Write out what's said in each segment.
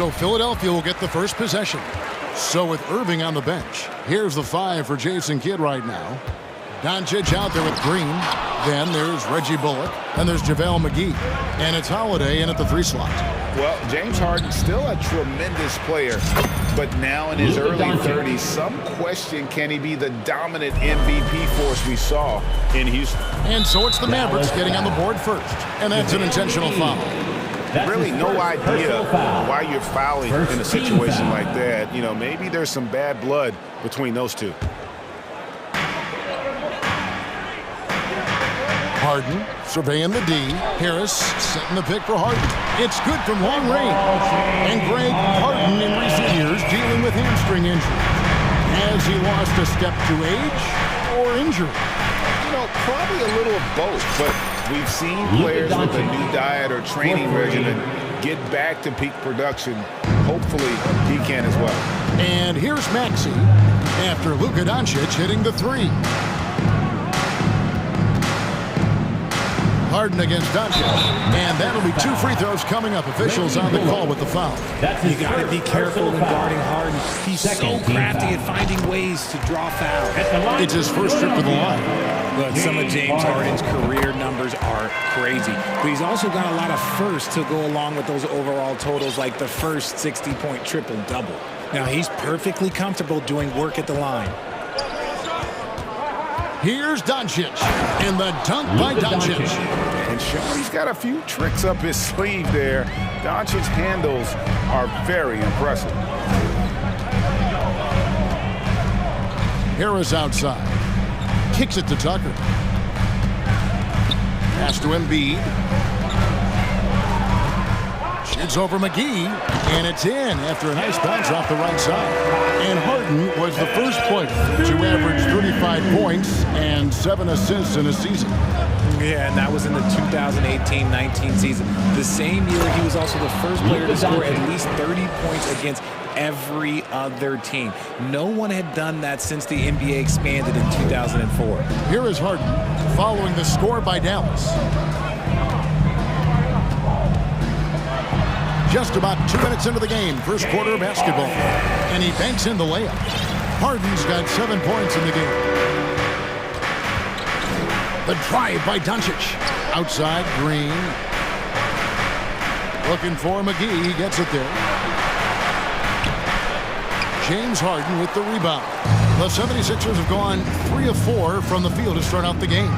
So Philadelphia will get the first possession. So with Irving on the bench, here's the 5 for Jason Kidd right now. Doncic out there with Green. Then there's Reggie Bullock. And there's JaVale McGee. And it's Holiday in at the 3 slot. Well, James Harden's still a tremendous player, but now in his early 30s, some question, can he be the dominant MVP force we saw in Houston? And so it's the Mavericks getting on the board first. And that's an intentional foul. Really no idea why you're fouling in a situation like that. You know, maybe there's some bad blood between those two. Harden surveying the D. Harris setting the pick for Harden. It's good from long range. And Greg Harden in recent years dealing with hamstring injury. Has he lost a step to age or injury? You know, probably a little of both, but we've seen players with a new diet or training regimen get back to peak production. Hopefully he can as well. And here's Maxey after Luka Doncic hitting the 3. Harden against Doncic. And that'll be 2 free throws coming up. Officials on the call with the foul. You got to be careful in guarding Harden. He's so crafty at finding ways to draw fouls. It's his first trip to the line. Look, some of James Harden's career numbers are crazy. But he's also got a lot of firsts to go along with those overall totals, like the first 60-point triple-double. Now, he's perfectly comfortable doing work at the line. Here's Doncic, and the dunk by Doncic. And Shawnee's got a few tricks up his sleeve there. Doncic's handles are very impressive. Harris outside. Kicks it to Tucker. Pass to Embiid. Shoots over McGee, and it's in after a nice bounce off the right side. And Harden was the first player to average 35 points and 7 assists in a season. Yeah, and that was in the 2018-19 season. The same year, he was also the first player to score at least 30 points against every other team. No one had done that since the NBA expanded in 2004. Here is Harden following the score by Dallas. Just about 2 minutes into the game, first quarter of basketball. And he banks in the layup. Harden's got 7 points in the game. The drive by Doncic. Outside, Green. Looking for McGee. He gets it there. James Harden with the rebound. The 76ers have gone 3 of 4 from the field to start out the game.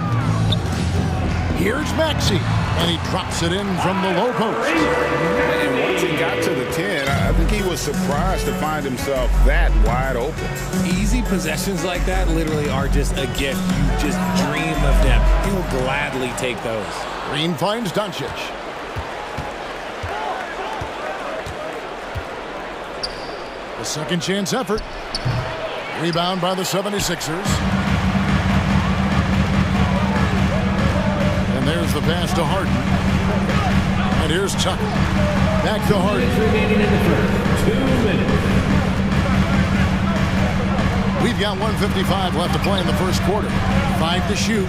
Here's Maxey. And he drops it in from the low post. And once he got to the 10, I think he was surprised to find himself that wide open. Easy possessions like that literally are just a gift. You just dream of them. He'll gladly take those. Green finds Doncic. The second chance effort. Rebound by the 76ers. And there's the pass to Harden. And here's Tucker. Back to Harden. We've got 1:55 left to play in the first quarter. 5 to shoot.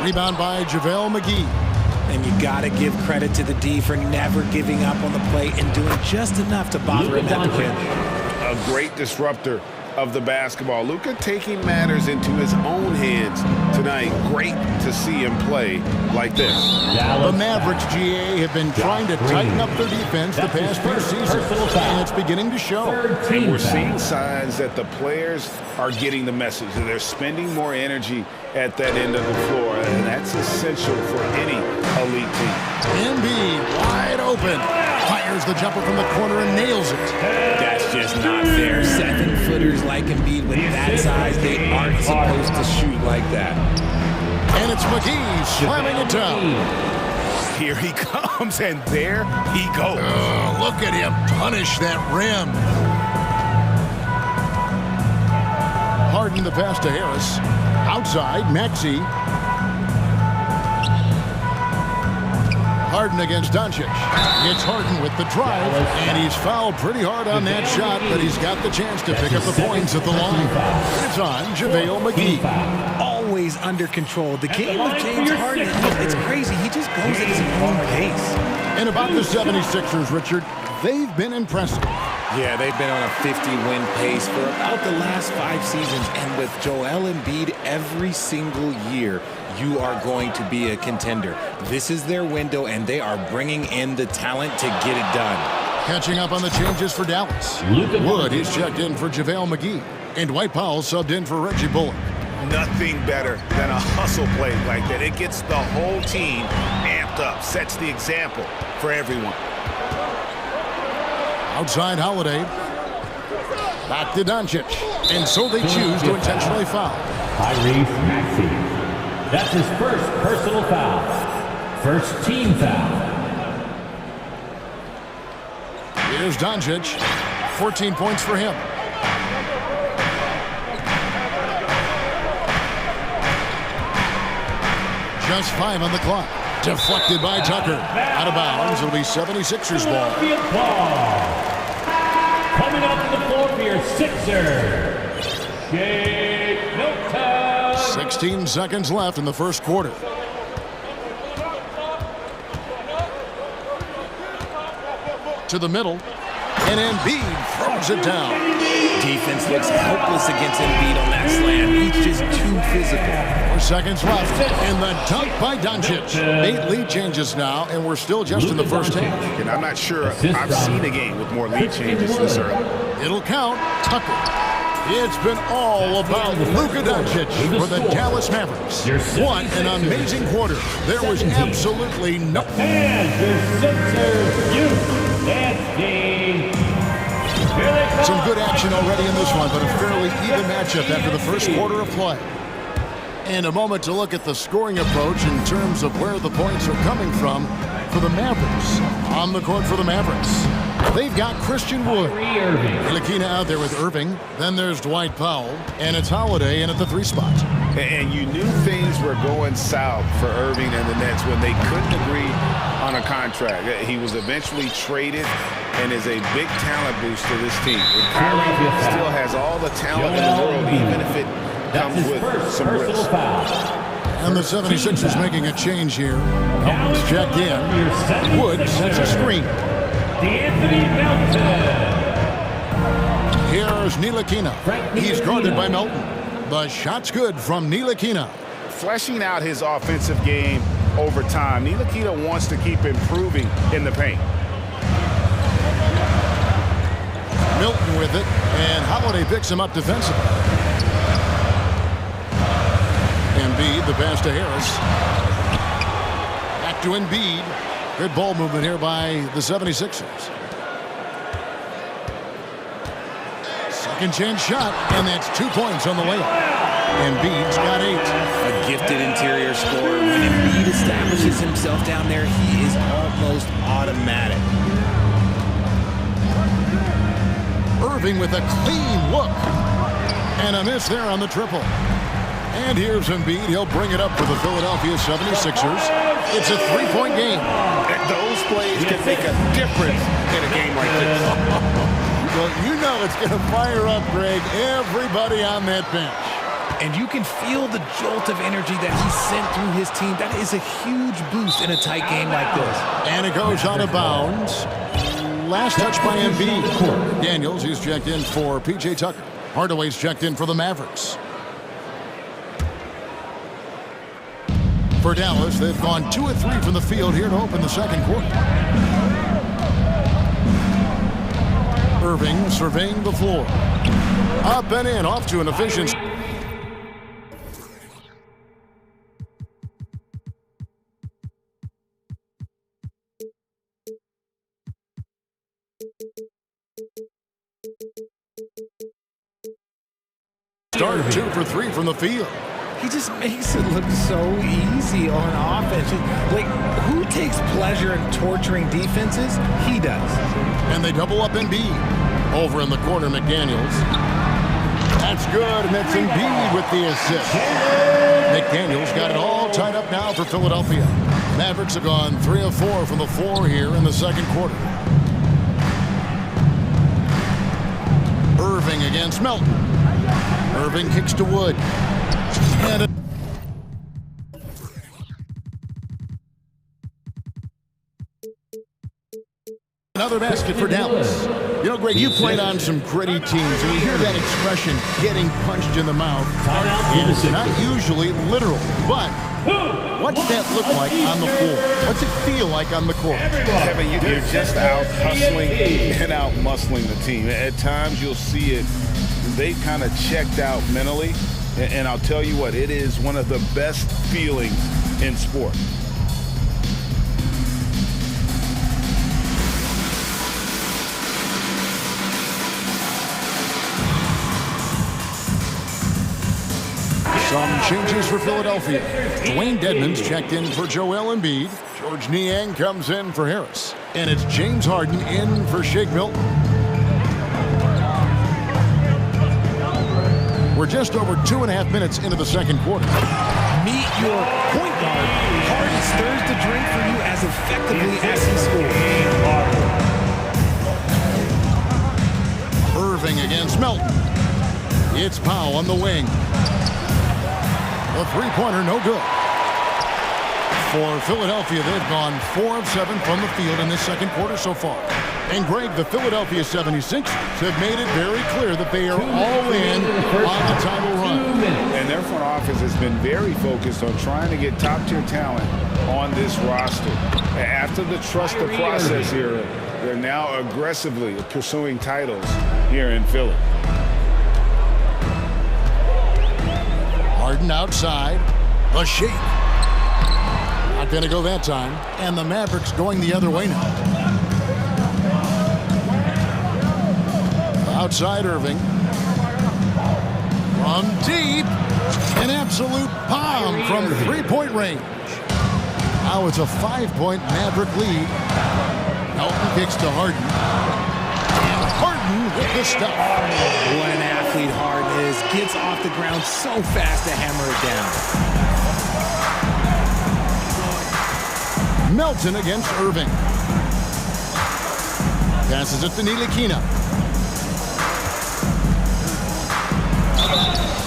Rebound by JaVale McGee. And you got to give credit to the D for never giving up on the play and doing just enough to bother him at the rim. A great disruptor of the basketball. Luka taking matters into his own hands tonight. Great to see him play like this. The Mavericks, GA, have been trying to tighten up their defense the past few seasons, and it's beginning to show. And we're seeing signs that the players are getting the message, that they're spending more energy at that end of the floor, and that's essential for any elite team. Embiid wide open. Fires the jumper from the corner and nails it. That's just not fair. 7-footers like Embiid with that size, they aren't supposed to shoot like that. And it's McGee slamming it down. Here he comes, and there he goes. Look at him punish that rim. Harden the pass to Harris. Outside, Maxey. Harden against Doncic. It's Harden with the drive, and he's fouled pretty hard on that shot, but he's got the chance to pick up the points at the line. It's on JaVale McGee. always under control. The game of James Harden, it's crazy. He just goes at his own pace. And about the 76ers, Richard, they've been impressive. Yeah, they've been on a 50-win pace for about the last 5 seasons. And with Joel Embiid every single year, you are going to be a contender. This is their window, and they are bringing in the talent to get it done. Catching up on the changes for Dallas. Wood is checked in for JaVale McGee. And Dwight Powell subbed in for Reggie Bullock. Nothing better than a hustle play like that. It gets the whole team amped up, sets the example for everyone. Outside Holiday. Back to Doncic. And so they choose to intentionally foul. Tyrese Maxey. That's his first personal foul. First team foul. Here's Doncic. 14 points for him. Just 5 on the clock. Deflected by Tucker. Out of bounds. It'll be 76ers ball. Coming up to the floor for your Sixers. Shake Milton. 16 seconds left in the first quarter. To the middle. And Embiid throws it down. Defense looks helpless against Embiid on that slam. He's just too physical. 4 seconds left. And the dunk by Doncic. 8 lead changes now, and we're still just in the first half. And I'm not sure I've seen a game with more lead changes this early. It'll count. Tucker. It's been all about Luka Doncic for the Dallas Mavericks. What an amazing quarter. There was absolutely no... And your Sixers youth dance team. Some good action already in this one, but a fairly even matchup after the first quarter of play. And a moment to look at the scoring approach in terms of where the points are coming from for the Mavericks. On the court for the Mavericks, they've got Christian Wood. Ntilikina out there with Irving. Then there's Dwight Powell. And it's Holiday in at the 3 spot. And you knew things were going south for Irving and the Nets when they couldn't agree on a contract. He was eventually traded and is a big talent boost to this team. Kyrie still has all the talent in the world, even if it comes with some risk. And the 76ers making a change here. Melton's checked in. Wood sets a screen. Here's Ntilikina. He's guarded by Melton. The shot's good from Ntilikina. Fleshing out his offensive game over time, Ntilikina wants to keep improving in the paint. Milton with it, and Holiday picks him up defensively. Embiid, the pass to Harris. Back to Embiid. Good ball movement here by the 76ers. Second chance shot, and that's 2 points on the layup. Embiid's got 8. A gifted interior scorer. When Embiid establishes himself down there, he is almost automatic. Irving with a clean look. And a miss there on the triple. And here's Embiid. He'll bring it up for the Philadelphia 76ers. It's a 3-point game. And those plays can make a difference in a game like this. Well, you know it's going to fire up, Greg, everybody on that bench. And you can feel the jolt of energy that he sent through his team. That is a huge boost in a tight game like this. And it goes out of bounds. Last touch by Embiid. Daniels, he's checked in for P.J. Tucker. Hardaway's checked in for the Mavericks. For Dallas, they've gone 2 of 3 from the field here to open the second quarter. Irving surveying the floor. Up and in, off to an efficient... Start 2 for 3 from the field. He just makes it look so easy on offense. Like, who takes pleasure in torturing defenses? He does. And they double up Embiid. Over in the corner, McDaniels. That's good, and that's Embiid with the assist. McDaniels got it all tied up now for Philadelphia. Mavericks have gone 3 of 4 from the floor here in the second quarter. Irving against Melton. Irving kicks to Wood. And Another basket for Dallas. You know, Greg, you played on some gritty teams, and you hear that expression, getting punched in the mouth. It's not usually literal, but what's that look like on the floor? What's it feel like on the court? Kevin, you're just out hustling and out muscling the team. At times you'll see it, they kind of checked out mentally, and I'll tell you what, it is one of the best feelings in sport. Some changes for Philadelphia. Dwayne Dedmon's checked in for Joel Embiid. George Niang comes in for Harris. And it's James Harden in for Shake Milton. We're just over 2.5 minutes into the second quarter. Meet your point guard. Harden stirs the drink for you as effectively as he scores. Irving against Melton. It's Powell on the wing. The three-pointer, no good. For Philadelphia, they've gone 4 of 7 from the field in this second quarter so far. And Greg, the Philadelphia 76ers have made it very clear that they are all in on the title run. And their front office has been very focused on trying to get top-tier talent on this roster. After the trust the process era, they're now aggressively pursuing titles here in Philly. Harden outside. A shake. Not going to go that time. And the Mavericks going the other way now. Outside Irving. From deep. An absolute bomb from three-point range. Now it's a 5-point Maverick lead. Melton kicks to Harden. And Harden with the stuff. What an athlete Harden is. Gets off the ground so fast to hammer it down. Melton against Irving. Passes it to Ntilikina.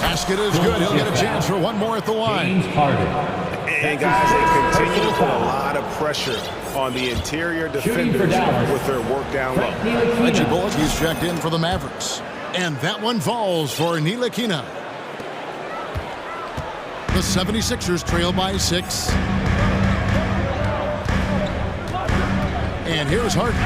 Basket is good. He'll get a chance for one more at the line. And guys, they continue to put a lot of pressure on the interior defenders with their work down low. Reggie Bullock, he's checked in for the Mavericks. And that one falls for Ntilikina. The 76ers trail by 6. And here's Harden.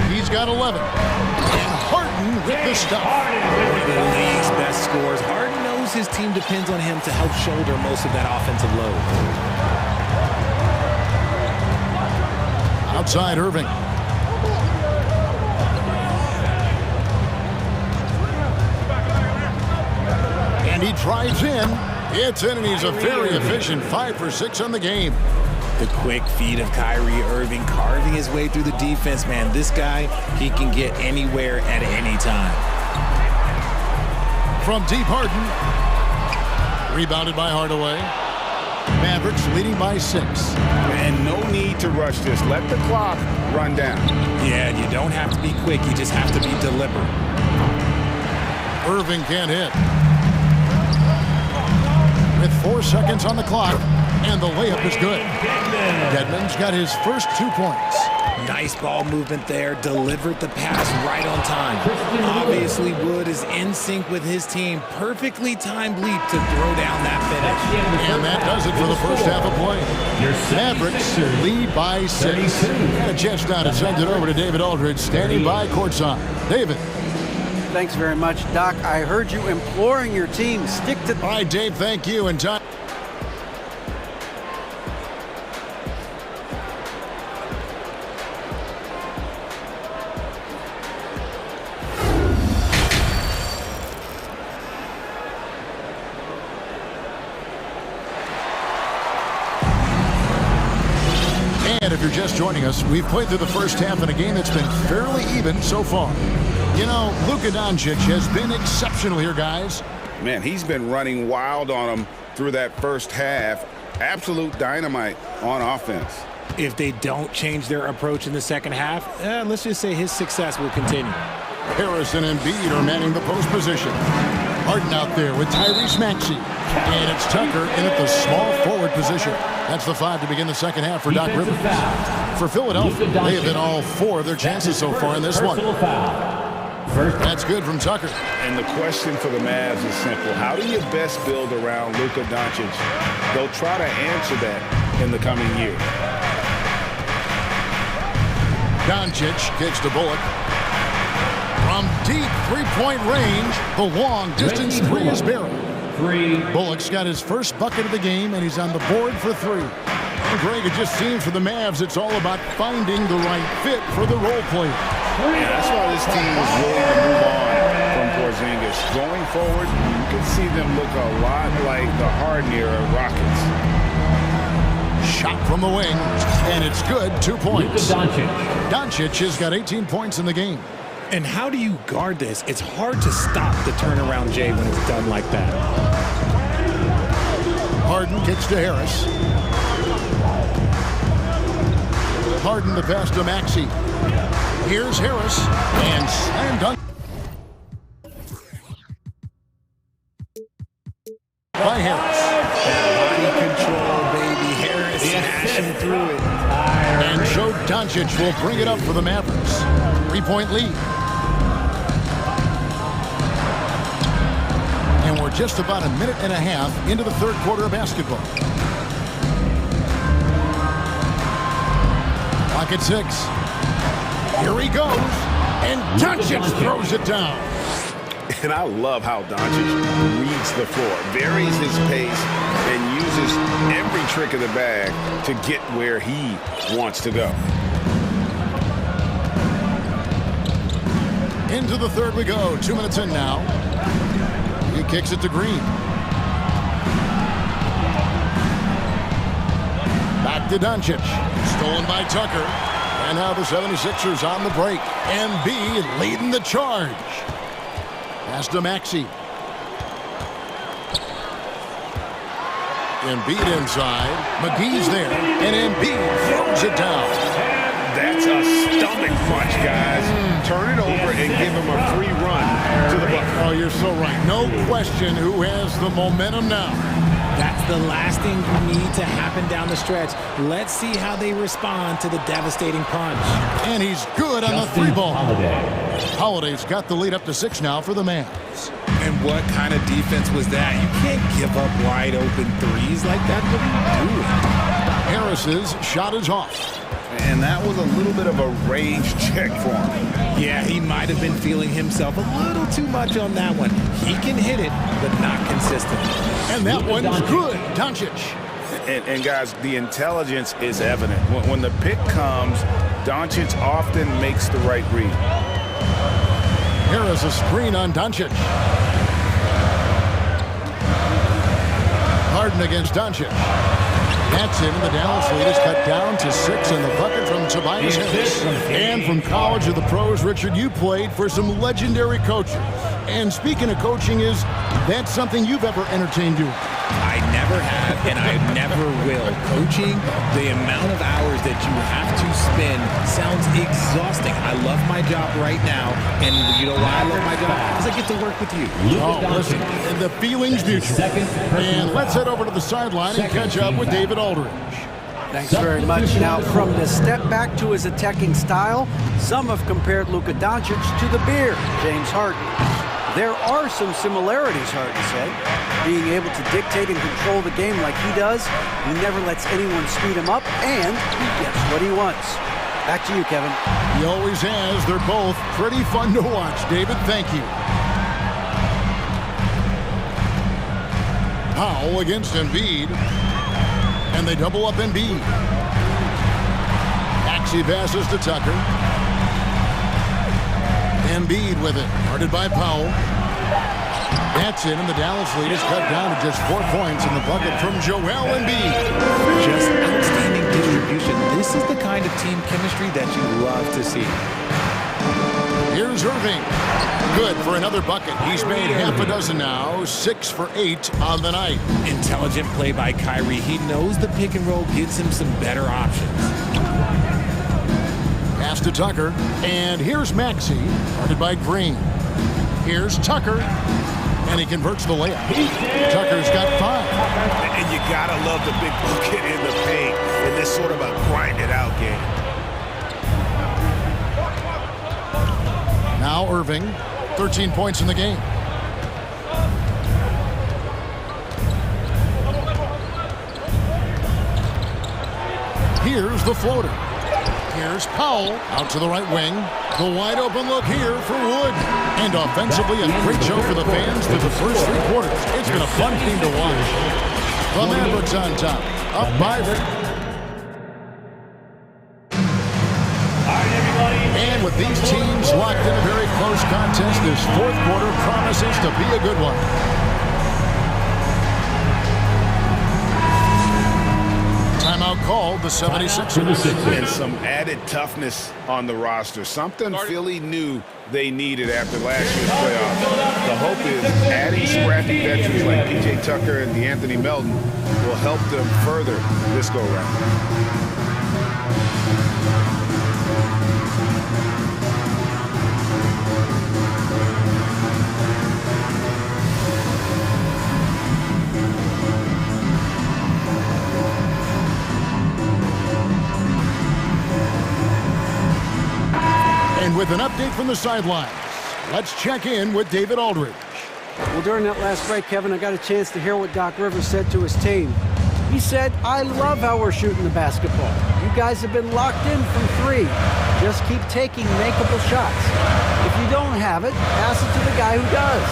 He's got 11. And Harden with the stuff. One of the league's best scorers. Harden knows his team depends on him to help shoulder most of that offensive load. Outside Irving. And he drives in. It's in, and he's a very efficient 5 for 6 on the game. The quick feed of Kyrie Irving carving his way through the defense, man. This guy, he can get anywhere at any time. From deep, Harden. Rebounded by Hardaway. Mavericks leading by 6. And no need to rush this. Let the clock run down. Yeah, you don't have to be quick. You just have to be deliberate. Irving can't hit. With 4 seconds on the clock, and the layup is good. Dedmon's got his first 2 points. Nice ball movement there. Delivered the pass right on time. Obviously, Wood is in sync with his team. Perfectly timed leap to throw down that finish. And that does it for the first half of play. Mavericks lead by 6. And a chance now to send it over to David Aldridge, standing by courtside. David. Thanks very much, Doc. I heard you imploring your team, stick to... All right, Dave, thank you. And time. And if you're just joining us, we've played through the first half in a game that's been fairly even so far. You know, Luka Doncic has been exceptional here, guys. Man, he's been running wild on them through that first half. Absolute dynamite on offense. If they don't change their approach in the second half, let's just say his success will continue. Harris and Embiid are manning the post position. Harden out there with Tyrese Maxey. And it's Tucker in at the small forward position. That's the 5 to begin the second half for Doc Rivers. For Philadelphia, they have been all 4 of their chances so far in this one. That's good from Tucker. And the question for the Mavs is simple. How do you best build around Luka Doncic? They'll try to answer that in the coming year. Doncic kicks to Bullock. From deep three-point range, the long-distance 3 is buried. Bullock's got his first bucket of the game, and he's on the board for 3. And Greg, it just seems for the Mavs, it's all about finding the right fit for the role player. Yeah, that's why this team is willing to move on from Porzingis. Going forward, you can see them look a lot like the Harden-era Rockets. Shot from the wing, and it's good. 2 points. Doncic has got 18 points in the game. And how do you guard this? It's hard to stop the turnaround, Jay, when it's done like that. Harden kicks to Harris. Harden the pass to Maxey. Here's Harris, and slam dunk by Harris. Body control, baby. Harris smashing through it. And so Doncic will bring it up for the Mavericks. 3-point lead. And we're just about a minute and a half into the third quarter of basketball. Clock at 6. Here he goes, and Doncic throws it down. And I love how Doncic reads the floor, varies his pace, and uses every trick of the bag to get where he wants to go. Into the third we go. 2 minutes in now. He kicks it to Green. Back to Doncic. Stolen by Tucker. And now the 76ers on the break. Embiid leading the charge. Pass to Maxey. Embiid inside. McGee's there. And Embiid throws it down. That's a stomach punch, guys. Turn it over and give him a free run to the bucket. Oh, you're so right. No question who has the momentum now. That's the last thing you need to happen down the stretch. Let's see how they respond to the devastating punch. And he's good on the 3-ball. Holiday's got the lead up to 6 now for the Mavs. And what kind of defense was that? You can't give up wide open threes like that. What are you doing? Harris's shot is off. And that was a little bit of a range check for him. Yeah, he might have been feeling himself a little too much on that one. He can hit it, but not consistent. And that one's good. Doncic. And guys, the intelligence is evident. When the pick comes, Doncic often makes the right read. Harris a screen on Doncic. Harden against Doncic. That's it, and the Dallas lead is cut down to 6 in the bucket from Tobias Harris. And from college to the pros, Richard, you played for some legendary coaches. And speaking of coaching, is that something you've ever entertained doing? I never have, and I never will. Coaching, the amount of hours that you have to spend sounds exhausting. I love my job right now, and you know why I love my job? Because I get to work with you. Oh, listen, the feeling's mutual. And let's head over to the sideline and catch up with David Aldridge. Thanks very much. Now, from the step back to his attacking style, some have compared Luka Doncic to the bear, James Harden. There are some similarities, Harden said. Being able to dictate and control the game like he does, he never lets anyone speed him up, and he gets what he wants. Back to you, Kevin. He always has. They're both pretty fun to watch. David, thank you. Powell against Embiid. And they double up Embiid. Maxey passes to Tucker. Embiid with it. Guarded by Powell. That's it, and the Dallas lead is cut down to just 4 points in the bucket from Joel Embiid. Just outstanding distribution. This is the kind of team chemistry that you love to see. Here's Irving. Good for another bucket. He's made half a dozen now. 6 for 8 on the night. Intelligent play by Kyrie. He knows the pick and roll gives him some better options. Pass to Tucker. And here's Maxey, guarded by Green. Here's Tucker. And he converts the layup. Tucker's got 5. And you gotta love the big bucket in the paint in this sort of a grind-it-out game. Now Irving, 13 points in the game. Here's the floater. Here's Powell out to the right wing. The wide open look here for Wood. And offensively, a great show for the fans through the first 3 quarters. It's been a fun team to watch. The Mavericks on top, up by 3. And with these teams locked in a very close contest, this 4th quarter promises to be a good one. Timeout called, the 76ers. And some added toughness on the roster. Something Philly knew they needed after last year's playoffs. The hope is adding scrappy veterans like P.J. Tucker and Anthony Melton will help them further this go-round. And with an update from the sidelines, let's check in with David Aldridge. Well, during that last break, Kevin, I got a chance to hear what Doc Rivers said to his team. He said, I love how we're shooting the basketball. You guys have been locked in from 3. Just keep taking makeable shots. If you don't have it, pass it to the guy who does.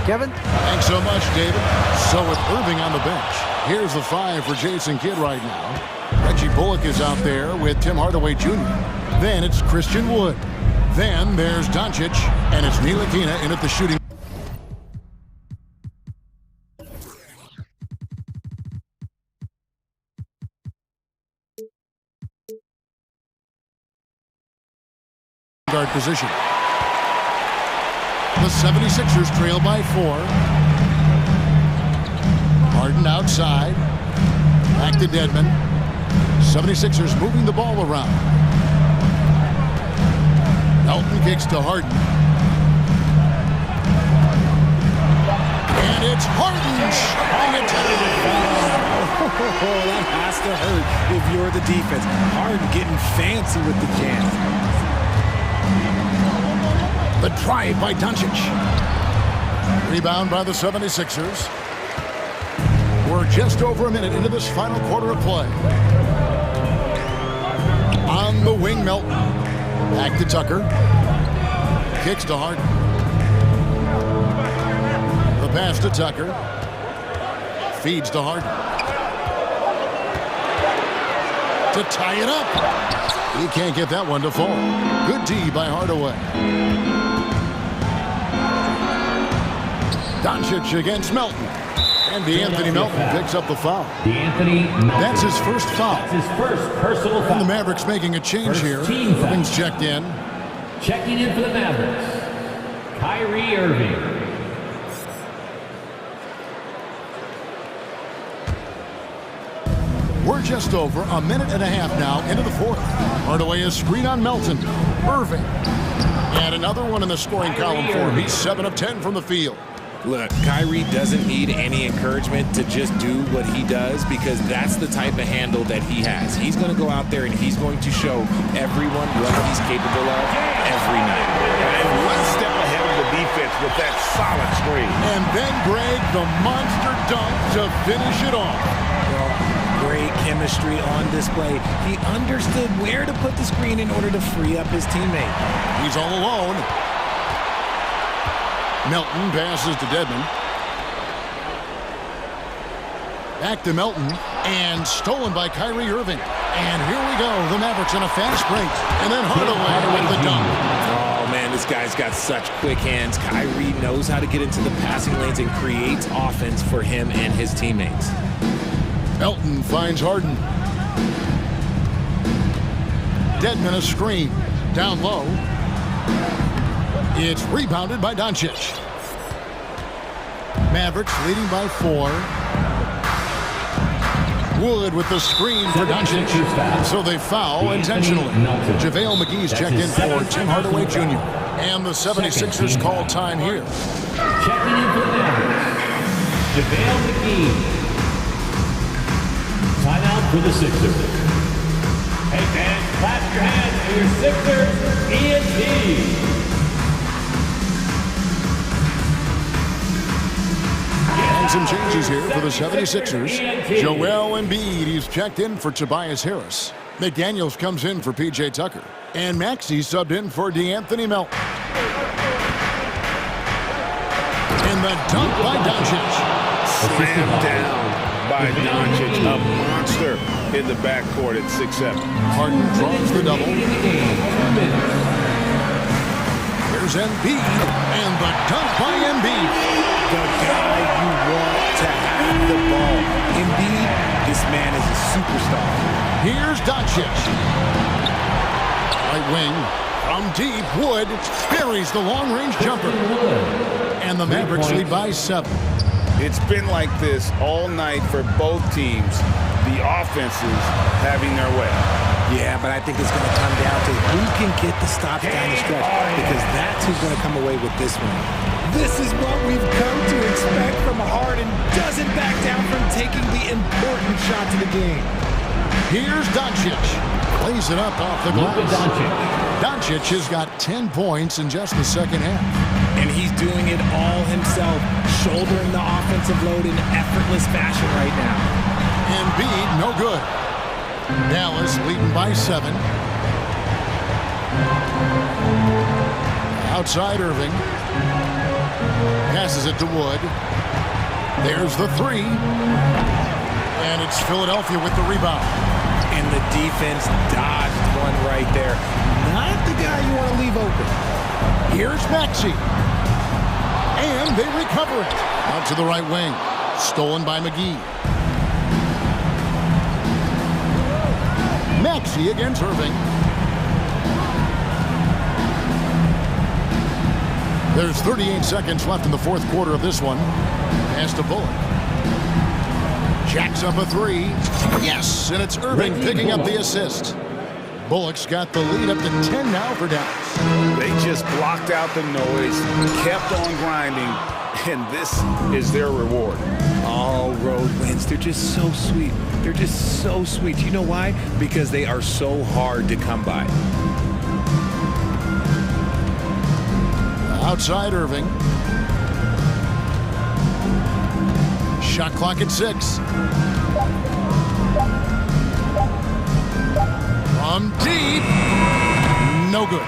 Kevin? Thanks so much, David. So with Irving on the bench, here's the 5 for Jason Kidd right now. Reggie Bullock is out there with Tim Hardaway Jr. Then it's Christian Wood. Then there's Doncic, and it's Ntilikina in at the shooting. Guard position. The 76ers trail by 4. Harden outside. Back to Dedmon. 76ers moving the ball around. Melton kicks to Harden. And it's Harden shooting it. Oh, that has to hurt if you're the defense. Harden getting fancy with the jam. The drive by Doncic. Rebound by the 76ers. We're just over a minute into this final quarter of play. On the wing, Melton. Back to Tucker. Kicks to Harden. The pass to Tucker. Feeds to Harden. To tie it up. He can't get that one to fall. Good D by Hardaway. Doncic against Melton. And Anthony Melton picks up the foul. That's his first foul. That's his first personal foul. And the Mavericks making a change here. Irving's checked in. Checking in for the Mavericks, Kyrie Irving. We're just over a minute and a half now into the 4th. Hardaway is screen on Melton. Irving. And another one in the scoring column for him. He's 7 of 10 from the field. Look, Kyrie doesn't need any encouragement to just do what he does because that's the type of handle that he has. He's going to go out there and he's going to show everyone what he's capable of every night. And one step ahead of the defense with that solid screen. And then Greg, the monster dunk to finish it off. Great chemistry on display. He understood where to put the screen in order to free up his teammate. He's all alone. Melton passes to Dedmon. Back to Melton. And stolen by Kyrie Irving. And here we go. The Mavericks in a fast break. And then Hardaway with the dunk. Oh, man, this guy's got such quick hands. Kyrie knows how to get into the passing lanes and creates offense for him and his teammates. Melton finds Harden. Dedmon a screen. Down low. It's rebounded by Doncic. Mavericks leading by 4. Wood with the screen for Doncic. So they foul intentionally. JaVale McGee's checked in for Tim Hardaway Jr. And the 76ers call time here. Checking in for the Mavericks, JaVale McGee. Timeout for the Sixers. Hey fans, clap your hands for your Sixers, ENT. And some changes here for the 76ers. Joel Embiid, he's checked in for Tobias Harris. McDaniels comes in for P.J. Tucker. And Maxey subbed in for DeAnthony Melton. And the dunk by Doncic. Slammed down by Doncic, a monster in the backcourt at 6'7". Harden draws the double. Here's Embiid, and the dunk by Embiid. The guy you want to have the ball. Embiid, this man is a superstar. Here's Doncic. Right wing, from deep, Wood buries the long-range jumper. And the Mavericks lead by 7. It's been like this all night for both teams. The offenses having their way. Yeah, but I think it's going to come down to who can get the stops down the stretch, because that's who's going to come away with this one. This is what we've come to expect from Harden. Doesn't back down from taking the important shot to the game. Here's Doncic. Plays it up off the glass. Doncic has got 10 points in just the second half. And he's doing it all himself, shouldering the offensive load in effortless fashion right now. Embiid, no good. Dallas leading by 7. Outside Irving. Passes it to Wood. There's the 3. And it's Philadelphia with the rebound. And the defense dodged one right there. Not the guy you want to leave open. Here's Maxey. And they recover it. Out to the right wing. Stolen by McGee. Maxey against Irving. There's 38 seconds left in the fourth quarter of this one. Pass to Bullock. Jacks up a 3. Yes, and it's Irving picking up the assist. Bullock's got the lead up to 10 now for Dallas. They just blocked out the noise, kept on grinding, and this is their reward. All road wins. They're just so sweet. They're just so sweet. You know why? Because they are so hard to come by. Outside Irving. Shot clock at 6. From deep. No good.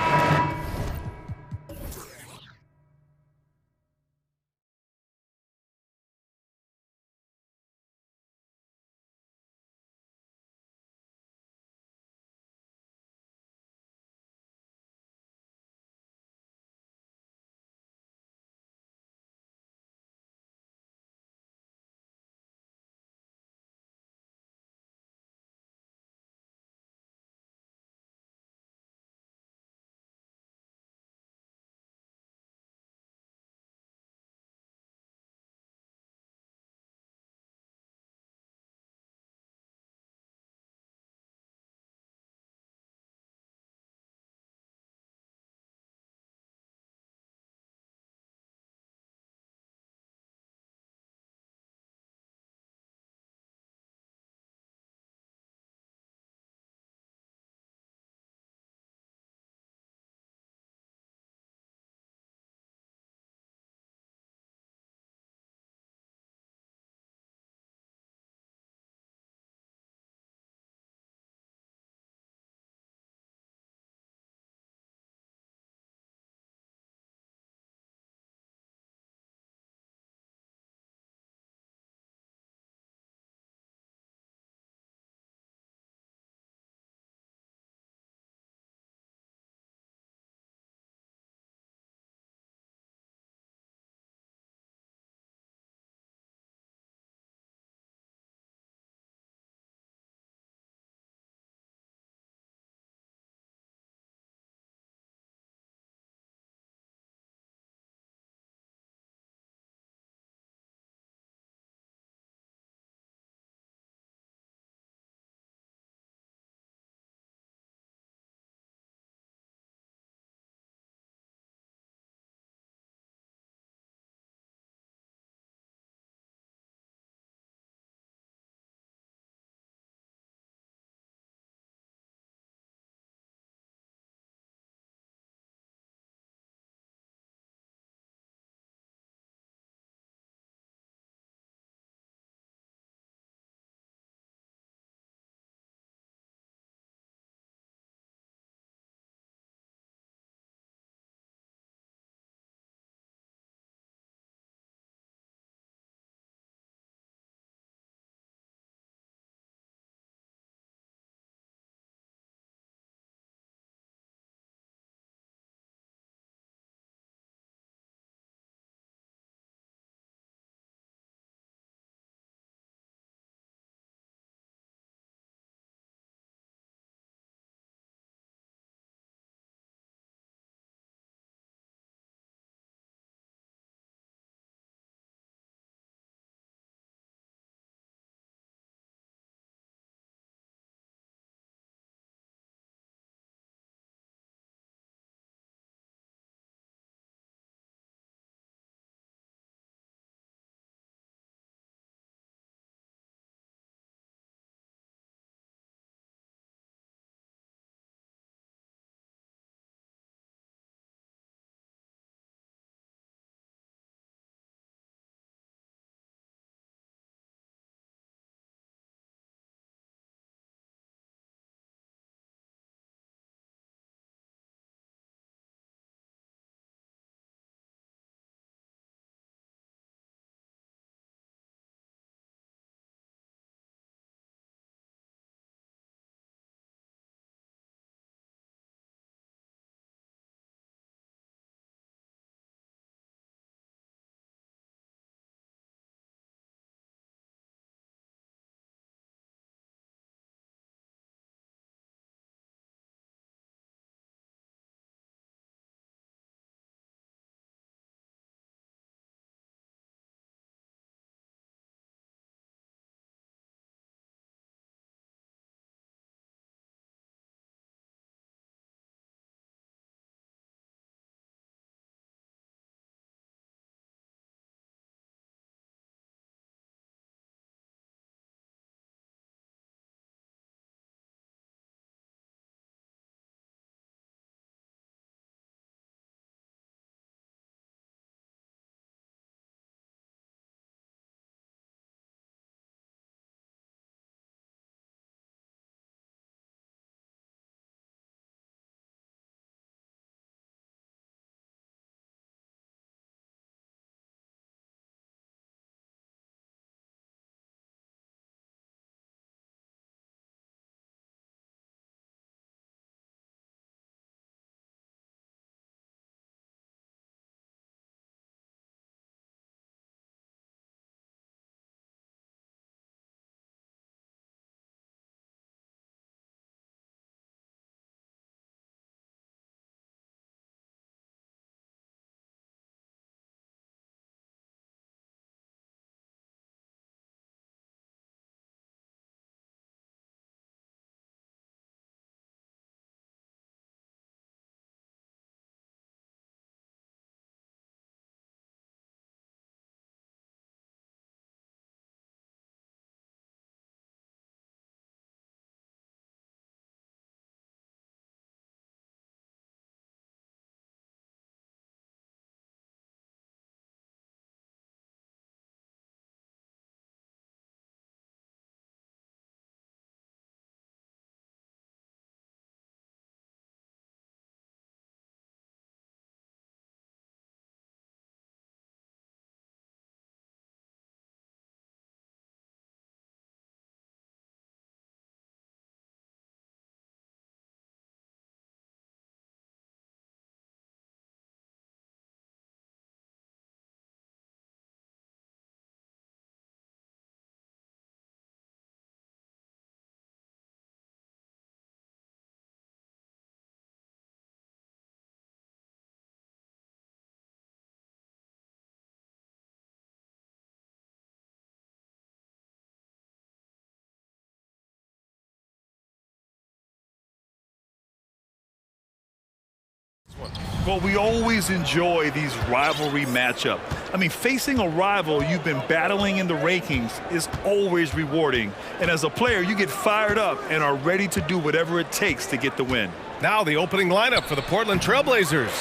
Well, we always enjoy these rivalry matchups. I mean, facing a rival you've been battling in the rankings is always rewarding. And as a player, you get fired up and are ready to do whatever it takes to get the win. Now the opening lineup for the Portland Trailblazers.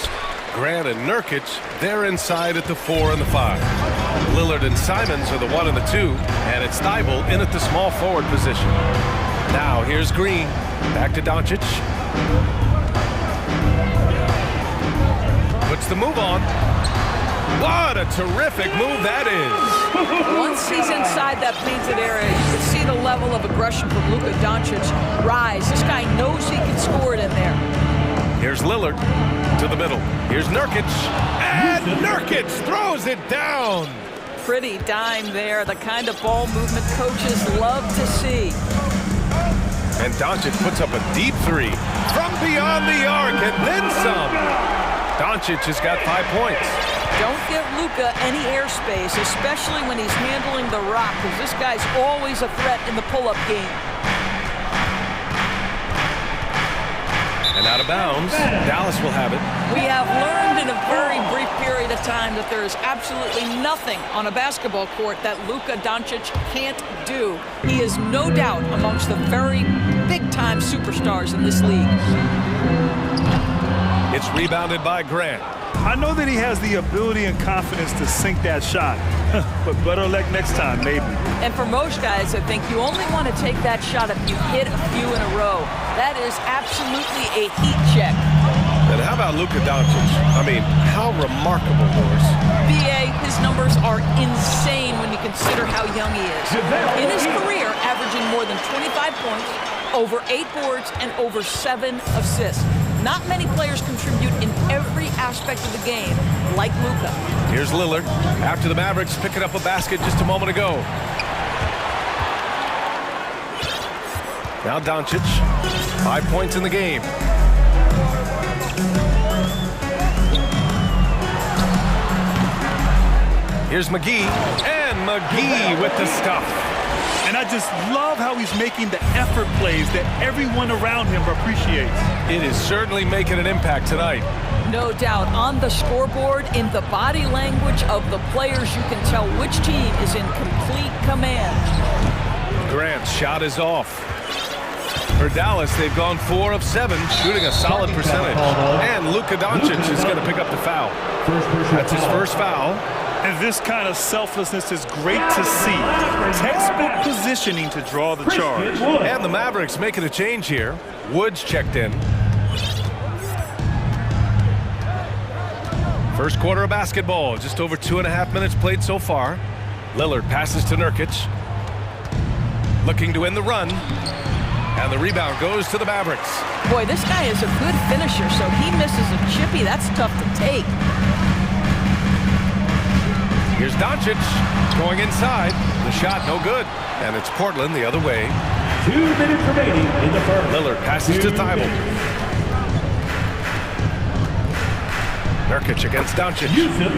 Grant and Nurkic, they're inside at the 4 and the 5. Lillard and Simons are the 1 and the 2, and it's Thibault in at the small forward position. Now here's Green, back to Doncic. Puts the move on. What a terrific move that is. Once he's inside that painted area, you can see the level of aggression from Luka Doncic rise. This guy knows he can score it in there. Here's Lillard to the middle. Here's Nurkic, and Nurkic throws it down. Pretty dime there, the kind of ball movement coaches love to see. And Doncic puts up a deep 3 from beyond the arc, and then some. Doncic has got 5 points. Don't give Luka any airspace, especially when he's handling the rock, because this guy's always a threat in the pull-up game. And out of bounds, Dallas will have it. We have learned in a very brief period of time that there is absolutely nothing on a basketball court that Luka Doncic can't do. He is no doubt amongst the very big-time superstars in this league. It's rebounded by Grant. I know that he has the ability and confidence to sink that shot, but better luck next time, maybe. And for most guys, I think you only want to take that shot if you hit a few in a row. That is absolutely a heat check. And how about Luka Doncic? I mean, how remarkable, Morris. BA, his numbers are insane when you consider how young he is. In his career, averaging more than 25 points, over 8 boards, and over 7 assists. Not many players contribute in every aspect of the game like Luka. Here's Lillard after the Mavericks picking up a basket just a moment ago. Now Doncic, 5 points in the game. Here's McGee, and McGee with the stuff. And I just love how he's making the effort plays that everyone around him appreciates. It is certainly making an impact tonight. No doubt. On the scoreboard, in the body language of the players, you can tell which team is in complete command. Grant's shot is off. For Dallas, they've gone 4 of 7, shooting a solid percentage. And Luka Doncic is going to pick up the foul. That's his first foul. And this kind of selflessness is great to see. Textbook positioning to draw the charge. And the Mavericks making a change here. Woods checked in. First quarter of basketball, just over 2.5 minutes played so far. Lillard passes to Nurkic. Looking to win the run. And the rebound goes to the Mavericks. Boy, this guy is a good finisher, so he misses a chippy. That's tough to take. Here's Doncic going inside. The shot no good. And it's Portland the other way. 2 minutes remaining in the first. Lillard passes to Thibault. Nurkic against Doncic.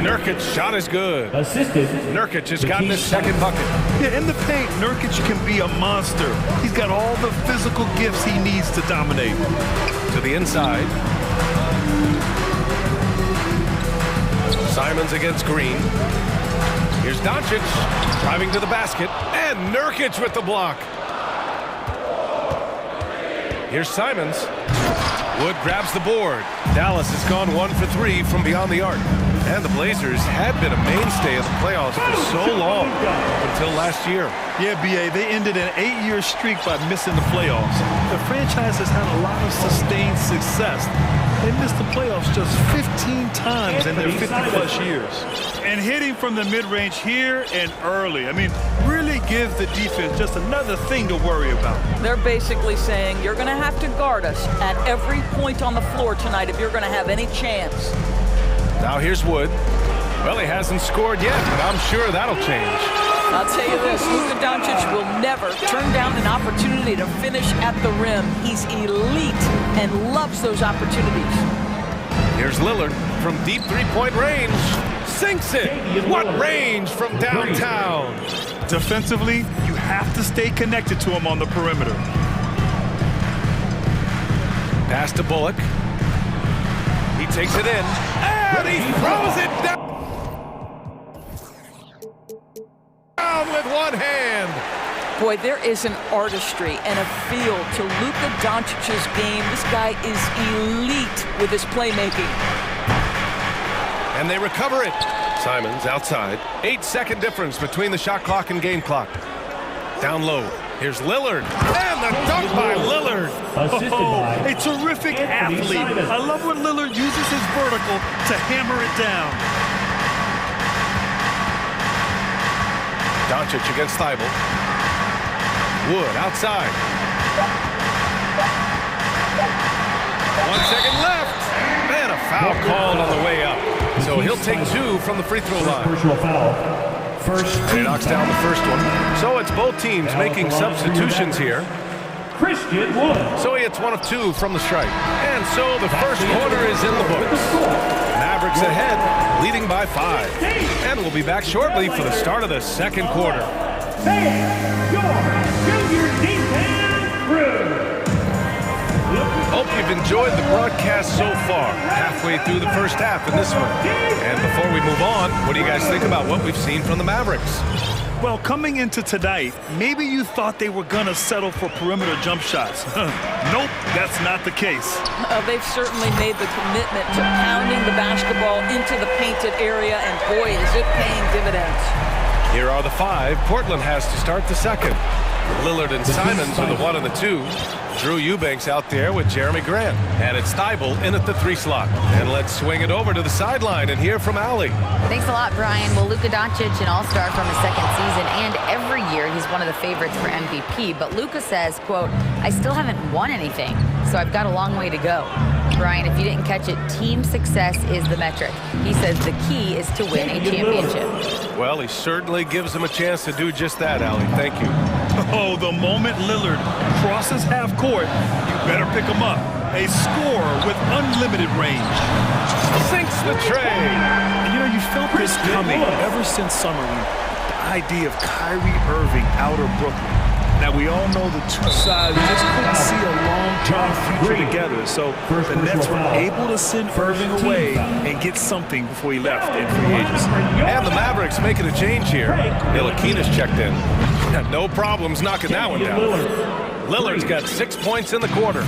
Nurkic shot is good. Assisted. Nurkic has gotten his second bucket. Yeah, in the paint, Nurkic can be a monster. He's got all the physical gifts he needs to dominate. To the inside. Simons against Green. Here's Doncic driving to the basket, and Nurkic with the block. Here's Simons. Wood grabs the board. Dallas has gone 1 for 3 from beyond the arc. And the Blazers had been a mainstay of the playoffs for so long, until last year. Yeah, BA, they ended an 8-year streak by missing the playoffs. The franchise has had a lot of sustained success. They missed the playoffs just 15 times in their 50-plus years. And hitting from the mid-range here and early. I mean, really give the defense just another thing to worry about. They're basically saying you're going to have to guard us at every point on the floor tonight if you're going to have any chance. Now here's Wood. Well, he hasn't scored yet, but I'm sure that'll change. I'll tell you this, Luka Doncic will never turn down an opportunity to finish at the rim. He's elite and loves those opportunities. Here's Lillard from deep three-point range. Sinks it. What range from downtown. Defensively, you have to stay connected to him on the perimeter. Pass to Bullock. He takes it in, and he throws it down with one hand. Boy, there is an artistry and a feel to Luka Doncic's game. This guy is elite with his playmaking. And they recover it. Simons outside. 8-second difference between the shot clock and game clock. Down low. Here's Lillard. And the dunk by Lillard. A terrific athlete. I love when Lillard uses his vertical to hammer it down. Doncic against Thibault. Wood outside. 1 second left. And a foul called on the way up. So he'll take 2 from the free throw line. Personal foul. First He knocks down the first one. So it's both teams making substitutions here. Christian Wood. So he hits 1 of 2 from the strike. And so the first quarter is in the books. Mavericks ahead, leading by 5. And we'll be back shortly for the start of the second quarter. Your junior defense crew. Hope you've enjoyed the broadcast so far. Halfway through the first half in this one. And before we move on, what do you guys think about what we've seen from the Mavericks? Well, coming into tonight, maybe you thought they were going to settle for perimeter jump shots. Nope, that's not the case. They've certainly made the commitment to pounding the basketball into the painted area, and boy, is it paying dividends. Here are the 5 Portland has to start the second. Lillard and Simons are the 1 and the 2. Drew Eubanks out there with Jeremy Grant. And it's Thibault in at the 3 slot. And let's swing it over to the sideline and hear from Allie. Thanks a lot, Brian. Well, Luka Doncic, an all-star from his second season, and every year he's one of the favorites for MVP. But Luka says, quote, I still haven't won anything, so I've got a long way to go. Brian, if you didn't catch it, team success is the metric. He says the key is to win a championship. Well, he certainly gives them a chance to do just that, Allie. Thank you. Oh, the moment Lillard crosses half court, you better pick him up. A scorer with unlimited range. Sinks the tray. And you know, you felt this coming ever since summer when the idea of Kyrie Irving out of Brooklyn. Now, we all know the two sides just couldn't see a long-term future together. So the Nets were able to send Irving away and get something before he left in free agency. And the Mavericks making a change here. Ntilikina's checked in. Had no problems knocking that one down. Lillard's got 6 points in the quarter.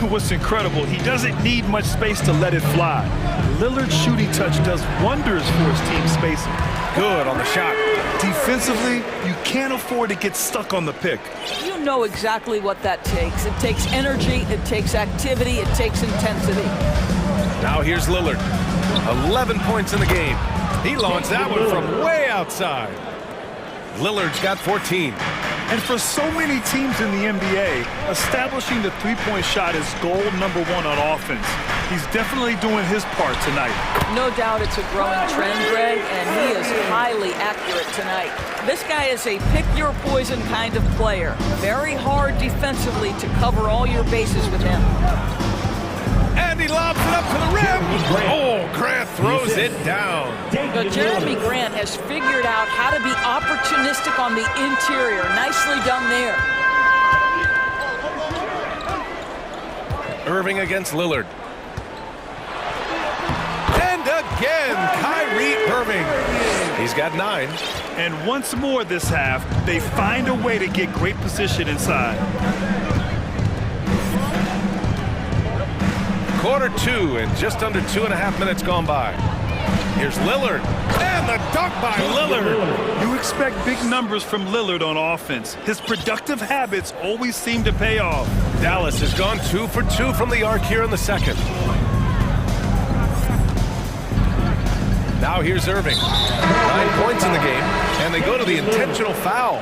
What's incredible, he doesn't need much space to let it fly. Lillard's shooting touch does wonders for his team spacing. Good on the shot. Defensively, you can't afford to get stuck on the pick. You know exactly what that takes. It takes energy, it takes activity, it takes intensity. Now here's Lillard. 11 points in the game. He launched that one from way outside. Lillard's got 14. And for so many teams in the NBA, establishing the three-point shot is goal number 1 on offense. He's definitely doing his part tonight. No doubt it's a growing trend, Greg, and he is highly accurate tonight. This guy is a pick-your-poison kind of player. Very hard defensively to cover all your bases with him. And he lobs it up to the rim. Oh, Grant throws it down. But Jeremy Grant has figured out how to be opportunistic on the interior. Nicely done there. Irving against Lillard. And again, Kyrie Irving. He's got 9. And once more this half, they find a way to get great position inside. Quarter 2 and just under 2.5 minutes gone by. Here's Lillard. And the dunk by Lillard. You expect big numbers from Lillard on offense. His productive habits always seem to pay off. Dallas has gone 2 for 2 from the arc here in the second. Now here's Irving. 9 points in the game, and they go to the intentional foul.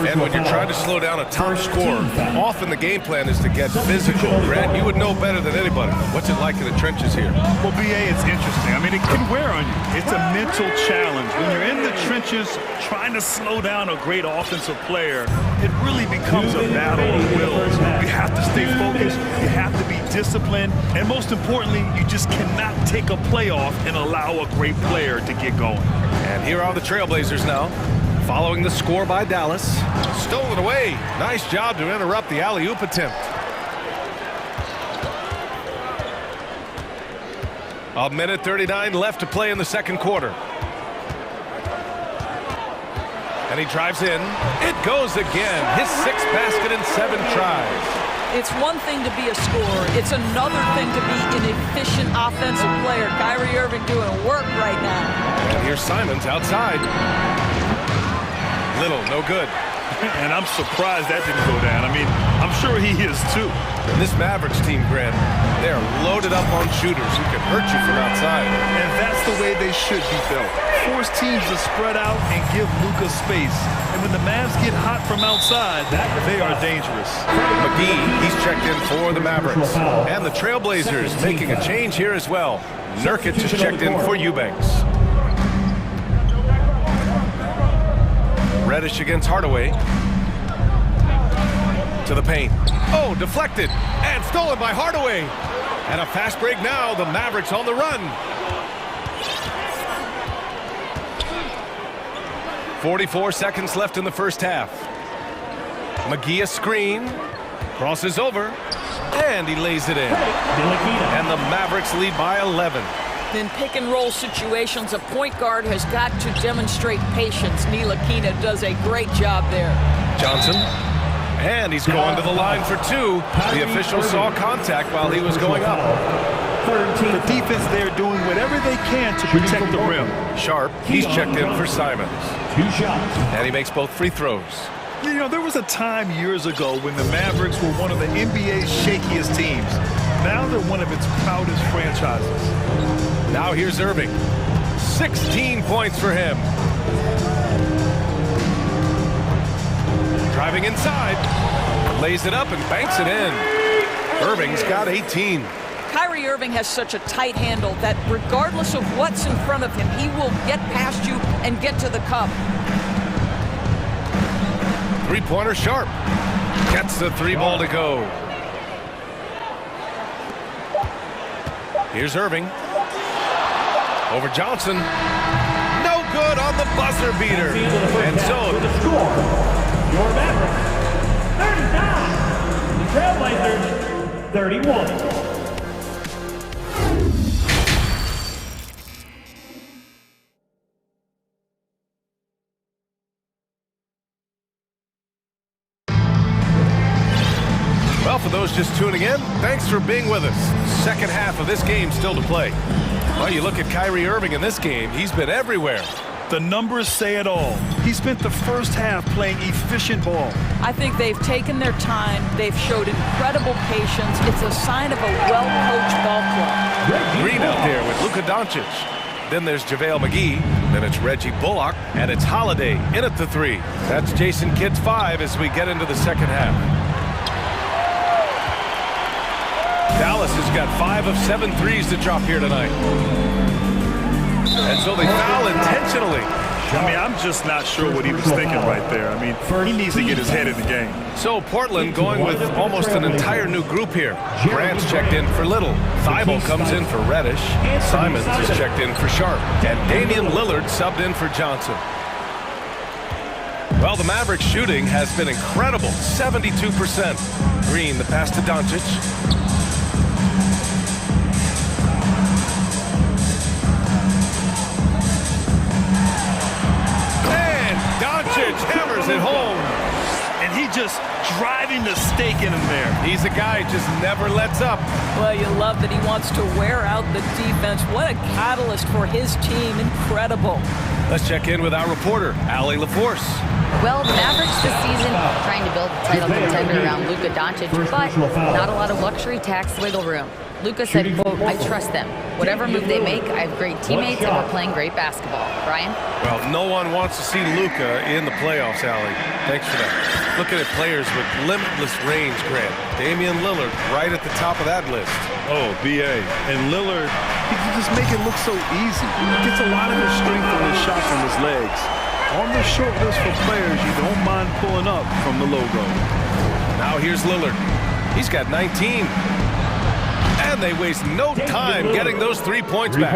And when you're trying to slow down a top scorer, often the game plan is to get physical. Grant, you would know better than anybody. What's it like in the trenches here? Well, BA, it's interesting. I mean, it can wear on you. It's a mental challenge. When you're in the trenches trying to slow down a great offensive player, it really becomes a battle of wills. You have to stay focused. You have to be disciplined. And most importantly, you just cannot take a play off and allow a great player to get going. And here are the Trailblazers now, following the score by Dallas. Stolen away. Nice job to interrupt the alley-oop attempt. A minute 39 left to play in the second quarter. And he drives in. It goes again. His 6th basket in 7 tries. It's one thing to be a scorer. It's another thing to be an efficient offensive player. Kyrie Irving doing work right now. And here's Simons outside. Little, no good. And I'm surprised that didn't go down. I mean, I'm sure he is too. And this Mavericks team, Grant, they're loaded up on shooters who can hurt you from outside. And that's the way they should be built. Force teams to spread out and give Luka space. And when the Mavs get hot from outside, they are dangerous. McGee, he's checked in for the Mavericks. And the Trailblazers making a change here as well. Nurkic is checked in for Eubanks. Reddish against Hardaway. To the paint. Oh, deflected. And stolen by Hardaway. And a fast break now. The Mavericks on the run. 44 seconds left in the first half. McGee a screen. Crosses over. And he lays it in. And the Mavericks lead by 11. In pick-and-roll situations, a point guard has got to demonstrate patience. Ntilikina does a great job there. Johnson. And he's going to the line for 2. The official saw contact while he was going up. The defense there doing whatever they can to protect the rim. Sharp, he's checked in for Simons. 2 shots. And he makes both free throws. You know, there was a time years ago when the Mavericks were one of the NBA's shakiest teams. Now they're one of its proudest franchises. Now here's Irving. 16 points for him. Driving inside. Lays it up and banks it in. Irving's got 18. Kyrie Irving has such a tight handle that regardless of what's in front of him, he will get past you and get to the cup. Three-pointer Sharp. Gets the 3 ball to go. Here's Irving. Over Johnson. No good on the buzzer beater. And so the score, your Mavericks, 39. The Trailblazers, 31. Well, for those just tuning in, thanks for being with us. Second half of this game still to play. Well, you look at Kyrie Irving in this game, he's been everywhere. The numbers say it all. He spent the first half playing efficient ball. I think they've taken their time. They've showed incredible patience. It's a sign of a well-coached ball club. Green out there with Luka Doncic. Then there's JaVale McGee. Then it's Reggie Bullock. And it's Holiday in at the 3. That's Jason Kidd's 5 as we get into the second half. Dallas has got 5 of 7 threes to drop here tonight. And so they foul intentionally. I mean, I'm just not sure what he was thinking right there. I mean, he needs to get his head in the game. So Portland going with almost an entire new group here. Grant's checked in for Little. Thibault comes in for Reddish. Simons is checked in for Sharp. And Damian Lillard subbed in for Johnson. Well, the Mavericks shooting has been incredible. 72%. Green, the pass to Doncic. Hammers it home. And he just driving the stake in him there. He's a guy who just never lets up. Well, you love that he wants to wear out the defense. What a catalyst for his team. Incredible. Let's check in with our reporter, Allie LaForce. Well, the Mavericks this season trying to build a title contender around Luka Doncic, but not a lot of luxury tax wiggle room. Luka said, quote, I trust them. Whatever move they make, I have great teammates and we're playing great basketball. Brian? Well, no one wants to see Luka in the playoffs, Allie. Thanks for that. Looking at players with limitless range, Grant. Damian Lillard right at the top of that list. Oh, B.A. And Lillard, he can just make it look so easy. He gets a lot of his strength on his shot from his legs. On the short list for players you don't mind pulling up from the logo. Now here's Lillard. He's got 19. And they waste no time getting those 3 points back.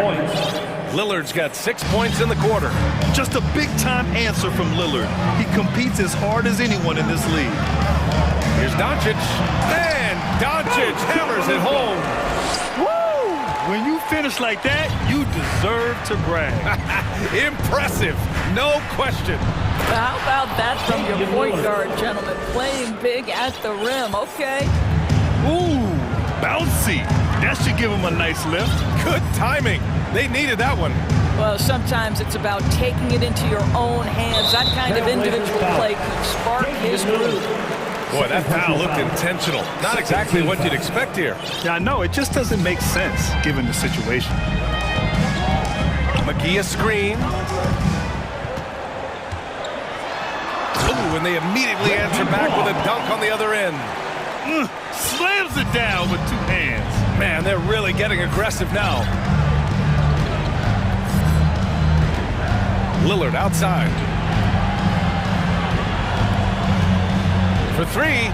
Lillard's got 6 points in the quarter. Just a big-time answer from Lillard. He competes as hard as anyone in this league. Here's Doncic. And Doncic hammers it home. Woo! When you finish like that, you deserve to brag. Impressive, no question. How about that from your point guard, gentlemen? Playing big at the rim, okay? Ooh, bouncy. That should give him a nice lift. Good timing. They needed that one. Well, sometimes it's about taking it into your own hands. That kind of individual play can spark his groove. Boy, that foul looked intentional. Not exactly what you'd expect here. Yeah, I know. It just doesn't make sense given the situation. McGee a screen. Ooh, and they immediately answer back with a dunk on the other end. Slams it down with two hands. Man, they're really getting aggressive now. Lillard outside. For three.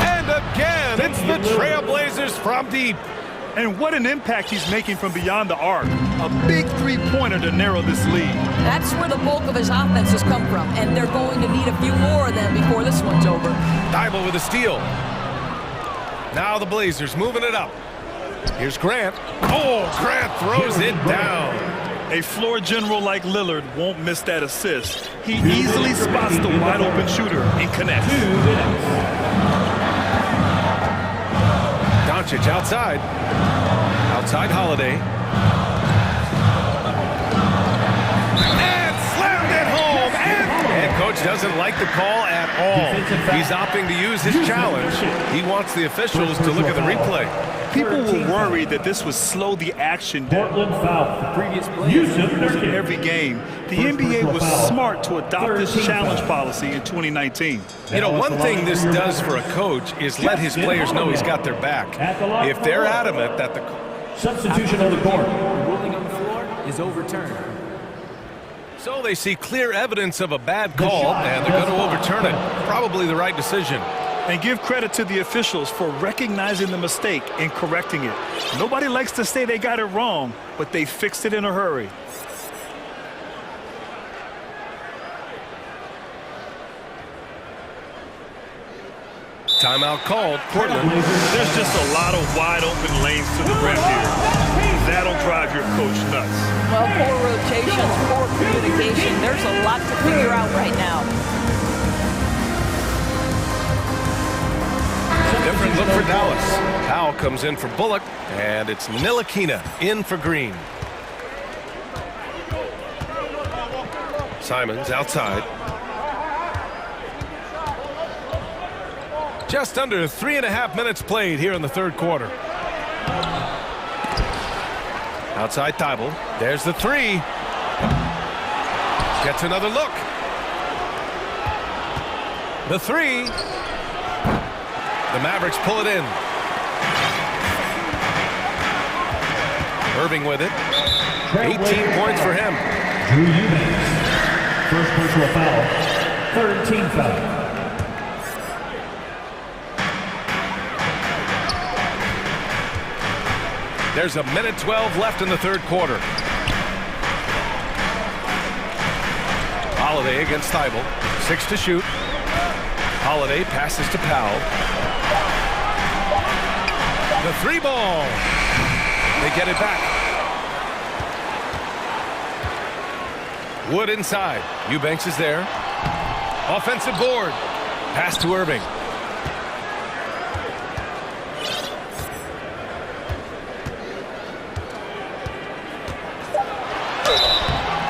And again, it's the Trailblazers from deep. And what an impact he's making from beyond the arc. A big three-pointer to narrow this lead. That's where the bulk of his offense has come from, and they're going to need a few more of them before this one's over. Thibault with a steal. Now the Blazers moving it up. Here's Grant. Oh, Grant throws it down. A floor general like Lillard won't miss that assist. He easily spots the wide-open shooter and connects. Doncic outside. Outside Holiday. And slammed it home. And coach doesn't like the call at all. He's opting to use his challenge. He wants the officials to look at the replay. People were worried that this would slow the action down. Portland foul. The previous play. Every game, the NBA was smart to adopt this challenge policy in 2019. You know, one thing this does for a coach is let his players know he's got their back. If they're adamant that the Substitution on the court. The ruling on the floor is overturned. So they see clear evidence of a bad call, and they're going to overturn it. Probably the right decision. And give credit to the officials for recognizing the mistake and correcting it. Nobody likes to say they got it wrong, but they fixed it in a hurry. Timeout called. Portland. There's just a lot of wide open lanes to the rim here. That'll drive your coach nuts. Well, poor rotations, poor communication. There's a lot to figure out right now. Different look for Dallas. Powell comes in for Bullock, and it's Ntilikina in for Green. Simons outside. Just under 3.5 minutes played here in the third quarter. Outside Thibault. There's the three. Gets another look. The three. The Mavericks pull it in. Irving with it. 18 points for him. Drew Eubanks. First personal foul. Third team foul. There's 1:12 left in the third quarter. Holiday against Thibault. 6 to shoot. Holiday passes to Powell. The three ball. They get it back. Wood inside. Eubanks is there. Offensive board. Pass to Irving.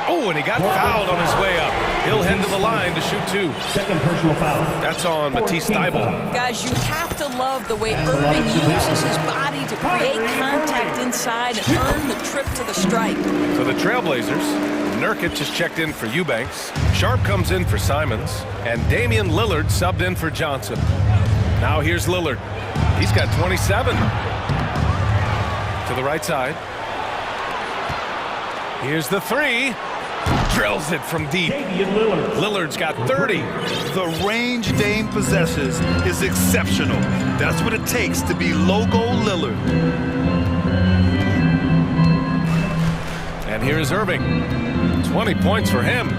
Oh, and he got fouled on his way up. He'll head to the line to shoot two. Second personal foul. That's on Matisse Thibault. Guys, you have to love the way Irving uses his body to create contact inside and earn the trip to the stripe. So the Trailblazers, Nurkic is checked in for Eubanks. Sharp comes in for Simons. And Damian Lillard subbed in for Johnson. Now here's Lillard. He's got 27. To the right side. Here's the three. Drills it from deep. Lillard's got 30. The range Dame possesses is exceptional. That's what it takes to be logo Lillard. And here is Irving. 20 points for him.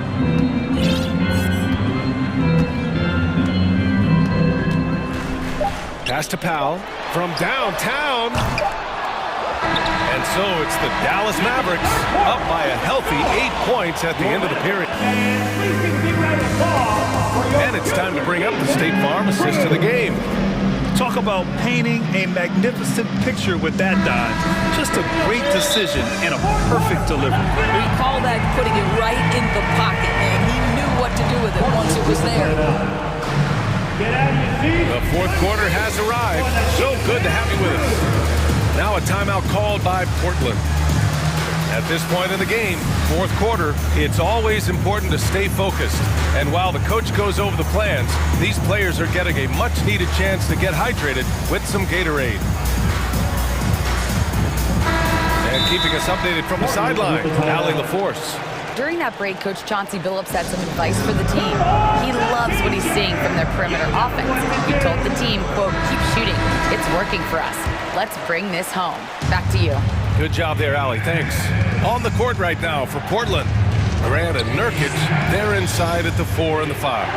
Pass to Powell from downtown. And so it's the Dallas Mavericks up by a healthy 8 points at the end of the period. And it's time to bring up the State Farm assist to the game. Talk about painting a magnificent picture with that dive. Just a great decision and a perfect delivery. We call that putting it right in the pocket, and he knew what to do with it once it was there. The fourth quarter has arrived. So good to have you with us. Now a timeout called by Portland. At this point in the game, fourth quarter, it's always important to stay focused. And while the coach goes over the plans, these players are getting a much-needed chance to get hydrated with some Gatorade. And keeping us updated from the sideline, Allie LaForce. During that break, Coach Chauncey Billups had some advice for the team. He loves what he's seeing from their perimeter offense. He told the team, quote, keep shooting. It's working for us. Let's bring this home. Back to you. Good job there, Allie. Thanks. On the court right now for Portland. Grant and Nurkic, they're inside at the 4 and the 5.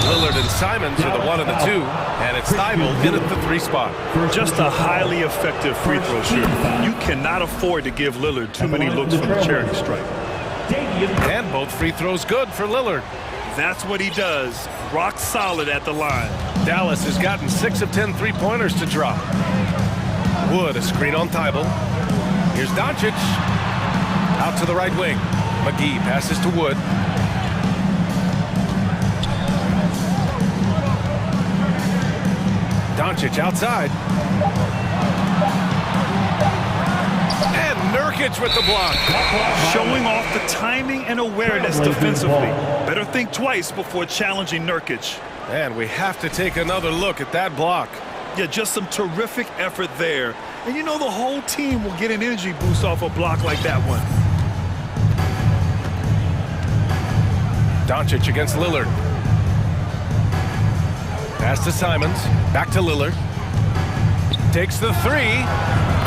Lillard and Simons are the 1 and the 2, and it's Thibault in at the 3 spot. Just a highly effective free throw shooter. You cannot afford to give Lillard too many looks from the charity stripe. And both free throws good for Lillard. That's what he does. Rock solid at the line. Dallas has gotten 6 of 10 three-pointers to drop. Wood, a screen on Thibault. Here's Doncic. Out to the right wing. McGee passes to Wood. Doncic outside. And Nurkic with the block. Showing off the timing and awareness defensively. Better think twice before challenging Nurkic. And we have to take another look at that block. Yeah, just some terrific effort there. And you know the whole team will get an energy boost off a block like that one. Doncic against Lillard. Pass to Simons. Back to Lillard. Takes the 3.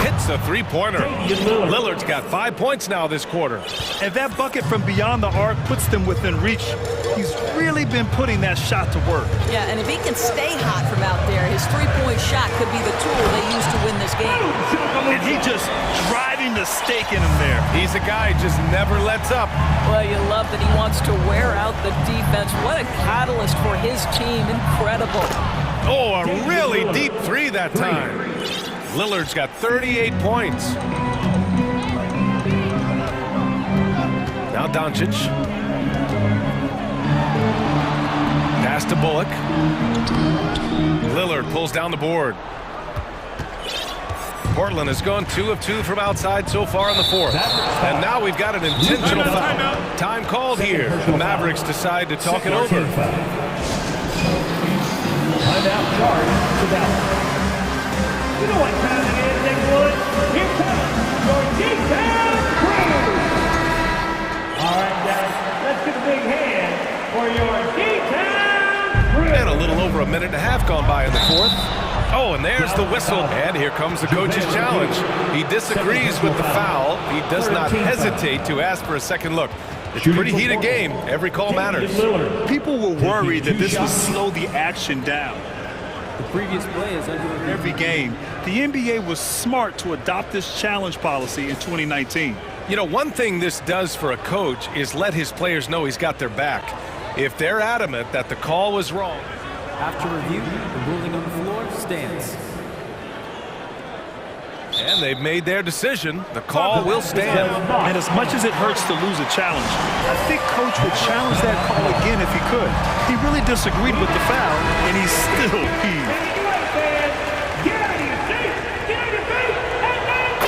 Hits the three-pointer. Lillard's got 5 points now this quarter. And that bucket from beyond the arc puts them within reach. He's really been putting that shot to work. Yeah, and if he can stay hot from out there, his three-point shot could be the tool they use to win this game. And he just driving the stake in him there. He's a guy who just never lets up. Well, you love that he wants to wear out the defense. What a catalyst for his team. Incredible. Oh, a really deep 3 that time. Lillard's got 38 points. Now Doncic. Pass to Bullock. Lillard pulls down the board. Portland has gone 2 of 2 from outside so far in the fourth. And now we've got an intentional foul. Time called here. The Mavericks decide to talk it over. Timeout charge to Dallas. You know what time it is, Nickwood? Here comes your D-Town crew! All right, guys, let's give a big hand for your D-Town crew! And a little over a minute and a half gone by in the fourth. Oh, and there's the whistle. And here comes the coach's challenge. He disagrees with the foul. He does not hesitate to ask for a second look. It's a pretty heated game. Every call matters. People were worried that this would slow the action down. The previous play is under every game. The NBA was smart to adopt this challenge policy in 2019. You know, one thing this does for a coach is let his players know he's got their back. If they're adamant that the call was wrong. After review, the ruling on the floor stands. And they've made their decision. The call will stand. And as much as it hurts to lose a challenge, I think Coach would challenge that call again if he could. He really disagreed with the foul, and he's still peeved.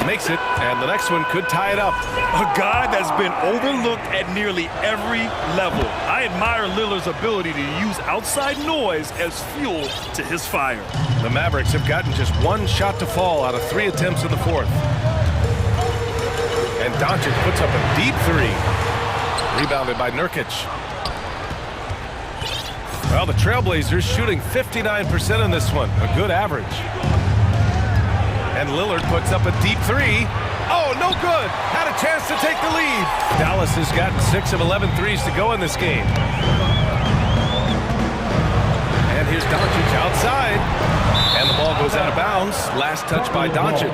Makes it, and the next one could tie it up. A guy that's been overlooked at nearly every level. I admire Lillard's ability to use outside noise as fuel to his fire. The Mavericks have gotten just 1 shot to fall out of 3 attempts in the fourth. And Doncic puts up a deep 3. Rebounded by Nurkic. Well, the Trailblazers shooting 59% in this one. A good average. And Lillard puts up a deep 3. Oh, no good. Had a chance to take the lead. Dallas has gotten 6 of 11 threes to go in this game. And here's Doncic outside. And the ball goes out of bounds. Last touch by Doncic.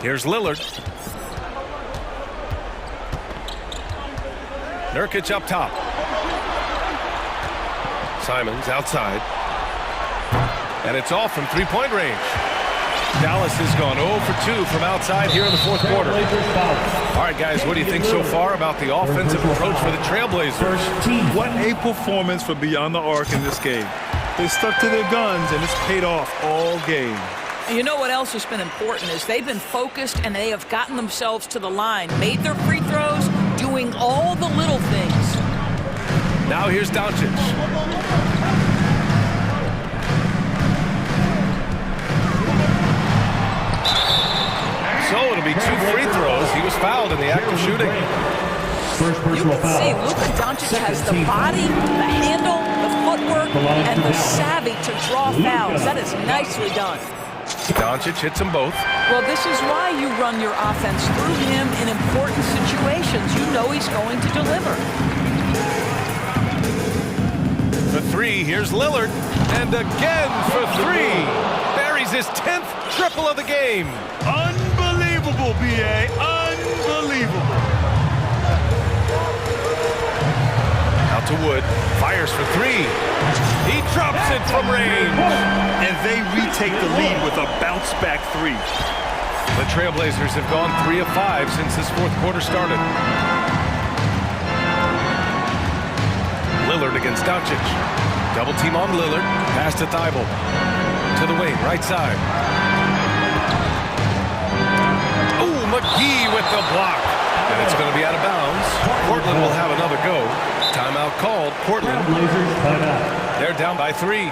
Here's Lillard. Nurkic up top. Simons outside. And it's off from three-point range. Dallas has gone 0 for 2 from outside here in the fourth quarter. All right, guys, what do you think so far about the offensive approach for the Trailblazers? What a performance for beyond the arc in this game. They stuck to their guns, and it's paid off all game. You know what else has been important is they've been focused and they have gotten themselves to the line, made their free throws, doing all the little things. Now here's Doncic. So it'll be 2 free throws. He was fouled in the act of shooting. You can see Luka Doncic has the body, the handle, the footwork, and the savvy to draw fouls. That is nicely done. Doncic hits them both. Well, this is why you run your offense through him in important situations. You know he's going to deliver. For 3, here's Lillard. And again for 3. Buries his 10th triple of the game. Unbelievable, B.A. Unbelievable. Out to Wood. Fires for 3. He drops it from range. And they retake the lead with a bounce-back 3. The Trailblazers have gone 3 of 5 since this fourth quarter started. Lillard against Doncic. Double team on Lillard. Pass to Thibault. To the wing, right side. Oh, McGee with the block. And it's going to be out of bounds. Portland will have another go. Timeout called. Portland. They're down by 3.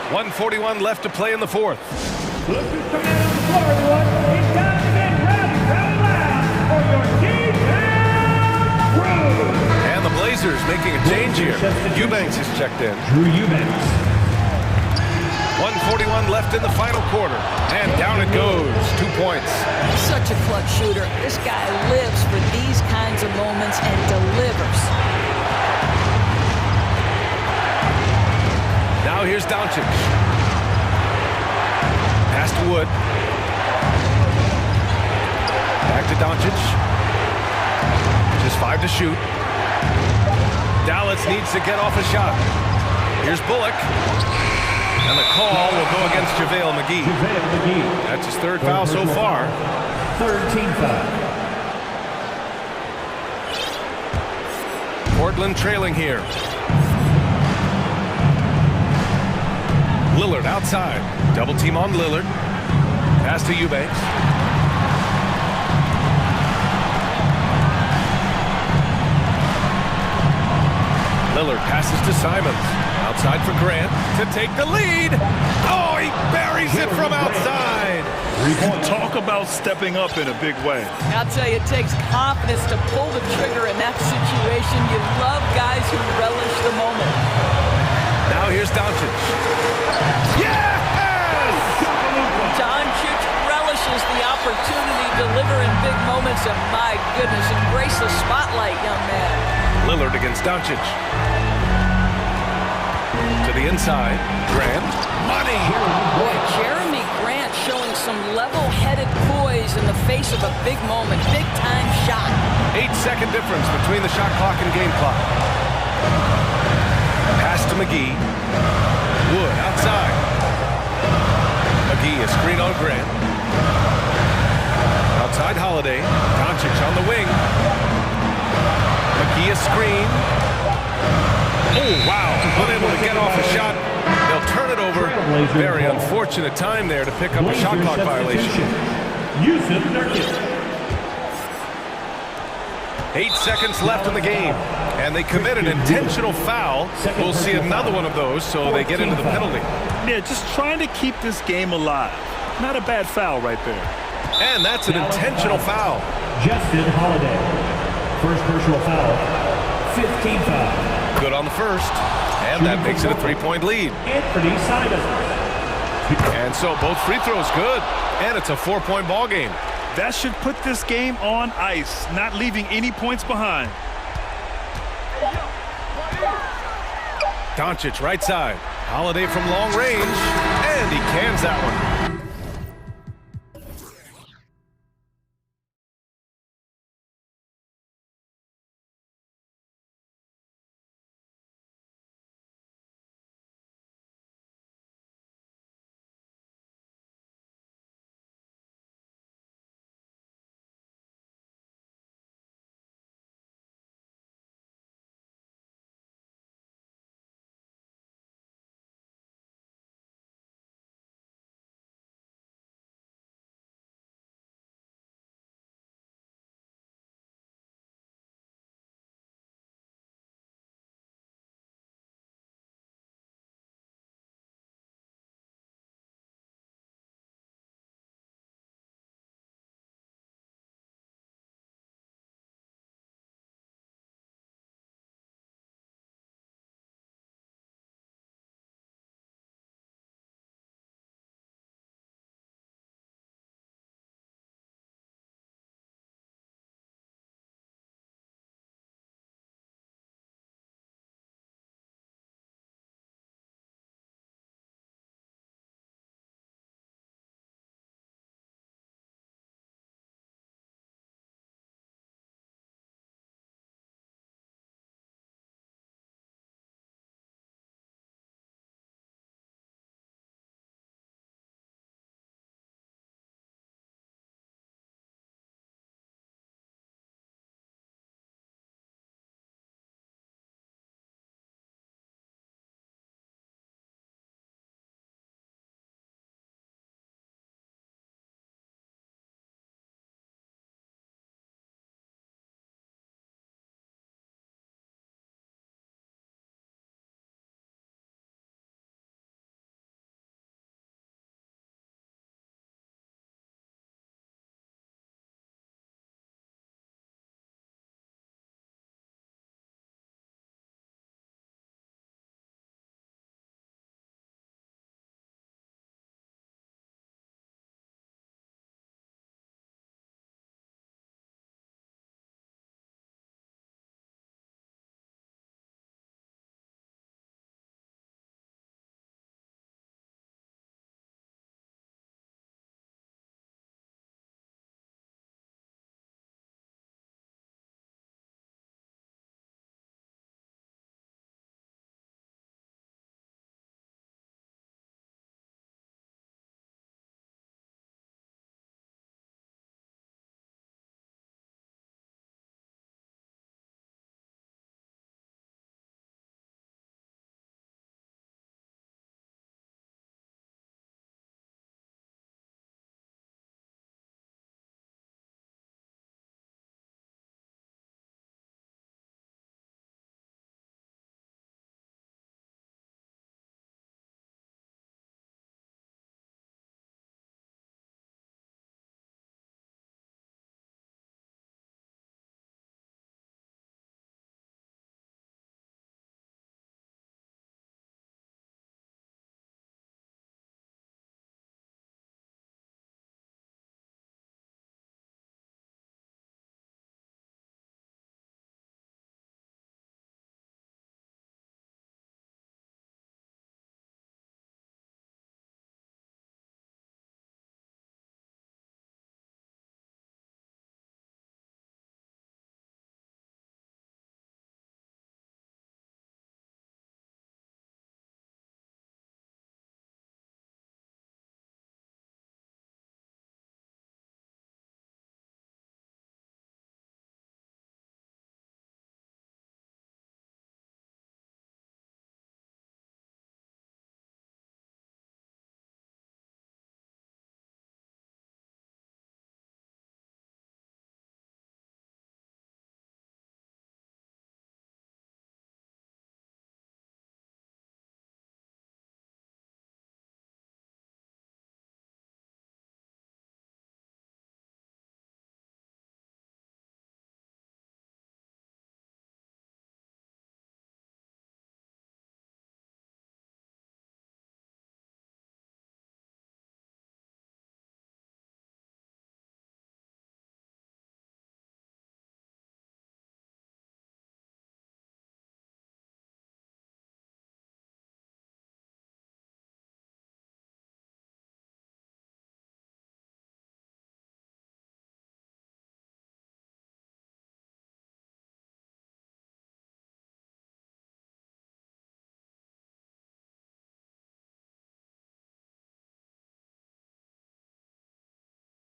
1:41 left to play in the fourth. Look who's coming out on the floor, everyone. It's time to get rowdy, rowdy loud for your D-Town crew. And the Blazers making a change here. Eubanks has checked in. Drew Eubanks. 1:41 left in the final quarter. And down it goes. 2 points. Such a clutch shooter. This guy lives for these kinds of moments and delivers. Now here's Doncic. Pass to Wood. Back to Doncic. Just 5 to shoot. Dallas needs to get off a shot. Here's Bullock. And the call will go against JaVale McGee. That's his 3rd foul so far. 3rd team foul. Portland trailing here. Lillard outside. Double team on Lillard. Pass to Eubanks. Lillard passes to Simons. Outside for Grant to take the lead. Oh, he buries it from outside. Talk about stepping up in a big way. I'll tell you, it takes confidence to pull the trigger in that situation. You love guys who relish the moment. Now here's Doncic. Yes! Doncic relishes the opportunity to deliver in big moments, and my goodness, embrace the spotlight, young man. Lillard against Doncic. To the inside, Grant. Money! Boy, Jeremy Grant showing some level-headed poise in the face of a big moment, big-time shot. 8-second difference between the shot clock and game clock. Pass to McGee. Wood outside. McGee a screen on Grant. Outside Holiday. Doncic on the wing. McGee a screen. Oh, wow. Unable to get off a shot. They'll turn it over. Very unfortunate time there to pick up a shot clock violation. 8 seconds left in the game. And they commit an intentional foul. We'll see another one of those, so they get into the penalty. Yeah, just trying to keep this game alive. Not a bad foul right there. And that's an intentional foul. Justin Holiday. First personal foul. 15 foul. Good on the first. And that makes it a 3-point lead. Anthony Simons. And so both free throws good. And it's a 4-point ball game. That should put this game on ice, not leaving any points behind. Doncic right side. Holiday from long range. And he cans that one.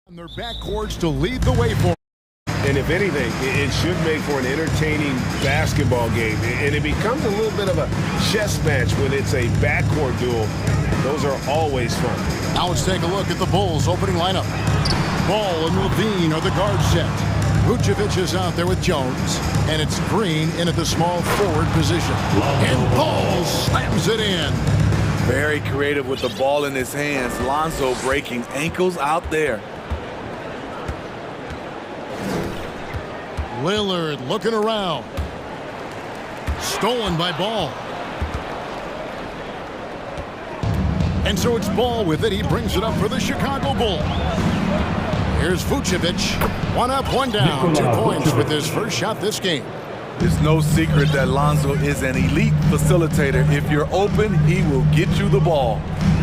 And their backcourts to lead the way for. And if anything, it should make for an entertaining basketball game. And it becomes a little bit of a chess match when it's a backcourt duel. Those are always fun. Now let's take a look at the Bulls' opening lineup. Ball and Levine are the guard set. Vucevic is out there with Jones, and it's Green in at the small forward position. And Ball slams it in. Very creative with the ball in his hands. Lonzo breaking ankles out there. Lillard looking around. Stolen by Ball. And so it's Ball with it. He brings it up for the Chicago Bulls. Here's Vucevic. One up, one down. 2 points with his first shot this game. It's no secret that Lonzo is an elite facilitator. If you're open, he will get you the ball.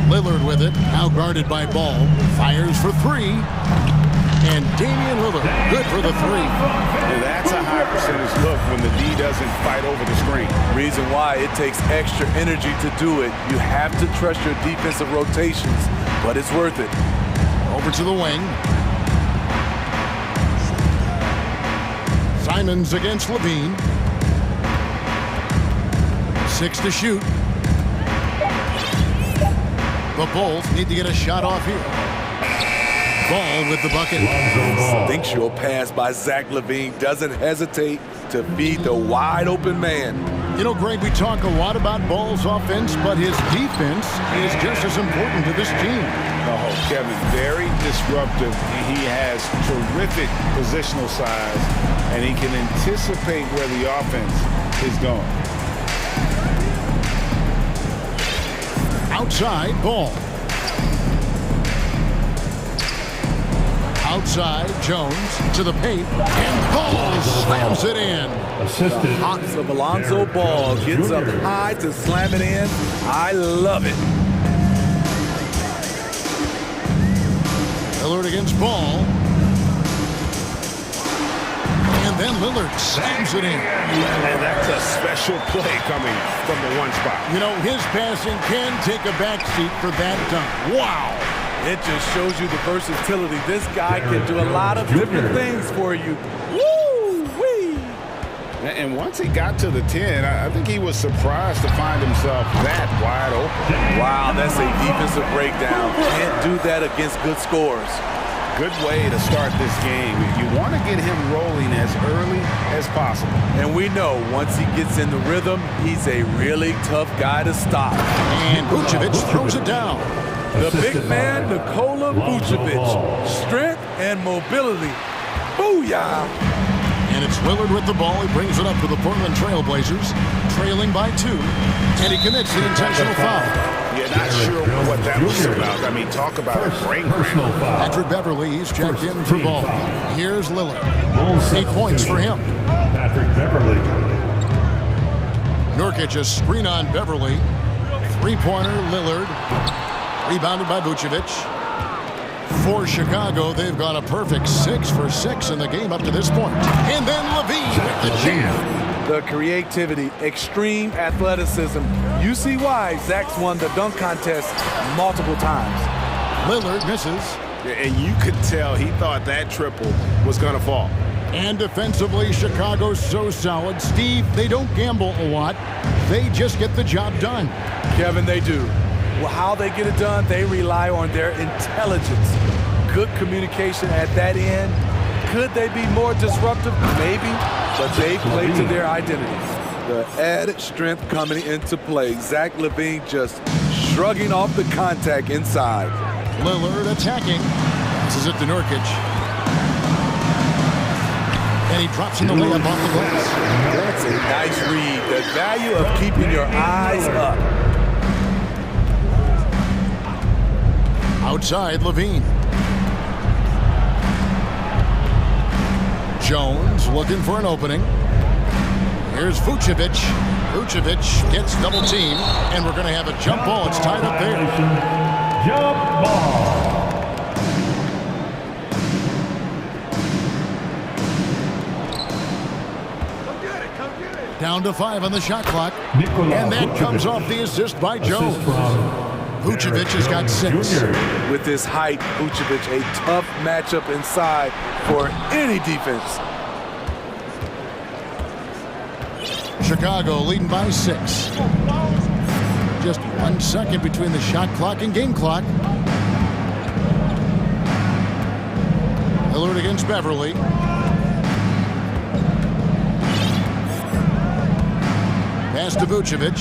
Lillard with it. Now guarded by Ball. Fires for 3. And Damian Lillard, good for the 3. And that's a high percentage look when the D doesn't fight over the screen. Reason why it takes extra energy to do it. You have to trust your defensive rotations, but it's worth it. Over to the wing. Simons against Levine. 6 to shoot. The Bulls need to get a shot off here. Ball with the bucket. Instinctual pass by Zach LaVine. Doesn't hesitate to feed the wide open man. You know, Greg, we talk a lot about Ball's offense, but his defense is just as important to this team. Oh, Kevin, very disruptive. He has terrific positional size, and he can anticipate where the offense is going. Outside, Ball. Outside, Jones to the paint, and Ball slams it in. Hops of Alonzo Ball gets up high to slam it in. I love it. Lillard against Ball. And then Lillard slams it in. And that's a special play coming from the one spot. You know, his passing can take a backseat for that dunk. Wow. It just shows you the versatility. This guy can do a lot of different things for you. Woo-wee! And once he got to the 10, I think he was surprised to find himself that wide open. Wow, that's a defensive breakdown. Can't do that against good scores. Good way to start this game. You want to get him rolling as early as possible. And we know once he gets in the rhythm, he's a really tough guy to stop. And Vucevic throws it down. The big man, Nikola Vucevic. Strength and mobility. Booyah! And it's Lillard with the ball. He brings it up for the Portland Trail Blazers, trailing by 2. And he commits the intentional foul. Yeah, not sure what that was about. I mean, talk about a brain cramp. Patrick Beverly, he's checked in for Ball. Here's Lillard. 8 points for him. Patrick Beverly. Nurkic, a screen on Beverly. 3-pointer, Lillard. Rebounded by Vucevic. For Chicago, they've got a perfect 6 for 6 in the game up to this point. And then Levine with the jam. The creativity, extreme athleticism. You see why Zach's won the dunk contest multiple times. Lillard misses. And you could tell he thought that triple was going to fall. And defensively, Chicago's so solid. Steve, they don't gamble a lot. They just get the job done. Kevin, they do. Well, how they get it done, they rely on their intelligence. Good communication at that end. Could they be more disruptive? Maybe, but they play to their identity. The added strength coming into play. Zach LaVine just shrugging off the contact inside. Lillard attacking. This is it to Nurkic. And he drops in the layup off the glass. That's a nice read. The value of keeping your eyes up. Outside, Levine. Jones looking for an opening. Here's Vucevic. Vucevic gets double teamed, and we're going to have a jump ball. It's tied up there. Jump ball. Down to 5 on the shot clock. And that comes off the assist by Jones. Vucevic has got 6. With his height, Vucevic, a tough matchup inside for any defense. Chicago leading by 6. Just 1 second between the shot clock and game clock. Lillard against Beverly. Pass to Vucevic.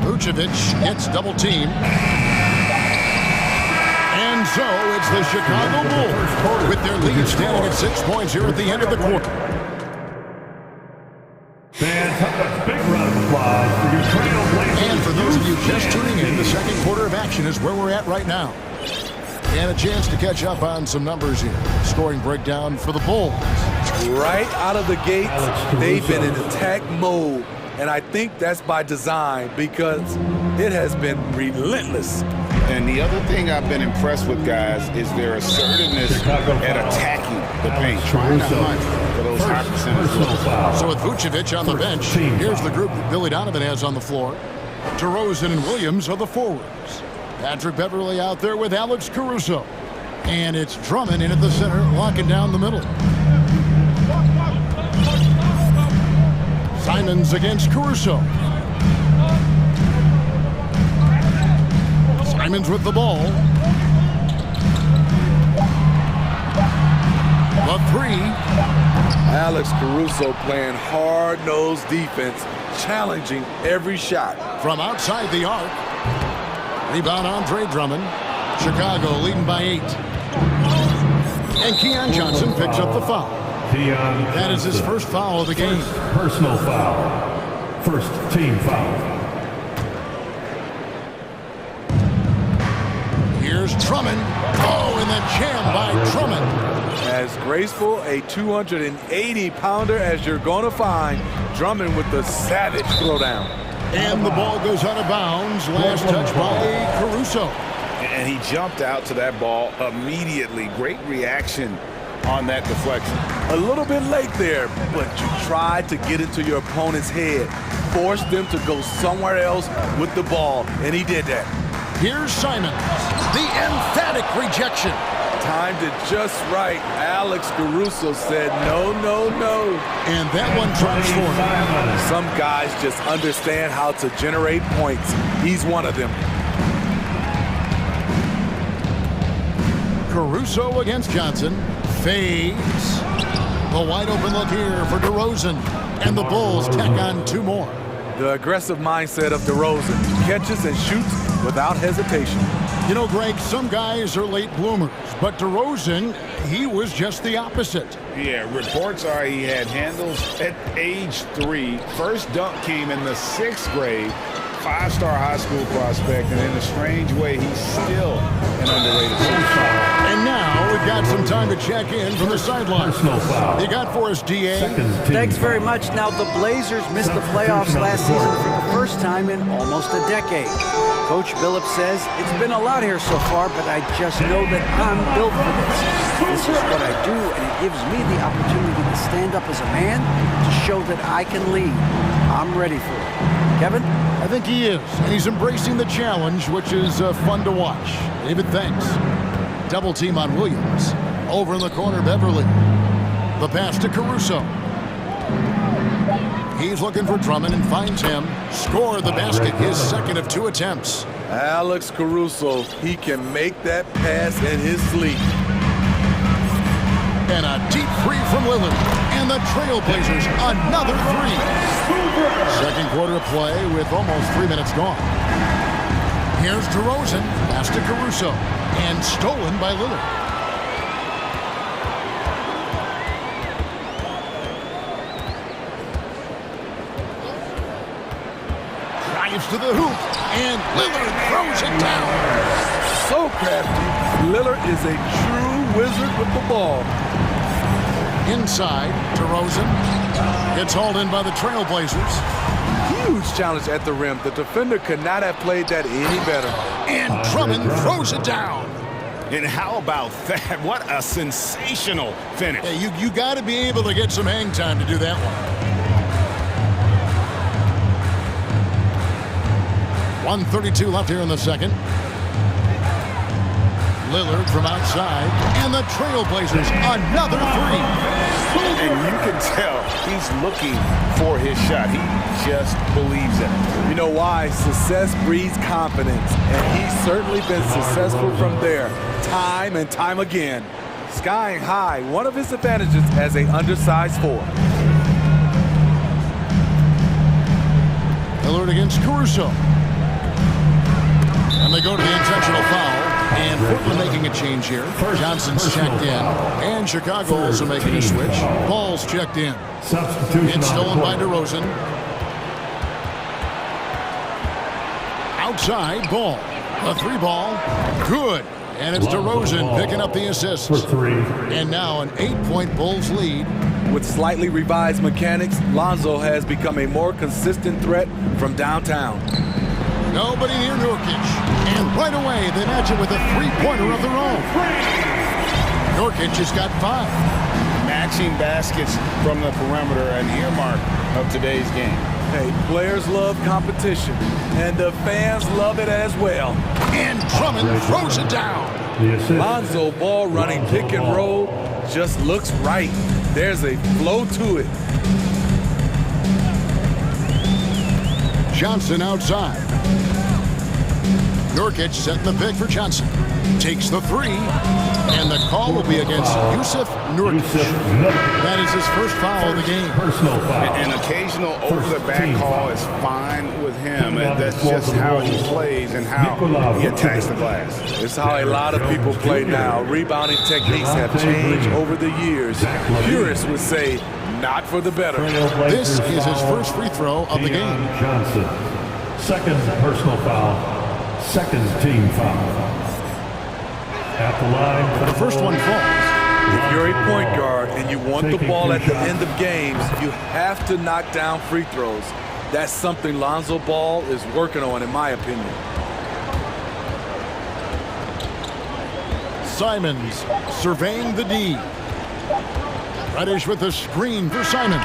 Vucevic gets double teamed. And so it's the Chicago Bulls with their lead standing at 6 points here at the end of the quarter. Fans, big round of applause for your trailblazers. And for those of you just tuning in, the second quarter of action is where we're at right now. And a chance to catch up on some numbers here. Scoring breakdown for the Bulls. Right out of the gates, they've been in attack mode. And I think that's by design because it has been relentless. And the other thing I've been impressed with, guys, is their assertiveness at attacking the paint, trying to hunt for those high percentage looks. So with Vucevic on the bench, here's the group that Billy Donovan has on the floor. DeRozan and Williams are the forwards. Patrick Beverly out there with Alex Caruso. And it's Drummond in at the center, locking down the middle. Simons against Caruso. Simons with the ball. The 3. Alex Caruso playing hard-nosed defense, challenging every shot. From outside the arc. Rebound Andre Drummond. Chicago leading by 8. And Keon Johnson picks up the foul. That is his first foul of the game. Personal foul. First team foul. Here's Drummond. Oh, and the jam by Drummond. As graceful a 280-pounder as you're going to find. Drummond with the savage throwdown. And the ball goes out of bounds. Last touch by Caruso. And he jumped out to that ball immediately. Great reaction on that deflection. A little bit late there, but you tried to get into your opponent's head. Forced them to go somewhere else with the ball, and he did that. Here's Simons. The emphatic rejection. Timed it just right. Alex Caruso said no, no, no. And that one transformed. Some guys just understand how to generate points. He's one of them. Caruso against Johnson. Fades. The wide open look here for DeRozan. And the Bulls tack on 2 more. The aggressive mindset of DeRozan. Catches and shoots without hesitation. You know, Greg, some guys are late bloomers, but DeRozan, he was just the opposite. Yeah, reports are he had handles at age 3. First dunk came in the 6th grade. 5-star high school prospect, and in a strange way, he's still an underrated superstar. And now we've got some time to check in from the sideline. You got for us, DA? Thanks very much. Now, the Blazers missed the playoffs last season for the first time in almost a decade. Coach Billups says, it's been a lot here so far, but I just know that I'm built for this. This is what I do, and it gives me the opportunity to stand up as a man to show that I can lead. I'm ready for it. Kevin? I think he is, and he's embracing the challenge, which is fun to watch. David, thanks. Double team on Williams. Over in the corner, Beverly. The pass to Caruso. He's looking for Drummond and finds him. Score the basket, his second of 2 attempts. Alex Caruso, he can make that pass in his sleep. And a deep 3 from Lillard. And the Trailblazers, another 3. Second quarter of play with almost 3 minutes gone. Here's DeRozan, pass to Caruso, and stolen by Lillard. Drives to the hoop, and Lillard throws it down. So crafty. Lillard is a true wizard with the ball. Inside, DeRozan gets hauled in by the Trailblazers. Huge challenge at the rim. The defender could not have played that any better. And Drummond throws it down. And how about that? What a sensational finish. Yeah, you got to be able to get some hang time to do that one. 1:32 left here in the second. Lillard from outside, and the Trailblazers another three. And you can tell he's looking for his shot. He just believes in it. You know why? Success breeds confidence, and he's certainly been successful from there, time and time again. Skying high, one of his advantages as an undersized forward. Lillard against Caruso. And they go to the intentional foul. And Portland making a change here. Johnson's checked in. And Chicago also making a switch. Ball's checked in. It's stolen by DeRozan. Outside, Ball. A three ball. Good. And it's DeRozan picking up the assist. And now an 8-point Bulls lead. With slightly revised mechanics, Lonzo has become a more consistent threat from downtown. Nobody near Nurkic. And right away, they match it with a three-pointer of their own. Nurkic has got 5. Matching baskets from the perimeter, an earmark of today's game. Hey, players love competition, and the fans love it as well. And Drummond throws it down. Lonzo Ball running pick and roll just looks right. There's a flow to it. Johnson outside. Nurkic setting the pick for Johnson. Takes the three, and the call will be against Yusuf Nurkic. That is his first foul of the game. An occasional over-the-back call is fine with him. That's just how he plays and how he attacks the glass. It's how a lot of people play now. Rebounding techniques have changed over the years. Purists would say, not for the better. This is his first free throw of the game. Johnson, second personal foul. Second team foul. At the line for the first one falls. If you're a point guard and you want the ball at the end of games, you have to knock down free throws. That's something Lonzo Ball is working on, in my opinion. Simons surveying the D. Reddish with the screen for Simons.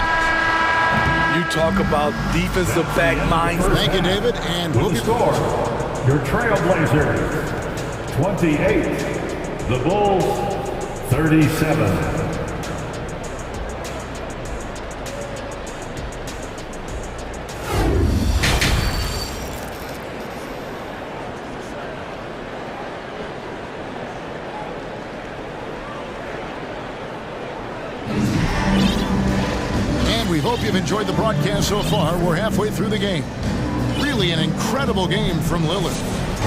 You talk about defensive back minds. Thank you, David, and we'll be back. Your Trailblazers, 28. The Bulls, 37. And we hope you've enjoyed the broadcast so far. We're halfway through the game. Really an incredible game from Lillard.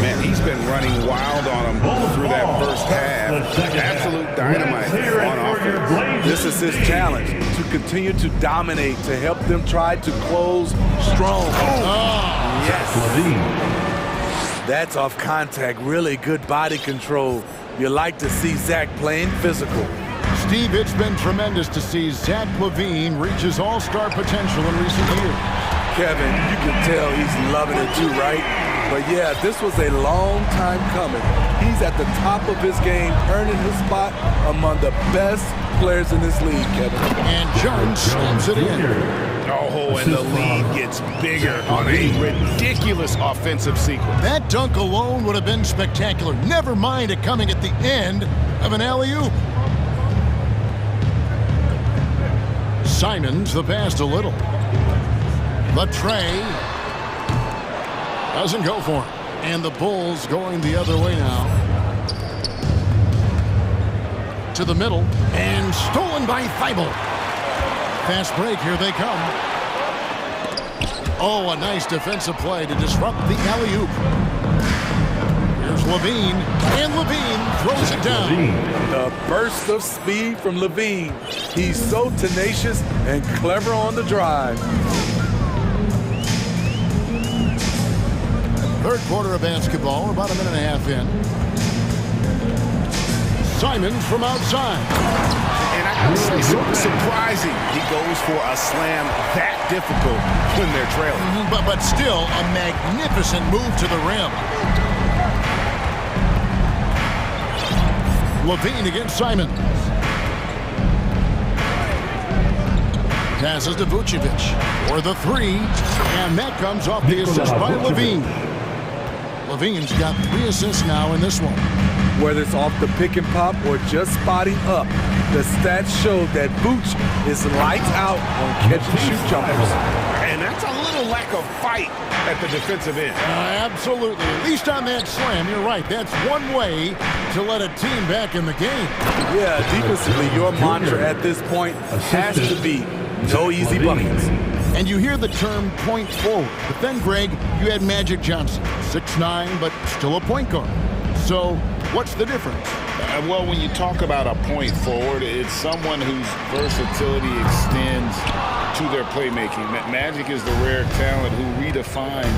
Man, he's been running wild on him through that first half. Absolute dynamite on offense. This is his challenge, to continue to dominate, to help them try to close strong. Oh, yes. That's off contact. Really good body control. You like to see Zach playing physical. Steve, it's been tremendous to see Zach LaVine reach his all-star potential in recent years. Kevin, you can tell he's loving it too, right? But yeah, this was a long time coming. He's at the top of his game, earning his spot among the best players in this league, Kevin. And Jones slams it in. Oh, and the lead gets bigger on a ridiculous offensive sequence. That dunk alone would have been spectacular. Never mind it coming at the end of an alley-oop. Simons the pass to Little. The tray doesn't go for him. And the Bulls going the other way now. To the middle. And stolen by Thibault. Fast break. Here they come. Oh, a nice defensive play to disrupt the alley-oop. Here's LaVine. And LaVine throws it down. The burst of speed from LaVine. He's so tenacious and clever on the drive. Third quarter of basketball, about a minute and a half in. Simons from outside. And I gotta say, surprising he goes for a slam that difficult when they're trailing. But still, a magnificent move to the rim. LaVine against Simons. Passes to Vucevic for the three. And that comes off the assist by LaVine. LaVine's got 3 assists now in this one. Whether it's off the pick and pop or just spotting up, the stats show that Vooch is lights out on catch-and-shoot jumpers. And that's a little lack of fight at the defensive end. Absolutely. At least on that slam, you're right. That's one way to let a team back in the game. Yeah, defensively, your mantra at this point has to be no easy buckets. And you hear the term point forward. But then, Greg, you had Magic Johnson, 6'9", but still a point guard. So what's the difference? Well, when you talk about a point forward, it's someone whose versatility extends to their playmaking. Magic is the rare talent who redefined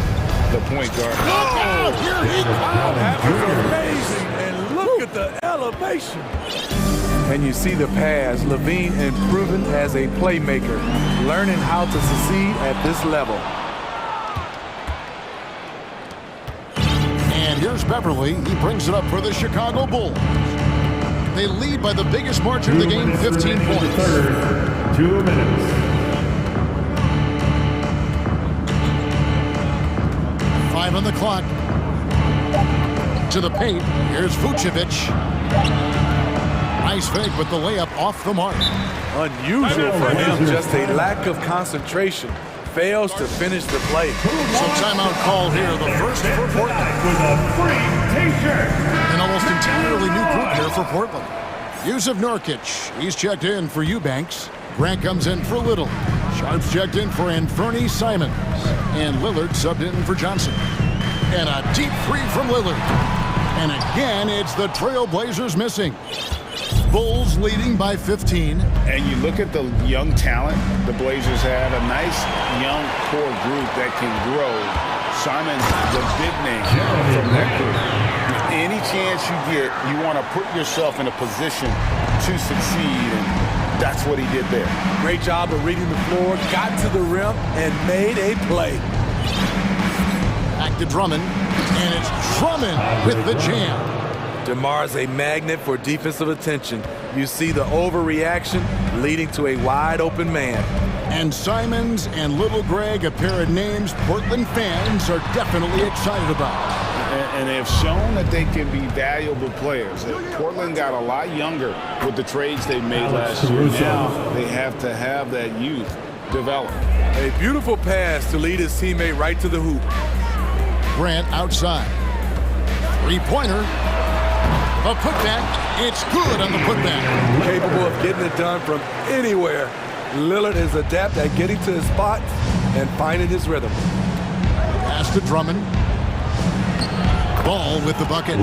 the point guard. Oh, here he comes! That was amazing, and look at the elevation. And you see the pass, LaVine improving as a playmaker, learning how to succeed at this level. And here's Beverly. He brings it up for the Chicago Bulls. They lead by the biggest margin of the game, 15 points. 2 minutes. 5 on the clock. To the paint. Here's Vucevic. Nice fake, but the layup off the mark. Unusual for him, just a lack of concentration. Fails to finish the play. So timeout call here, the first for Portland. With a free t-shirt. An almost entirely new group here for Portland. Yusuf Nurkic, he's checked in for Eubanks. Grant comes in for Little. Sharp's checked in for Anthony Simons. And Lillard subbed in for Johnson. And a deep three from Lillard. And again, it's the Trailblazers missing. Bulls leading by 15. And you look at the young talent the Blazers have, a nice young core group that can grow. Simon's the big name from that group. Any chance you get, you want to put yourself in a position to succeed, and that's what he did there. Great job of reading the floor, got to the rim, and made a play. Back to Drummond, and it's Drummond with the jam. DeMar's a magnet for defensive attention. You see the overreaction leading to a wide-open man. And Simons and Little Greg, a pair of names Portland fans are definitely excited about. And they have shown that they can be valuable players. Portland got a lot younger with the trades they made last year. Now they have to have that youth develop. A beautiful pass to lead his teammate right to the hoop. Grant outside. Three-pointer. A putback. It's good on the putback. Capable of getting it done from anywhere. Lillard is adept at getting to his spots and finding his rhythm. Pass to Drummond. Ball with the bucket.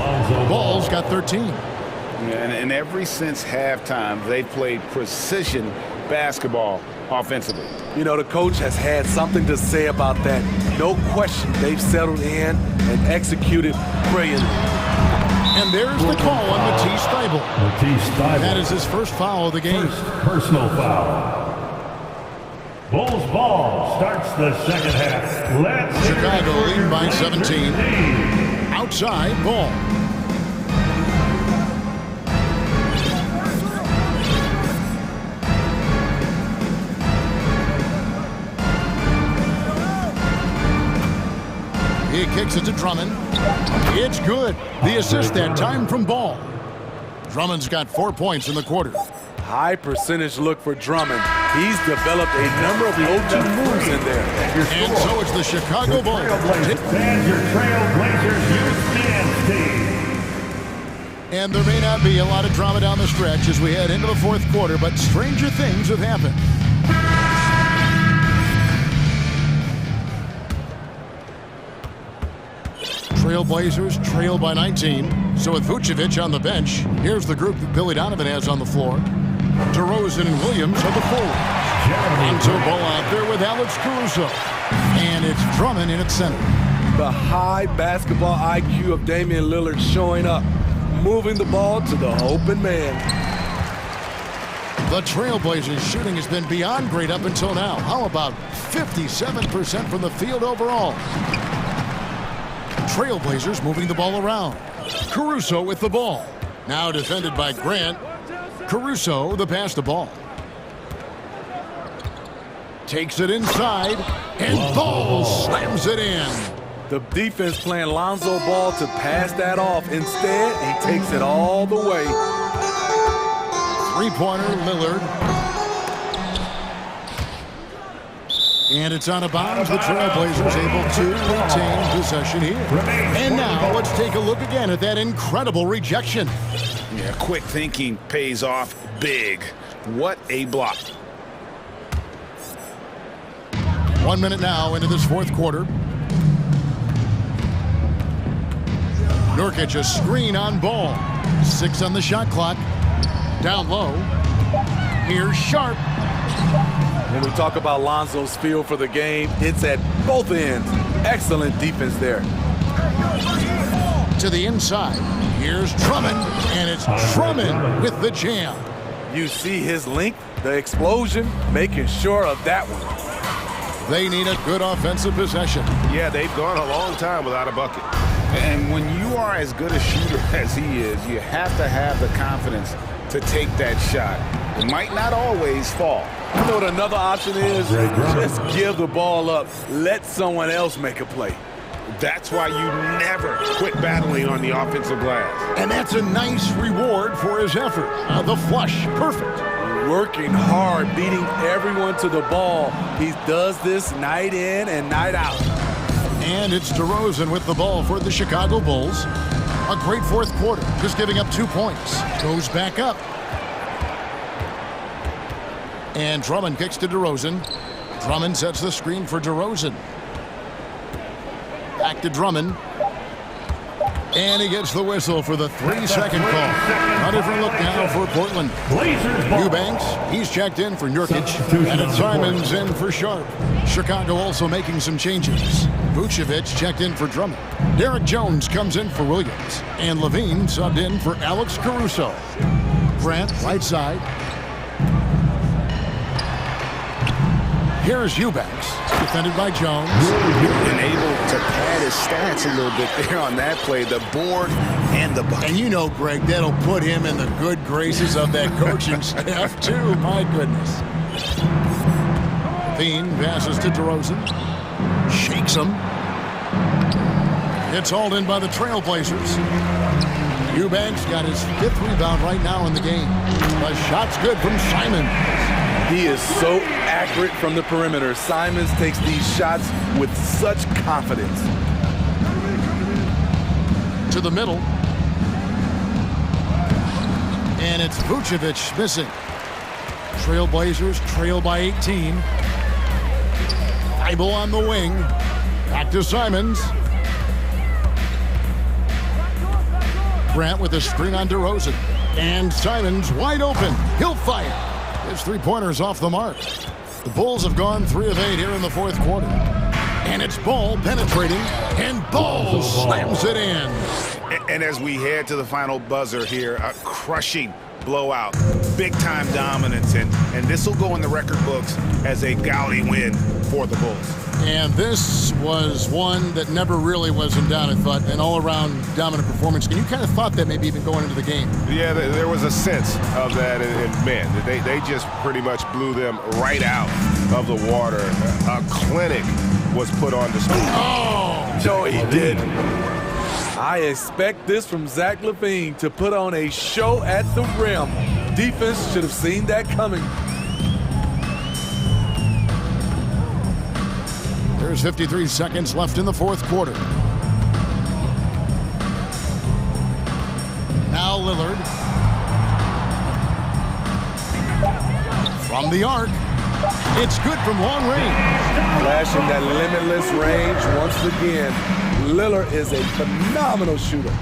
Ball's got 13. And ever since halftime, they played precision basketball offensively. You know, the coach has had something to say about that. No question, they've settled in and executed brilliantly. And there's the call on Matisse Thybulle. That is his first foul of the game. First personal foul. Bulls ball starts the second half. Let's Chicago lead by 17. Outside ball. He kicks it to Drummond. It's good. The assist that time from Ball. Drummond's got 4 points in the quarter. High percentage look for Drummond. He's developed a number of go-to moves in there. And so it's the Chicago Bulls. And your Trailblazers youth dance team. And there may not be a lot of drama down the stretch as we head into the fourth quarter, but stranger things have happened. Trailblazers trail by 19. So with Vucevic on the bench, here's the group that Billy Donovan has on the floor. DeRozan and Williams are the forwards. Into ball out there with Alex Caruso. And it's Drummond in at center. The high basketball IQ of Damian Lillard showing up, moving the ball to the open man. The Trailblazers shooting has been beyond great up until now. How about 57% from the field overall? Trailblazers moving the ball around. Caruso with the ball. Now defended by Grant. Caruso, the pass to Ball. Takes it inside, and Ball slams it in. The defense playing Lonzo ball to pass that off. Instead, he takes it all the way. Three-pointer, Lillard. And it's out of bounds. The Trailblazers able to retain possession here. And now let's take a look again at that incredible rejection. Yeah, quick thinking pays off big. What a block. 1 minute now into this fourth quarter. Nurkic a screen on ball. 6 on the shot clock. Down low. Here's Sharp. When we talk about Lonzo's feel for the game, it's at both ends. Excellent defense there. To the inside. Here's Drummond. And it's Drummond with the jam. You see his length, the explosion, making sure of that one. They need a good offensive possession. Yeah, they've gone a long time without a bucket. And when you are as good a shooter as he is, you have to have the confidence to take that shot. It might not always fall. You know what another option is? Just give the ball up. Let someone else make a play. That's why you never quit battling on the offensive glass. And that's a nice reward for his effort. The flush, perfect. Working hard, beating everyone to the ball. He does this night in and night out. And it's DeRozan with the ball for the Chicago Bulls. A great fourth quarter, just giving up 2 points. Goes back up. And Drummond kicks to DeRozan. Drummond sets the screen for DeRozan. Back to Drummond. And he gets the whistle for the 3-second call. A different look now for Portland. Eubanks, he's checked in for Nurkic. And it's Simons in for Sharp. Chicago also making some changes. Vucevic checked in for Drummond. Derek Jones comes in for Williams. And Levine subbed in for Alex Caruso. Grant, right side. Here's Eubanks, defended by Jones. And able to pad his stats a little bit there on that play, the board and the bucket. And you know, Greg, that'll put him in the good graces of that coaching staff, too. My goodness. Levine passes to DeRozan. Shakes him. It's hauled in by the Trailblazers. Eubanks got his 5th rebound right now in the game. The shot's good from Simon. He is so accurate from the perimeter. Simons takes these shots with such confidence. To the middle. And it's Vucevic missing. Trailblazers trail by 18. Thibault on the wing. Back to Simons. Grant with a screen on DeRozan. And Simons wide open. He'll fire. His 3-pointer's off the mark. The Bulls have gone 3 of 8 here in the fourth quarter. And it's Ball penetrating. And Ball slams it in. And as we head to the final buzzer here, a crushing blowout, big-time dominance, and this will go in the record books as a gaudy win for the Bulls. And this was one that never really was in doubt, I thought, an all-around dominant performance. And you kind of thought that maybe even going into the game. Yeah, there was a sense of that, and man, they just pretty much blew them right out of the water. A clinic was put on display. Oh, no, he didn't. I expect this from Zach LaVine to put on a show at the rim. Defense should have seen that coming. There's 53 seconds left in the fourth quarter. Now Lillard. From the arc. It's good from long range. Flashing that limitless range once again. Lillard is a phenomenal shooter.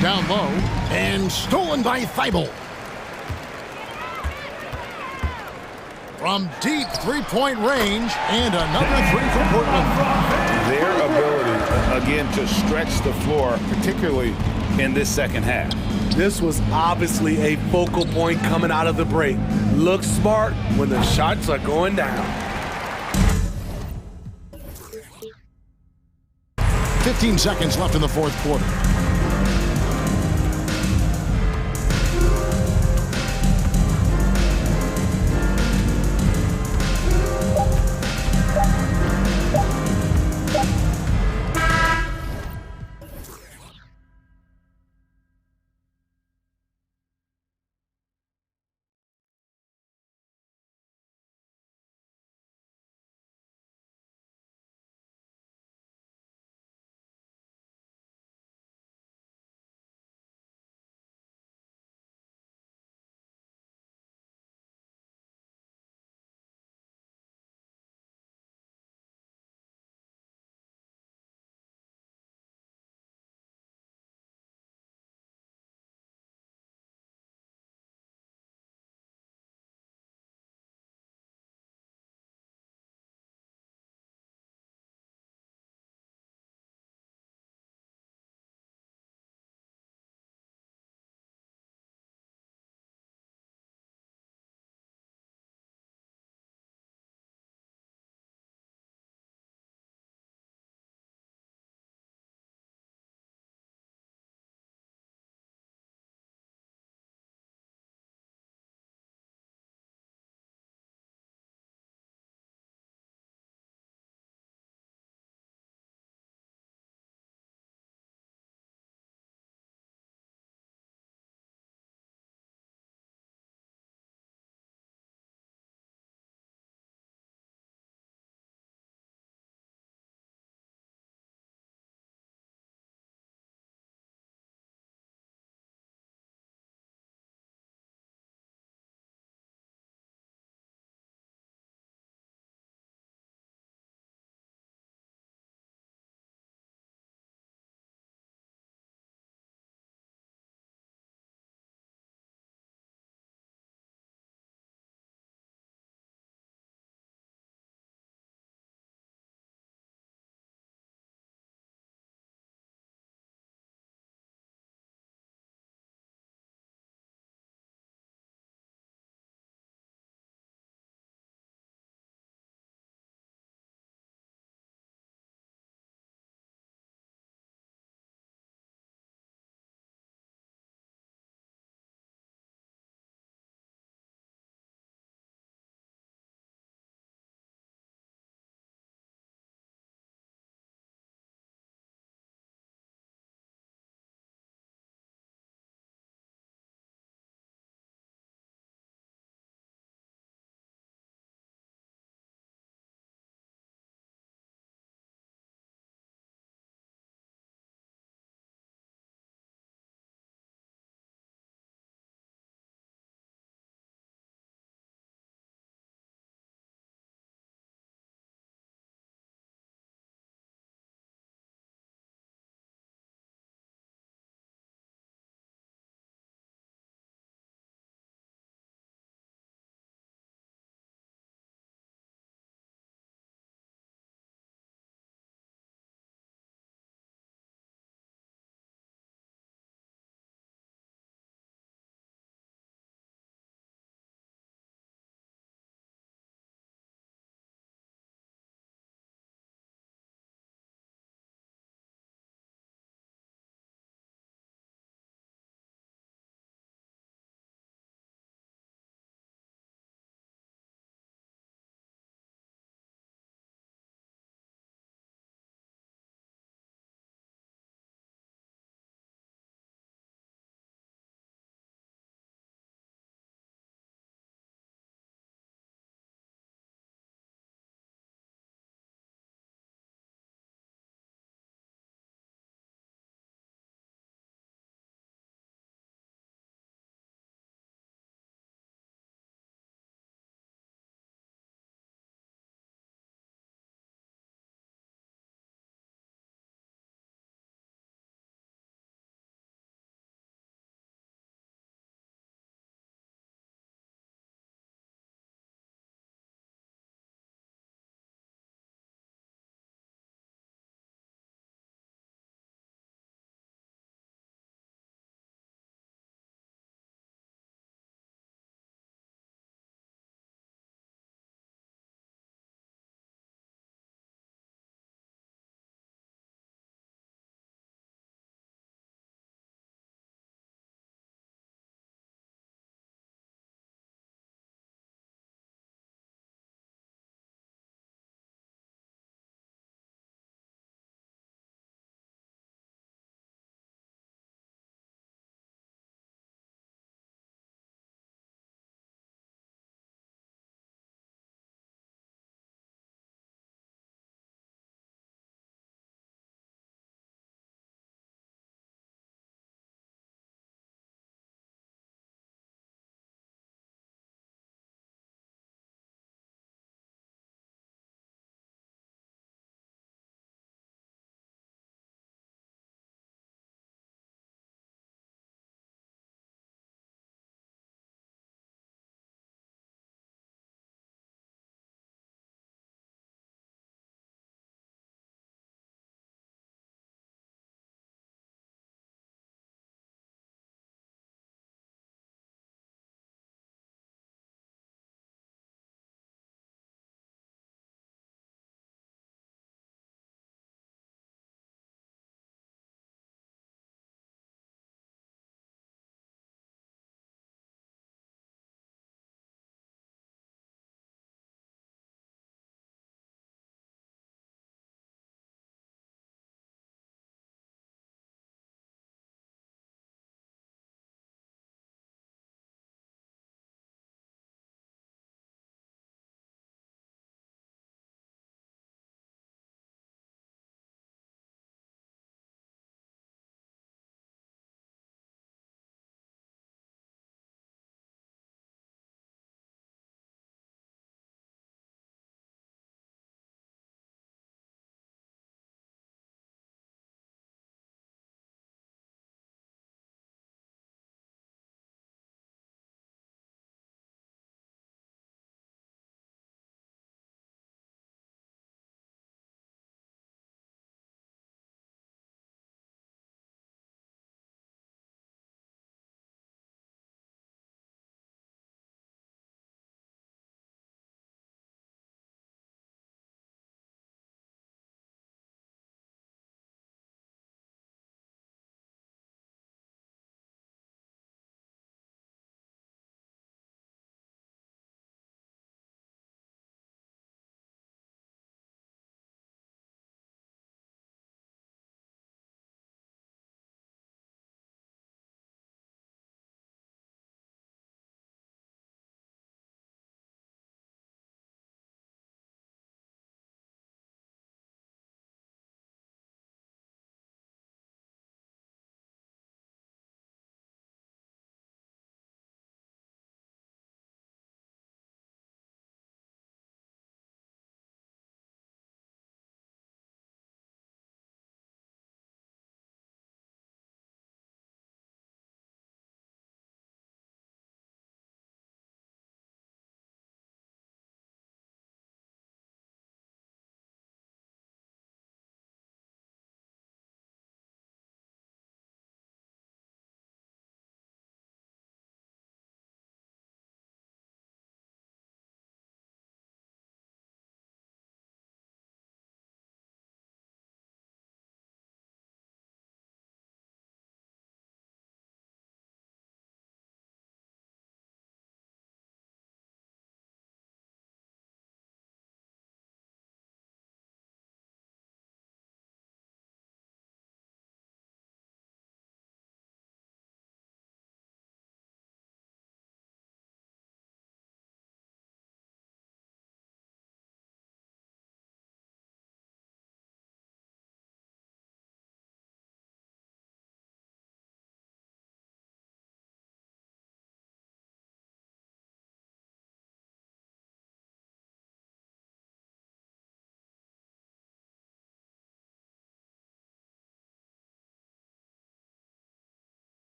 Down low. And stolen by Thibault. From deep three-point range, and another 3 for Portland. Their ability, again, to stretch the floor, particularly in this second half. This was obviously a focal point coming out of the break. Look smart when the shots are going down. 15 seconds left in the fourth quarter.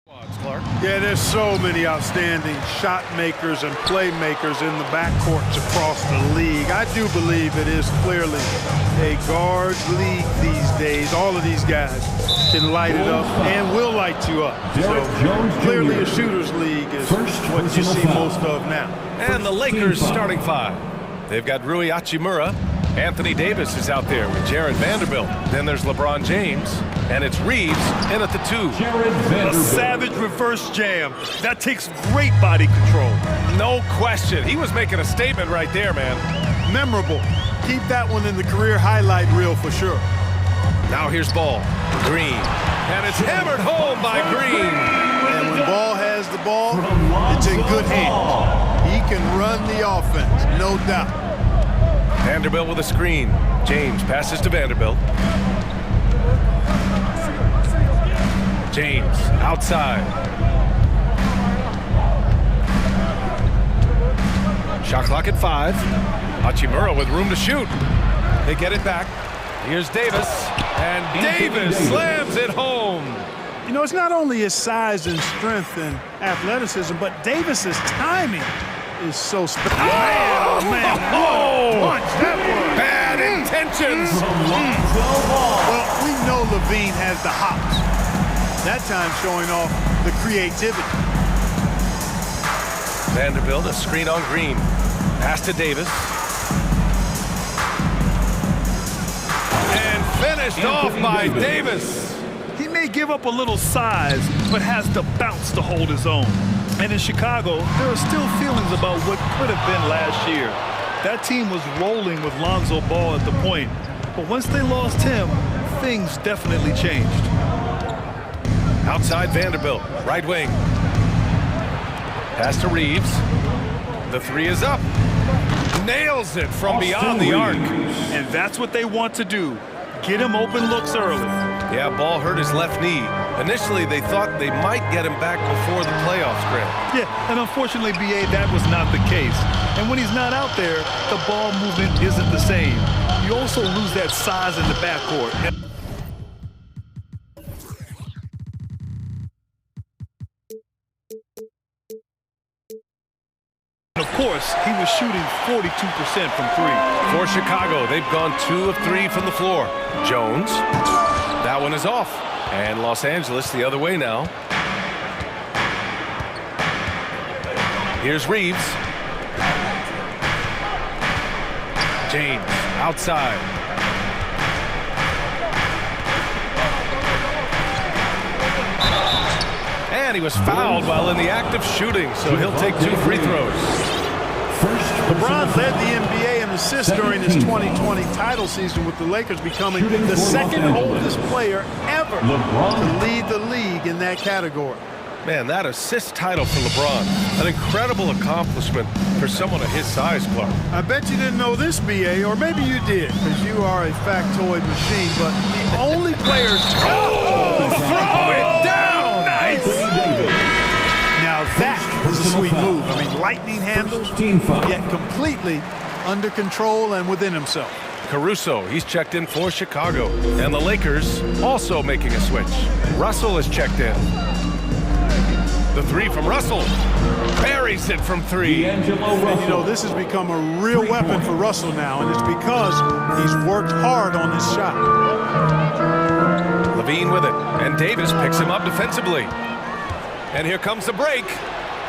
Yeah, there's so many outstanding shot makers and playmakers in the backcourts across the league. I do believe it is clearly a guards league these days. All of these guys can light it up and will light you up. So clearly a shooter's league is what you see most of now. And the Lakers starting five. They've got Rui Hachimura. Anthony Davis is out there with Jared Vanderbilt. Then there's LeBron James. And it's Reeves in at the 2. A savage reverse jam. That takes great body control. No question. He was making a statement right there, man. Memorable. Keep that one in the career highlight reel for sure. Now here's Ball. Green. And it's hammered home by Green. And when Ball has the ball, it's in good hands. He can run the offense, no doubt. Vanderbilt with a screen. James passes to Vanderbilt. James outside. Shot clock at 5. Hachimura with room to shoot. They get it back. Here's Davis. And Davis slams it home. You know, it's not only his size and strength and athleticism, but Davis's timing is so special. Man, oh man, what a punch that was. Bad intentions. Well, we know Levine has the hops. That time showing off the creativity. Vanderbilt, a screen on Green. Pass to Davis. And finished off by Davis. He may give up a little size, but has the bounce to hold his own. And in Chicago, there are still feelings about what could have been last year. That team was rolling with Lonzo Ball at the point. But once they lost him, things definitely changed. Outside Vanderbilt, right wing. Pass to Reeves. The 3 is up. Nails it from beyond the arc. And that's what they want to do. Get him open looks early. Yeah, Ball hurt his left knee. Initially, they thought they might get him back before the playoffs, Grant. Yeah, and unfortunately, B.A., that was not the case. And when he's not out there, the ball movement isn't the same. You also lose that size in the backcourt. Of course, he was shooting 42% from 3. For Chicago, they've gone 2 of 3 from the floor. Jones, that one is off. And Los Angeles the other way now. Here's Reeves. James, outside. And he was fouled while in the act of shooting, so he'll take 2 free throws. LeBron led the NBA in assists during his 2020 title season, with the Lakers becoming the second oldest player ever to lead the league in that category. Man, that assist title for LeBron, an incredible accomplishment for someone of his size, Clark. I bet you didn't know this, B.A., or maybe you did, because you are a factoid machine, but the only players... Oh, throw it down! Nice! Now that was a sweet move. I mean, lightning handles, yet completely under control and within himself. Caruso, he's checked in for Chicago. And the Lakers also making a switch. Russell is checked in. The 3 from Russell. Buries it from 3. And you know, this has become a real weapon for Russell now, and it's because he's worked hard on this shot. Levine with it, and Davis picks him up defensively. And here comes the break.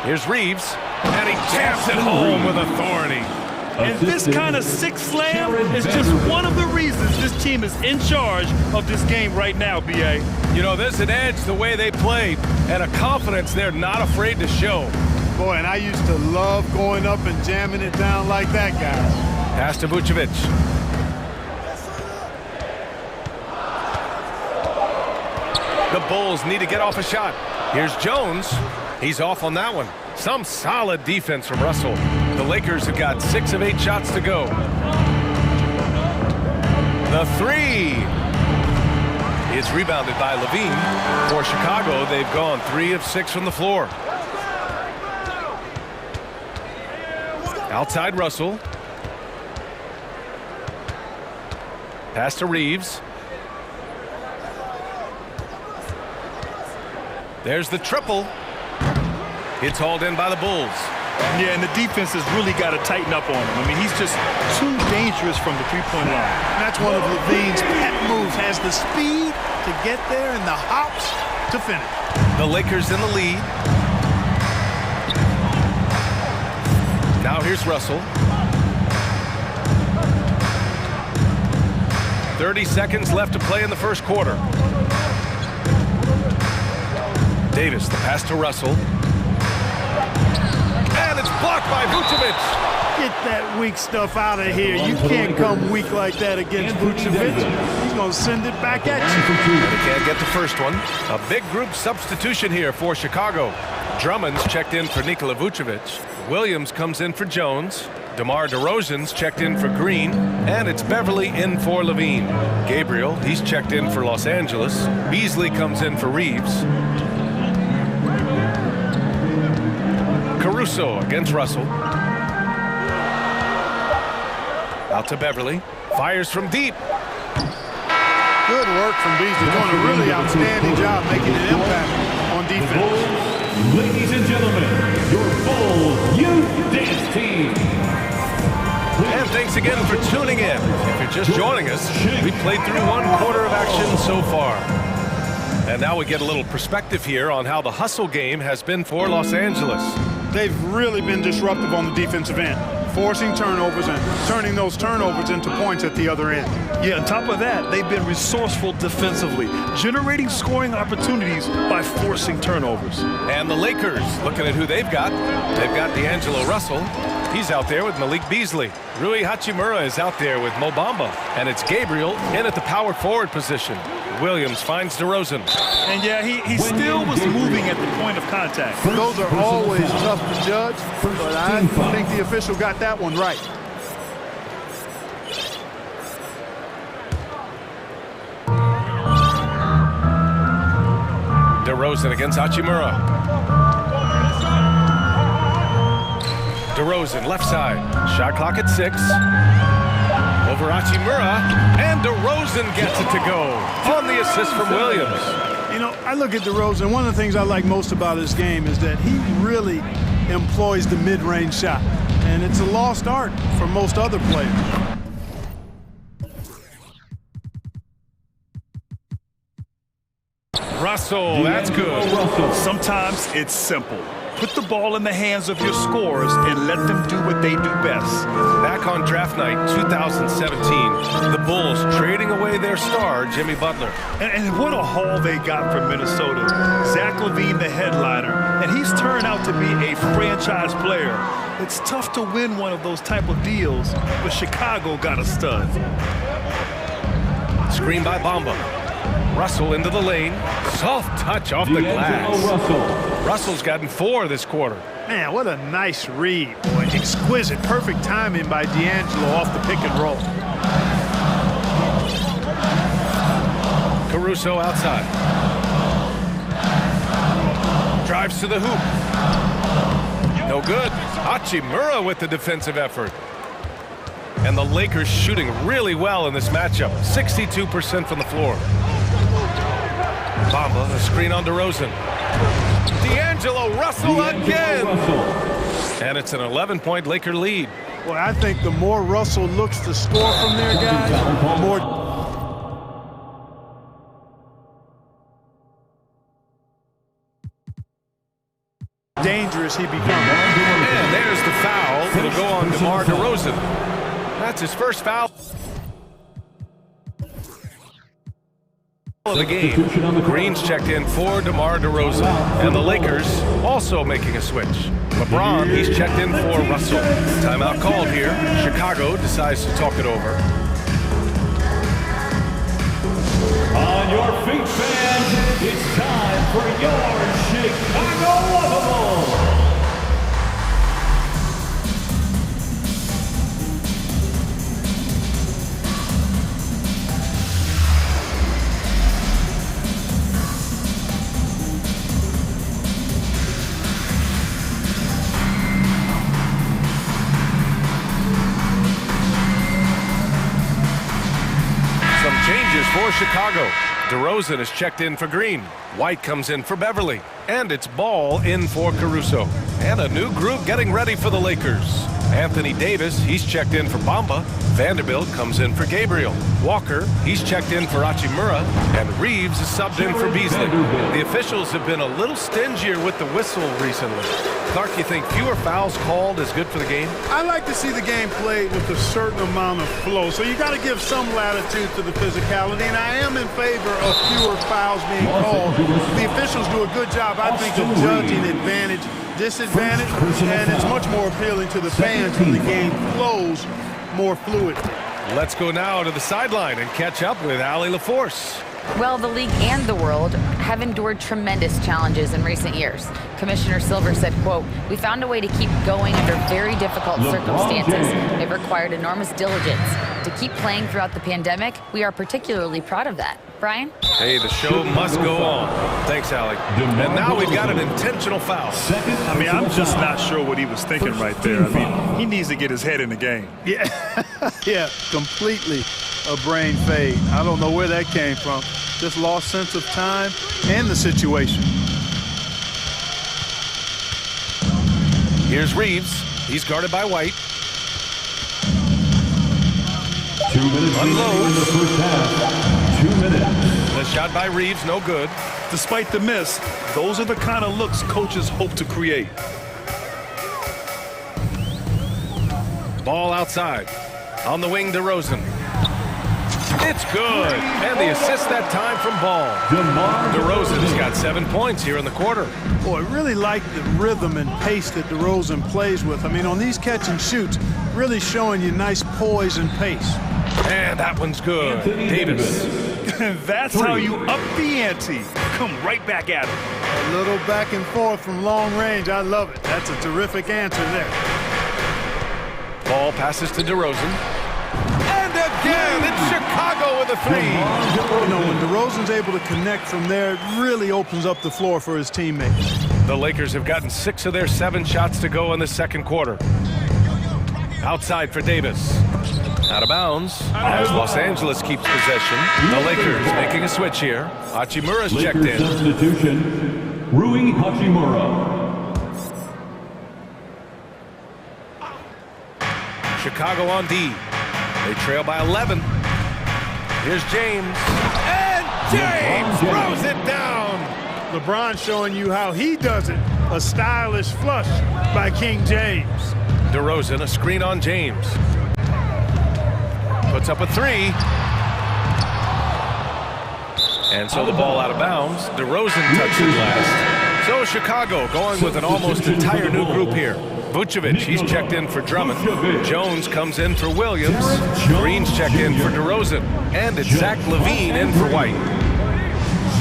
Here's Reeves, and he jams it home with authority. And this kind of six slam is just one of the reasons this team is in charge of this game right now, B.A. You know, there's an edge the way they play, and a confidence they're not afraid to show. Boy, and I used to love going up and jamming it down like that, guys. Pass to Vucevic. The Bulls need to get off a shot. Here's Jones. He's off on that one. Some solid defense from Russell. The Lakers have got 6 of 8 shots to go. The 3 is rebounded by Levine. For Chicago, they've gone 3 of 6 from the floor. Outside Russell. Pass to Reeves. There's the triple. It's hauled in by the Bulls. Yeah, and the defense has really got to tighten up on him. I mean, he's just too dangerous from the three-point line. And that's one of Levine's pet moves. Has the speed to get there and the hops to finish. The Lakers in the lead. Now here's Russell. 30 seconds left to play in the first quarter. Davis, the pass to Russell. And it's blocked by Vucevic. Get that weak stuff out of here. You can't come weak like that against Vucevic. He's going to send it back at you. They can't get the first one. A big group substitution here for Chicago. Drummond's checked in for Nikola Vucevic. Williams comes in for Jones. DeMar DeRozan's checked in for Green. And it's Beverly in for Levine. Gabriel, he's checked in for Los Angeles. Beasley comes in for Reeves. Caruso against Russell. Out to Beverly. Fires from deep. Good work from Beasley. Doing a really outstanding job making an impact on defense. Ladies and gentlemen, your Bulls Youth Dance Team. And thanks again for tuning in. If you're just joining us, we played through one quarter of action so far. And now we get a little perspective here on how the hustle game has been for Los Angeles. They've really been disruptive on the defensive end, forcing turnovers and turning those turnovers into points at the other end. Yeah, on top of that, they've been resourceful defensively, generating scoring opportunities by forcing turnovers. And the Lakers, looking at who they've got D'Angelo Russell. He's out there with Malik Beasley. Rui Hachimura is out there with Mo Bamba. And it's Gabriel in at the power forward position. Williams finds DeRozan. And yeah, he still was moving at the point of contact. Those are always tough to judge, but I think the official got that one right. DeRozan against Hachimura. DeRozan left side. Shot clock at 6. Over Hachimura, and DeRozan gets it to go on the assist from Williams. You know, I look at DeRozan. One of the things I like most about his game is that he really employs the mid-range shot, and it's a lost art for most other players. Russell, that's good. Sometimes it's simple. Put the ball in the hands of your scorers and let them do what they do best. Back on draft night 2017, the Bulls trading away their star, Jimmy Butler. And what a haul they got from Minnesota. Zach LaVine, the headliner, and he's turned out to be a franchise player. It's tough to win one of those type of deals, but Chicago got a stud. Screen by Bamba. Russell into the lane. Soft touch off the glass. Russell's gotten 4 this quarter. Man, what a nice read. Boy, exquisite, perfect timing by D'Angelo off the pick and roll. Caruso outside. Drives to the hoop. No good. Hachimura with the defensive effort. And the Lakers shooting really well in this matchup. 62% from the floor. Bamba, a screen on DeRozan. D'Angelo Russell again. And it's an 11-point Laker lead. Well, I think the more Russell looks to score from there, guys, the more dangerous he becomes. And there's the foul. It'll go on DeMar DeRozan. That's his first foul of the game. Green's checked in for DeMar DeRozan. And the Lakers also making a switch. LeBron, he's checked in for Russell. Timeout called here. Chicago decides to talk it over. On your feet, fans, it's time for your Chicago Lovable. Changes for Chicago. DeRozan is checked in for Green. White comes in for Beverly. And it's ball in for Caruso. And a new group getting ready for the Lakers. Anthony Davis, he's checked in for Bamba. Vanderbilt comes in for Gabriel. Walker, he's checked in for Hachimura. And Reeves is subbed in for Beasley. The officials have been a little stingier with the whistle recently. Clark, you think fewer fouls called is good for the game? I like to see the game played with a certain amount of flow. So you got to give some latitude to the physicality. And I am in favor of fewer fouls being called. The officials do a good job, I think, of judging advantage, disadvantage, and it's much more appealing to the fans when the game flows more fluidly. Let's go now to the sideline and catch up with Allie LaForce. Well, the league and the world have endured tremendous challenges in recent years. Commissioner Silver said, quote, "We found a way to keep going under very difficult circumstances. It required enormous diligence. To keep playing throughout the pandemic, we are particularly proud of that." Brian? Hey, the show must go on. Thanks, Allie. And now we've got an intentional foul. I mean, I'm just not sure what he was thinking right there. I mean, he needs to get his head in the game. Yeah, yeah, completely a brain fade. I don't know where that came from. Just lost sense of time and the situation. Here's Reeves. He's guarded by White. 2 minutes in the first half. 2 minutes. The shot by Reeves, no good. Despite the miss, those are the kind of looks coaches hope to create. Ball outside. On the wing, DeRozan. It's good. And the assist that time from Ball. DeRozan's got 7 points here in the quarter. Boy, I really like the rhythm and pace that DeRozan plays with. I mean, on these catch and shoots, really showing you nice poise and pace. And that one's good. Davis. That's how you up the ante. Come right back at him. A little back and forth from long range. I love it. That's a terrific answer there. Ball passes to DeRozan. And again, it's Chicago with a three. You know, when DeRozan's able to connect from there, it really opens up the floor for his teammates. The Lakers have gotten 6 of their 7 shots to go in the second quarter. Outside for Davis. Out of bounds as Los Angeles keeps possession. The Lakers making a switch here. Hachimura's checked in. Substitution, Rui Hachimura. Chicago on D. They trail by 11. Here's James. And James throws it down. LeBron showing you how he does it. A stylish flush by King James. DeRozan, a screen on James. Puts up a three. And so the ball out of bounds. DeRozan touched it last. So Chicago going with an almost entire new group here. Vucevic, he's checked in for Drummond. Jones comes in for Williams. Green's checked in for DeRozan. And it's Zach LaVine in for White.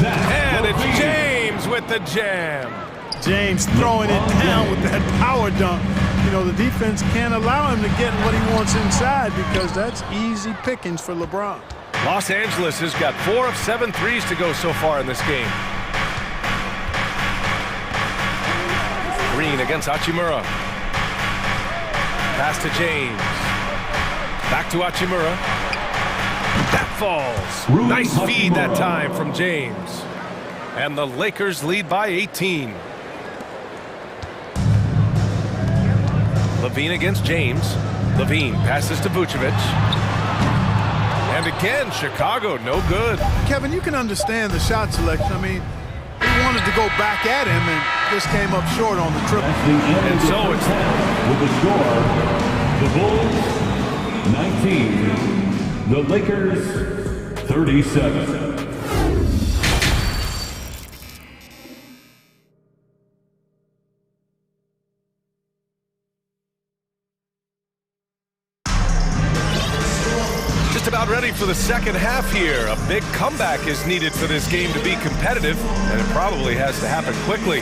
And it's James with the jam. James throwing it down with that power dunk. You know, the defense can't allow him to get what he wants inside because that's easy pickings for LeBron. Los Angeles has got 4 of 7 threes to go so far in this game. Green against Hachimura. Pass to James. Back to Hachimura. That falls. Nice feed that time from James. And the Lakers lead by 18. LaVine against James. LaVine passes to Vucevic. And again, Chicago, no good. Kevin, you can understand the shot selection. I mean, he wanted to go back at him and just came up short on the triple. And so it's with the score, the Bulls 19, the Lakers 37. About ready for the second half here. A big comeback is needed for this game to be competitive, and it probably has to happen quickly.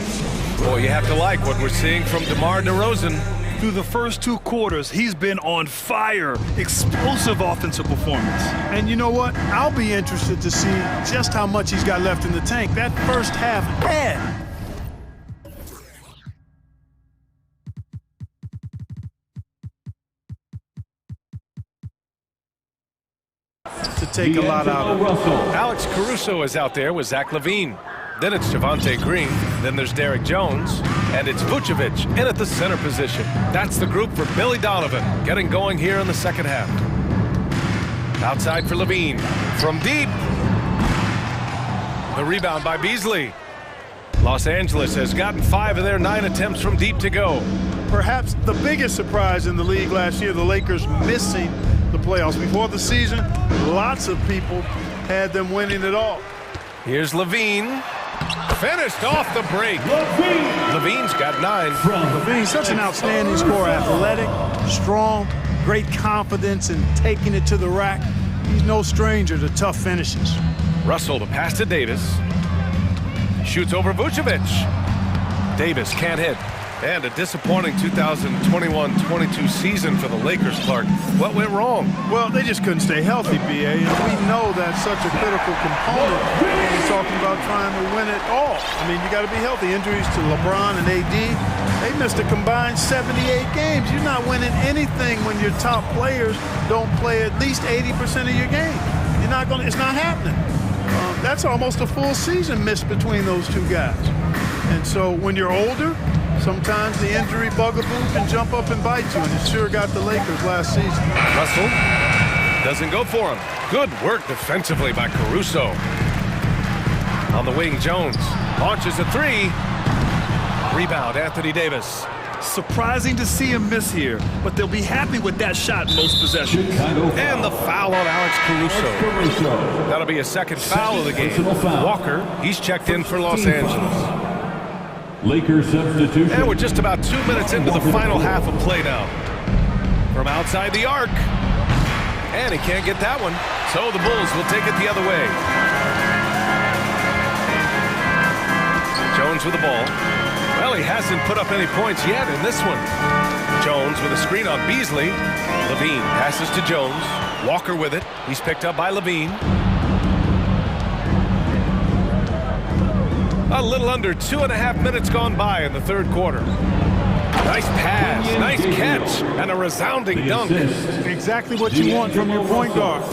Boy, you have to like what we're seeing from DeMar DeRozan. Through the first 2 quarters, he's been on fire. Explosive offensive performance. And you know what? I'll be interested to see just how much he's got left in the tank. That first half, man. To take a lot out of it. Alex Caruso is out there with Zach LaVine. Then it's Javonte Green. Then there's Derek Jones. And it's Vucevic in at the center position. That's the group for Billy Donovan, getting going here in the second half. Outside for LaVine. From deep. The rebound by Beasley. Los Angeles has gotten 5 of their 9 attempts from deep to go. Perhaps the biggest surprise in the league last year, the Lakers missing the playoffs. Before the season, lots of people had them winning it all. Here's LaVine. Finished off the break. LaVine's got 9. LaVine's such an outstanding scorer. Athletic, strong, great confidence in taking it to the rack. He's no stranger to tough finishes. Russell, the pass to Davis. Shoots over Vucevic. Davis can't hit. And a disappointing 2021-22 season for the Lakers, Clark. What went wrong? Well, they just couldn't stay healthy, B.A., and we know that's such a critical component when you're talking about trying to win it all. I mean, you got to be healthy. Injuries to LeBron and AD, they missed a combined 78 games. You're not winning anything when your top players don't play at least 80% of your game. You're not going to, it's not happening. That's almost a full season missed between those two guys. And so when you're older, sometimes the injury bugaboo can jump up and bite you, and it sure got the Lakers last season. Russell doesn't go for him. Good work defensively by Caruso. On the wing, Jones launches a 3. Rebound, Anthony Davis. Surprising to see him miss here, but they'll be happy with that shot most possessions. And the foul on Alex Caruso. That'll be a second foul of the game. Walker, he's checked in for Los Angeles. Lakers substitution. And we're just about 2 minutes into the final half of play now. From outside the arc. And he can't get that one. So the Bulls will take it the other way. Jones with the ball. Well, he hasn't put up any points yet in this one. Jones with a screen on Beasley. LaVine passes to Jones. Walker with it. He's picked up by LaVine. A little under 2.5 minutes gone by in the third quarter. Nice pass, nice catch, and a resounding dunk. Exactly what you want from your point guard.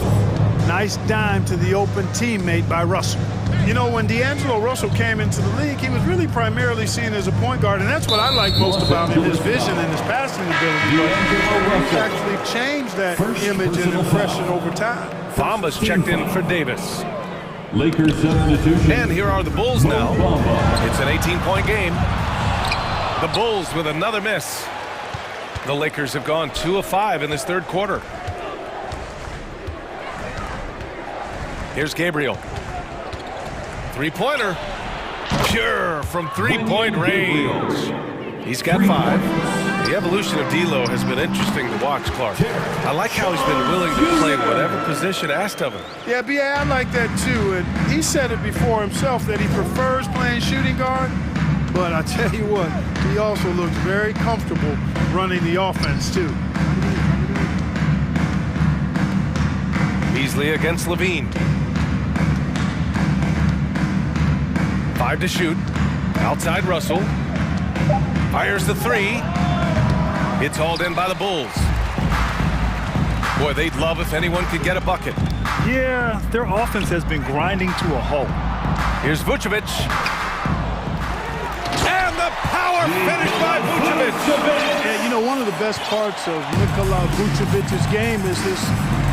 Nice dime to the open teammate by Russell. You know, when D'Angelo Russell came into the league, he was really primarily seen as a point guard, and that's what I like most about him, his vision and his passing ability. But he's actually changed that image and impression over time. Bamba's checked in for Davis. Lakers substitution. And here are the Bulls now. It's an 18-point game. The Bulls with another miss. The Lakers have gone 2 of 5 in this third quarter. Here's Gabriel. Three-pointer. Pure from three-point range. He's got 5. The evolution of D'Lo has been interesting to watch, Clark. I like how he's been willing to play whatever position asked of him. Yeah, B.A., I like that too. And he said it before himself that he prefers playing shooting guard. But I tell you what, he also looks very comfortable running the offense too. Beasley against LaVine. 5 to shoot. Outside Russell. Fires the 3. It's hauled in by the Bulls. Boy, they'd love if anyone could get a bucket. Yeah, their offense has been grinding to a halt. Here's Vucevic. And the power finish by Vucevic. Yeah, you know, one of the best parts of Nikola Vucevic's game is his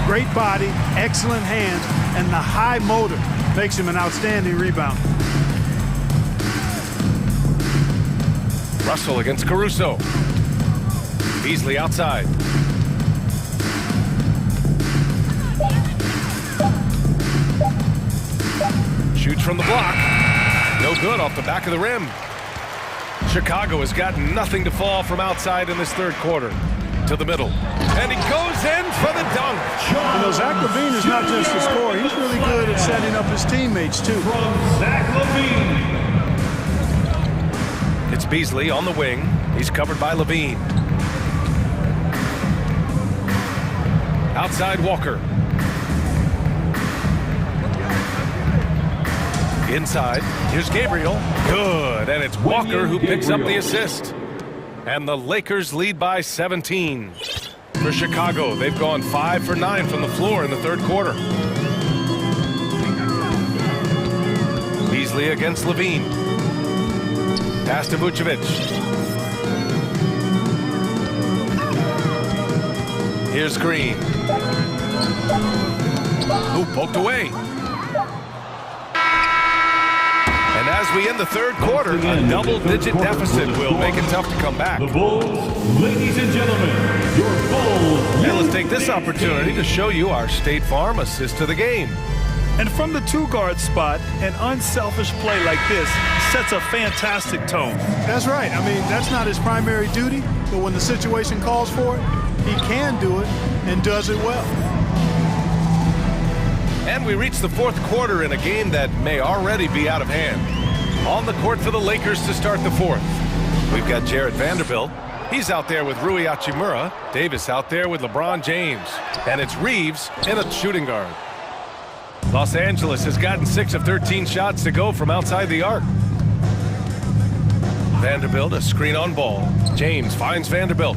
great body, excellent hands, and the high motor makes him an outstanding rebounder. Russell against Caruso. Beasley outside. Shoots from the block. No good off the back of the rim. Chicago has got nothing to fall from outside in this third quarter. To the middle. And he goes in for the dunk. You know, Zach LaVine is not just a scorer. He's really good at setting up his teammates, too. From Zach LaVine. It's Beasley on the wing. He's covered by LaVine. Outside Walker. Inside, here's Gabriel. Good, and it's Walker who picks up the assist. And the Lakers lead by 17. For Chicago, they've gone 5 for 9 from the floor in the third quarter. Beasley against Levine. Pass to Vucevic. Here's Green. Ooh, poked away. And as we end the third quarter, a double-digit deficit will make it tough to come back. The Bulls, ladies and gentlemen, your Bulls. And let's take this opportunity to show you our State Farm assist to the game. And from the two-guard spot, an unselfish play like this sets a fantastic tone. That's right. I mean, that's not his primary duty, but when the situation calls for it, he can do it and does it well. And we reach the fourth quarter in a game that may already be out of hand. On the court for the Lakers to start the fourth. We've got Jared Vanderbilt. He's out there with Rui Hachimura. Davis out there with LeBron James. And it's Reeves in a shooting guard. Los Angeles has gotten 6 of 13 shots to go from outside the arc. Vanderbilt, a screen on ball. James finds Vanderbilt.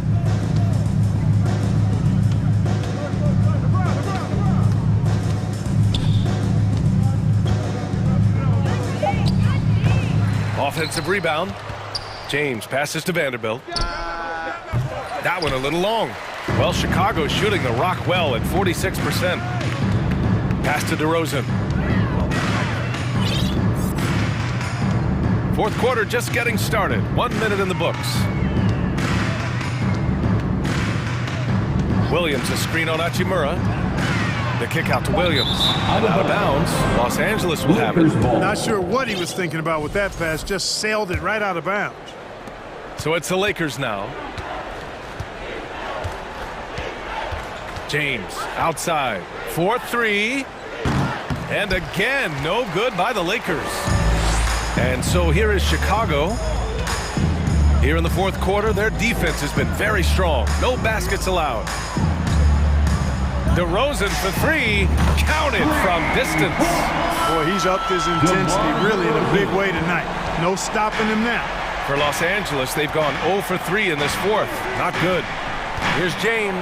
Offensive rebound. James passes to Vanderbilt. That one a little long. Well, Chicago's shooting the rock well at 46%. Pass to DeRozan. Fourth quarter just getting started. 1 minute in the books. Williams, a screen on Hachimura. The kick out to Williams. Out of bounds. Los Angeles will have it. Not sure what he was thinking about with that pass. Just sailed it right out of bounds. So it's the Lakers now. James outside. 4-3. And again, no good by the Lakers. And so here is Chicago. Here in the fourth quarter, their defense has been very strong. No baskets allowed. DeRozan for 3, counted from distance. Boy, he's upped his intensity really in a big way tonight. No stopping him now. For Los Angeles, they've gone 0 for 3 in this fourth. Not good. Here's James.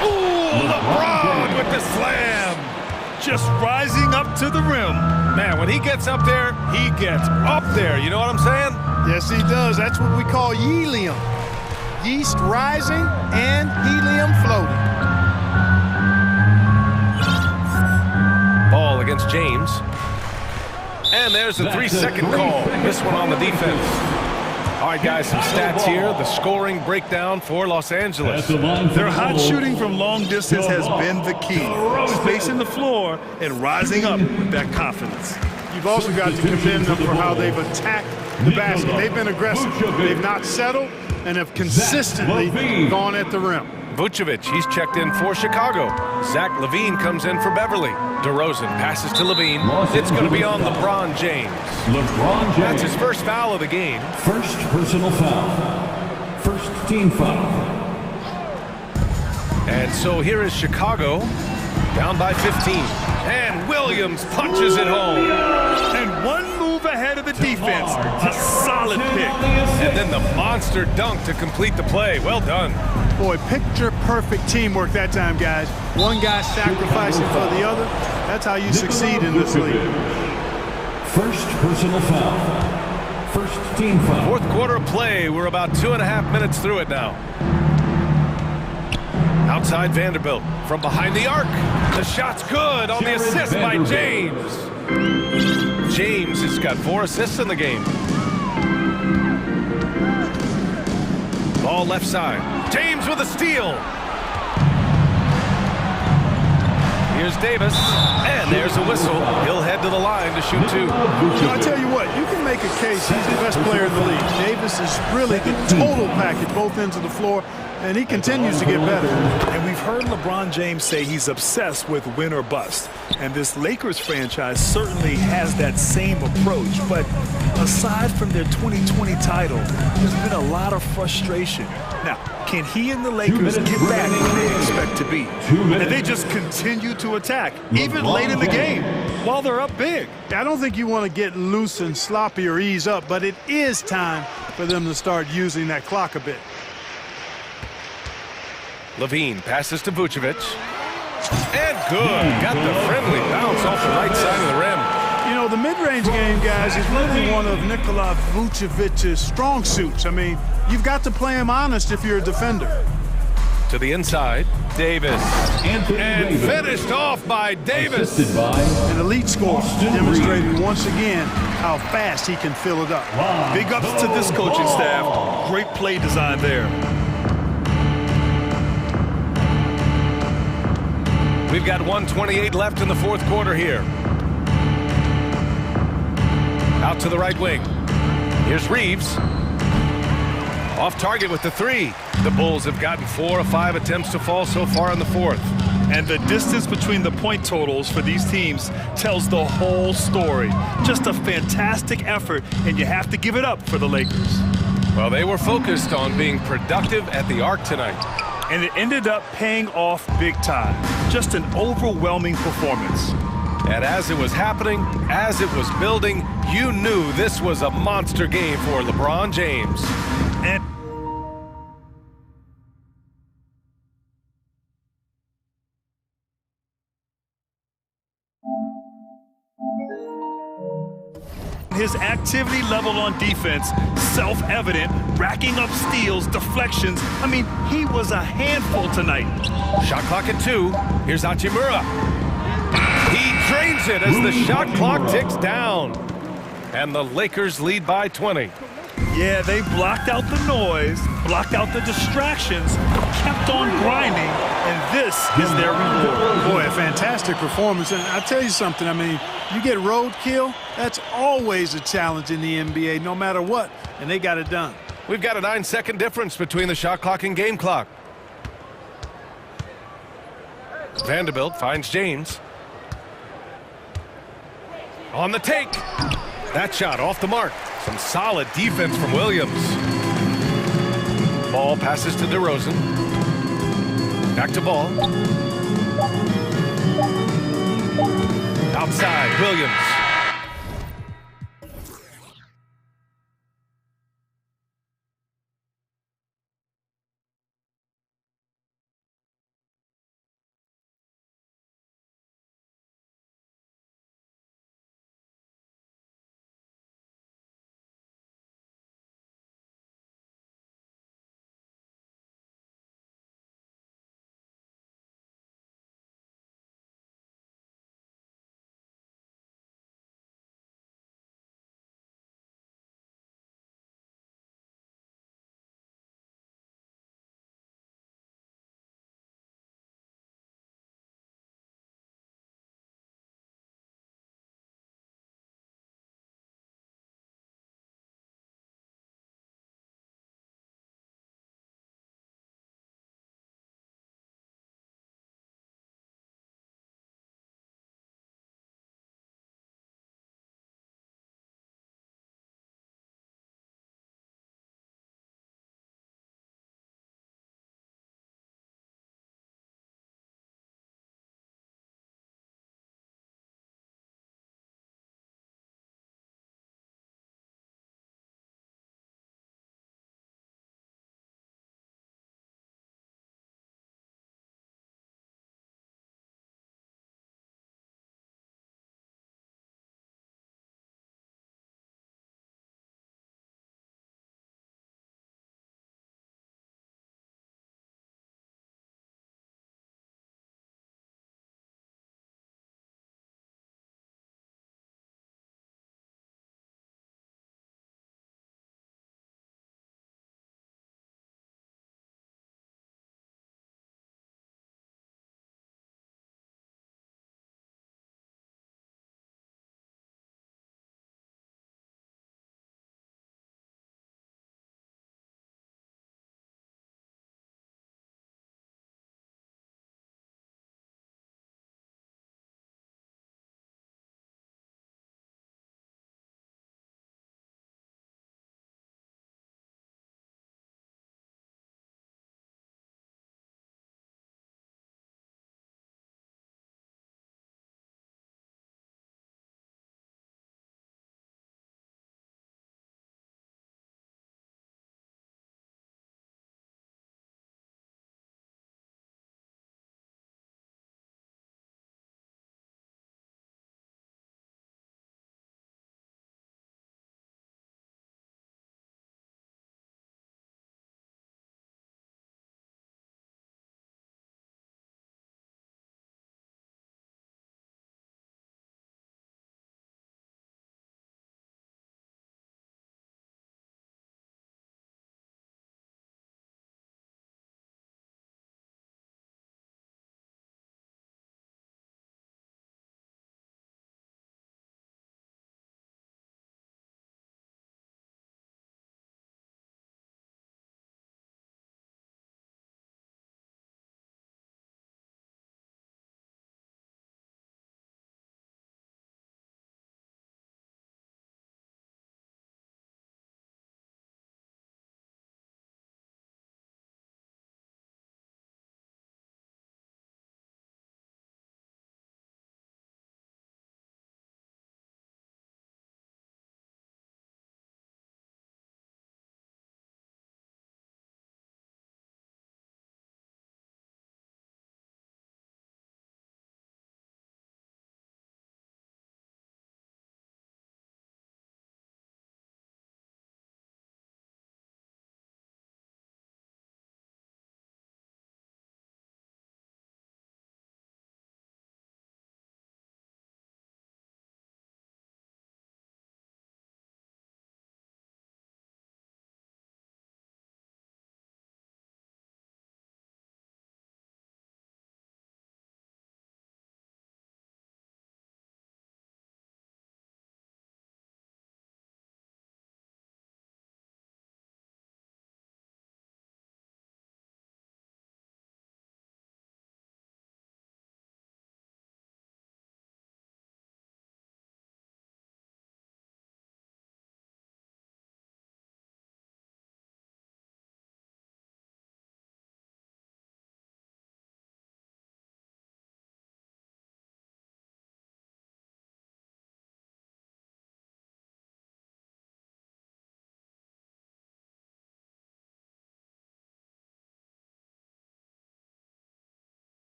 Ooh, LeBron with the slam. Just rising up to the rim. Man, when he gets up there, he gets up there. You know what I'm saying? Yes, he does. That's what we call helium. Yeast rising and helium floating. Ball against James. And there's a 3-second call. This one on the defense. All right, guys, some stats here. The scoring breakdown for Los Angeles. Their hot shooting from long distance has been the key. Spacing the floor and rising up with that confidence. You've also got to commend them for how they've attacked the basket. They've been aggressive. They've not settled and have consistently gone at the rim. Vucevic, he's checked in for Chicago. Zach LaVine comes in for Beverly. DeRozan passes to LaVine. It's going to be on LeBron James. That's his first foul of the game. First personal foul. First team foul. And so here is Chicago, down by 15. And Williams punches it home. And one move ahead of the defense. A solid pick. And then the monster dunk to complete the play. Well done. Boy, picture-perfect teamwork that time, guys. One guy sacrificing for the other. That's how you succeed in this league. First personal foul. First team foul. Fourth quarter of play. We're about 2.5 minutes through it now. Outside Vanderbilt from behind the arc. The shot's good on the assist by James. James has got 4 assists in the game. Ball left side. James with a steal. Here's Davis, and there's a whistle. He'll head to the line to shoot 2. I'll tell you what, you can make a case he's the best player in the league. Davis is really the total package, both ends of the floor, and he continues to get better. And we've heard LeBron James say he's obsessed with win or bust. And this Lakers franchise certainly has that same approach. But aside from their 2020 title, there's been a lot of frustration. Now, can he and the Lakers get back where they expect to be? And they just continue to attack, even late in the game, while they're up big. I don't think you want to get loose and sloppy or ease up, but it is time for them to start using that clock a bit. LaVine passes to Vucevic. And good. Got the friendly bounce off the right side of the rim. You know, the mid-range game, guys, is really one of Nikola Vucevic's strong suits. I mean, you've got to play him honest if you're a defender. To the inside, Davis. And finished off by Davis. An elite scorer, demonstrating once again how fast he can fill it up. Big ups to this coaching staff. Great play design there. We've got 1:28 left in the fourth quarter here. Out to the right wing. Here's Reeves. Off target with the three. The Bulls have gotten 4 of 5 attempts to fall so far in the fourth. And the distance between the point totals for these teams tells the whole story. Just a fantastic effort, and you have to give it up for the Lakers. Well, they were focused on being productive at the arc tonight. And it ended up paying off big time. Just an overwhelming performance. And as it was happening, as it was building, you knew this was a monster game for LeBron James. And his activity level on defense, self-evident, racking up steals, deflections. I mean, he was a handful tonight. Shot clock at 2. Here's Hachimura. He drains it as the shot clock ticks down. And the Lakers lead by 20. Yeah, they blocked out the noise, blocked out the distractions, kept on grinding, and this is their reward. Boy, a fantastic performance. And I'll tell you something, I mean, you get roadkill, that's always a challenge in the NBA, no matter what, and they got it done. We've got a 9-second difference between the shot clock and game clock. Vanderbilt finds James. On the take. That shot off the mark. Some solid defense from Williams. Ball passes to DeRozan. Back to Ball. Outside, Williams.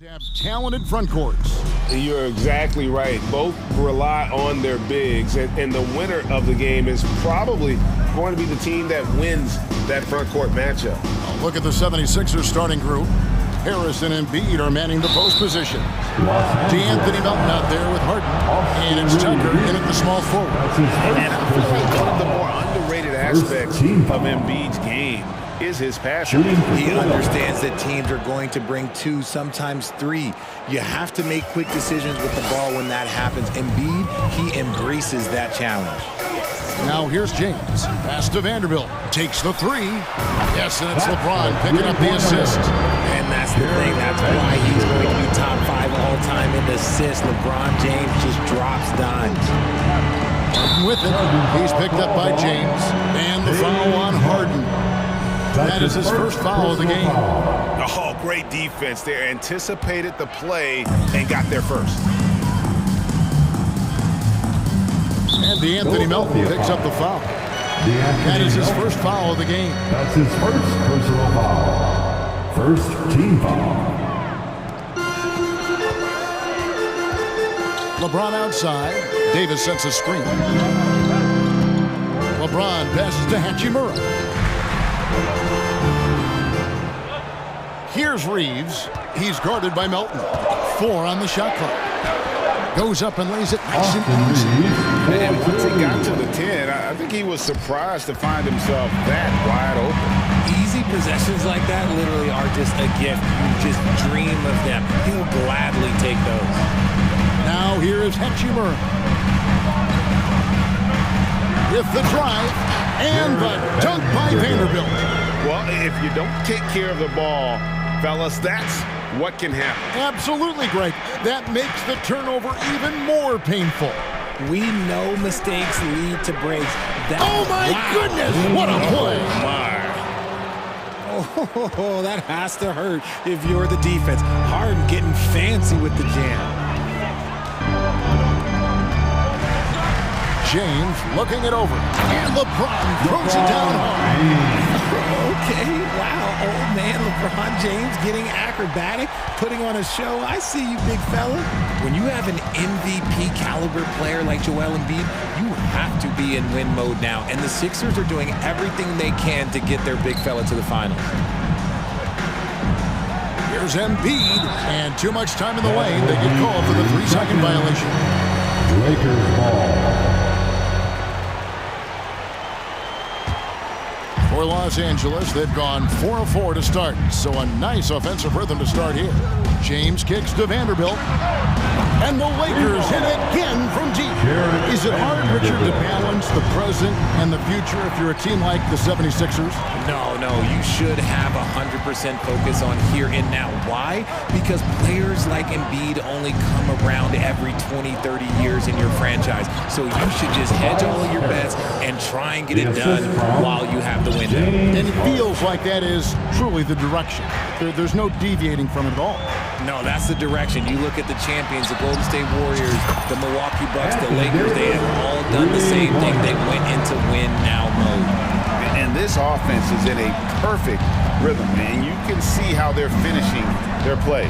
Have talented front courts. You're exactly right. Both rely on their bigs, and the winner of the game is probably going to be the team that wins that front court matchup. Look at the 76ers starting group. Harrison and Embiid are manning the post position. D'Anthony Melton out there with Harden. And it's Tucker in at the small forward. And I feel like one of the more underrated aspects of Embiid's game is his passion. He understands that teams are going to bring 2, sometimes 3. You have to make quick decisions with the ball when that happens. Embiid, he embraces that challenge. Now here's James. Pass to Vanderbilt. Takes the 3. Yes, and it's LeBron picking up the assist. And that's the thing. That's why he's going to be top 5 all-time in assists. LeBron James just drops dimes. Harden with it. He's picked up by James. And the foul on Harden. That is his first foul of the game. Oh, great defense there. Anticipated the play and got there first. And D'Anthony Melton picks up the foul. That is his first foul of the game. That's his first personal foul. First team foul. LeBron outside. Davis sets a screen. LeBron passes to Hachimura. Here's Reeves. He's guarded by Melton. 4 on the shot clock. Goes up and lays it nice and easy. And once he got to the 10, I think he was surprised to find himself that wide open. Easy possessions like that literally are just a gift. You just dream of them. He'll gladly take those. Now here is Hachimura. With the drive and the dunk by Vanderbilt. Well, if you don't take care of the ball, fellas, that's what can happen. Absolutely, Greg. That makes the turnover even more painful. We know mistakes lead to breaks. Oh, my goodness. What a play. Oh, that has to hurt if you're the defense. Harden getting fancy with the jam. James looking it over. And LeBron throws it down hard. Okay, wow, old man LeBron James getting acrobatic, putting on a show. I see you, big fella. When you have an MVP caliber player like Joel Embiid, you have to be in win mode now. And the Sixers are doing everything they can to get their big fella to the finals. Here's Embiid, and too much time in the lane. They get called for the 3-second violation. Lakers ball. For Los Angeles, they've gone 4 of 4 to start, so a nice offensive rhythm to start here. James kicks to Vanderbilt, and the Lakers hit again from deep. Is it hard, Richard, to balance the present and the future if you're a team like the 76ers? No, you should have 100% focus on here and now. Why? Because players like Embiid only come around every 20, 30 years in your franchise. So you should just hedge all of your bets and try and get it done while you have the window. And it feels like that is truly the direction. There's no deviating from it at all. No, that's the direction. You look at the champions, the Golden State Warriors, the Milwaukee Bucks, the Lakers, they have all done the same thing. They went into win-now mode. And this offense is in a perfect rhythm, and you can see how they're finishing their plays.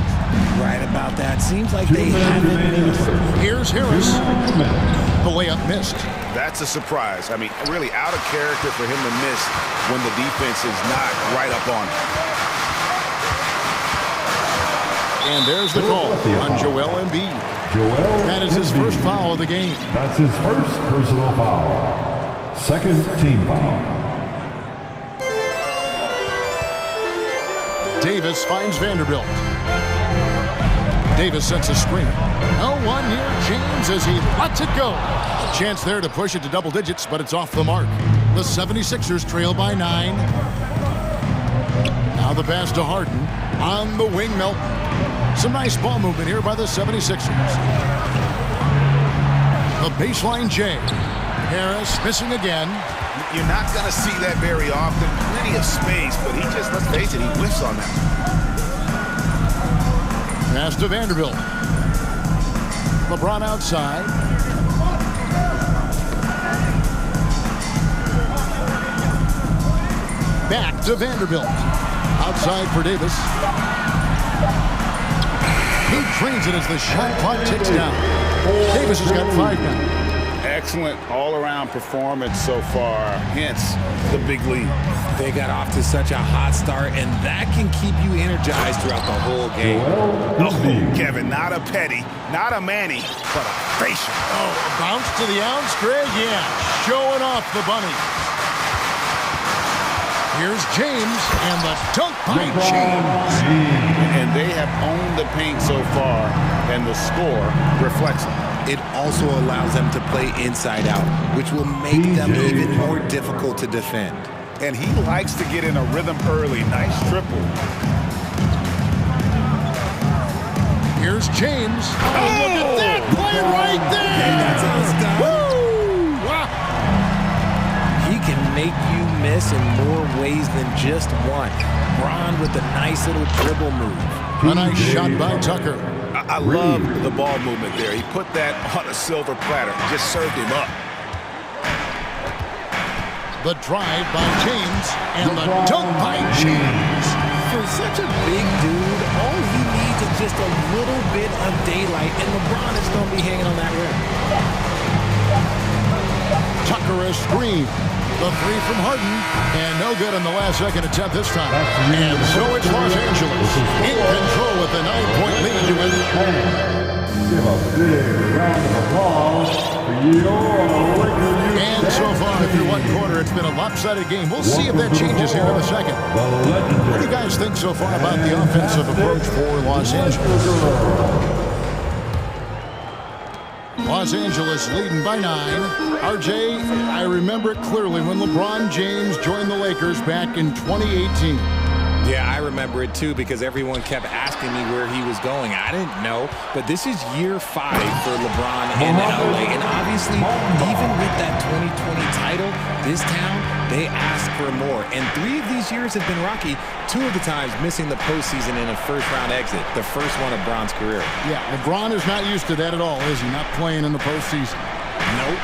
Right about that. Seems like they haven't missed. Here's Harris. The layup missed. That's a surprise. I mean, really out of character for him to miss when the defense is not right up on him. And there's the call on Joel Embiid. That is his first foul of the game. That's his first personal foul. Second team foul. Davis finds Vanderbilt. Davis sets a screen. No one near James as he lets it go. Chance there to push it to double digits, but it's off the mark. The 76ers trail by 9. Now the pass to Harden. On the wing, Melton. Some nice ball movement here by the 76ers. The baseline J. Harris missing again. You're not going to see that very often. Plenty of space, but he just, let's face it, he whiffs on that. Pass to Vanderbilt. LeBron outside. Back to Vanderbilt. Outside for Davis. He drains it as the shot clock ticks down. Davis has got 5 now. Excellent all-around performance so far, hence the big lead. They got off to such a hot start, and that can keep you energized throughout the whole game. Oh, Kevin, not a petty, not a Manny, but a facial. Oh, a bounce to the outs, Greg? Yeah, showing off the bunny. Here's James, and the dunk by James. And they have owned the paint so far, and the score reflects it. It also allows them to play inside out, which will make them even more difficult to defend. And he likes to get in a rhythm early. Nice triple. Here's James. Oh, look at that play right there. Okay, that's how it's done. Woo! Wow. He can make you miss in more ways than just one. Braun with a nice little dribble move. A nice shot by Tucker. I love the ball movement there. He put that on a silver platter, just served him up. The drive by James, and the dunk by James. For such a big dude, all he needs is just a little bit of daylight, and LeBron is going to be hanging on that rim. Tucker a screen. The three from Harden, and no good on the last second attempt this time. And so it's Los Angeles in control with a 9-point lead to win. Give a big round of applause for your Lakers. And so far through one quarter, it's been a lopsided game. We'll see if that changes here in a second. What do you guys think so far about the offensive approach for Los Angeles? Los Angeles leading by 9. RJ, I remember it clearly when LeBron James joined the Lakers back in 2018. Yeah, I remember it too because everyone kept asking me where he was going. I didn't know, but this is year 5 for LeBron in LA. And obviously, even with that 2020 title, this town, they asked for more. And 3 of these years have been rocky, 2 of the times missing the postseason in a first-round exit, the first one of Bron's career. Yeah, LeBron is not used to that at all, is he? Not playing in the postseason. Nope.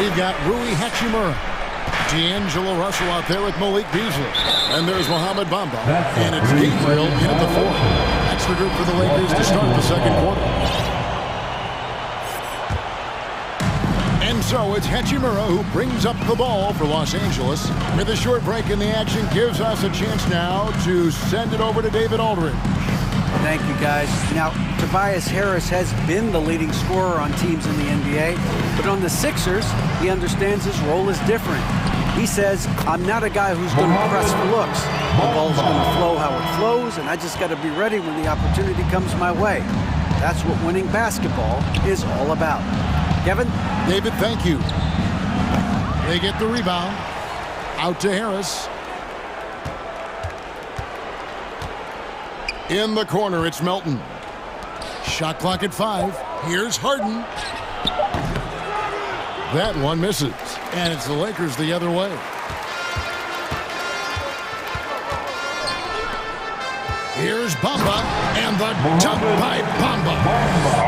We've got Rui Hachimura. D'Angelo Russell out there with Malik Beasley. And there's Mohamed Bamba. And it's Gabriel in at the 4. That's the group for the Lakers to start the second quarter. And so it's Hachimura who brings up the ball for Los Angeles. With a short break in the action, gives us a chance now to send it over to David Aldridge. Thank you, guys. Now, Tobias Harris has been the leading scorer on teams in the NBA, but on the Sixers, he understands his role is different. He says, I'm not a guy who's going to press for looks. The ball's going to flow how it flows, and I just got to be ready when the opportunity comes my way. That's what winning basketball is all about. Kevin? David, thank you. They get the rebound. Out to Harris. In the corner, it's Melton. Shot clock at 5. Here's Harden. That one misses. And it's the Lakers the other way. Here's Bamba, and the dunk by Bamba.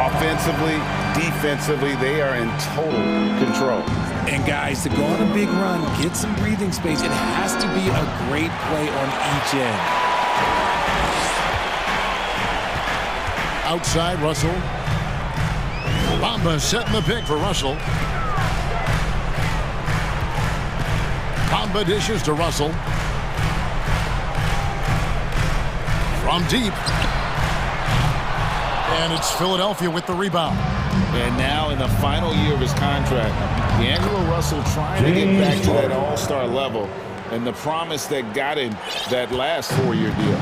Offensively, defensively, they are in total control. And guys, to go on a big run, get some breathing space, it has to be a great play on each end. Outside, Russell. Bamba setting the pick for Russell. Bamba dishes to Russell. From deep. And it's Philadelphia with the rebound. And now in the final year of his contract, D'Angelo Russell trying to get back to that all-star level and the promise that got him that last 4-year deal.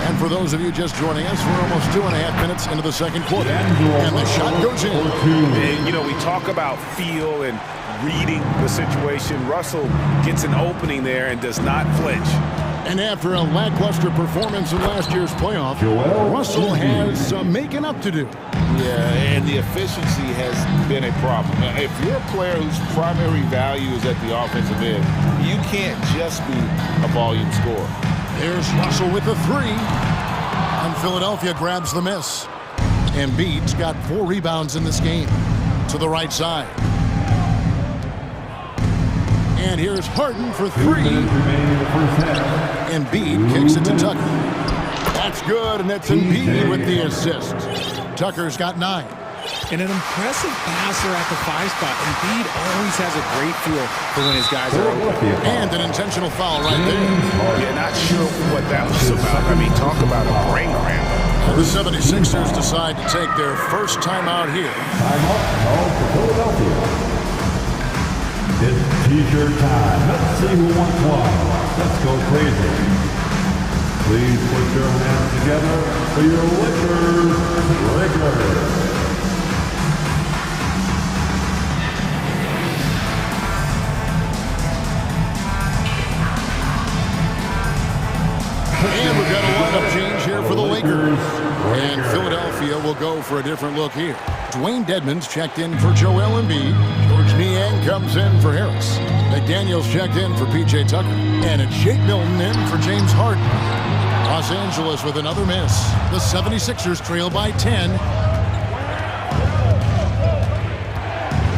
And for those of you just joining us, we're almost 2.5 minutes into the second quarter. And the shot goes in. And, you know, we talk about feel and reading the situation. Russell gets an opening there and does not flinch. And after a lackluster performance in last year's playoff, Russell has some making up to do. Yeah, and the efficiency has been a problem. Now, if you're a player whose primary value is at the offensive end, you can't just be a volume scorer. There's Russell with the 3. And Philadelphia grabs the miss. Embiid's got 4 rebounds in this game. To the right side. And here's Harden for three. Embiid kicks it to Tucker. That's good, and it's Embiid with the assist. Tucker's got 9. And an impressive passer at the 5 spot. Embiid always has a great feel for when his guys are open. And an intentional foul right there. Yeah, not sure what that was about. I mean, talk about a brain cramp. The 76ers decide to take their first time out here. It's t-shirt time. Let's see who wants one. Let's go crazy. Please put your hands together for your Lakers. And we've got a lineup change here for the Lakers. And Philadelphia will go for a different look here. Dwayne Dedmon's checked in for Joel Embiid. George Niang comes in for Harris. McDaniels checked in for P.J. Tucker. And it's Shake Milton in for James Harden. Los Angeles with another miss. The 76ers trail by 10.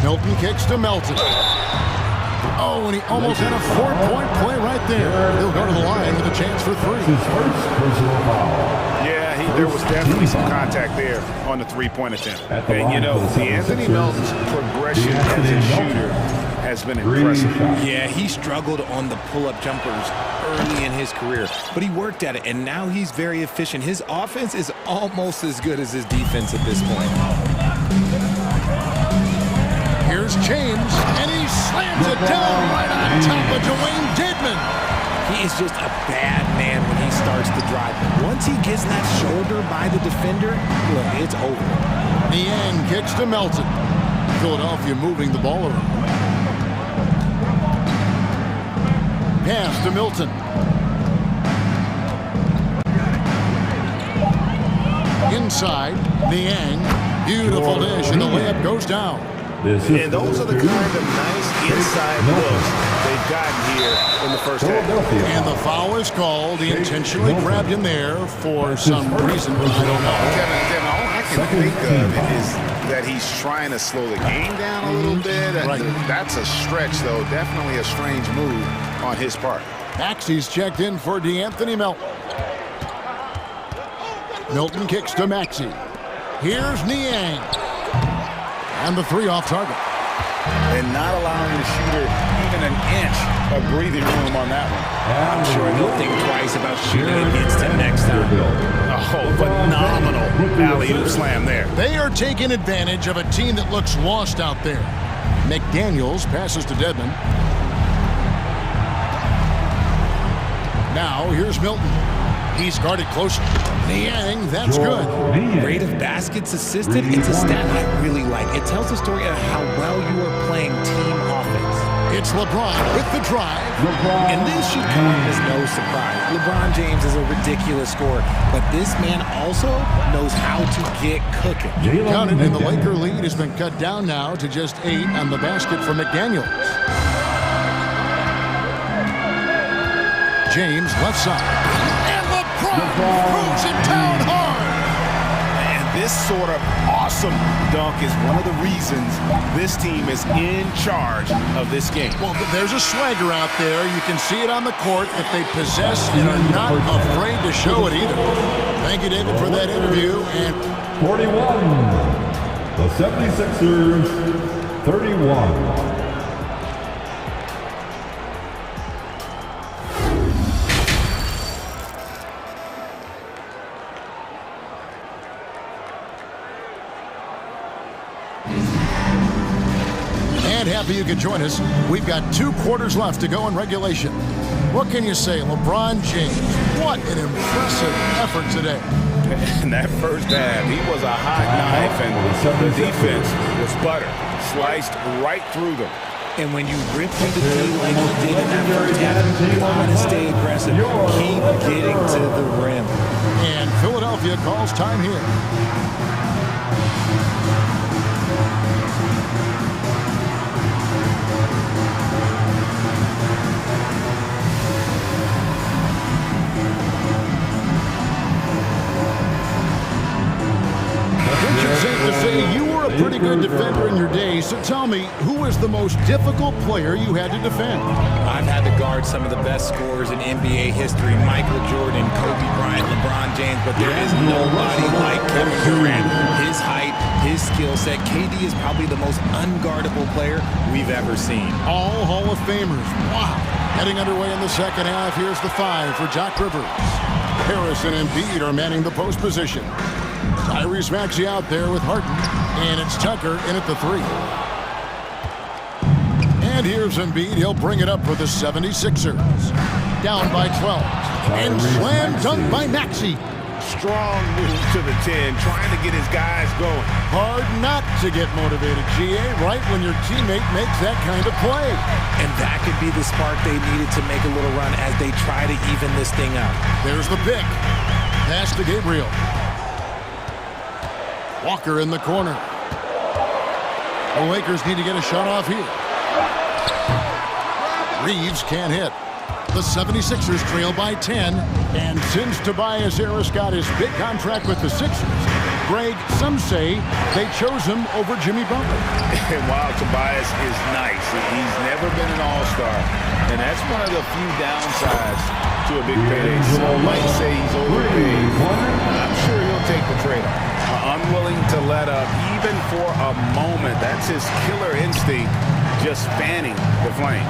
Milton kicks to Melton. Oh, and he almost had a 4-point play right there. He'll go to the line with a chance for 3. Yeah, there was definitely some contact there on the 3-point attempt. And, you know, Anthony Melton's progression as a shooter has been impressive. Yeah, he struggled on the pull-up jumpers early in his career, but he worked at it, and now he's very efficient. His offense is almost as good as his defense at this point. Here's James, and he slams it down right on top of Dwayne Dedmon. He is just a bad man when he starts to drive. Once he gets that shoulder by the defender, look, it's over. Niang kicks to Melton. Philadelphia moving the ball around. Pass to Milton. Inside, Niang. Beautiful dish, and the layup goes down. And those are the kind of nice inside looks they've gotten here in the first half. And the foul is called. He intentionally grabbed him there for some reason. I don't know. Kevin, all I can think of is that he's trying to slow the game down a little bit. Right. That's a stretch, though. Definitely a strange move on his part. Maxey's checked in for DeAnthony Melton. Milton kicks to Maxey. Here's Niang. And the 3 off target. And not allowing the shooter even an inch of breathing room on that one. I'm sure he'll think twice about shooting against him next time. Oh, phenomenal alley-oop slam there. They are taking advantage of a team that looks lost out there. McDaniels passes to Dedmon. Now here's Milton. He's guarded close. Niang, that's good. Rate of baskets assisted, it's a stat I really like. It tells the story of how well you are playing team offense. It's LeBron with the drive. And this should come as no surprise. LeBron James is a ridiculous scorer, but this man also knows how to get cooking. Counted, and the Laker lead has been cut down now to just 8 on the basket for McDaniels. James left side. Throws it down hard. And this sort of awesome dunk is one of the reasons this team is in charge of this game. Well, there's a swagger out there. You can see it on the court that they possess and are not afraid to show it either. Thank you, David, for that interview. And 41. The 76ers, 31. Happy you could join us. We've got 2 quarters left to go in regulation. What can you say, LeBron James? What an impressive effort today. In that first half, he was a hot knife, and the defense was butter, sliced right through them. And when you rip through the D like you did in that first half, you want to stay aggressive. Keep getting to the rim. And Philadelphia calls time here. Safe to say you were a pretty good defender in your day Okay, so tell me, who was the most difficult player you had to defend? I've had to guard some of the best scorers in NBA history. Michael Jordan, Kobe Bryant, LeBron James, but there is nobody like Kevin Durant. His height, his skill set. KD is probably the most unguardable player we've ever seen. All Hall of Famers. Wow. Heading underway in the second half, here's the 5 for Doc Rivers. Harris and Embiid are manning the post position. Tyrese Maxey out there with Harden, and it's Tucker in at the 3. And here's Embiid. He'll bring it up for the 76ers. Down by 12. And slam dunk by Maxey. Strong move to the 10, trying to get his guys going. Hard not to get motivated, GA, right when your teammate makes that kind of play. And that could be the spark they needed to make a little run as they try to even this thing up. There's the pick. Pass to Gabriel. Walker in the corner. The Lakers need to get a shot off here. Reeves can't hit. The 76ers trail by 10. And since Tobias Harris got his big contract with the Sixers, Greg, some say they chose him over Jimmy Butler. And while Tobias is nice, he's never been an all-star. And that's one of the few downsides to a big payday. Some might say he's overpaid. I'm sure he'll take the trade-off. Unwilling to let up even for a moment. That's his killer instinct, just fanning the flame.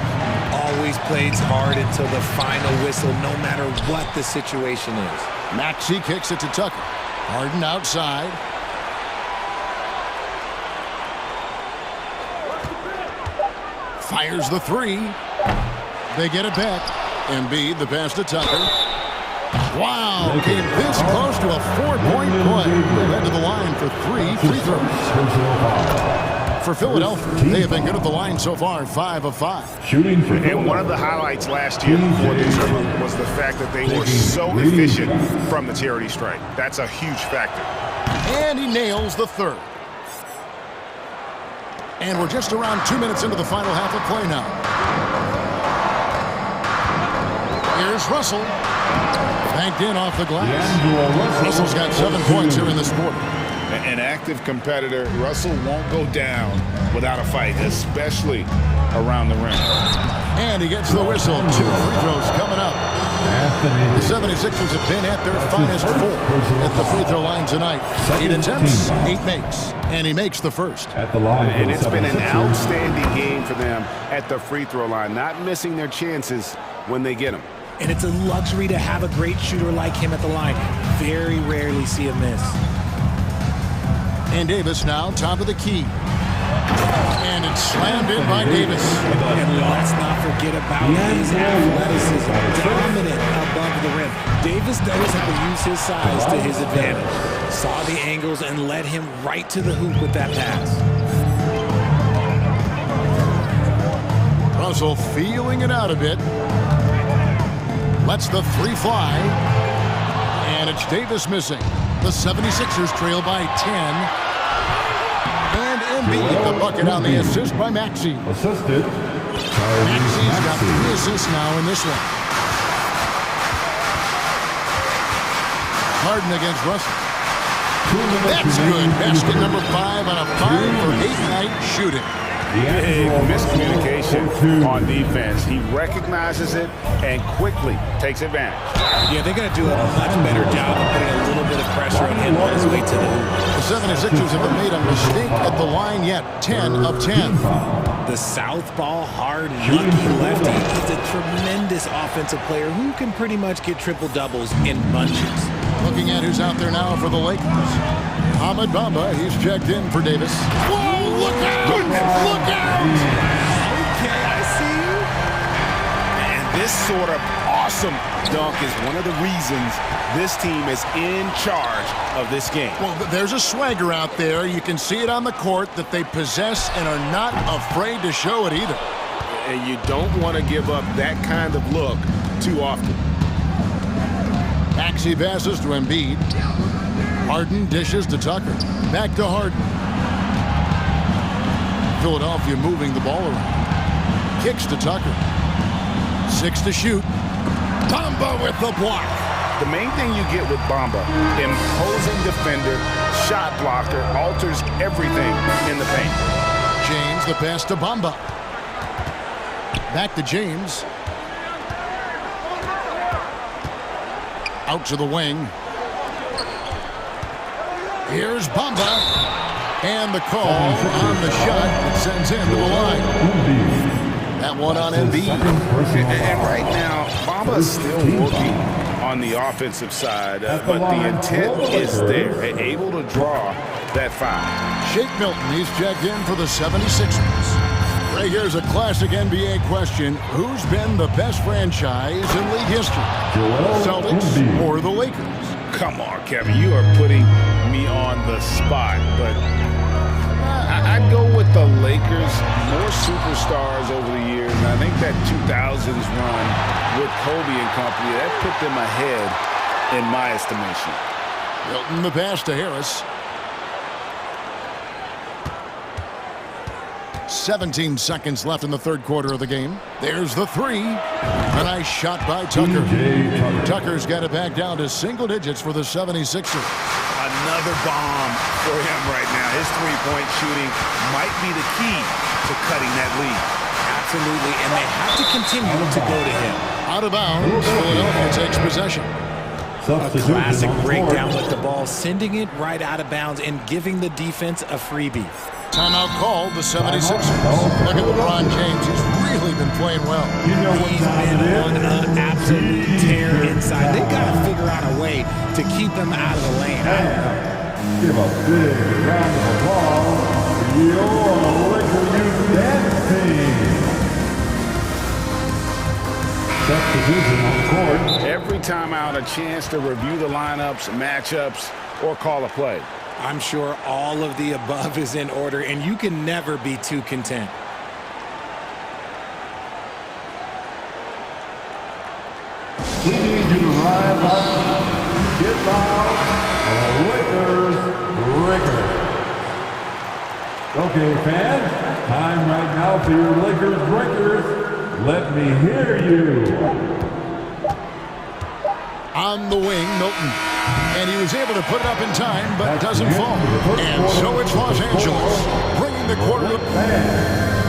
Always plays hard until the final whistle, no matter what the situation is. Maxey kicks it to Tucker. Harden outside. Fires the 3. They get it back. Embiid, the pass to Tucker. Wow, came this close to a 4-point play. Led to the line for 3 free throws. For Philadelphia, they have been good at the line so far, 5 of 5. Shooting for And one of the highlights last year for this group was the fact that they were so efficient from the charity stripe. That's a huge factor. And he nails the 3rd. And we're just around 2 minutes into the final half of play now. Here's Russell. Banked in off the glass. Russell's got 7 points here in this quarter. An active competitor, Russell won't go down without a fight, especially around the rim. And he gets the whistle. 2 free throws coming up. The 76ers have been at their finest 4 at the free throw line tonight. 8 attempts, 8 makes. And he makes the first. At the line. And it's been an outstanding game for them at the free throw line, not missing their chances when they get them. And it's a luxury to have a great shooter like him at the line. Very rarely see him miss. And Davis now top of the key. And it's slammed in by Davis. And let's not forget about his athleticism. Dominant above the rim. Davis knows how to use his size to his advantage. Saw the angles and led him right to the hoop with that pass. Russell feeling it out a bit. Lets the 3 fly. And it's Davis missing. The 76ers trail by 10. And Embiid, the bucket on the assist by Maxey. Assisted. Maxey's got 3 assists now in this one. Harden against Russell. That's good. Basket number 5 on a 5-for-8 night shooting. Big miscommunication on defense. He recognizes it and quickly takes advantage. Yeah, they're going to do a much better job of putting a little bit of pressure on him on his way to the hoop. The 76ers haven't made a mistake at the line yet. 10 of 10. The southpaw, hard, lucky lefty is a tremendous offensive player who can pretty much get triple-doubles in bunches. Looking at who's out there now for the Lakers. Ahmed Bamba, he's checked in for Davis. Whoa, look out! Look out! Okay, I see you. And this sort of awesome dunk is one of the reasons this team is in charge of this game. Well, there's a swagger out there. You can see it on the court that they possess and are not afraid to show it either. And you don't want to give up that kind of look too often. Maxey passes to Embiid. Harden dishes to Tucker. Back to Harden. Philadelphia moving the ball around. Kicks to Tucker. 6 to shoot. Bamba with the block. The main thing you get with Bamba, imposing defender, shot blocker, alters everything in the paint. the pass to Bamba. Back to James. Out to the wing. Here's Bamba. And the call on the shot that sends him to the line. That one on Embiid. And right now, Bamba is still working on the offensive side, but the intent is there, able to draw that foul. Shake Milton, he's checked in for the 76ers. Right here's a classic NBA question. Who's been the best franchise in league history? Celtics or the Lakers? Come on, Kevin, you are putting me on the spot, but I'd go with the Lakers. More superstars over the years, and I think that 2000s run with Kobe and company, that put them ahead in my estimation. Milton the pass to Harris. 17 seconds left in the third quarter of the game. There's the three. A nice shot by Tucker. Tucker's got it back down to single digits for the 76ers. Another bomb for him right now. His three-point shooting might be the key to cutting that lead. Absolutely, and they have to continue to go to him. Out of bounds, Philadelphia takes possession. A classic breakdown with the ball, sending it right out of bounds and giving the defense a freebie. Timeout called, the 76ers. Look at LeBron James. He's really been playing well. He's been on an absolute tear inside. They've got to figure out a way to keep him out of the lane. Give a big round of applause for your Laker Youth Dance Team. Set position on the court. Every time out, a chance to review the lineups, matchups, or call a play. I'm sure all of the above is in order, and you can never be too content. We need you to rise up, get loud, Lakers record. Okay, fans, time right now for your Lakers breakers. Let me hear you. On the wing, Milton. And he was able to put it up in time, but doesn't fall. And so it's Los Angeles, bringing the quarter up.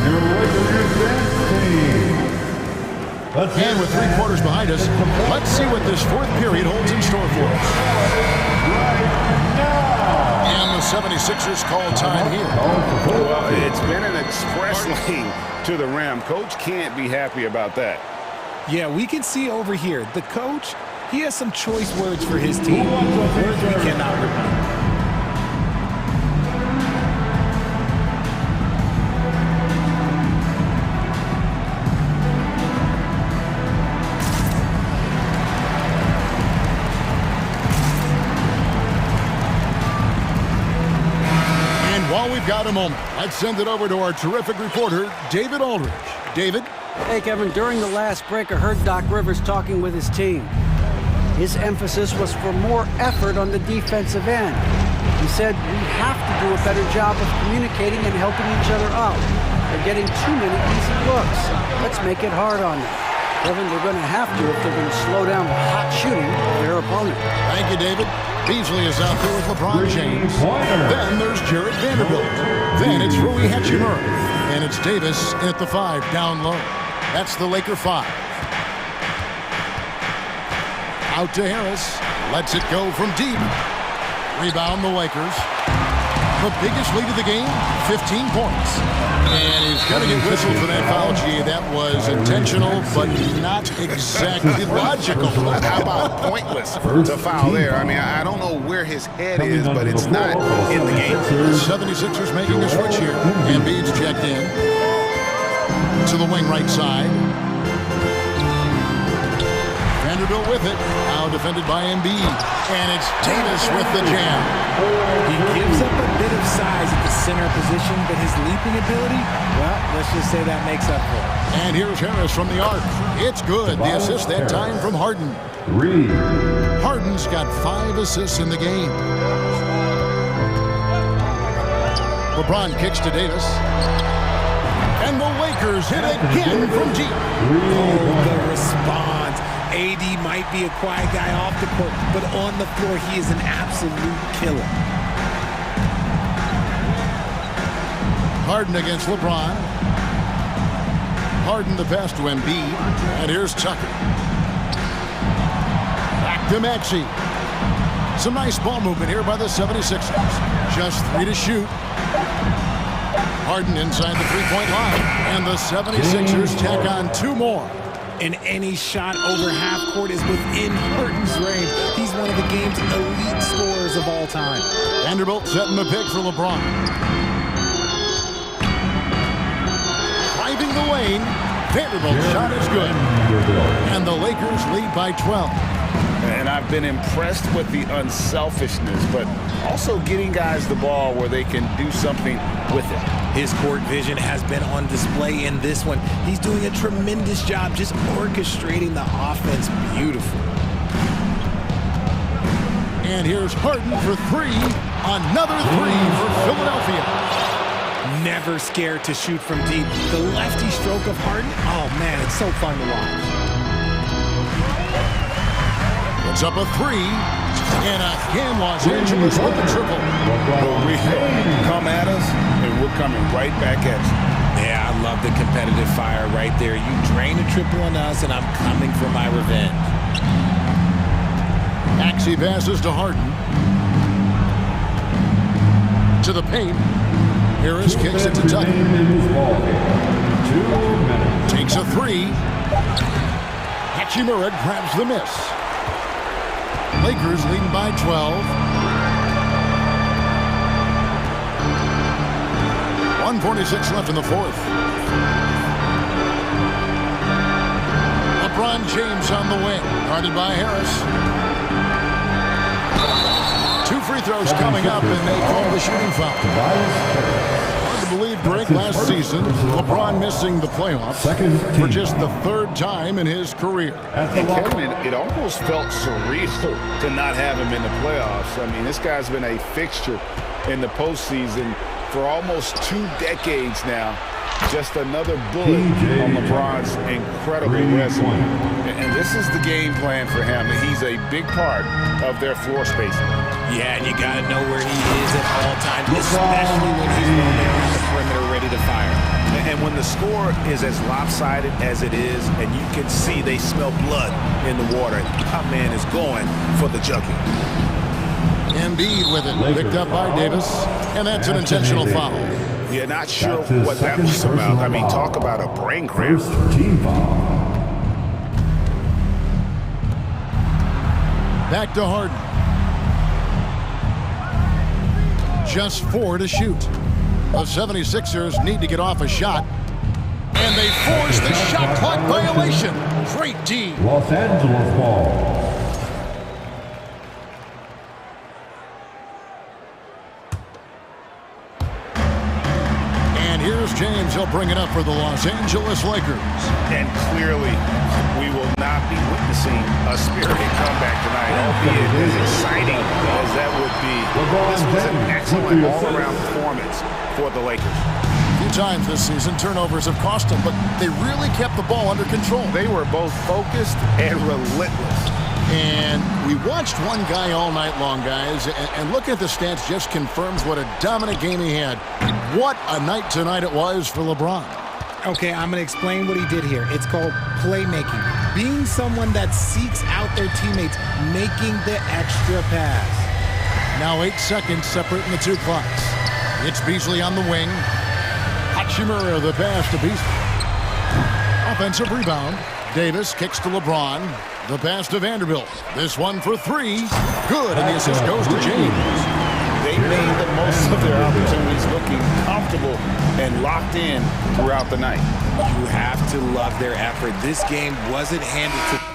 Your Laker Youth Dance Team. And with 3 quarters behind us, let's see what this fourth period holds in store for us. And the 76ers call time here. Well, it's been an express lane to the rim. Coach can't be happy about that. Yeah, we can see over here, the coach, he has some choice words for his team. Words we cannot repeat. While we've got a moment, let's send it over to our terrific reporter, David Aldridge. David? Hey, Kevin, during the last break, I heard Doc Rivers talking with his team. His emphasis was for more effort on the defensive end. He said we have to do a better job of communicating and helping each other out. They're getting too many easy looks. Let's make it hard on them. Kevin, they're going to have to if they're going to slow down the hot shooting of their opponent. Thank you, David. Beasley is out there with LeBron James. Then there's Jared Vanderbilt. Then it's Rui Hachimura. And it's Davis in at the 5 down low. That's the Laker 5. Out to Harris. Lets it go from deep. Rebound the Lakers. The biggest lead of the game, 15 points. And he's going to get whistled for that foul, G. That was intentional, but not exactly logical. How about pointless to foul there? I mean, I don't know where his head is, but it's not in the game. The 76ers making a switch here. Embiid's checked in. To the wing right side. Vanderbilt with it. Now defended by Embiid. And it's Davis with the jam. He gives up a bit of size at the center position, but his leaping ability, well, let's just say that makes up for it. And here's Harris from the arc. It's good. The assist that time from Harden. Harden's got 5 assists in the game. LeBron kicks to Davis. And the Lakers hit again from deep. Oh, the response. AD might be a quiet guy off the court, but on the floor, he is an absolute killer. Harden against LeBron. Harden the pass to Embiid. And here's Tucker. Back to Maxey. Some nice ball movement here by the 76ers. Just 3 to shoot. Harden inside the three-point line. And the 76ers tack on 2 more. And any shot over half court is within Harden's range. He's one of the game's elite scorers of all time. Vanderbilt setting the pick for LeBron. Driving the lane. Vanderbilt's shot is good. And the Lakers lead by 12. And I've been impressed with the unselfishness, but also getting guys the ball where they can do something with it. His court vision has been on display in this one. He's doing a tremendous job just orchestrating the offense beautifully. And here's Harden for 3. Another 3 for Philadelphia. Never scared to shoot from deep. The lefty stroke of Harden, oh man, it's so fun to watch. It's up a 3. And again, Los Angeles with the triple. But we come at us, and we're coming right back at you. Yeah, I love the competitive fire right there. You drain a triple on us, and I'm coming for my revenge. Maxey passes to Harden. To the paint. Harris kicks it to Tucker. Takes a 3. Hachimura grabs the miss. Lakers leading by 12. 1:46 left in the fourth. LeBron James on the wing, guarded by Harris. 2 free throws coming up, and they call the shooting foul. Hard to believe, Greg, last season, LeBron missing the playoffs for just the 3rd time in his career. And Kevin, it almost felt surreal to not have him in the playoffs. I mean, this guy's been a fixture in the postseason for almost 2 decades now. Just another bullet on LeBron's incredible resume. And this is the game plan for him. He's a big part of their floor spacing. Yeah, and you got to know where he is at all times, especially when he's roaming around the perimeter ready to fire. And when the score is as lopsided as it is, and you can see they smell blood in the water, our man is going for the jugular. Embiid with it, picked up by Davis, and that's an intentional foul. Yeah, not sure what that was about. I mean, talk about a brain cramp. Back to Harden. Just 4 to shoot. The 76ers need to get off a shot. And they force the shot clock violation. Great D. Los Angeles ball. Here's James. He'll bring it up for the Los Angeles Lakers. And clearly, we will not be witnessing a spirited comeback tonight, albeit as exciting as that would be. This was an excellent all-around performance for the Lakers. A few times this season, turnovers have cost them, but they really kept the ball under control. They were both focused and relentless. And we watched one guy all night long, guys, and looking at the stats just confirms what a dominant game he had. What a night tonight it was for LeBron. Okay, I'm going to explain what he did here. It's called playmaking. Being someone that seeks out their teammates, making the extra pass. Now 8 seconds separating the 2 clocks. It's Beasley on the wing. Hachimura the pass to Beasley. Offensive rebound. Davis kicks to LeBron. The pass to Vanderbilt. This one for 3. Good, and the assist goes to James. They made the most of their opportunities, looking comfortable and locked in throughout the night. You have to love their effort. This game wasn't handed to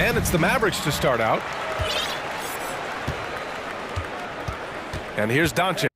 And it's the Mavericks to start out. And here's Doncic.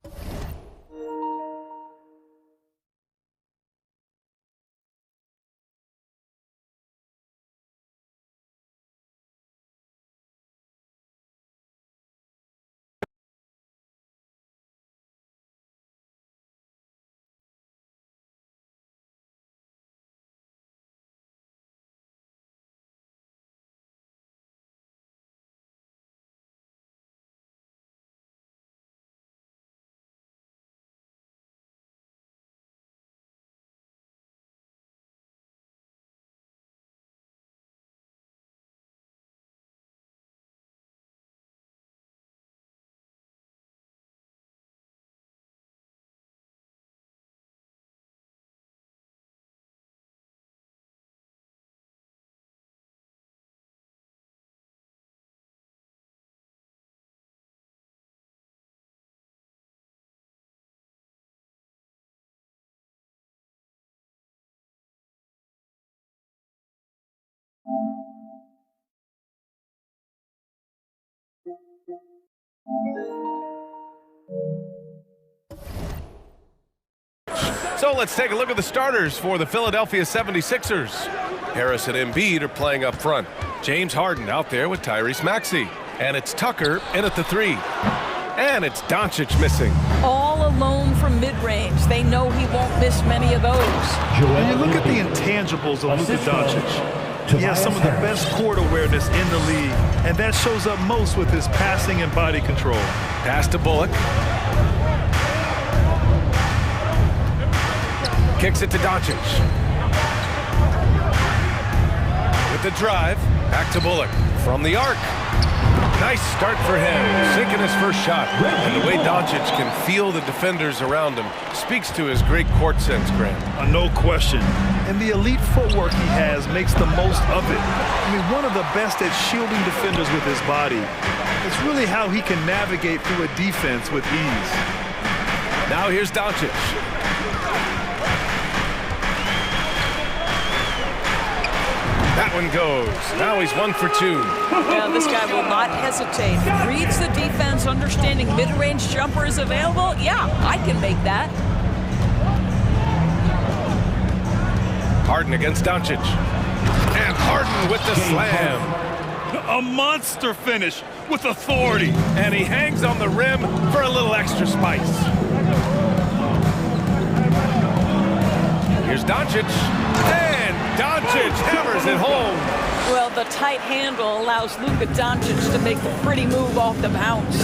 So let's take a look at the starters for the Philadelphia 76ers. Harris and Embiid are playing up front. James Harden out there with Tyrese Maxey. And it's Tucker in at the 3. And it's Doncic missing. All alone from mid-range. They know he won't miss many of those. When you look at the intangibles of Luka Doncic, he has some of the best court awareness in the league, and that shows up most with his passing and body control. Pass to Bullock. Kicks it to Doncic. With the drive, back to Bullock. From the arc. Nice start for him, sinking his first shot. And the way Doncic can feel the defenders around him speaks to his great court sense, Grant. No question. And the elite footwork he has makes the most of it. I mean, one of the best at shielding defenders with his body. It's really how he can navigate through a defense with ease. Now here's Doncic. That one goes. Now he's 1 for 2. Well, this guy will not hesitate. Reads the defense, understanding mid-range jumper is available. Yeah, I can make that. Harden against Doncic. And Harden with the slam. A monster finish with authority. And he hangs on the rim for a little extra spice. Here's Doncic. And Doncic hammers it home. Well, the tight handle allows Luka Doncic to make the pretty move off the bounce.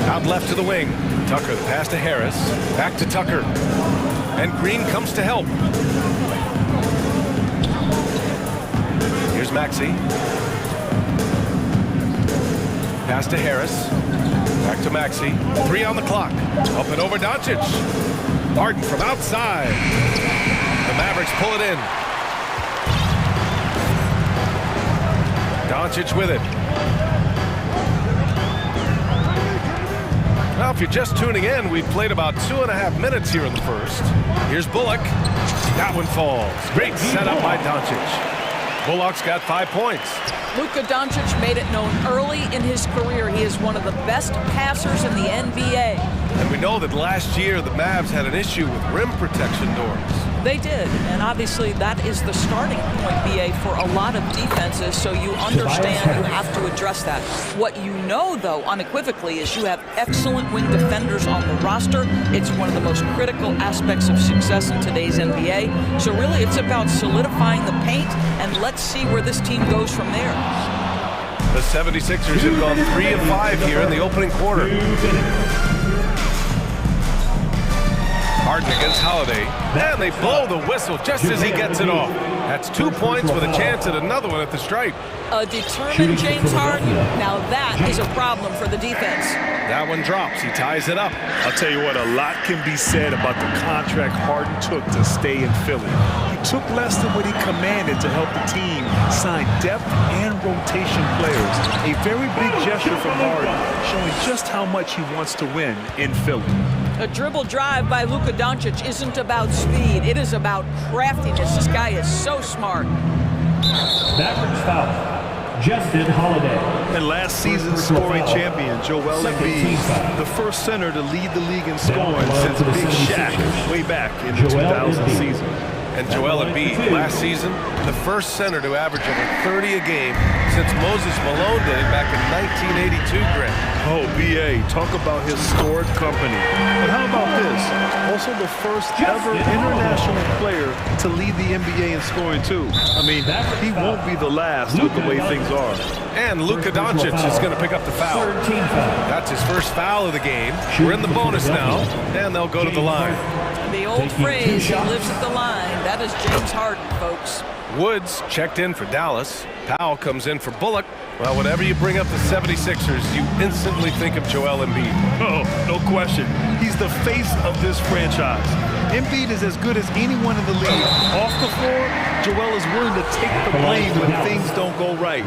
Out left to the wing. Tucker, the pass to Harris. Back to Tucker. And Green comes to help. Here's Maxey. Pass to Harris. Back to Maxey. 3 on the clock. Up and over Doncic. Harden from outside. The Mavericks pull it in. Doncic with it. Well, if you're just tuning in, we've played about 2.5 minutes here in the first. Here's Bullock. That one falls. Great setup by Doncic. Bullock's got 5 points. Luka Doncic made it known early in his career he is one of the best passers in the NBA. And we know that last year the Mavs had an issue with rim protection doors. They did, and obviously that is the starting point, BA, for a lot of defenses, so you understand you have to address that. What you know, though, unequivocally, is you have excellent wing defenders on the roster. It's one of the most critical aspects of success in today's NBA. So really, it's about solidifying the paint, and let's see where this team goes from there. The 76ers have gone 3 of 5 here in the opening quarter. Harden against Holiday. And they blow the whistle just as he gets it off. That's 2 points with a chance at another one at the stripe. A determined James Harden. Now that is a problem for the defense. That one drops. He ties it up. I'll tell you what, a lot can be said about the contract Harden took to stay in Philly. He took less than what he commanded to help the team sign depth and rotation players. A very big gesture from Harden, showing just how much he wants to win in Philly. A dribble drive by Luka Doncic isn't about speed. It is about craftiness. This guy is so smart. Mavericks foul. Justin Holiday. And last season's scoring champion, Joel Embiid, the first center to lead the league in scoring since Big Shaq way back in the 2000 season. And Joel Embiid, last season, the first center to average over 30 a game since Moses Malone did it back in 1982, Grant. Oh, B.A., talk about his storied company. But how about this? Also the first ever international player to lead the NBA in scoring, too. I mean, he won't be the last with the way things are. And Luka Doncic is going to pick up the foul. That's his first foul of the game. We're in the bonus now, and they'll go to the line. The old phrase, he lives at the line. That is James Harden, folks. Woods checked in for Dallas. Powell comes in for Bullock. Well, whenever you bring up the 76ers, you instantly think of Joel Embiid. Oh, no question. He's the face of this franchise. Embiid is as good as anyone in the league. Off the floor, Joel is willing to take the blame when things don't go right.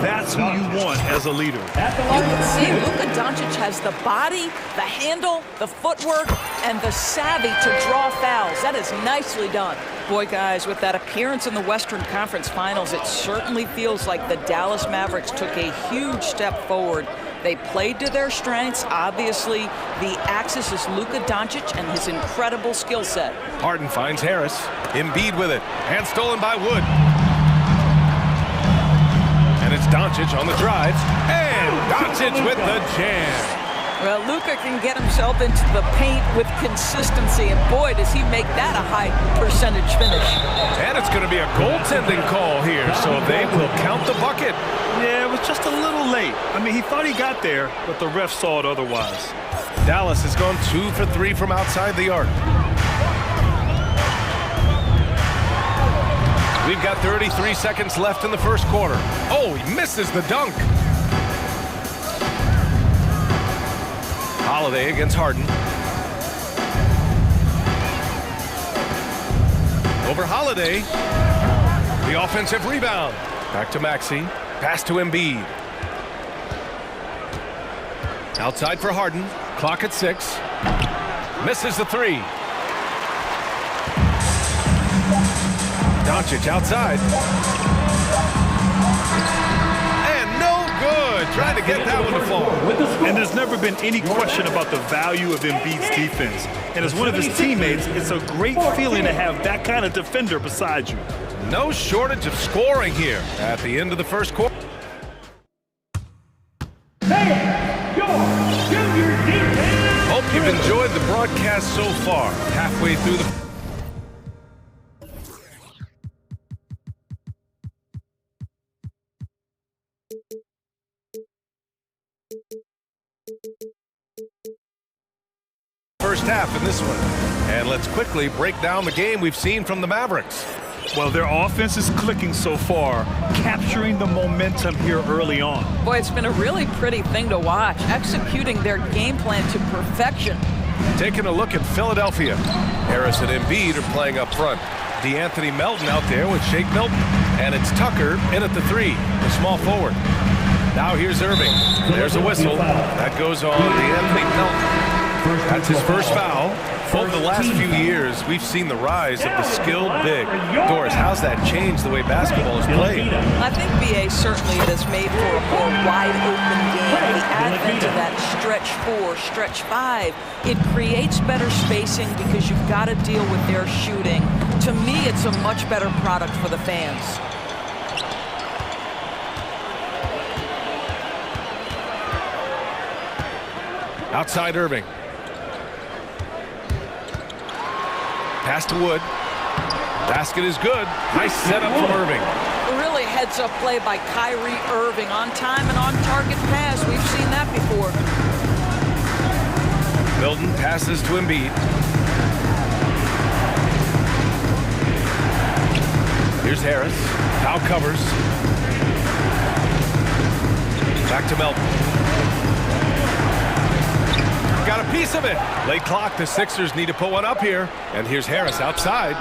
That's who you want as a leader. You can see Luka Doncic has the body, the handle, the footwork, and the savvy to draw fouls. That is nicely done. Boy, guys, with that appearance in the Western Conference Finals, it certainly feels like the Dallas Mavericks took a huge step forward. They played to their strengths. Obviously, the axis is Luka Doncic and his incredible skill set. Harden finds Harris. Embiid with it. And stolen by Wood. And it's Doncic on the drive. And Doncic with the jam. Well, Luka can get himself into the paint with consistency, and boy, does he make that a high percentage finish. And it's going to be a goaltending call here, so they will count the bucket. Yeah, it was just a little late. I mean, he thought he got there, but the ref saw it otherwise. Dallas has gone 2 for 3 from outside the arc. We've got 33 seconds left in the first quarter. Oh, he misses the dunk. Holiday against Harden. Over Holiday. The offensive rebound. Back to Maxey. Pass to Embiid. Outside for Harden. Clock at 6. Misses the 3. Doncic outside. And no good. Trying to get that one to fall. And there's never been any question about the value of Embiid's defense. And as one of his teammates, it's a great feeling to have that kind of defender beside you. No shortage of scoring here at the end of the first quarter. Hope you've enjoyed the broadcast so far. Halfway through the first half in this one. And let's quickly break down the game we've seen from the Mavericks. Well, their offense is clicking so far, capturing the momentum here early on. Boy, it's been a really pretty thing to watch, executing their game plan to perfection. Taking a look at Philadelphia. Harris and Embiid are playing up front. DeAnthony Melton out there with Shake Milton. And it's Tucker in at the 3, the small forward. Now here's Irving. There's a whistle. That goes on DeAnthony Melton. That's his first foul. Over the last few years, we've seen the rise of the skilled big. Doris, how's that changed the way basketball is played? I think BA certainly has made for a more wide-open game. The advent of that stretch 4, stretch 5, it creates better spacing because you've got to deal with their shooting. To me, it's a much better product for the fans. Outside Irving. Pass to Wood. Basket is good. Nice setup from Irving. Really heads-up play by Kyrie Irving. On time and on target pass. We've seen that before. Milton passes to Embiid. Here's Harris. Foul covers. Back to Melton. Got a piece of it. Late clock. The Sixers need to put one up here. And here's Harris outside.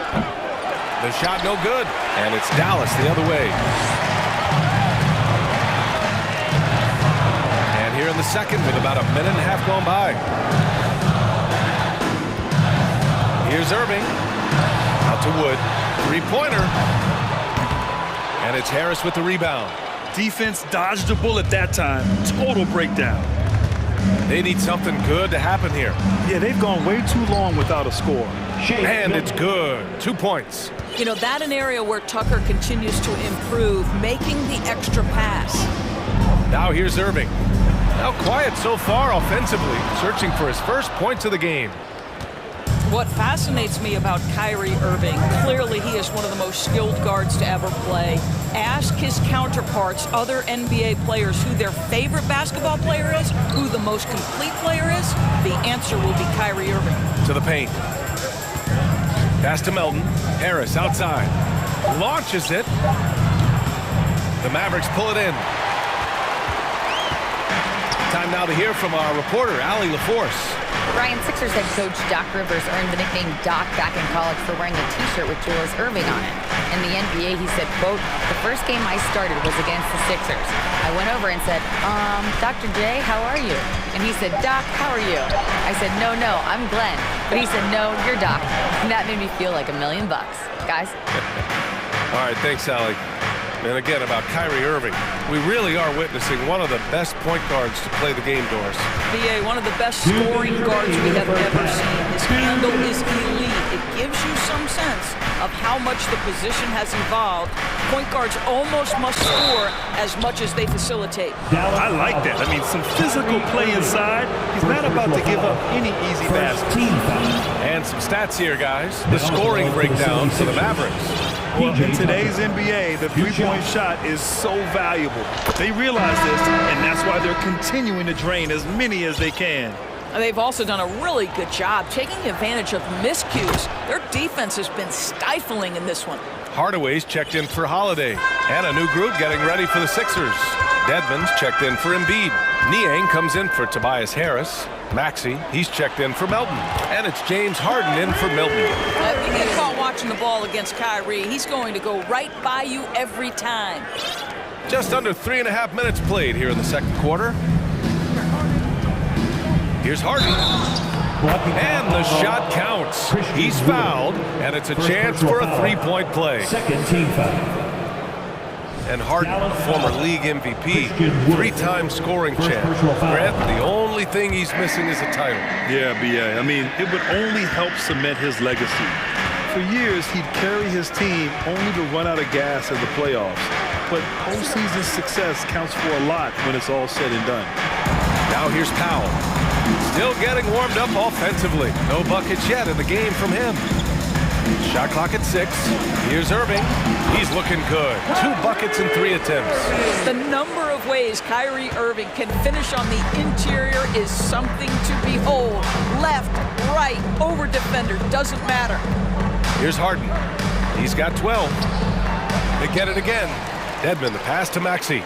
The shot no good. And it's Dallas the other way. And here in the second with about a minute and a half gone by. Here's Irving. Out to Wood. Three-pointer. And it's Harris with the rebound. Defense dodged a bullet that time. Total breakdown. They need something good to happen here. Yeah, they've gone way too long without a score. And it's good. 2 points. You know, that an area where Tucker continues to improve, making the extra pass. Now here's Irving. Now quiet so far offensively, searching for his first points of the game. What fascinates me about Kyrie Irving, clearly he is one of the most skilled guards to ever play. Ask his counterparts, other NBA players, who their favorite basketball player is, who the most complete player is. The answer will be Kyrie Irving. To the paint. Pass to Melton. Harris outside. Launches it. The Mavericks pull it in. Time now to hear from our reporter, Allie LaForce. Ryan, Sixers head coach Doc Rivers earned the nickname Doc back in college for wearing a T-shirt with Julius Irving on it. In the NBA, he said, quote, "The first game I started was against the Sixers. I went over and said, Dr. J, how are you?" And he said, "Doc, how are you?" I said, no, I'm Glenn." But he said, "No, you're Doc." And that made me feel like $1 million. Guys? All right, thanks, Allie. And again, about Kyrie Irving, we really are witnessing one of the best point guards to play the game, Doris. BA, one of the best scoring guards we have ever seen. His handle is elite. It gives you some sense of how much the position has evolved. Point guards almost must score as much as they facilitate. I like that. I mean, some physical play inside. He's not about to give up any easy basket. And some stats here, guys. The scoring breakdown for the Mavericks. Well, in today's NBA, the three-point shot is so valuable. They realize this, and that's why they're continuing to drain as many as they can. They've also done a really good job taking advantage of miscues. Their defense has been stifling in this one. Hardaway's checked in for Holiday. And a new group getting ready for the Sixers. Dedmon's checked in for Embiid. Niang comes in for Tobias Harris. Maxey, he's checked in for Melton. And it's James Harden in for Milton. If you get caught watching the ball against Kyrie, he's going to go right by you every time. Just under 3.5 minutes played here in the second quarter. Here's Harden. And the shot counts. He's fouled, and it's a chance for a three-point play. Second team foul. And Harden, former league MVP, 3-time scoring champ. Grant, the only thing he's missing is a title. Yeah, B.A. I mean, it would only help cement his legacy. For years, he'd carry his team only to run out of gas in the playoffs. But postseason success counts for a lot when it's all said and done. Now here's Powell. Still getting warmed up offensively. No buckets yet in the game from him. Shot clock at 6. Here's Irving. He's looking good. 2 buckets in 3 attempts. The number of ways Kyrie Irving can finish on the interior is something to behold. Left, right, over defender, doesn't matter. Here's Harden. He's got 12. They get it again. Dedmon, the pass to Maxey.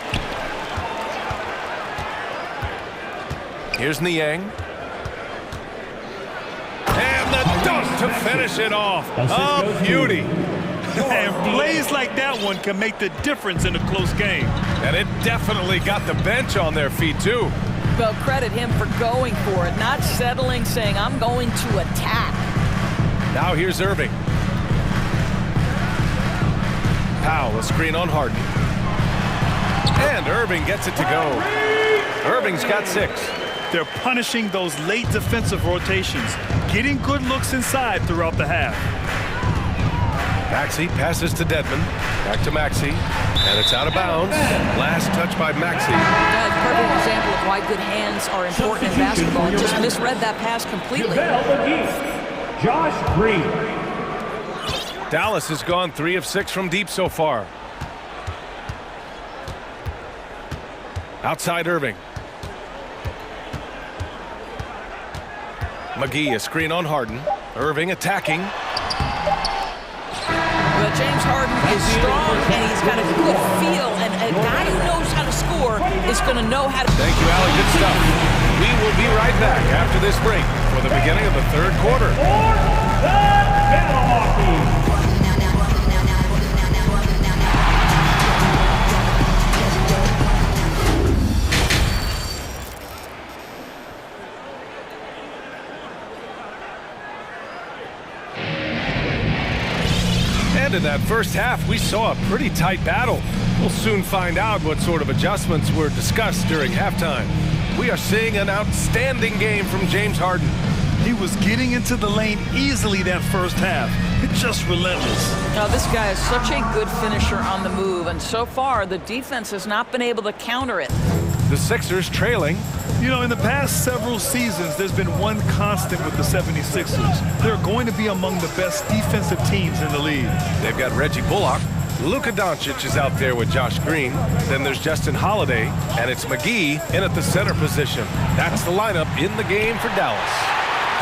Here's Niang. And the dunk to finish it off. A beauty. And plays like that one can make the difference in a close game. And it definitely got the bench on their feet, too. Well, credit him for going for it, not settling, saying, "I'm going to attack." Now here's Irving. Powell, a screen on Harden. And Irving gets it to go. Irving's got 6. They're punishing those late defensive rotations, getting good looks inside throughout the half. Maxey passes to Dedmon. Back to Maxey. And it's out of bounds. Last touch by Maxey. That's a perfect example of why good hands are important in basketball. And just misread that pass completely. Josh Green. Dallas has gone 3 of 6 from deep so far. Outside Irving. McGee, a screen on Harden. Irving attacking. But James Harden is strong, and he's got a good feel, and a guy who knows how to score is going to know how to... Thank you, Allie. Good stuff. We will be right back after this break for the beginning of the third quarter. And in that first half, we saw a pretty tight battle. We'll soon find out what sort of adjustments were discussed during halftime. We are seeing an outstanding game from James Harden. He was getting into the lane easily that first half. Just relentless. Now, this guy is such a good finisher on the move, and so far, the defense has not been able to counter it. The Sixers trailing. You know, in the past several seasons, there's been one constant with the 76ers. They're going to be among the best defensive teams in the league. They've got Reggie Bullock. Luka Doncic is out there with Josh Green. Then there's Justin Holiday, and it's McGee in at the center position. That's the lineup in the game for Dallas.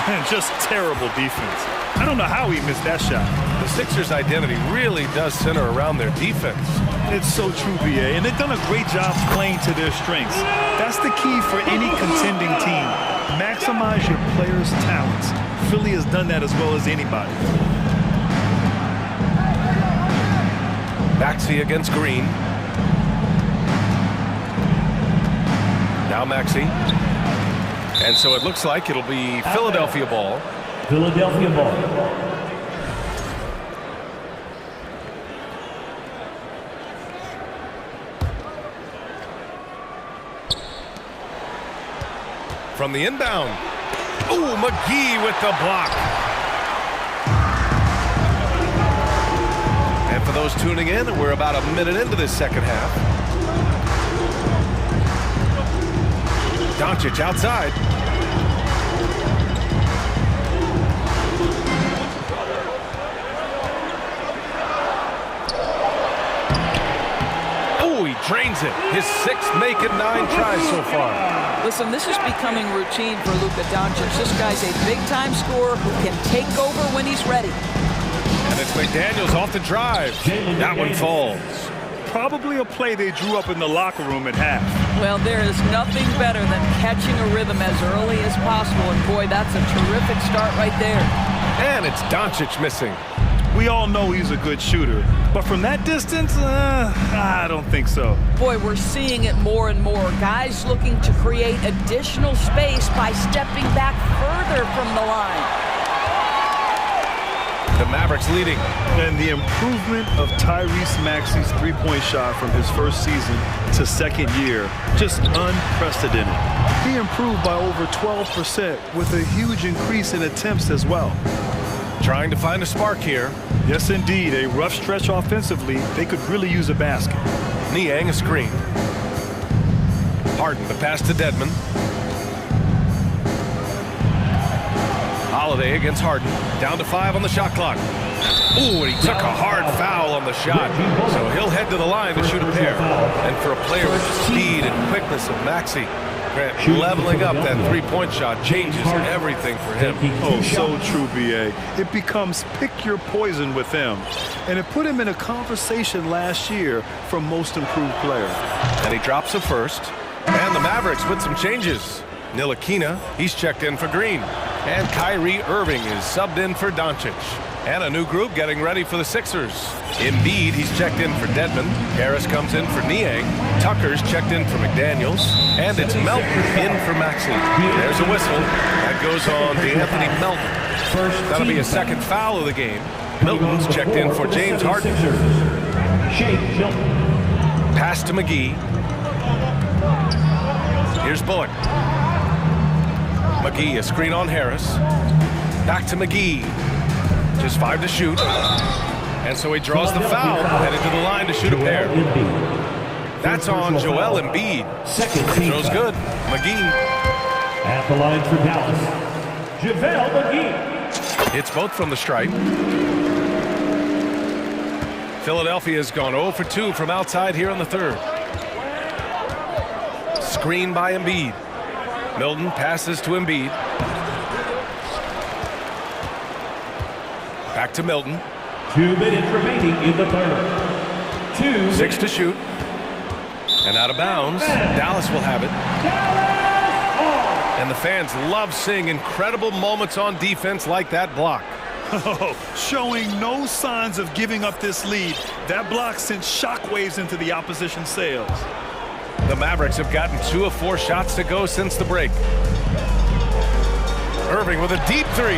And just terrible defense. I don't know how he missed that shot. The Sixers' identity really does center around their defense. It's so true, BA, and they've done a great job playing to their strengths. That's the key for any contending team. Maximize your players' talents. Philly has done that as well as anybody. Maxey against Green. Now Maxey. And so it looks like it'll be Philadelphia ball. Philadelphia ball. From the inbound. Ooh, McGee with the block. And for those tuning in, we're about a minute into this second half. Doncic outside. Oh, he drains it. His sixth make in 9 tries so far. Listen, this is becoming routine for Luka Doncic. This guy's a big-time scorer who can take over when he's ready. And it's McDaniels off the drive. That one falls. Probably a play they drew up in the locker room at half. Well, there is nothing better than catching a rhythm as early as possible. And boy, that's a terrific start right there. And it's Doncic missing. We all know he's a good shooter, but from that distance, I don't think so. Boy, we're seeing it more and more. Guys looking to create additional space by stepping back further from the line. The Mavericks leading. And the improvement of Tyrese Maxey's three-point shot from his first season to second year, just unprecedented. He improved by over 12% with a huge increase in attempts as well. Trying to find a spark here. Yes, indeed. A rough stretch offensively. They could really use a basket. Niang a screen. Harden the pass to Dedmon. Holiday against Harden. Down to 5 on the shot clock. Ooh, and he took a hard foul on the shot. So he'll head to the line to shoot a pair. And for a player with the speed and quickness of Maxey, Grant, leveling up that three-point shot changes everything for him. Oh, so true, BA. It becomes pick your poison with him. And it put him in a conversation last year for most improved player. And he drops a first. And the Mavericks with some changes. Ntilikina, he's checked in for Green. And Kyrie Irving is subbed in for Doncic. And a new group getting ready for the Sixers. Embiid, he's checked in for Dedmon. Harris comes in for Niang. Tucker's checked in for McDaniels. And it's Melton in for Maxey. There's a whistle. That goes on to Anthony Melton. That'll be a second foul of the game. Milton's checked in for James Harden. Pass to McGee. Here's Bullock. McGee, a screen on Harris. Back to McGee. Just 5 to shoot. And so he draws the foul, headed to the line to shoot a pair. That's on Joel Embiid. Throws good. McGee. At the line for Dallas, JaVale McGee. Hits both from the stripe. Philadelphia's gone 0 for 2 from outside here in the third. Screen by Embiid. Milton passes to Embiid. Back to Milton. 2 minutes remaining in the third. 6 to shoot. And out of bounds. Dallas will have it. And the fans love seeing incredible moments on defense like that block. Showing no signs of giving up this lead. That block sent shockwaves into the opposition sails. The Mavericks have gotten 2 of 4 shots to go since the break. Irving with a deep 3.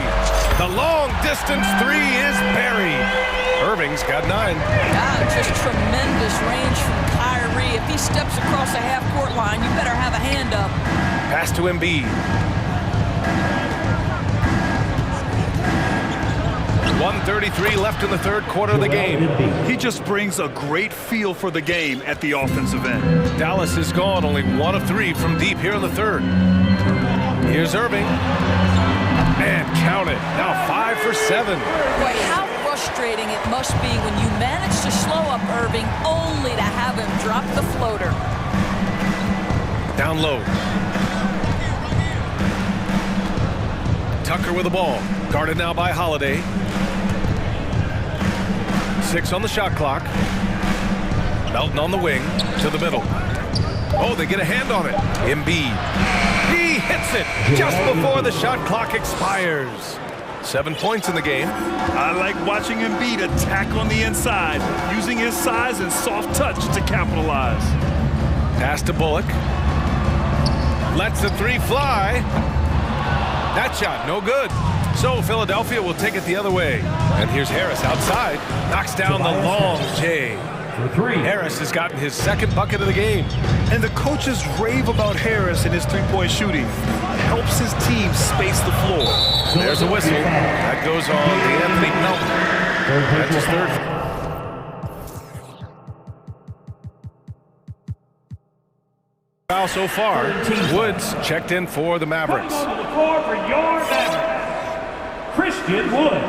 The long distance 3 is buried. Irving's got 9. Yeah, just tremendous range from Kyrie. If he steps across the half-court line, you better have a hand up. Pass to Embiid. 1:33 left in the third quarter of the game. He just brings a great feel for the game at the offensive end. Dallas is gone, only 1 of 3 from deep here in the third. Here's Irving. And count it. Now 5 for 7. Boy, how frustrating it must be when you manage to slow up Irving only to have him drop the floater. Down low. Tucker with the ball. Guarded now by Holiday. 6 on the shot clock. Melton on the wing to the middle. Oh, they get a hand on it. Embiid. He hits it just before the shot clock expires. 7 points in the game. I like watching Embiid attack on the inside, using his size and soft touch to capitalize. Pass to Bullock. Lets the three fly. That shot, no good. So Philadelphia will take it the other way. And here's Harris outside. Knocks down the long J. Harris has gotten his second bucket of the game. And the coaches rave about Harris and his three-point shooting. Helps his team space the floor. There's a whistle. That goes on to Anthony Melton. That's his third. Foul so far. Woods checked in for the Mavericks. On the floor for your Mavericks, Christian Wood.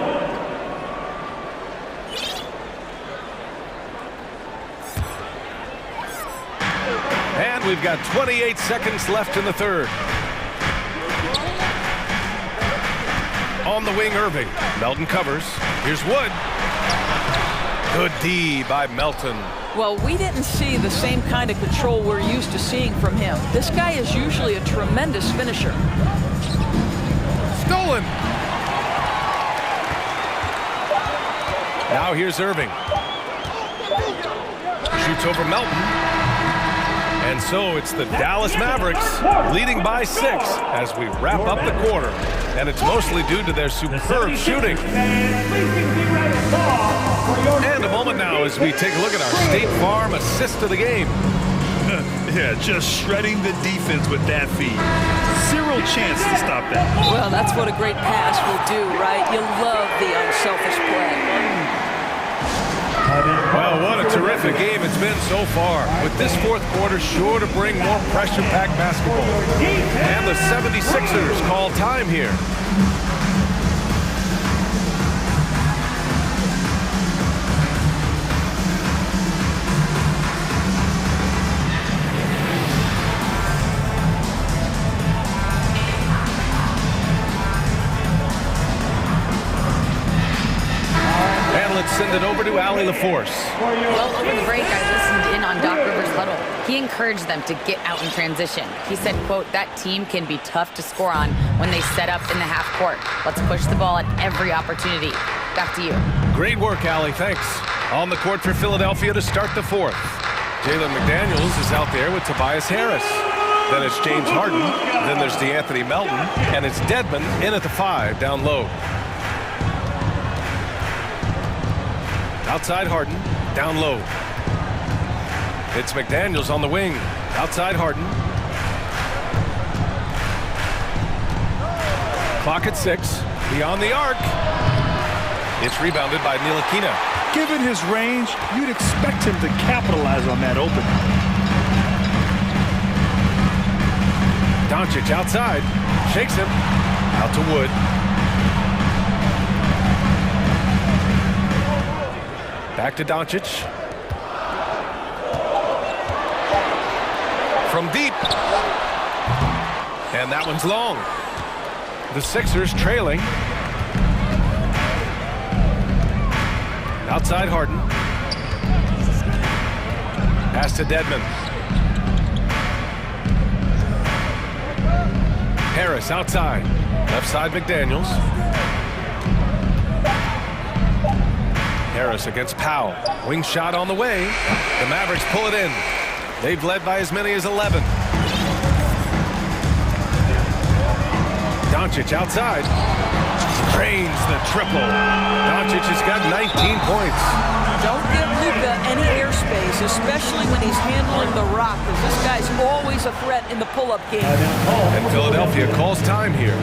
And we've got 28 seconds left in the third. On the wing, Irving. Melton covers. Here's Wood. Good D by Melton. Well, we didn't see the same kind of control we're used to seeing from him. This guy is usually a tremendous finisher. Stolen. Now here's Irving. Shoots over Melton. And so it's the Dallas Mavericks leading by 6 as we wrap up the quarter. And it's mostly due to their superb shooting. And a moment now as we take a look at our State Farm assist of the game. Yeah, just shredding the defense with that feed. Zero chance to stop that. Well, that's what a great pass will do, right? You love the unselfish play. Well, what a terrific game it's been so far. With this fourth quarter sure to bring more pressure-packed basketball. And the 76ers call time here. Send it over to Allie LaForce. Well, over the break, I listened in on Doc Rivers' huddle. He encouraged them to get out in transition. He said, quote, that team can be tough to score on when they set up in the half court. Let's push the ball at every opportunity. Back to you. Great work, Allie. Thanks. On the court for Philadelphia to start the fourth. Jalen McDaniels is out there with Tobias Harris. Then it's James Harden. Then there's DeAnthony Melton. And it's Dedmon in at the 5 down low. Outside Harden, down low. It's McDaniels on the wing. Outside Harden. Clock at 6. Beyond the arc. It's rebounded by Ntilikina. Given his range, you'd expect him to capitalize on that opening. Doncic outside. Shakes him. Out to Wood. Back to Doncic. From deep. And that one's long. The Sixers trailing. Outside Harden. Pass to Dedmon. Harris outside. Left side McDaniels. Harris against Powell. Wing shot on the way. The Mavericks pull it in. They've led by as many as 11. Doncic outside. Drains the triple. Doncic has got 19 points. Don't give Luka any airspace, especially when he's handling the rock, because this guy's always a threat in the pull-up game. And Philadelphia calls time here.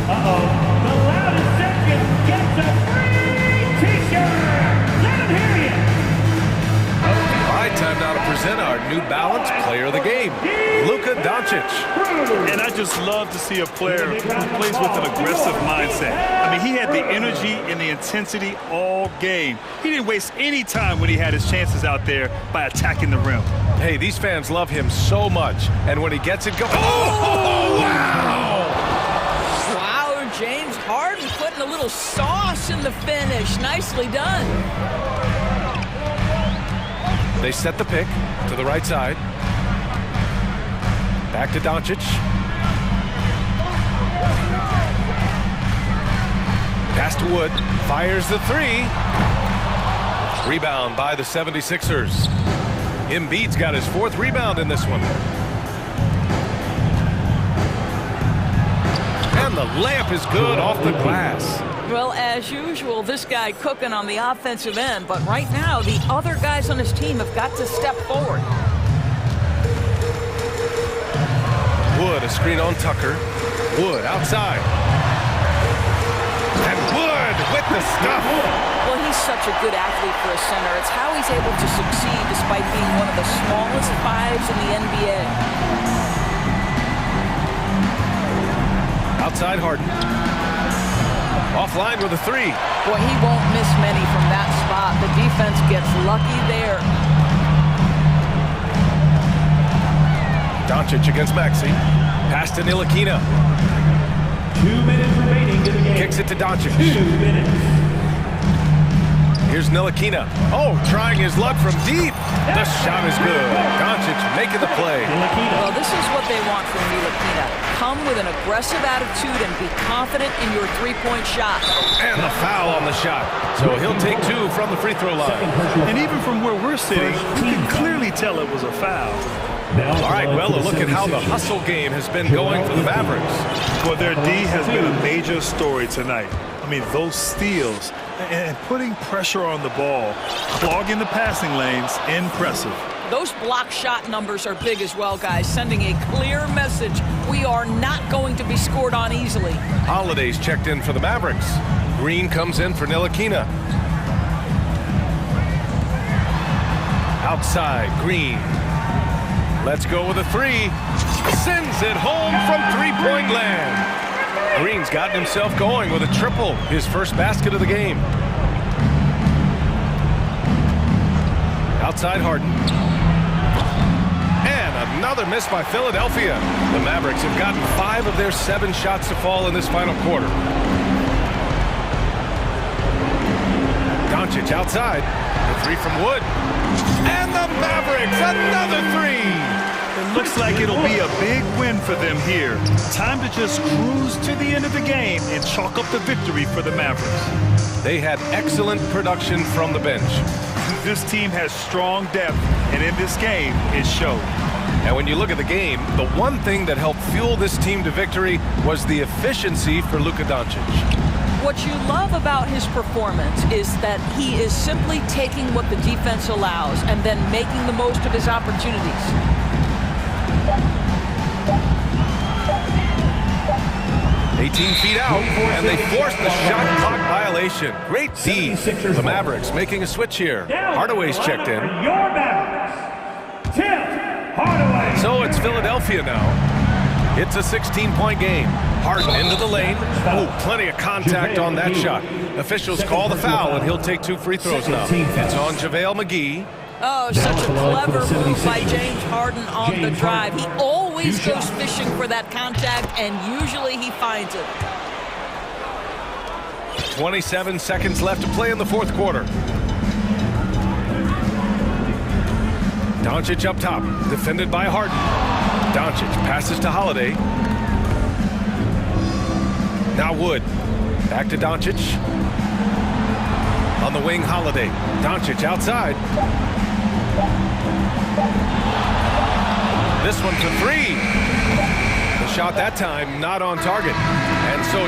Uh-oh. The loudest section gets a free T-shirt. Let him hear you. All right, time now to present our New Balance Player of the Game, Luka Doncic. And I just love to see a player who plays with an aggressive mindset. I mean, he had the energy and the intensity all game. He didn't waste any time when he had his chances out there by attacking the rim. Hey, these fans love him so much. And when he gets it going, oh, wow! Wow, James Harden putting a little sauce in the finish. Nicely done. They set the pick to the right side. Back to Doncic. Pass to Wood. Fires the three. Rebound by the 76ers. Embiid's got his 4th rebound in this one. And the layup is good off the glass. Well, as usual, this guy cooking on the offensive end, but right now the other guys on his team have got to step forward. Wood, a screen on Tucker. Wood outside. And Wood with the stuff. Well, he's such a good athlete for a center. It's how he's able to succeed despite being one of the smallest 5s in the NBA. Outside Harden. Offline with a 3. Boy, he won't miss many from that spot. The defense gets lucky there. Doncic against Maxey. Pass to Ntilikina. 2 minutes remaining to the game. Kicks it to Doncic. 2 minutes. Here's Ntilikina. Oh, trying his luck from deep. The shot is good. Doncic making the play. Well, this is what they want from Ntilikina. Come with an aggressive attitude and be confident in your three-point shot. And the foul on the shot. So he'll take 2 from the free throw line. And even from where we're sitting, you can clearly tell it was a foul. All right, well, a look at how the hustle game has been going for the Mavericks. Well, their D has been a major story tonight. I mean, those steals and putting pressure on the ball, clogging the passing lanes, impressive. Those block shot numbers are big as well, guys, sending a clear message. We are not going to be scored on easily. Holiday's checked in for the Mavericks. Green comes in for Ntilikina. Outside, Green. Let's go with a 3. Sends it home from three-point land. Green's gotten himself going with a triple, his first basket of the game. Outside Harden. And another miss by Philadelphia. The Mavericks have gotten 5 of their 7 shots to fall in this final quarter. Doncic outside. The 3 from Wood. And the Mavericks, another 3. It looks like it'll be a big win for them here. Time to just cruise to the end of the game and chalk up the victory for the Mavericks. They had excellent production from the bench. This team has strong depth, and in this game, it showed. And when you look at the game, the one thing that helped fuel this team to victory was the efficiency for Luka Doncic. What you love about his performance is that he is simply taking what the defense allows and then making the most of his opportunities. 18 feet out, and they forced the shot clock violation. Great D. The Mavericks making a switch here. Hardaway's checked in. Your Mavericks, Tim Hardaway. So it's Philadelphia now. It's a 16-point game. Harden into the lane. Oh, plenty of contact on that shot. Officials call the foul, and he'll take 2 free throws now. It's on JaVale McGee. Oh, such a clever move by James Harden on the drive. He always goes fishing for that contact, and usually he finds it. 27 seconds left to play in the 4th quarter. Doncic up top, defended by Harden. Doncic passes to Holiday. Now Wood. Back to Doncic. On the wing, Holiday. Doncic outside. This one to 3. The shot that time not on target. And so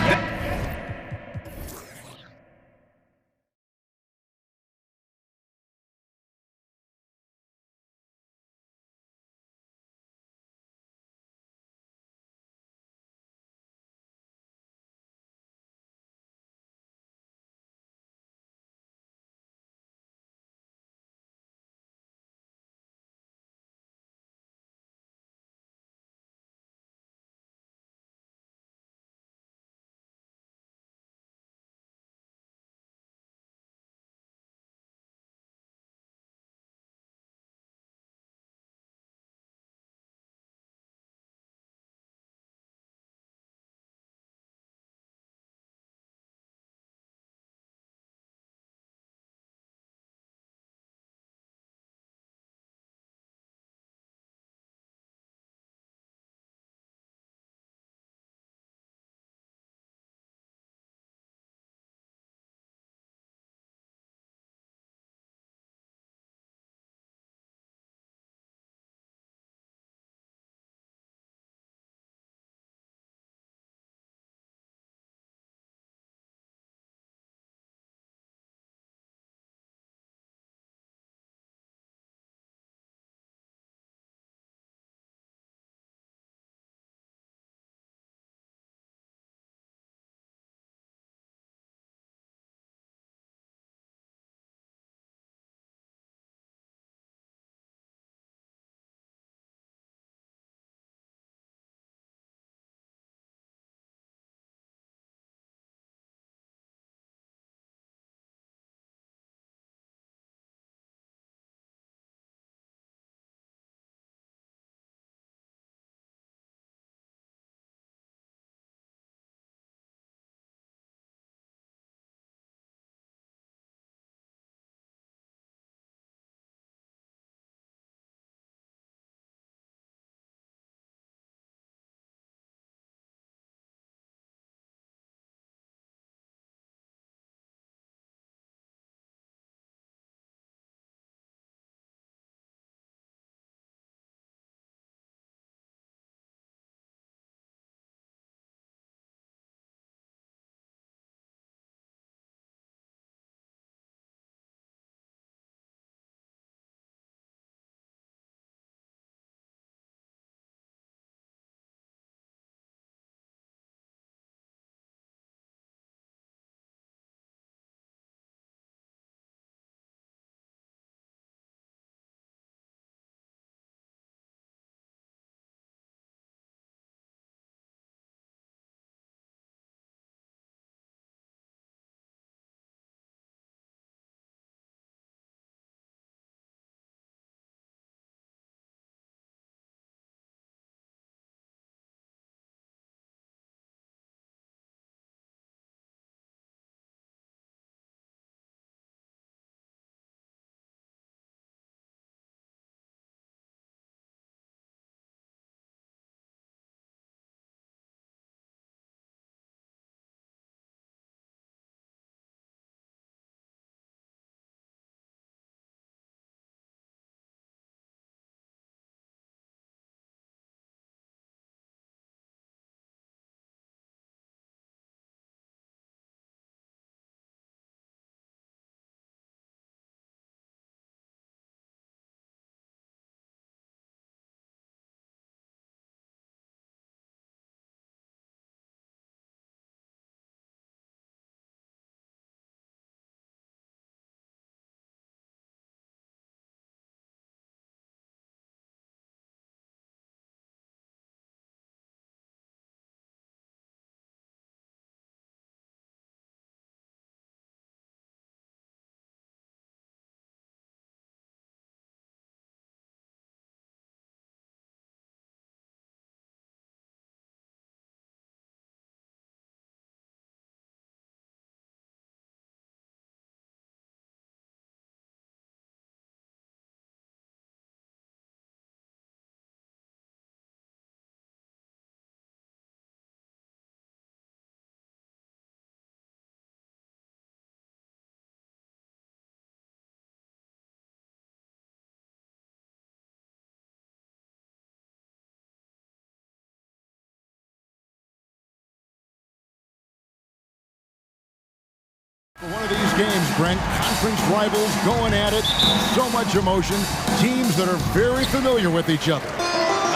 One of these games, Brent, conference rivals going at it, so much emotion, teams that are very familiar with each other.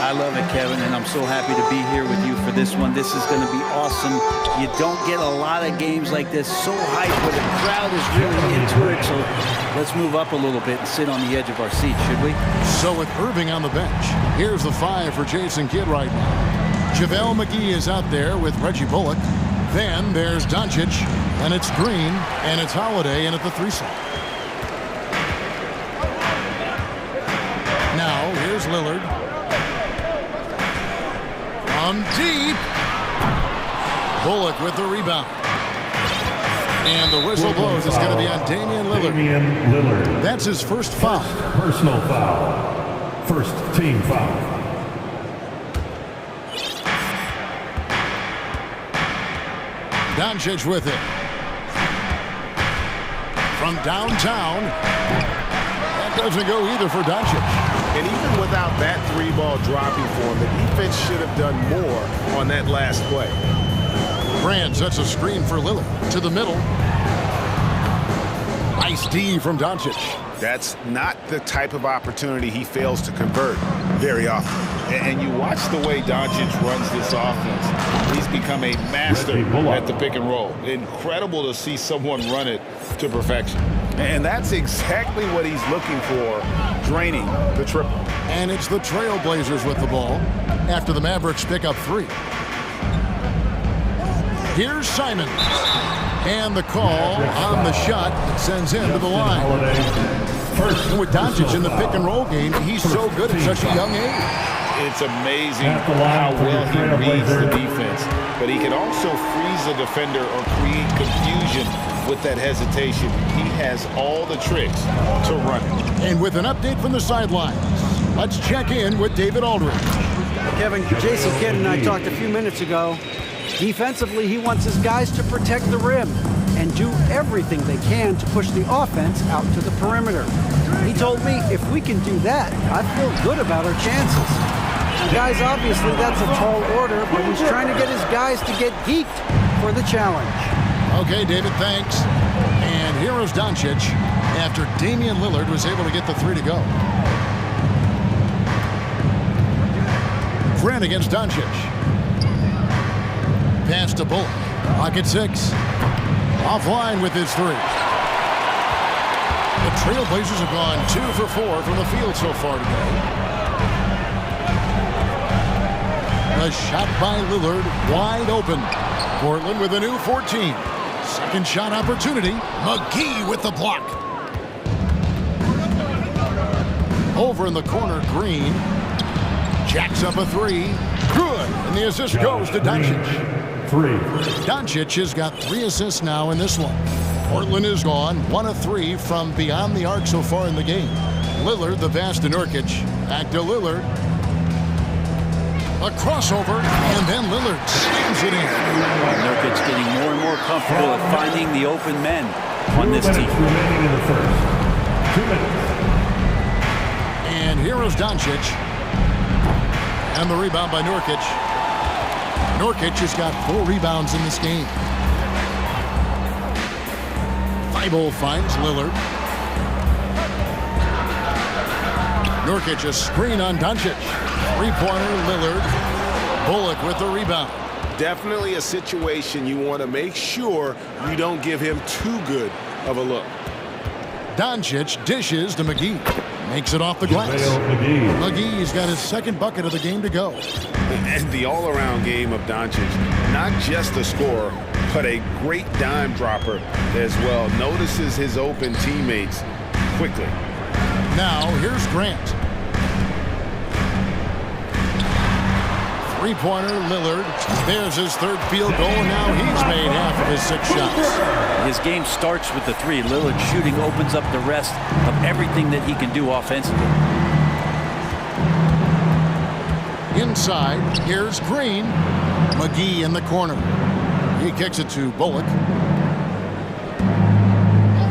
I love it, Kevin, and I'm so happy to be here with you for this one. This is going to be awesome. You don't get a lot of games like this so hyped where the crowd is really into it. So let's move up a little bit and sit on the edge of our seat, should we? So with Irving on the bench, here's the 5 for Jason Kidd right now. JaVale McGee is out there with Reggie Bullock. Then there's Doncic, and it's Green, and it's Holiday in at the 3 slot. Now here's Lillard. From deep. Bullock with the rebound. And the whistle blows. It's going to be on Damian Lillard. That's his first foul. Personal foul. First team foul. Doncic with it. From downtown. That doesn't go either for Doncic. And even without that 3-ball dropping for him, the defense should have done more on that last play. Grant sets a screen for Lillard to the middle. Nice D from Doncic. That's not the type of opportunity he fails to convert very often. And you watch the way Doncic runs this offense. He's become a master at the pick and roll. Incredible to see someone run it to perfection. And that's exactly what he's looking for, draining the triple. And it's the Trailblazers with the ball after the Mavericks pick up 3. Here's Simons. And the call on the shot that sends him to the line. And with Doncic in the pick and roll game, he's so good at such a young age. It's amazing how well he reads the defense, but he can also freeze the defender or create confusion with that hesitation. He has all the tricks to run it. And with an update from the sidelines, let's check in with David Aldridge. Kevin, Jason Kidd and I talked a few minutes ago. Defensively, he wants his guys to protect the rim and do everything they can to push the offense out to the perimeter. He told me if we can do that, I feel good about our chances. Now, guys, obviously that's a tall order, but he's trying to get his guys to get geeked for the challenge. Okay, David, thanks. And here is Doncic after Damian Lillard was able to get the 3 to go. Grant against Doncic. Pass to Bullock. Pocket 6. Offline with his 3. The Trailblazers have gone 2 for 4 from the field so far today. A shot by Lillard, wide open. Portland with a new 14. Second shot opportunity. McGee with the block. Over in the corner, Green. Jacks up a 3. Good. And the assist goes to Doncic. 3. Doncic has got 3 assists now in this one. Portland is gone 1 of 3 from beyond the arc so far in the game. Lillard, the pass to Nurkic. Back to Lillard. A crossover, and then Lillard slams it in. Nurkic getting more and more comfortable at finding the open men on this team. Remaining in the first. 2 minutes. And here is Doncic. And the rebound by Nurkic. Nurkic has got 4 rebounds in this game. Thibault finds Lillard. Nurkic a screen on Doncic. 3-pointer, Lillard. Bullock with the rebound. Definitely a situation you want to make sure you don't give him too good of a look. Doncic dishes to McGee. Makes it off the glass. McGee's got his 2nd bucket of the game to go. And the all-around game of Doncic, not just a scorer, but a great dime dropper as well. Notices his open teammates quickly. Now, here's Grant. 3-pointer, Lillard. There's his 3rd field goal. Now he's made half of his 6 shots. His game starts with the 3. Lillard shooting opens up the rest of everything that he can do offensively. Inside, here's Green. McGee in the corner. He kicks it to Bullock.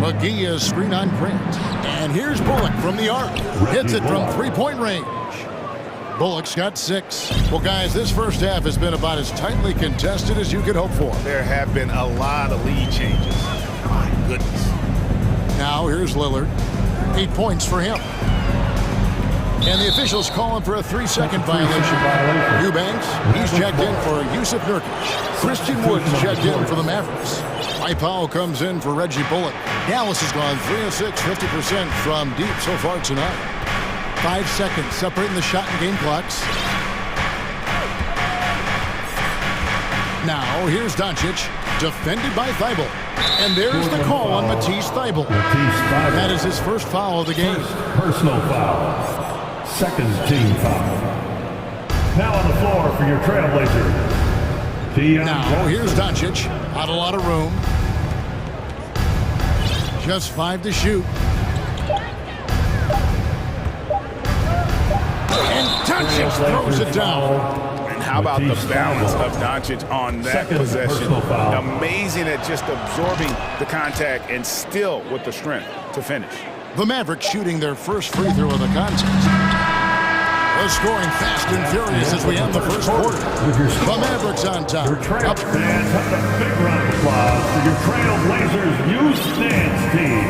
McGee is screen on Grant. And here's Bullock from the arc. Hits it from 3-point range. Bullock's got 6. Well, guys, this first half has been about as tightly contested as you could hope for. There have been a lot of lead changes. My goodness. Now here's Lillard. 8 points for him. And the officials calling for a 3-second violation. Eubanks, he's checked in for Yusuf Nurkic. Christian Woods checked in for the Mavericks. Mike Powell comes in for Reggie Bullock. Dallas has gone 3 of 6, 50% from deep so far tonight. 5 seconds separating the shot and game clocks. Now here's Doncic, defended by Thibault. And there's the call on Matisse Thibault. That is his first foul of the game. Personal foul. Second team foul. Now on the floor for your Trailblazers. Now here's Doncic. Not a lot of room. Just 5 to shoot. And Doncic throws it down. How about the balance of Doncic on that possession? Amazing at just absorbing the contact and still with the strength to finish. The Mavericks shooting their first free throw of the contest. We're scoring fast and furious as we end the first quarter. The Mavericks on top. Up. Fans, have a big round of applause for your Trailblazers Youth Stance team.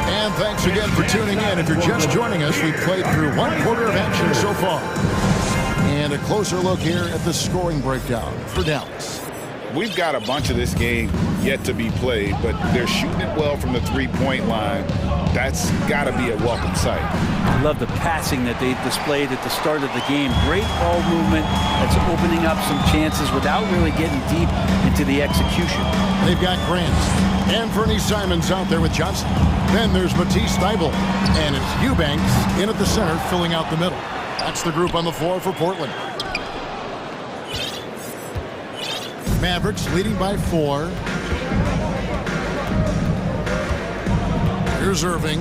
And thanks again for tuning in. If you're just joining us, we played through 1 quarter of action so far. And a closer look here at the scoring breakdown for Dallas. We've got a bunch of this game yet to be played, but they're shooting it well from the three-point line. That's got to be a welcome sight. I love the passing that they displayed at the start of the game. Great ball movement that's opening up some chances without really getting deep into the execution. They've got Grant and Fernie Simons out there with Johnson. Then there's Matisse Thibault, and it's Eubanks in at the center filling out the middle. That's the group on the floor for Portland. Mavericks leading by 4. Here's Irving.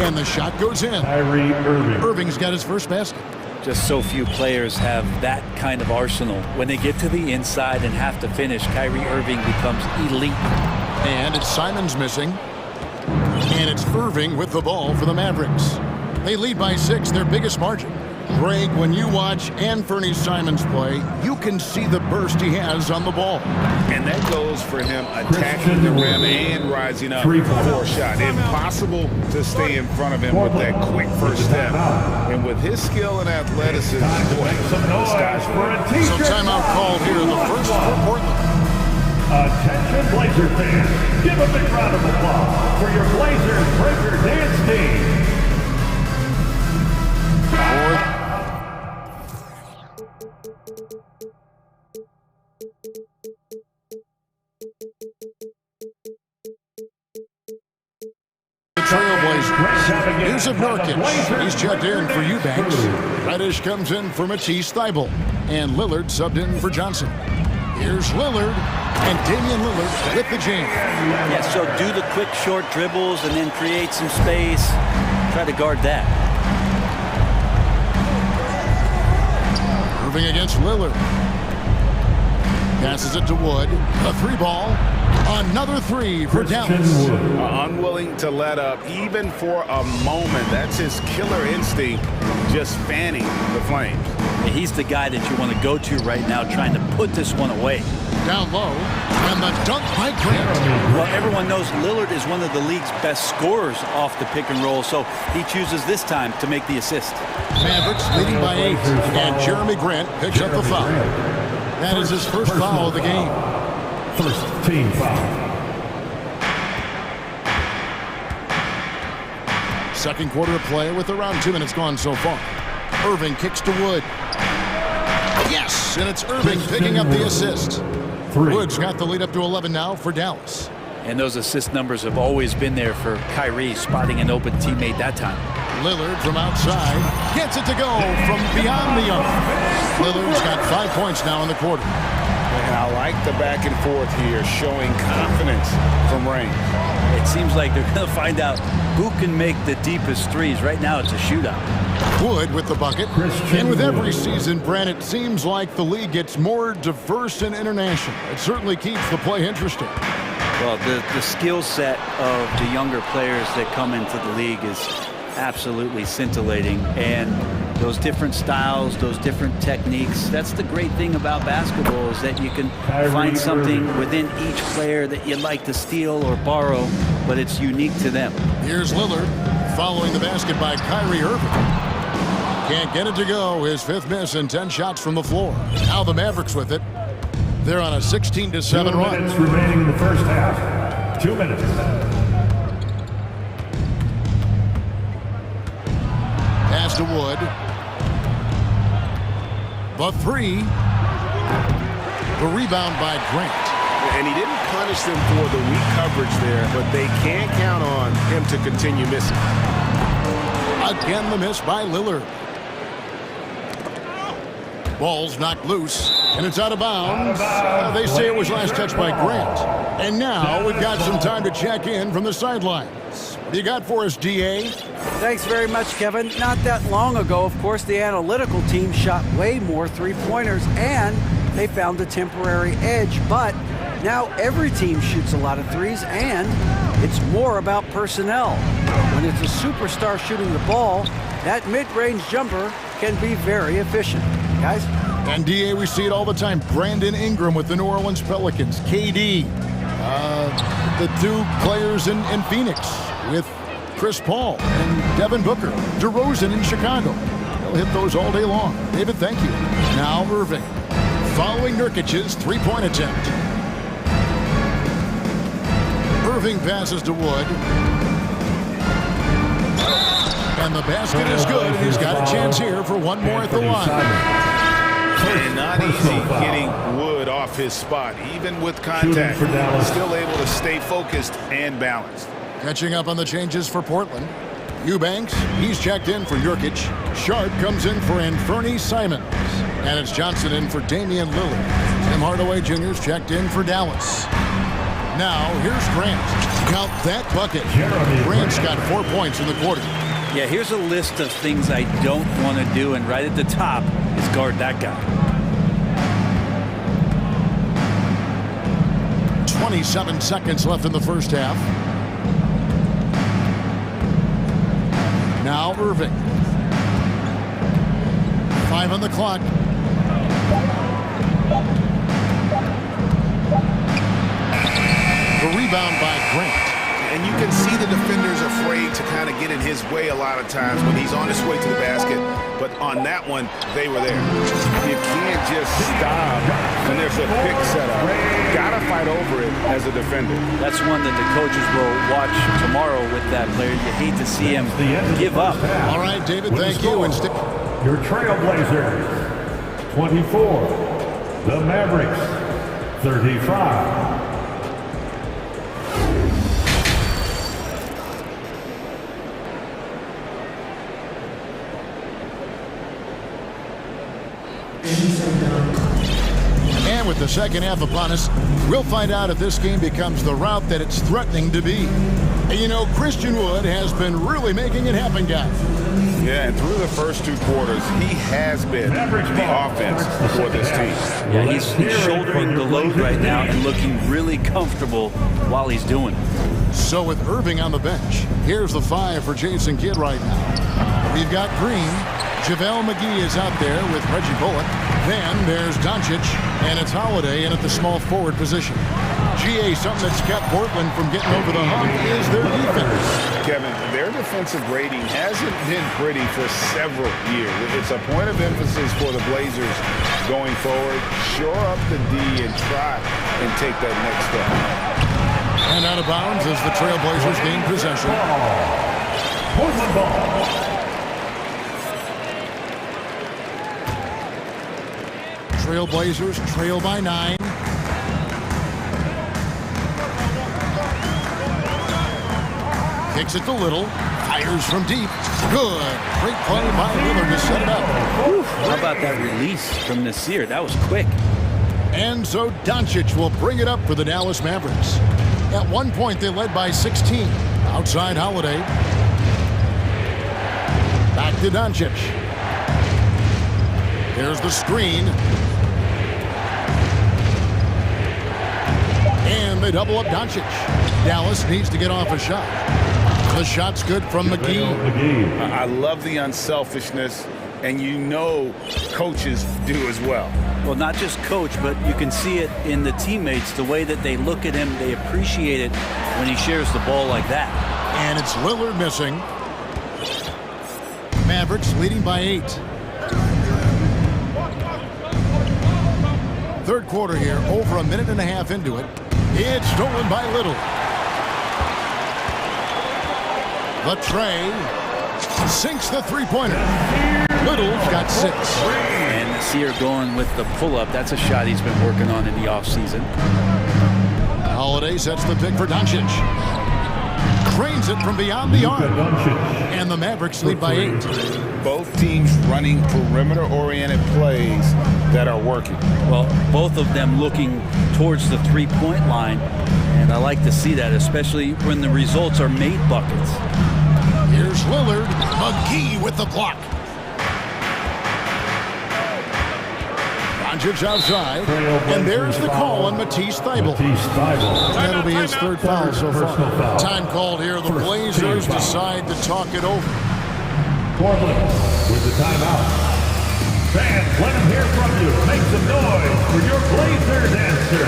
And the shot goes in. Kyrie Irving. Irving's got his first basket. Just so few players have that kind of arsenal. When they get to the inside and have to finish, Kyrie Irving becomes elite. And it's Simons missing. And it's Irving with the ball for the Mavericks. They lead by 6, their biggest margin. Greg, when you watch Fernie Simons play, you can see the burst he has on the ball. And that goes for him attacking the rim and rising up for a shot. Impossible to stay in front of him with that quick first step. And with his skill and athleticism, boy, the sky's falling. So timeout called here, the first for Portland. Attention Blazer fans, give a big round of applause for your Blazers Breaker Dance team. The Trailblazers. Yusuf Nurkic. He's checked in for Eubanks. Reddish comes in for Matisse Thibault. And Lillard subbed in for Johnson. Here's Lillard, and Damian Lillard with the jam. Yeah, so do the quick short dribbles and then create some space. Try to guard that. Irving against Lillard. Passes it to Wood. A 3-ball. Another 3 for Dallas. Unwilling to let up even for a moment. That's his killer instinct, just fanning the flames. He's the guy that you want to go to right now, trying to put this one away. Down low, and the dunk by Grant. Well, everyone knows Lillard is one of the league's best scorers off the pick and roll, so he chooses this time to make the assist. Mavericks leading by 8, and Jeremy Grant picks up the foul. That is his first foul of the game. First team foul. Second quarter of play with around 2 minutes gone so far. Irving kicks to Wood. Yes, and it's Irving picking up the assist. Wood's got the lead up to 11 now for Dallas. And those assist numbers have always been there for Kyrie, spotting an open teammate that time. Lillard from outside gets it to go from beyond the arc. Lillard's got 5 points now in the quarter. And I like the back and forth here, showing confidence from range. It seems like they're going to find out who can make the deepest threes. Right now, it's a shootout. Wood with the bucket. And with every season, Brent, it seems like the league gets more diverse and international. It certainly keeps the play interesting. Well, the skill set of the younger players that come into the league is absolutely scintillating. And those different styles, those different techniques. That's the great thing about basketball, is that you can find something within each player that you'd like to steal or borrow, but it's unique to them. Here's Lillard following the basket by Kyrie Irving. Can't get it to go. His 5th miss and 10 shots from the floor. Now the Mavericks with it. They're on a 16-7 run. 2 minutes remaining in the first half. 2 minutes. Pass to Wood. The 3. The rebound by Grant. And he didn't punish them for the weak coverage there, but they can't count on him to continue missing. Again, the miss by Lillard. Ball's knocked loose, and it's out of bounds. They say it was last touched by Grant. And now we've got some time to check in from the sidelines. What do you got for us, DA? Thanks very much, Kevin. Not that long ago, of course, the analytical team shot way more three-pointers, and they found a temporary edge. But now every team shoots a lot of threes, and it's more about personnel. When it's a superstar shooting the ball, that mid-range jumper can be very efficient. Guys? And DA, we see it all the time. Brandon Ingram with the New Orleans Pelicans. KD. The 2 players in Phoenix with Chris Paul and Devin Booker. DeRozan in Chicago. They'll hit those all day long. David, thank you. Now Irving. Following Nurkic's 3-point attempt. Irving passes to Wood. And the basket is good, and he's got a chance here for one more at the line. And not easy getting Wood off his spot, even with contact. Still able to stay focused and balanced. Catching up on the changes for Portland. Eubanks, he's checked in for Nurkic. Sharp comes in for Anthony Simons. And it's Johnson in for Damian Lillard. Tim Hardaway Jr.'s checked in for Dallas. Now, here's Grant. Count that bucket. Grant's got 4 points in the quarter. Yeah, here's a list of things I don't want to do, and right at the top is guard that guy. 27 seconds left in the first half. Now Irving. 5 on the clock. The rebound by Grant. And you can see the defenders afraid to kind of get in his way a lot of times when he's on his way to the basket. But on that one, they were there. You can't just stop when there's a pick set up. You gotta fight over it as a defender. That's one that the coaches will watch tomorrow with that player. You hate to see him give up. All right, David, thank you. And stick. Your Trailblazers, 24. The Mavericks, 35. And with the second half upon us, we'll find out if this game becomes the route that it's threatening to be. And you know, Christian Wood has been really making it happen, guys. Yeah, and through the first 2 quarters, he has been the offense for this team. Yeah, he's shouldering the load right now and looking really comfortable while he's doing it. So with Irving on the bench, here's the 5 for Jason Kidd right now. We've got Green. JaVale McGee is out there with Reggie Bullock. Then there's Doncic, and it's Holiday in at the small forward position. GA, something that's kept Portland from getting over the hump is their defense. Kevin, their defensive rating hasn't been pretty for several years. It's a point of emphasis for the Blazers going forward. Shore up the D and try and take that next step. And out of bounds as the Trailblazers gain possession. Portland ball. Trailblazers trail by 9. Kicks it to Little. Fires from deep. Good. Great play by Lillard to set it up. How about that release from Nasir? That was quick. And so Doncic will bring it up for the Dallas Mavericks. At one point, they led by 16. Outside Holiday. Back to Doncic. There's the screen. And they double up Doncic. Dallas needs to get off a shot. The shot's good from McGee. I love the unselfishness and you know coaches do as well. Well, not just coach, but you can see it in the teammates, the way that they look at him, they appreciate it when he shares the ball like that. And it's Lillard missing. Mavericks leading by 8. Third quarter here, over a minute and a half into it. It's stolen by Little. The tray sinks the three-pointer. Little's got 6. And Sear going with the pull-up. That's a shot he's been working on in the offseason. Holiday sets the pick for Doncic. Cranes it from beyond the arc. And the Mavericks lead by 8. Both teams running perimeter-oriented plays that are working. Well, both of them looking towards the three-point line. And I like to see that, especially when the results are made buckets. Here's Lillard. McGee with the block. Doncic outside. And there's the call on Matisse Thybulle. That'll be his third foul so far. Time called here. The Blazers decide to talk it over. Portland with the timeout. Fans, let them hear from you. Make some noise for your Blazers answer.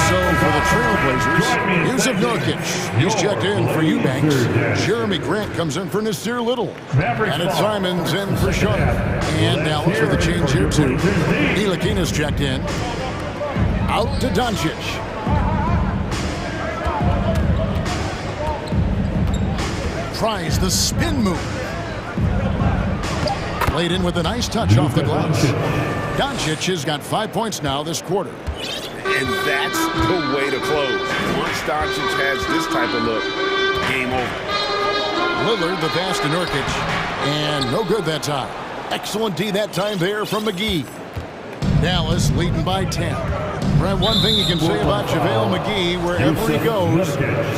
So for the Trailblazers, Yusuf Nurkic. He's checked in for Eubanks. Jeremy Grant comes in for Nasir Little. And it's Simons in for Shutter. And Dallas with a change here too. Ntilikina's checked in. Out to Doncic. Tries the spin move. Played in with a nice touch off the glass. Doncic has got 5 points now this quarter. And that's the way to close. Once Doncic has this type of look, game over. Lillard, the pass to Nurkic. And no good that time. Excellent D that time there from McGee. Dallas leading by 10. Brett, one thing you can say about JaVale McGee, wherever he goes,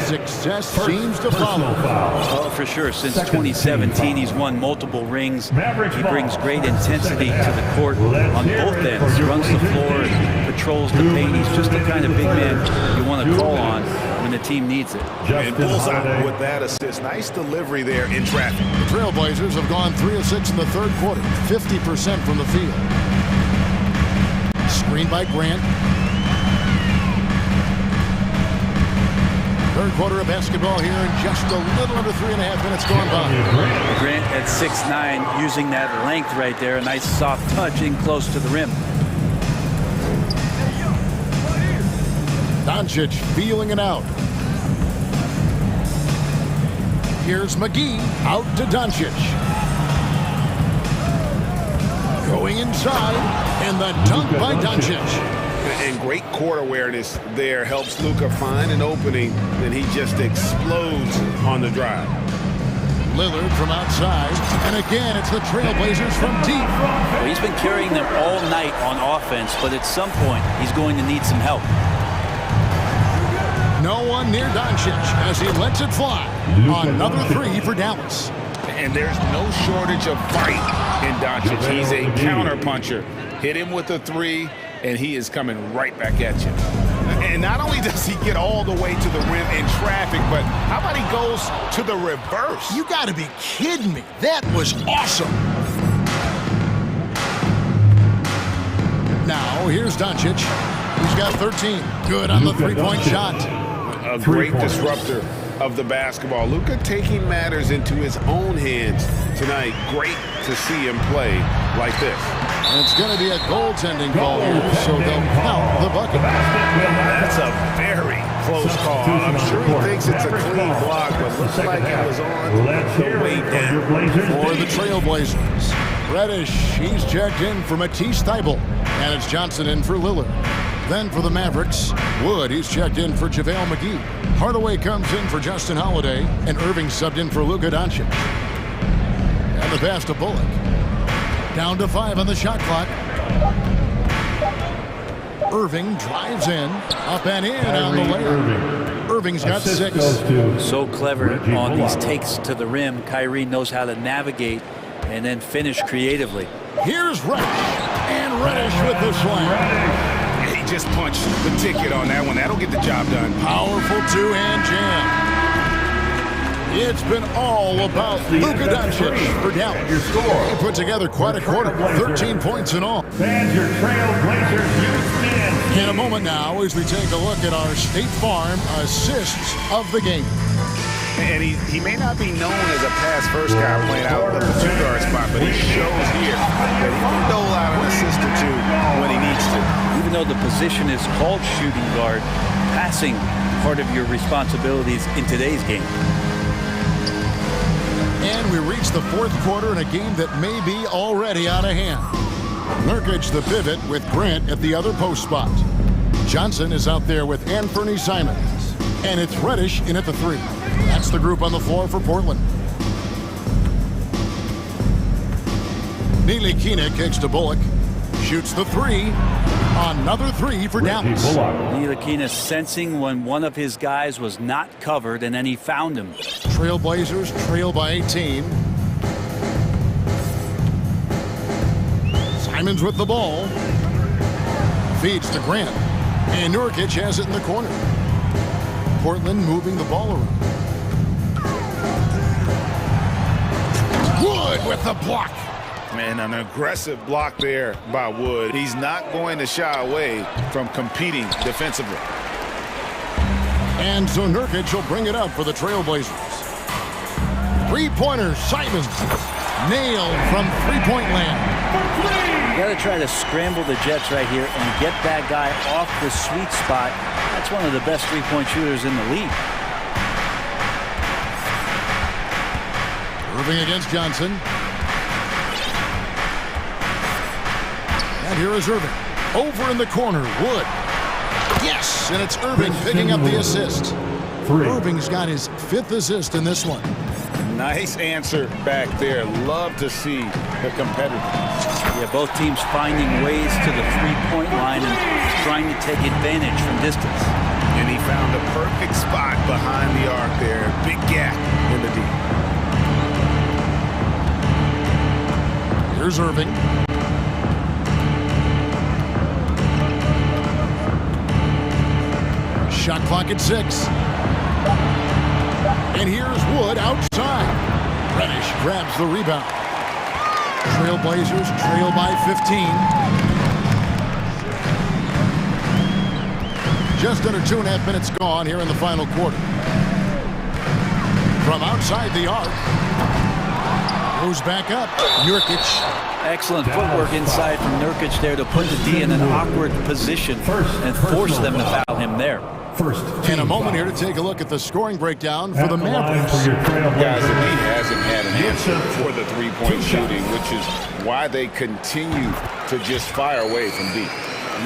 success seems to follow. Oh, for sure. Since 2017, he's won multiple rings. He brings great intensity to the court on both ends. He runs the floor and patrols the paint. He's just the kind of big man you want to call on when the team needs it. And bullseye with that assist. Nice delivery there in traffic. The Trailblazers have gone 3 of 6 in the third quarter, 50% from the field. Screen by Grant. Third quarter of basketball here in just a little under 3.5 minutes gone by. Grant at 6'9", using that length right there. A nice soft touch in close to the rim. Doncic feeling it out. Here's McGee out to Doncic. Going inside, and the dunk by Doncic. And great court awareness there helps Luka find an opening, then he just explodes on the drive. Lillard from outside, and again it's the Trailblazers from deep. Well, he's been carrying them all night on offense, but at some point he's going to need some help. No one near Doncic as he lets it fly. Another 3 for Dallas. And there's no shortage of fight in Doncic. He's a counter puncher. Hit him with a 3, and he is coming right back at you. And not only does he get all the way to the rim in traffic, but how about he goes to the reverse? You got to be kidding me. That was awesome. Now, here's Doncic. He's got 13. Good on the three-point shot. A great disruptor of the basketball. Luka taking matters into his own hands tonight. Great to see him play like this. And it's going to be a goaltending call here, so they'll count the bucket. That's a very close call. I'm sure he thinks it's a clean block, but looks like it was on the way down. For the Trailblazers, Reddish, he's checked in for Matisse Thybulle, and it's Johnson in for Lillard. Then for the Mavericks, Wood, he's checked in for JaVale McGee. Hardaway comes in for Justin Holiday, and Irving subbed in for Luka Doncic. And the pass to Bullock. Down to 5 on the shot clock. Irving drives in, up and in on the layup. Irving's got 6. So clever on these takes to the rim. Kyrie knows how to navigate and then finish creatively. Here's Reddish, and Reddish with the slam. He just punched the ticket on that one. That'll get the job done. Powerful two-hand jam. It's been all about Luka Doncic for Dallas. Your score. He put together quite a quarter, 13 points in all. Fans, your Trailblazers, you stand. In a moment now, as we take a look at our State Farm assists of the game. And he may not be known as a pass-first guy playing out of the two-guard spot, but he shows here that he can dole out an assist or two when he needs to. Even though the position is called shooting guard, passing part of your responsibilities in today's game. And we reach the fourth quarter in a game that may be already out of hand. Nurkic the pivot with Grant at the other post spot. Johnson is out there with Anthony Simons. And it's Reddish in at the 3. That's the group on the floor for Portland. Neely Keena kicks to Bullock. Shoots the 3. Another 3 for Dallas. Neely Keena sensing when one of his guys was not covered, and then he found him. Trailblazers trail by 18. Simons with the ball. Feeds to Grant. And Nurkic has it in the corner. Portland moving the ball around. Wood with the block. Man, an aggressive block there by Wood. He's not going to shy away from competing defensively. And so Nurkic will bring it up for the Trailblazers. Three-pointer, Simons. Nailed from three-point land. You got to try to scramble the Jets right here and get that guy off the sweet spot. That's one of the best three-point shooters in the league. Irving against Johnson. And here is Irving. Over in the corner, Wood. Yes, and it's Irving picking up the assist. Irving's got his 5th assist in this one. Nice answer back there. Love to see the competitiveness. Yeah, both teams finding ways to the three-point line and trying to take advantage from distance. And he found the perfect spot behind the arc there. Big gap in the deep. Here's Irving. Shot clock at 6. And here's Wood outside. Reddish grabs the rebound. Trailblazers trail by 15. Just under 2.5 minutes gone here in the final quarter. From outside the arc. Goes back up. Nurkic. Excellent footwork inside from Nurkic there to put the D in an awkward position and force them to foul him there. And a moment here to take a look at the scoring breakdown for the Mavericks. Guys, the league hasn't had an answer for the three-point shooting, which is why they continue to just fire away from deep.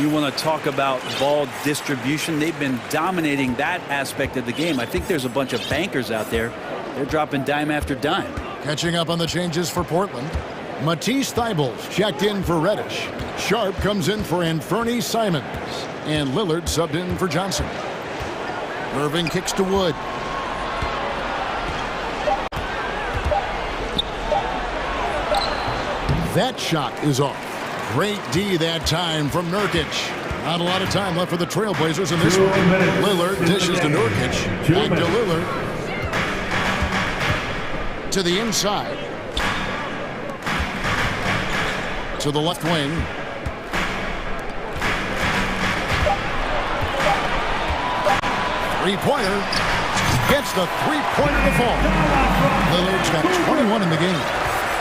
You want to talk about ball distribution. They've been dominating that aspect of the game. I think there's a bunch of bankers out there. They're dropping dime after dime. Catching up on the changes for Portland. Matisse Thybulle's checked in for Reddish. Sharp comes in for Anthony Simons. And Lillard subbed in for Johnson. Irving kicks to Wood. That shot is off. Great D that time from Nurkic. Not a lot of time left for the Trailblazers in this one. Lillard dishes to Nurkic. Back to Lillard. To the inside. To the left wing. Three-pointer. Gets the three-pointer to fall. Lillard's got 21 in the game.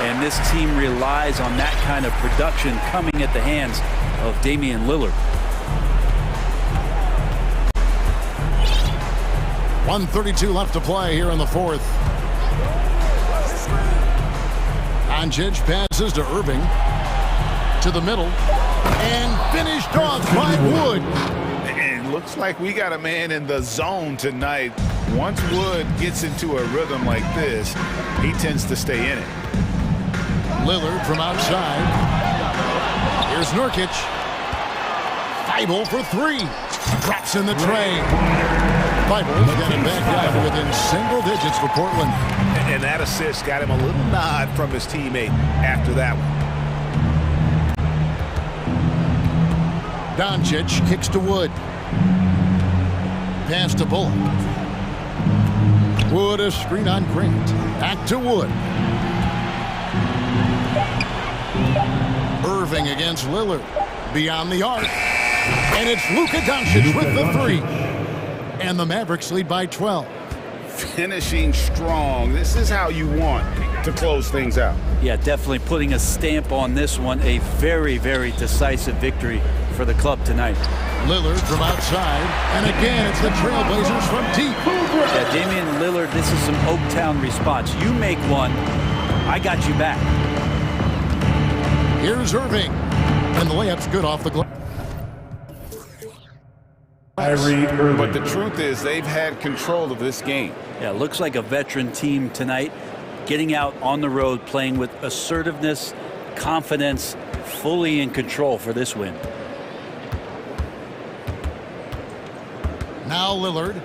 And this team relies on that kind of production coming at the hands of Damian Lillard. 1:32 left to play here in the fourth. Doncic passes to Irving. To the middle. And finished off by Wood. Looks like we got a man in the zone tonight. Once Wood gets into a rhythm like this, he tends to stay in it. Lillard from outside. Here's Nurkic. Thibault for 3. Drops in the tray. Thibault's getting back down to within single digits for Portland. And that assist got him a little nod from his teammate after that one. Doncic kicks to Wood. Pass to Bullock. Wood a screen on Grant. Back to Wood. Irving against Lillard. Beyond the arc. And it's Luka Doncic with the three. And the Mavericks lead by 12. Finishing strong. This is how you want to close things out. Yeah, definitely putting a stamp on this one. A very, very decisive victory for the club tonight. Lillard from outside. And again, it's the Trailblazers from deep. Yeah, Damian Lillard, this is some Oaktown response. You make one, I got you back. Here's Irving. And the layup's good off the glass. But the truth is they've had control of this game. Yeah, looks like a veteran team tonight, getting out on the road, playing with assertiveness, confidence, fully in control for this win. Now Lillard.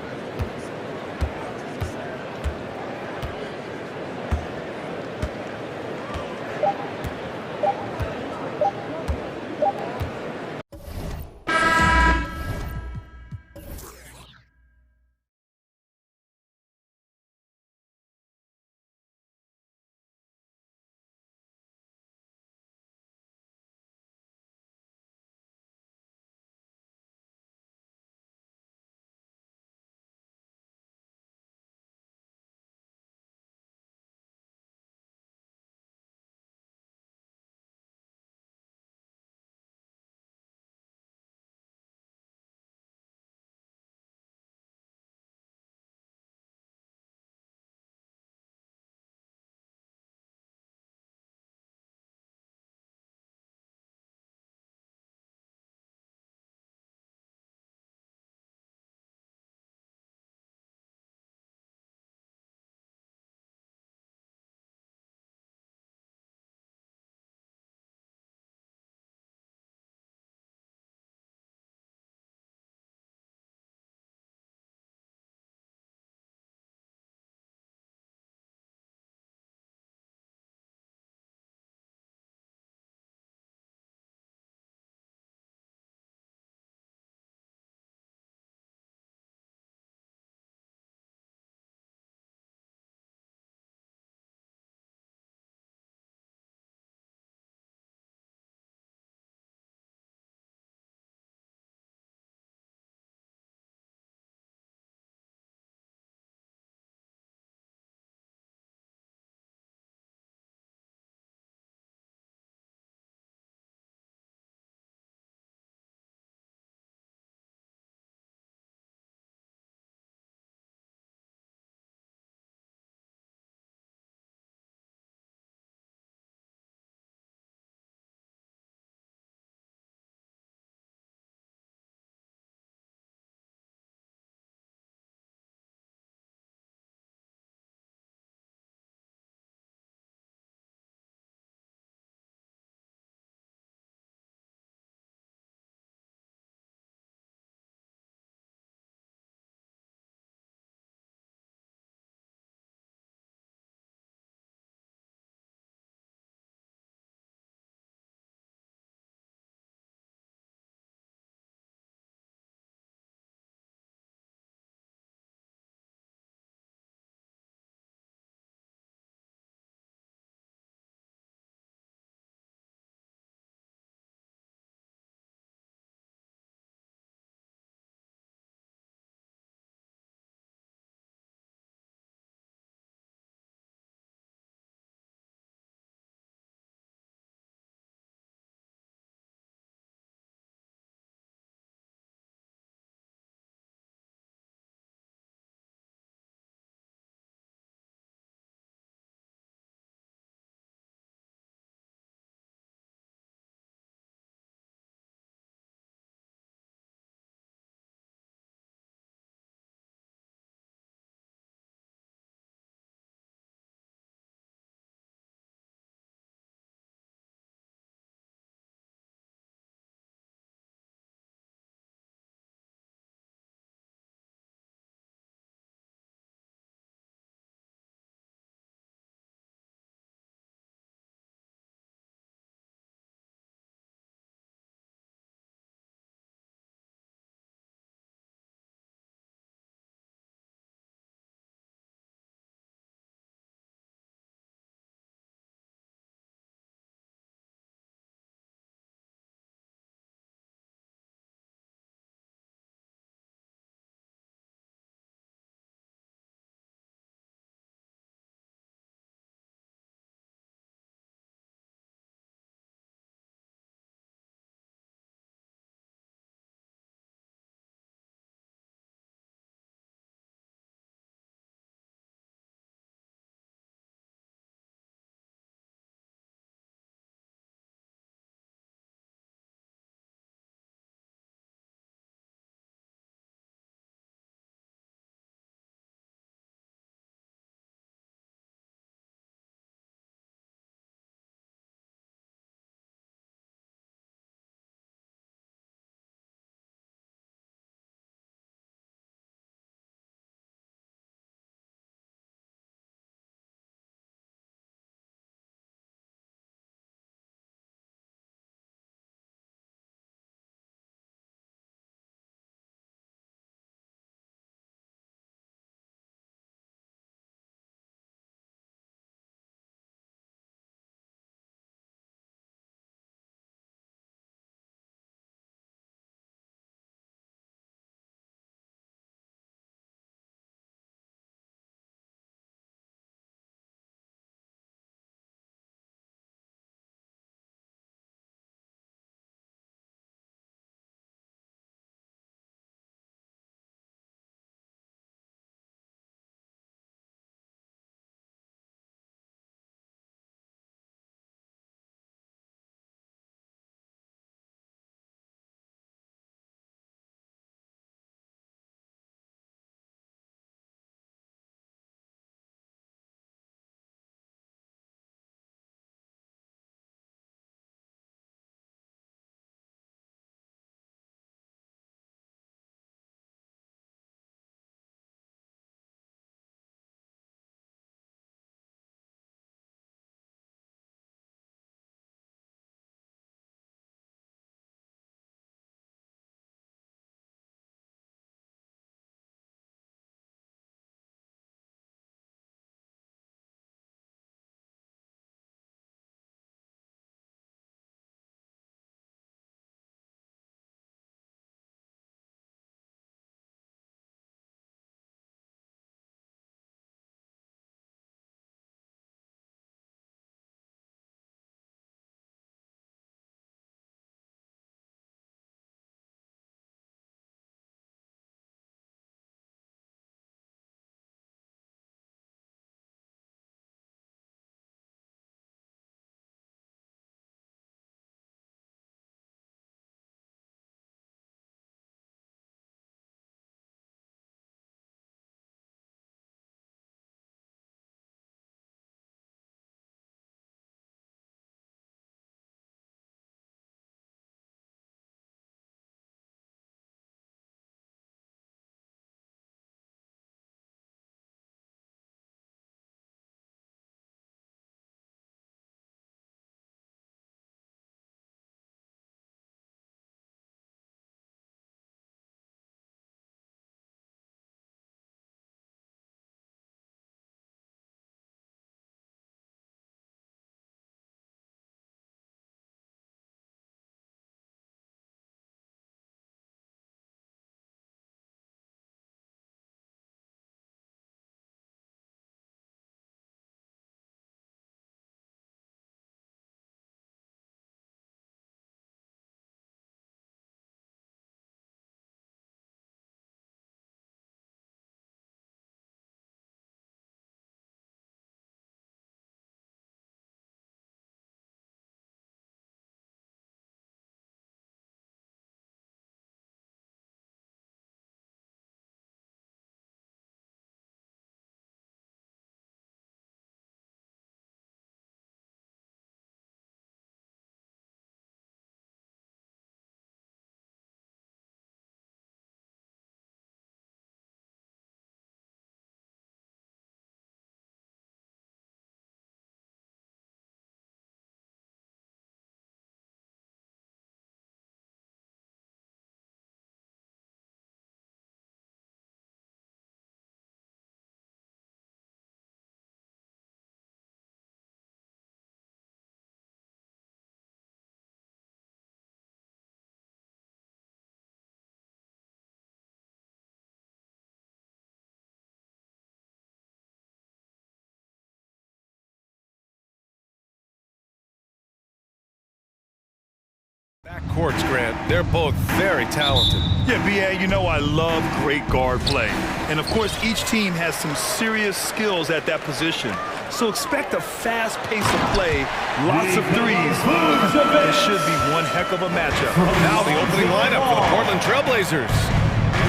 courts, Grant. They're both very talented. Yeah, B.A., you know I love great guard play. And, of course, each team has some serious skills at that position. So expect a fast pace of play, lots of threes. It should be one heck of a matchup. Now the opening lineup for the Portland Trailblazers.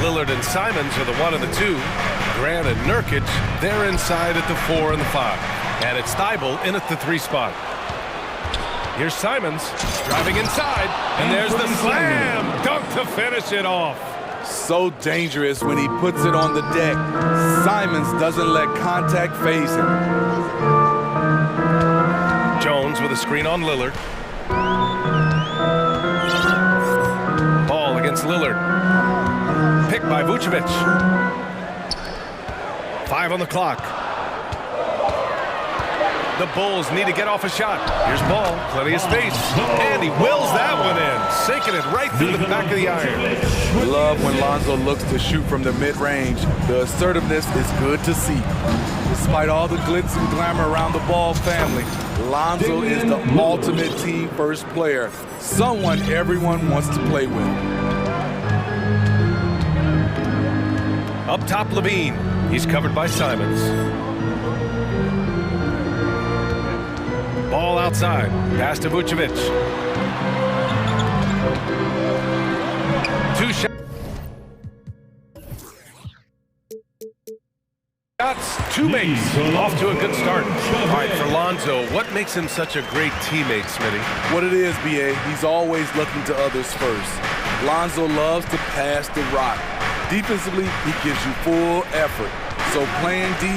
Lillard and Simons are the 1 and the 2. Grant and Nurkic, they're inside at the 4 and the 5. And it's Thibault in at the 3 spot. Here's Simons driving inside, and there's the slam dunk to finish it off. So dangerous when he puts it on the deck. Simons doesn't let contact phase him. Jones with a screen on Lillard. Ball against Lillard. Picked by Vucevic. 5 on the clock. The Bulls need to get off a shot. Here's Ball, plenty of space. And he wills that one in, sinking it right through the back of the iron. Love when Lonzo looks to shoot from the mid-range. The assertiveness is good to see. Despite all the glitz and glamour around the Ball family, Lonzo is the ultimate team-first player. Someone everyone wants to play with. Up top, Levine. He's covered by Simons. Ball outside. Pass to Vucevic. 2 shots. Shots, 2 makes. Off to a good start. All right, for Lonzo, what makes him such a great teammate, Smitty? What it is, B.A., he's always looking to others first. Lonzo loves to pass the rock. Defensively, he gives you full effort. So playing D,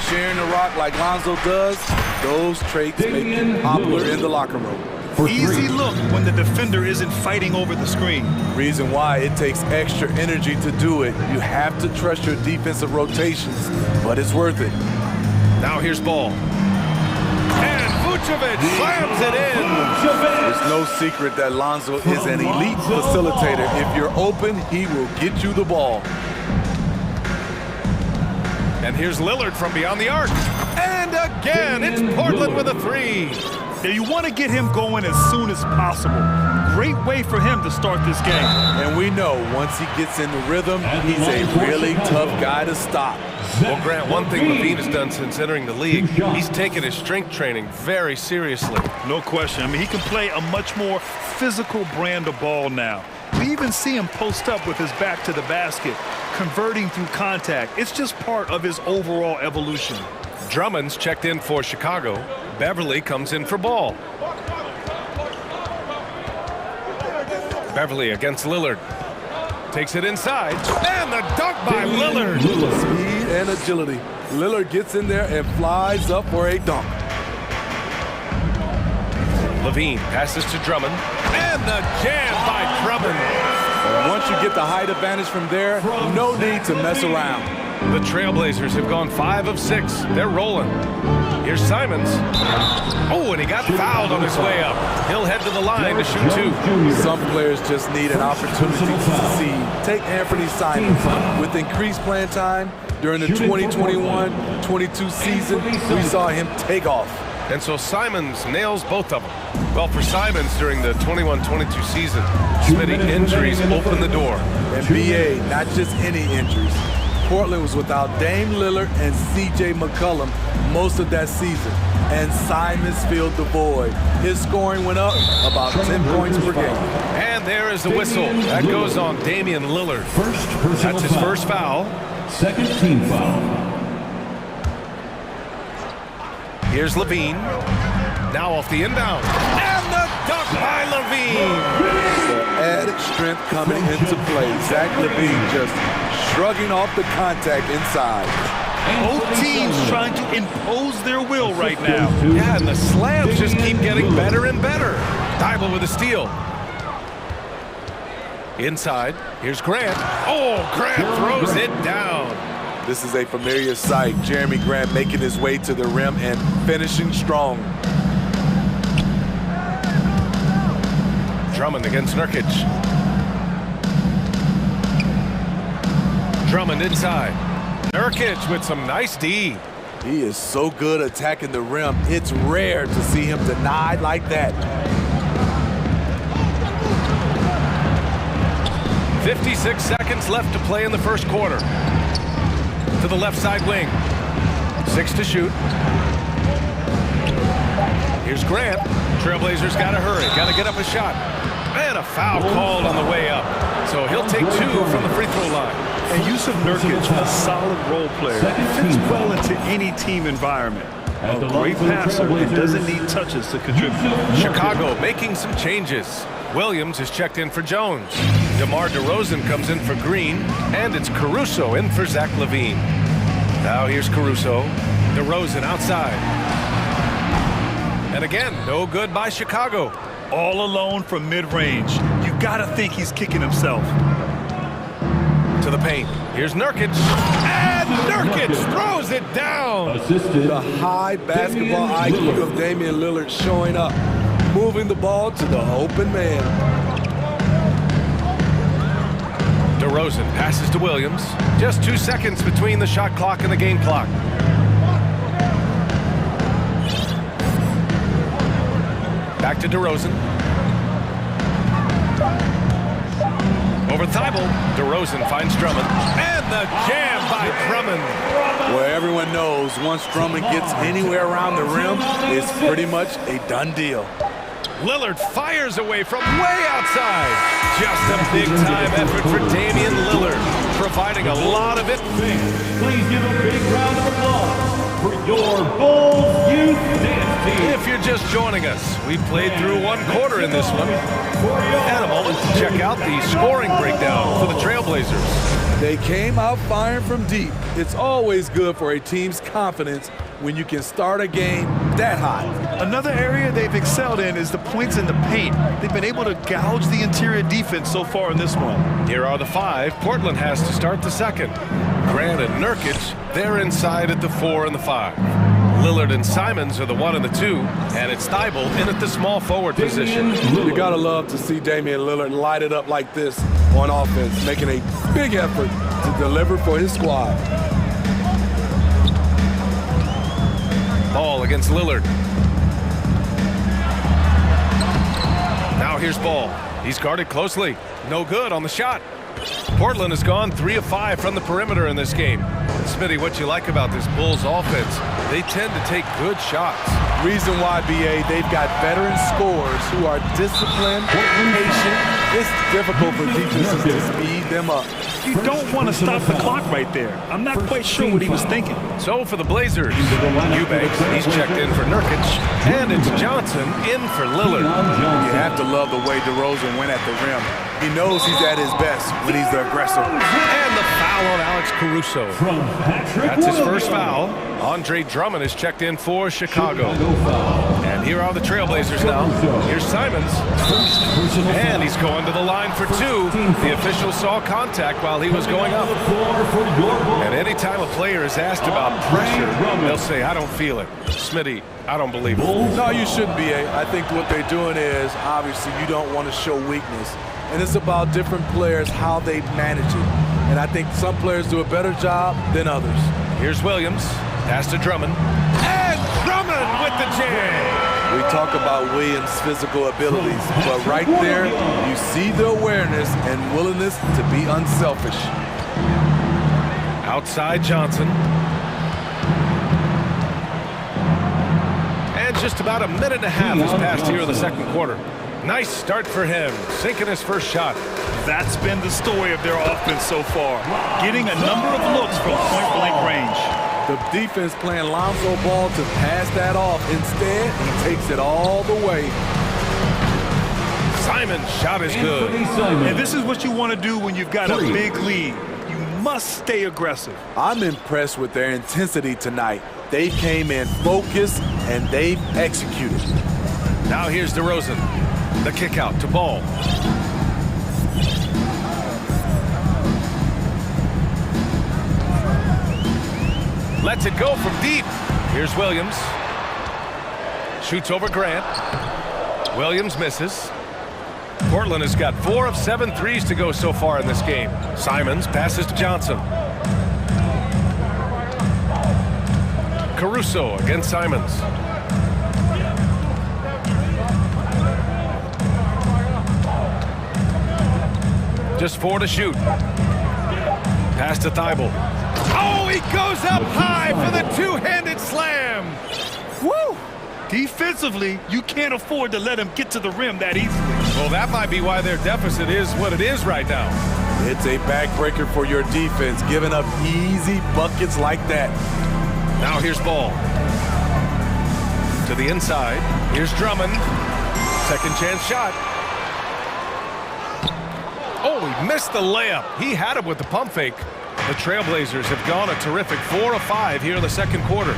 sharing the rock like Lonzo does, those traits make him popular in the locker room. Easy look when the defender isn't fighting over the screen. Reason why it takes extra energy to do it. You have to trust your defensive rotations, but it's worth it. Now here's Ball. And Vucevic slams it in. There's no secret that Lonzo is an elite facilitator. If you're open, he will get you the ball. And here's Lillard from beyond the arc. And again, it's Portland with a 3. Yeah, you want to get him going as soon as possible. Great way for him to start this game. And we know once he gets in the rhythm, he's a really tough guy to stop. Well, Grant, one thing Levine has done since entering the league, he's taken his strength training very seriously. No question. I mean, he can play a much more physical brand of ball now. We even see him post up with his back to the basket, converting through contact. It's just part of his overall evolution. Drummond's checked in for Chicago. Beverly comes in for Ball. Beverly against Lillard. Takes it inside. And the dunk by Lillard. Speed and agility. Lillard gets in there and flies up for a dunk. Levine passes to Drummond. And the jam by Drummond. Once you get the height advantage from there, no need to mess around. The Trailblazers have gone 5 of 6. They're rolling. Here's Simons. Oh, and he got fouled on his way up. He'll head to the line to shoot 2. Some players just need an opportunity to succeed. Take Anthony Simons. With increased playing time during the 2021-22 season, we saw him take off. And so Simons nails both of them. Well, for Simons during the 21-22 season, Smitty, injuries opened the door. And B.A., not just any injuries. Portland was without Dame Lillard and C.J. McCollum most of that season, and Simons filled the void. His scoring went up about 10 points per game. And there is the whistle. That goes on Damian Lillard. That's his first foul. Second team foul. Here's Levine. Now off the inbound. And the dunk by Levine. The added strength coming into play. Zach Levine just shrugging off the contact inside. Both teams trying to impose their will right now. Yeah, and the slams just keep getting better and better. Thibault with a steal. Inside, here's Grant. Oh, Grant throws it down. This is a familiar sight. Jeremy Grant making his way to the rim and finishing strong. Drummond against Nurkic. Drummond inside. Nurkic with some nice D. He is so good attacking the rim. It's rare to see him denied like that. 56 seconds left to play in the first quarter. To the left side wing. 6 to shoot. Here's Grant. Trailblazers got to hurry. Got to get up a shot. And a foul called on the way up. So he'll take 2 from the free throw line. And Yusuf Nurkic, a solid role player, fits well into any team environment. A great passer and doesn't need touches to contribute. Chicago making some changes. Williams is checked in for Jones. DeMar DeRozan comes in for Green. And it's Caruso in for Zach LaVine. Now here's Caruso. DeRozan outside. And again, no good by Chicago. All alone from mid-range. You got to think he's kicking himself. To the paint. Here's Nurkic. And Nurkic throws it down. The high basketball IQ of Damian Lillard showing up, moving the ball to the open man. DeRozan passes to Williams. Just 2 seconds between the shot clock and the game clock. Back to DeRozan. Over Thibault. DeRozan finds Drummond. And the jam by Drummond. Well, everyone knows once Drummond gets anywhere around the rim, it's pretty much a done deal. Lillard fires away from way outside. Just a big-time effort for Damian Lillard, providing a lot of it. Please give a big round of applause for your Bulls Youth Dance Team. If you're just joining us, we played through 1 quarter in this one. And a moment to check out the scoring breakdown for the Trailblazers. They came out firing from deep. It's always good for a team's confidence when you can start a game that hot. Another area they've excelled in is the points in the paint. They've been able to gouge the interior defense so far in this one. Here are the 5. Portland has to start the second. Grant and Nurkic, they're inside at the 4 and the 5. Lillard and Simons are the 1 and the 2, and it's Thibault in at the small forward position. You gotta love to see Damian Lillard light it up like this on offense, making a big effort to deliver for his squad. Ball against Lillard. Now here's Ball. He's guarded closely. No good on the shot. Portland has gone 3 of 5 from the perimeter in this game. Smitty, what you like about this Bulls offense? They tend to take good shots. Reason why, BA, they've got veteran scorers who are disciplined, patient. It's difficult for defenses to speed them up. You don't want to stop the clock right there. I'm not quite sure what he was thinking. So for the Blazers, Eubanks, he's checked in for Nurkic, and it's Johnson in for Lillard. You have to love the way DeRozan went at the rim. He knows he's at his best when he's the aggressor. And the foul on Alex Caruso. That's his first foul. Andre Drummond is checked in for Chicago. And here are the Trailblazers now. Here's Simons. And he's going to the line for 2. The official saw contact while he was going up. And anytime a player is asked about pressure, they'll say, I don't feel it. Smitty, I don't believe it. No, you shouldn't be. I think what they're doing is, obviously, you don't want to show weakness. And it's about different players, how they manage it. And I think some players do a better job than others. Here's Williams. Pass to Drummond. And Drummond with the jam. We talk about Williams' physical abilities, but right there, you see the awareness and willingness to be unselfish. Outside Johnson. And just about a minute and a half has passed here in the second quarter. Nice start for him, sinking his first shot. That's been the story of their offense so far, getting a number of looks from point-blank range. The defense playing Lonzo Ball to pass that off. Instead, he takes it all the way. Simon's shot is good. And this is what you want to do when you've got a big lead. You must stay aggressive. I'm impressed with their intensity tonight. They came in focused, and they've executed. Now here's DeRozan. The kick out to Ball. Lets it go from deep. Here's Williams. Shoots over Grant. Williams misses. Portland has got 4 of 7 threes to go so far in this game. Simons passes to Johnson. Caruso against Simons. Just 4 to shoot. Pass to Thibault. Oh, he goes up high for the two-handed slam. Woo! Defensively, you can't afford to let him get to the rim that easily. Well, that might be why their deficit is what it is right now. It's a backbreaker for your defense, giving up easy buckets like that. Now here's Ball. To the inside. Here's Drummond. Second chance shot. Oh, he missed the layup. He had it with the pump fake. The Trailblazers have gone a terrific 4 of 5 here in the second quarter.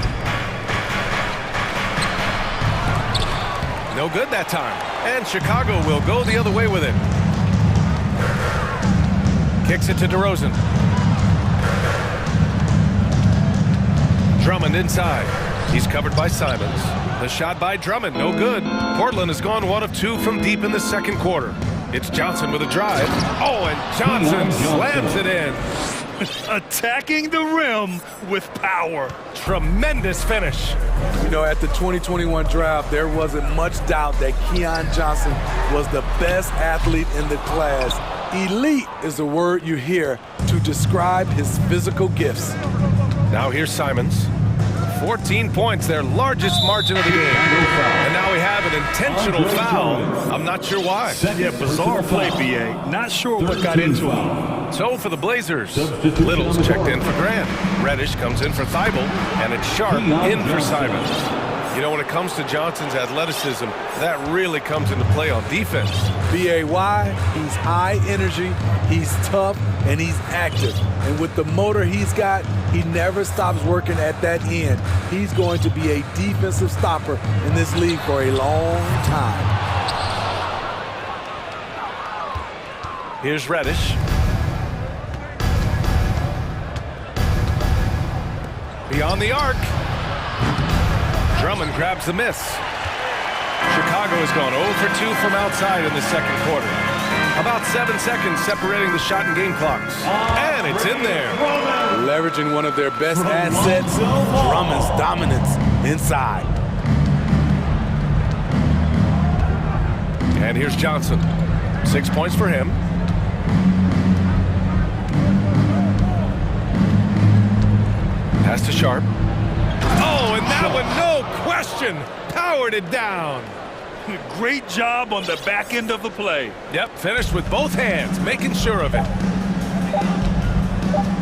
No good that time. And Chicago will go the other way with it. Kicks it to DeRozan. Drummond inside. He's covered by Simons. The shot by Drummond, no good. Portland has gone 1 of 2 from deep in the second quarter. It's Johnson with a drive. Oh, and Johnson slams it in. Attacking the rim with power. Tremendous finish. You know, at the 2021 draft, there wasn't much doubt that Keon Johnson was the best athlete in the class. Elite is the word you hear to describe his physical gifts. Now here's Simons. 14 points, their largest margin of the game. And now we have an intentional foul. I'm not sure why. Yeah, bizarre play, B.A. Not sure what got into him. So for the Blazers, Little's checked in for Grant. Reddish comes in for Thibault, and it's Sharp in for Simons. You know, when it comes to Johnson's athleticism, that really comes into play on defense. B.A.Y., he's high energy, he's tough, and he's active. And with the motor he's got, he never stops working at that end. He's going to be a defensive stopper in this league for a long time. Here's Reddish. Beyond the arc. Drummond grabs the miss. Chicago has gone 0 for 2 from outside in the second quarter. About 7 seconds separating the shot and game clocks. And it's in there. Leveraging one of their best assets, Drummond's dominance inside. And here's Johnson. 6 points for him. Pass to Sharp. Oh, and that one, no question, powered it down. Great job on the back end of the play. Yep, finished with both hands, making sure of it.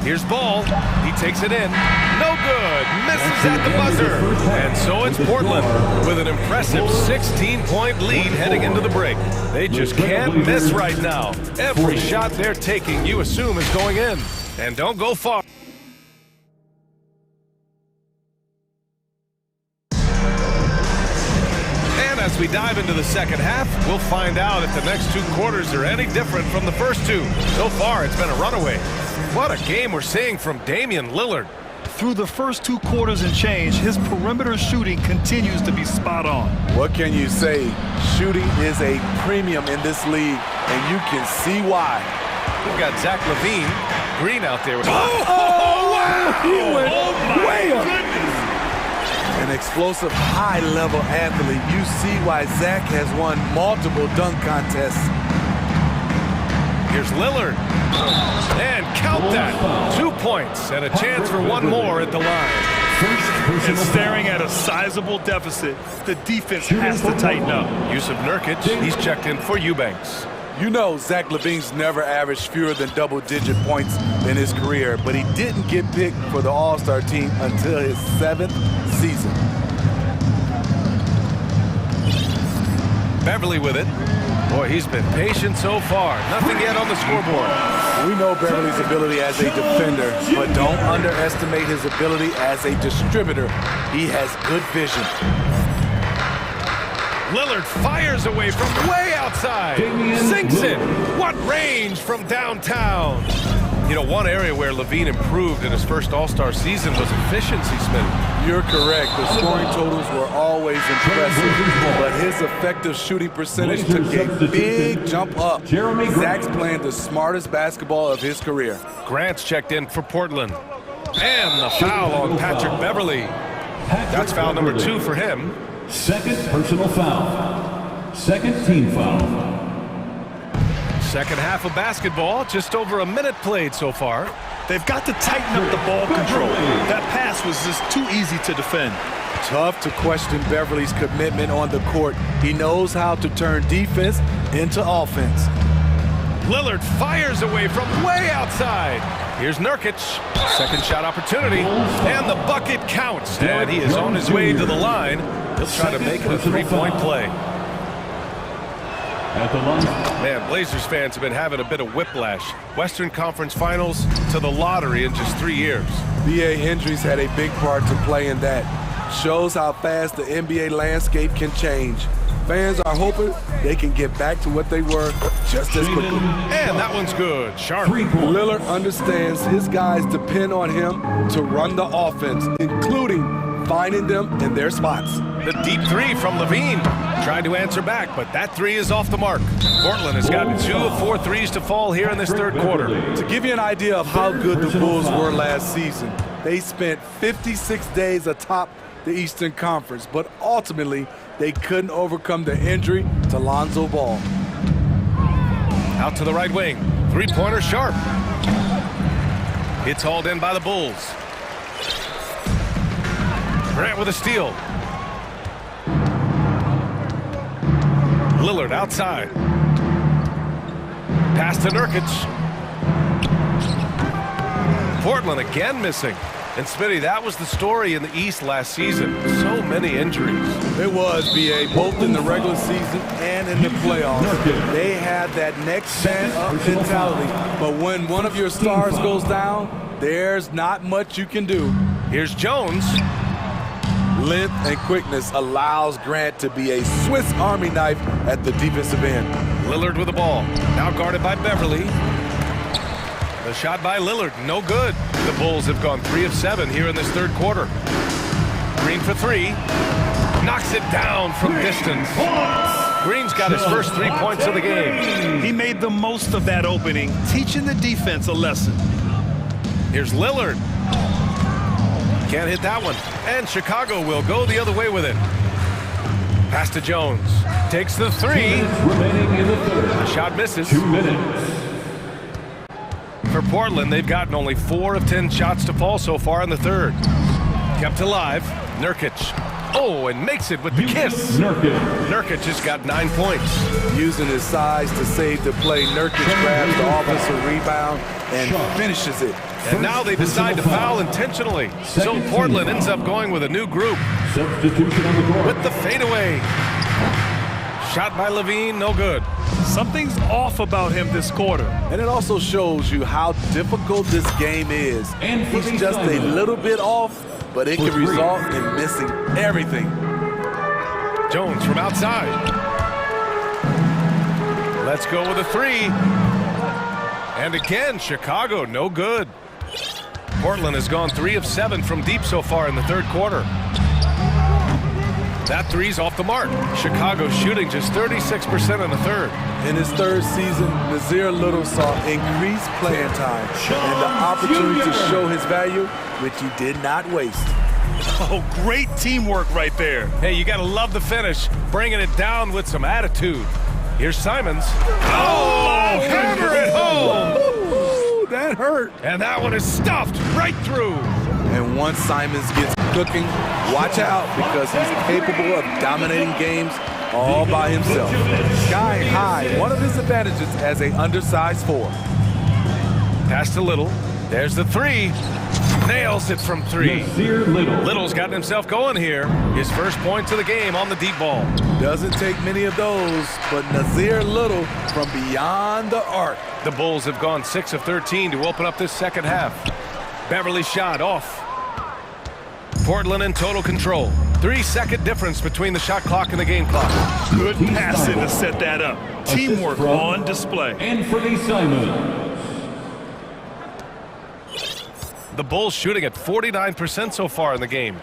Here's Ball. He takes it in. No good. Misses at the buzzer. And so it's Portland with an impressive 16-point lead heading into the break. They just can't miss right now. Every shot they're taking, you assume, is going in. And don't go far. As we dive into the second half, we'll find out if the next 2 quarters are any different from the first 2. So far, it's been a runaway. What a game we're seeing from Damian Lillard. Through the first 2 quarters and change, his perimeter shooting continues to be spot on. What can you say? Shooting is a premium in this league, and you can see why. We've got Zach LaVine, Green out there. Wow! He went way up. Goodness. An explosive, high-level athlete. You see why Zach has won multiple dunk contests. Here's Lillard. And count that. 2 points and a chance for one more at the line. And staring at a sizable deficit, the defense has to tighten up. Yusuf Nurkic, he's checked in for Eubanks. You know Zach LaVine's never averaged fewer than double-digit points in his career, but he didn't get picked for the All-Star team until his 7th season. Beverly with it. Boy, he's been patient so far. Nothing yet on the scoreboard. We know Beverly's ability as a defender, but don't underestimate his ability as a distributor. He has good vision. Lillard fires away from way outside. Sinks it. What range from downtown. You know, one area where LaVine improved in his first All-Star season was efficiency, Smitty. You're correct. The scoring totals were always impressive, but his effective shooting percentage took a big jump up. Zach's playing the smartest basketball of his career. Grant's checked in for Portland. And the foul on Patrick Beverly. That's foul number 2 for him. Second personal foul. Second team foul. Second half of basketball, just over a minute played so far. They've got to tighten up the ball control. That pass was just too easy to defend. Tough to question Beverly's commitment on the court. He knows how to turn defense into offense. Lillard fires away from way outside. Here's Nurkic. Second shot opportunity. And the bucket counts. And he is on his way to the line. He'll try to make it a three-point play. Man, Blazers fans have been having a bit of whiplash. Western Conference Finals to the lottery in just 3 years. BA injuries had a big part to play in that. Shows how fast the NBA landscape can change. Fans are hoping they can get back to what they were just as quickly. And that one's good. Sharp. Lillard understands his guys depend on him to run the offense, including finding them in their spots. The deep three from Levine. Trying to answer back, but that three is off the mark. Portland has gotten 2 of 4 threes to fall here in this third quarter. To give you an idea of how good the Bulls were last season, they spent 56 days atop the Eastern Conference, but ultimately they couldn't overcome the injury to Lonzo Ball. Out to the right wing. Three-pointer Sharp. It's hauled in by the Bulls. Grant with a steal. Lillard outside. Pass to Nurkic. Portland again missing. And Smitty, that was the story in the East last season. So many injuries. It was, B.A., both in the regular season and in the playoffs. They had that next man up mentality. But when one of your stars goes down, there's not much you can do. Here's Jones. Length and quickness allows Grant to be a Swiss Army knife at the defensive end. Lillard with the ball. Now guarded by Beverly. The shot by Lillard, no good. The Bulls have gone 3 of 7 here in this third quarter. Green for 3. Knocks it down from distance. Green's got his first 3 points of the game. He made the most of that opening, teaching the defense a lesson. Here's Lillard. Can't hit that one. And Chicago will go the other way with it. Pass to Jones. Takes the 3. The shot misses. 2 minutes. For Portland, they've gotten only 4 of 10 shots to fall so far in the third. Kept alive. Nurkic. Oh, and makes it with the kiss. Nurkic has got 9 points. Using his size to save the play, Nurkic grabs the offensive rebound and finishes it. And now they decide to foul intentionally. So Portland ends up going with a new group. Substitution on the court. With the fadeaway. Shot by Levine, no good. Something's off about him this quarter. And it also shows you how difficult this game is. He's just a little bit off, but it can result in missing everything. Jones from outside. Let's go with a 3. And again, Chicago, no good. Portland has gone 3 of 7 from deep so far in the third quarter. That 3's off the mark. Chicago shooting just 36% in the third. In his third season, Nazir Little saw increased playing time and the opportunity to show his value, which he did not waste. Oh, great teamwork right there. Hey, you got to love the finish, bringing it down with some attitude. Here's Simons. Oh, hammer it home. Ooh, that hurt. And that one is stuffed right through. And once Simons gets cooking, watch out because he's capable of dominating games all by himself. Sky high, one of his advantages as an undersized 4. Pass to Little. There's the 3. Nails it from 3. Little's gotten himself going here. His first points of the game on the deep ball. Doesn't take many of those, but Nazir Little from beyond the arc. The Bulls have gone 6 of 13 to open up this second half. Beverly shot off. Portland in total control. 3-second difference between the shot clock and the game clock. Good passing to set that up. Teamwork on display. Anthony Simons. The Bulls shooting at 49% so far in the game.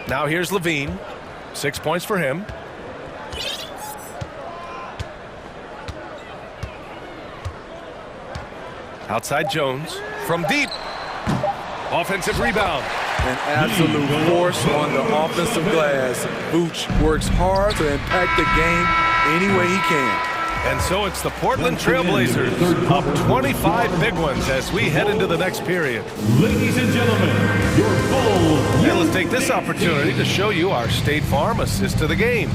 Now here's Levine. 6 points for him. Outside Jones. From deep. Offensive rebound. An absolute force on the offensive glass. Vooch works hard to impact the game any way he can. And so it's the Portland Trailblazers up 25 big ones as we head into the next period. Ladies and gentlemen, your Bulls. And let's take this opportunity to show you our State Farm assist to the game.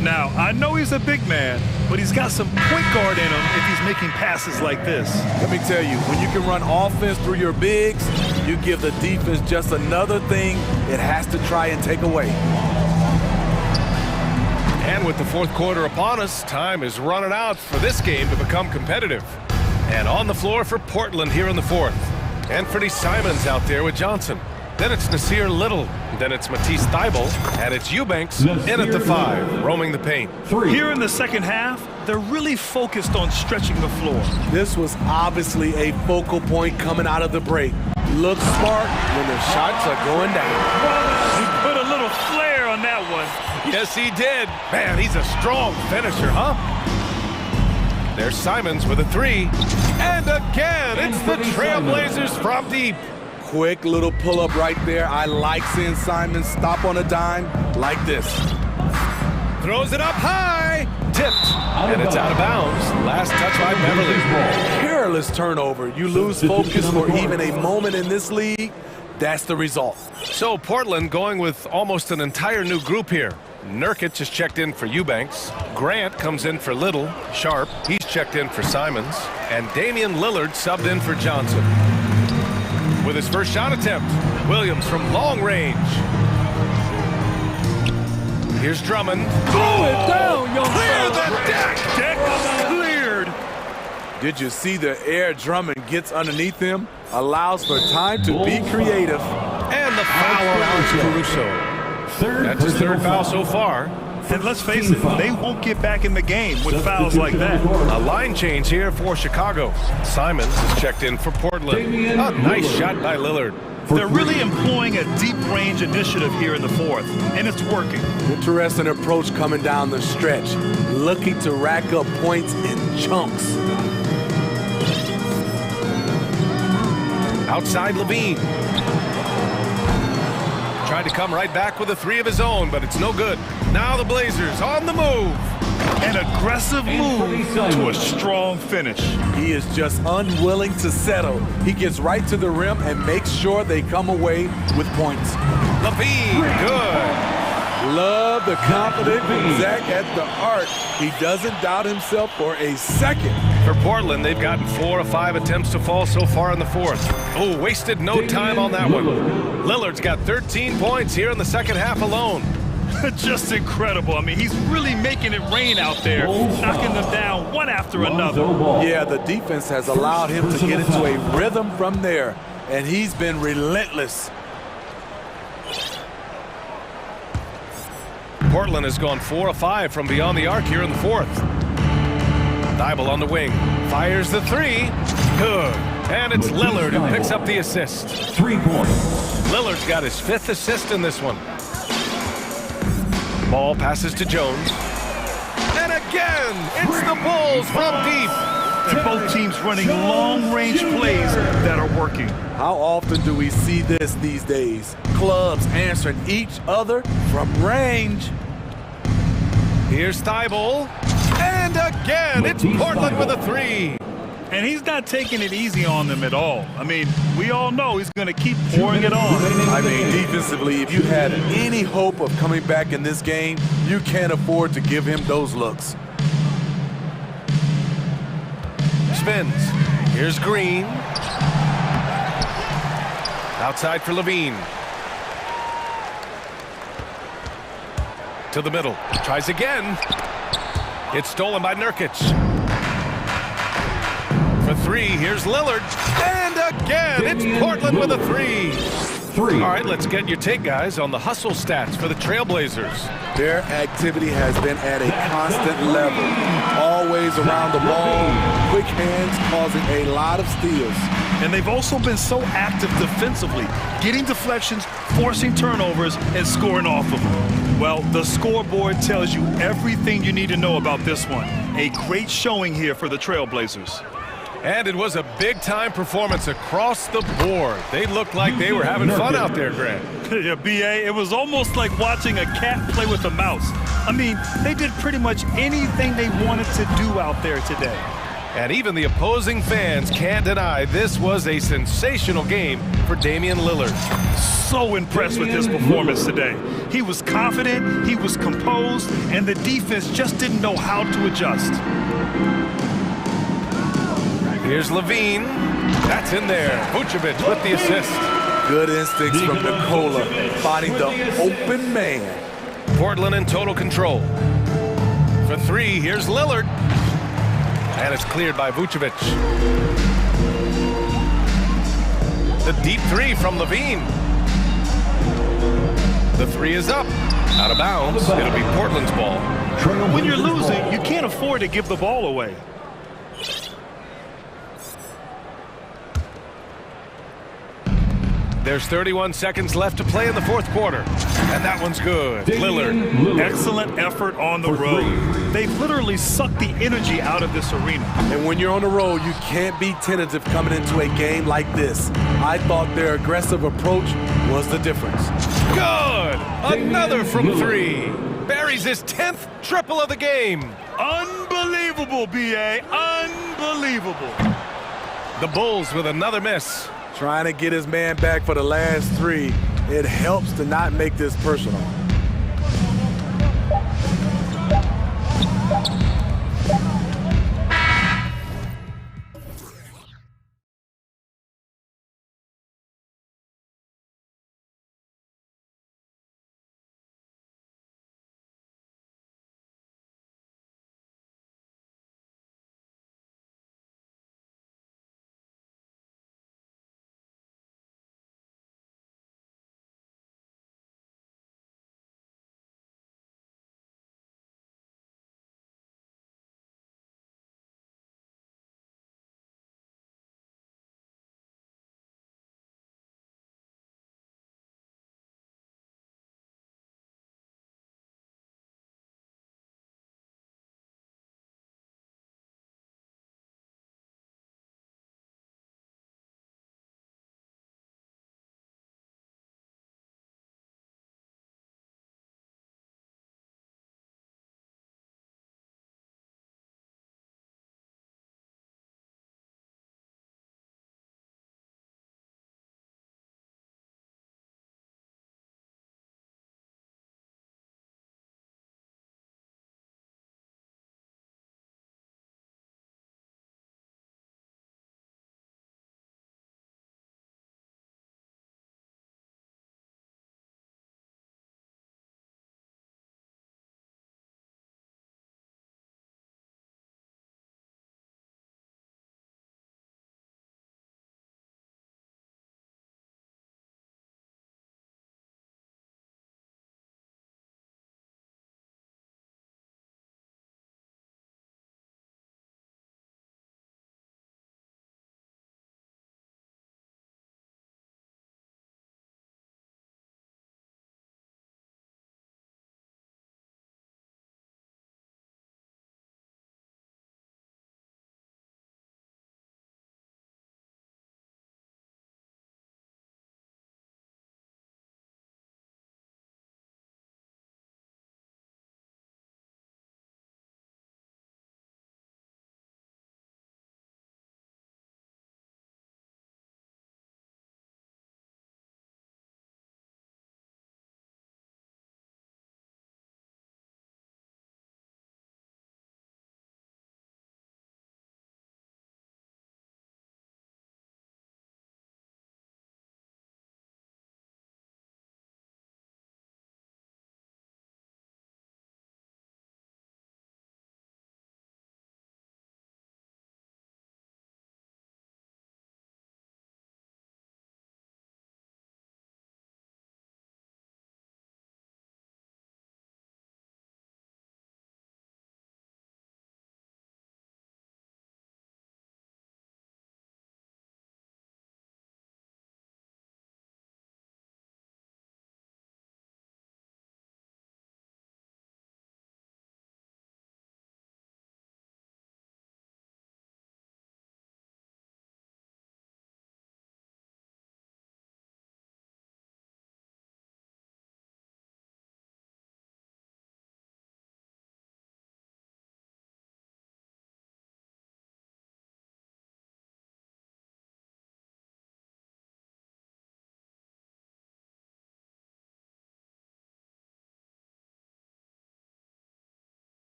Now, I know he's a big man, but he's got some point guard in him if he's making passes like this. Let me tell you, when you can run offense through your bigs, you give the defense just another thing it has to try and take away. And with the fourth quarter upon us, time is running out for this game to become competitive. And on the floor for Portland here in the fourth. Anthony Simons out there with Johnson. Then it's Nasir Little. Then it's Matisse Thybulle. And it's Eubanks in at the 5, roaming the paint. Here in the second half, they're really focused on stretching the floor. This was obviously a focal point coming out of the break. Look smart when the shots are going down. He put a little flair on that one. Yes, he did. Man, he's a strong finisher, huh? There's Simons with a 3. And again, it's the Trailblazers from deep. Quick little pull-up right there. I like seeing Simons stop on a dime like this. Throws it up high. Tipped. And it's out of bounds. Last touch by Beverly. Careless turnover. You lose focus for even a moment in this league. That's the result. So Portland going with almost an entire new group here. Nurkic is checked in for Eubanks. Grant comes in for Little. Sharp, he's checked in for Simons. And Damian Lillard subbed in for Johnson. With his first shot attempt, Williams from long range. Here's Drummond. Throw it down, young Clear the deck! Deck cleared. Did you see the air Drummond gets underneath him? Allows for time to be creative. And the foul on Alex Caruso. That's his third foul so far. And let's face it, they won't get back in the game with fouls like that. A line change here for Chicago. Simons is checked in for Portland. A nice shot by Lillard. They're really employing a deep range initiative here in the fourth, and it's working. Interesting approach coming down the stretch. Looking to rack up points in chunks. Outside Levine. Tried to come right back with a 3 of his own, but it's no good. Now the Blazers on the move. An aggressive move to a strong finish. He is just unwilling to settle. He gets right to the rim and makes sure they come away with points. Levine, good. Love the confident Zach at the arc. He doesn't doubt himself for a second. For Portland, they've gotten 4 of 5 attempts to fall so far in the fourth. Oh, wasted no time on that one. Lillard's got 13 points here in the second half alone. Just incredible. I mean, he's really making it rain out there, knocking them down one after another. Yeah, the defense has allowed him to get into a rhythm from there, and he's been relentless. Portland has gone 4 of 5 from beyond the arc here in the fourth. Thybulle on the wing, fires the 3. Good. And it's Lillard who picks up the assist. 3 points. Lillard's got his 5th assist in this one. Ball passes to Jones. And again, it's the Bulls from deep. And both teams running long-range plays that are working. How often do we see this these days? Clubs answering each other from range. Here's Thybulle. And again, it's Portland with a 3. And he's not taking it easy on them at all. I mean, we all know he's going to keep pouring it on. I mean, defensively, if you had any hope of coming back in this game, you can't afford to give him those looks. Spins. Here's Green. Outside for Levine. To the middle. Tries again. It's stolen by Nurkic. For 3, here's Lillard. And again, it's Portland with a 3. All right, let's get your take, guys, on the hustle stats for the Trailblazers. Their activity has been at a constant level. Always around the ball, quick hands causing a lot of steals. And they've also been so active defensively, getting deflections, forcing turnovers, and scoring off of them. Well, the scoreboard tells you everything you need to know about this one. A great showing here for the Trailblazers. And it was a big-time performance across the board. They looked like they were having fun out there, Grant. Yeah, B.A., it was almost like watching a cat play with a mouse. I mean, they did pretty much anything they wanted to do out there today. And even the opposing fans can't deny this was a sensational game for Damian Lillard. So impressed with his performance today. He was confident, he was composed, and the defense just didn't know how to adjust. Here's Levine. That's in there. Vucevic with the assist. Good instincts from Nikola, finding the open man. Portland in total control. For three, here's Lillard. And it's cleared by Vucevic. The deep three from Levine. The three is up. Out of bounds. It'll be Portland's ball. When you're losing, you can't afford to give the ball away. There's 31 seconds left to play in the fourth quarter. And that one's good. Lillard. Excellent effort on the road. They've literally sucked the energy out of this arena. And when you're on the road, you can't be tentative coming into a game like this. I thought their aggressive approach was the difference. Good! Another from three. Buries his 10th triple of the game. Unbelievable, B.A. Unbelievable. The Bulls with another miss. Trying to get his man back for the last three. It helps to not make this personal.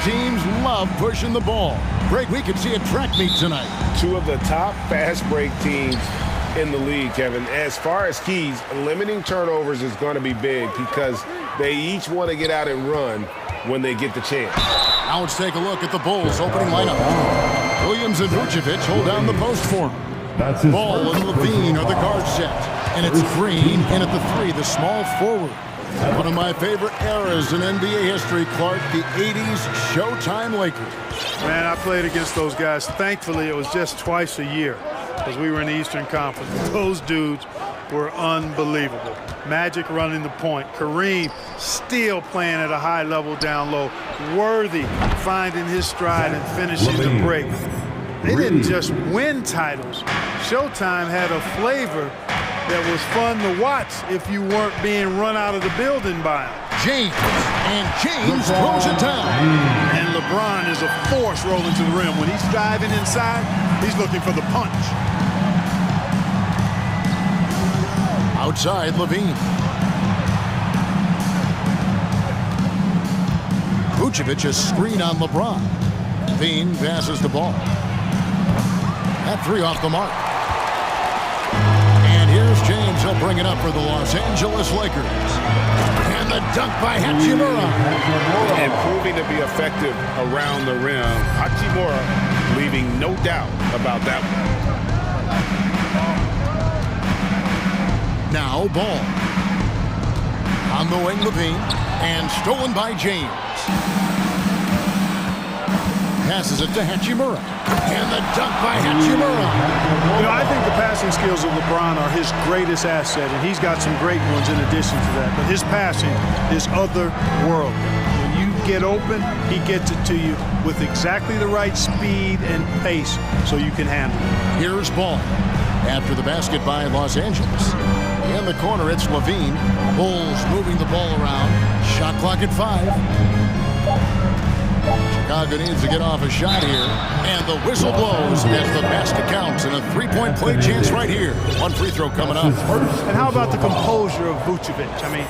teams love pushing the ball. Greg, we could see a track meet tonight. Two of the top fast break teams in the league, Kevin. As far as keys, limiting turnovers is going to be big because they each want to get out and run when they get the chance. Now let's take a look at the Bulls' opening lineup. Williams and Vucevic hold down the post for him. Ball and Levine are the guard set. And it's Green in at the 3, the small forward. One of my favorite eras in NBA history, Clark, the 80s Showtime Lakers. Man, I played against those guys. Thankfully, it was just twice a year because we were in the Eastern Conference. Those dudes were unbelievable. Magic running the point. Kareem still playing at a high level down low. Worthy finding his stride and finishing the break. They didn't just win titles. Showtime had a flavor that was fun to watch if you weren't being run out of the building by him. James throws it down. And LeBron is a force rolling to the rim. When he's driving inside, he's looking for the punch. Outside, Levine. Vucevic a screen on LeBron. Levine passes the ball. That 3 off the mark. And here's James. He'll bring it up for the Los Angeles Lakers. And the dunk by Hachimura. And proving to be effective around the rim. Hachimura leaving no doubt about that one. Now ball. On the wing, Levine. And stolen by James. Passes it to Hachimura. And the dunk by Hachimura. You know, I think the passing skills of LeBron are his greatest asset, and he's got some great ones in addition to that. But his passing is otherworldly. When you get open, he gets it to you with exactly the right speed and pace so you can handle it. Here's ball. After the basket by Los Angeles. In the corner, it's Levine. Bulls moving the ball around. Shot clock at 5. Chicago needs to get off a shot here. And the whistle blows as the basket counts. And a 3-point play chance right here. One free throw coming up. And how about the composure of Vucevic? I mean,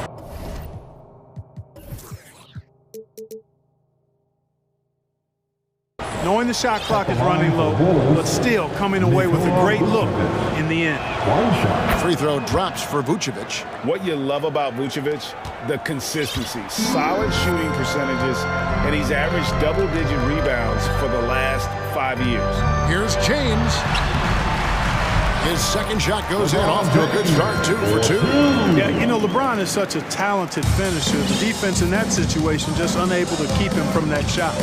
knowing the shot clock is running low, but still coming away with a great look in the end. Free throw drops for Vucevic. What you love about Vucevic, the consistency, solid shooting percentages, and he's averaged double-digit rebounds for the last 5 years. Here's James. His second shot goes in, off to a good start, 2 for 2. Yeah, you know, LeBron is such a talented finisher. The defense in that situation just unable to keep him from that shot.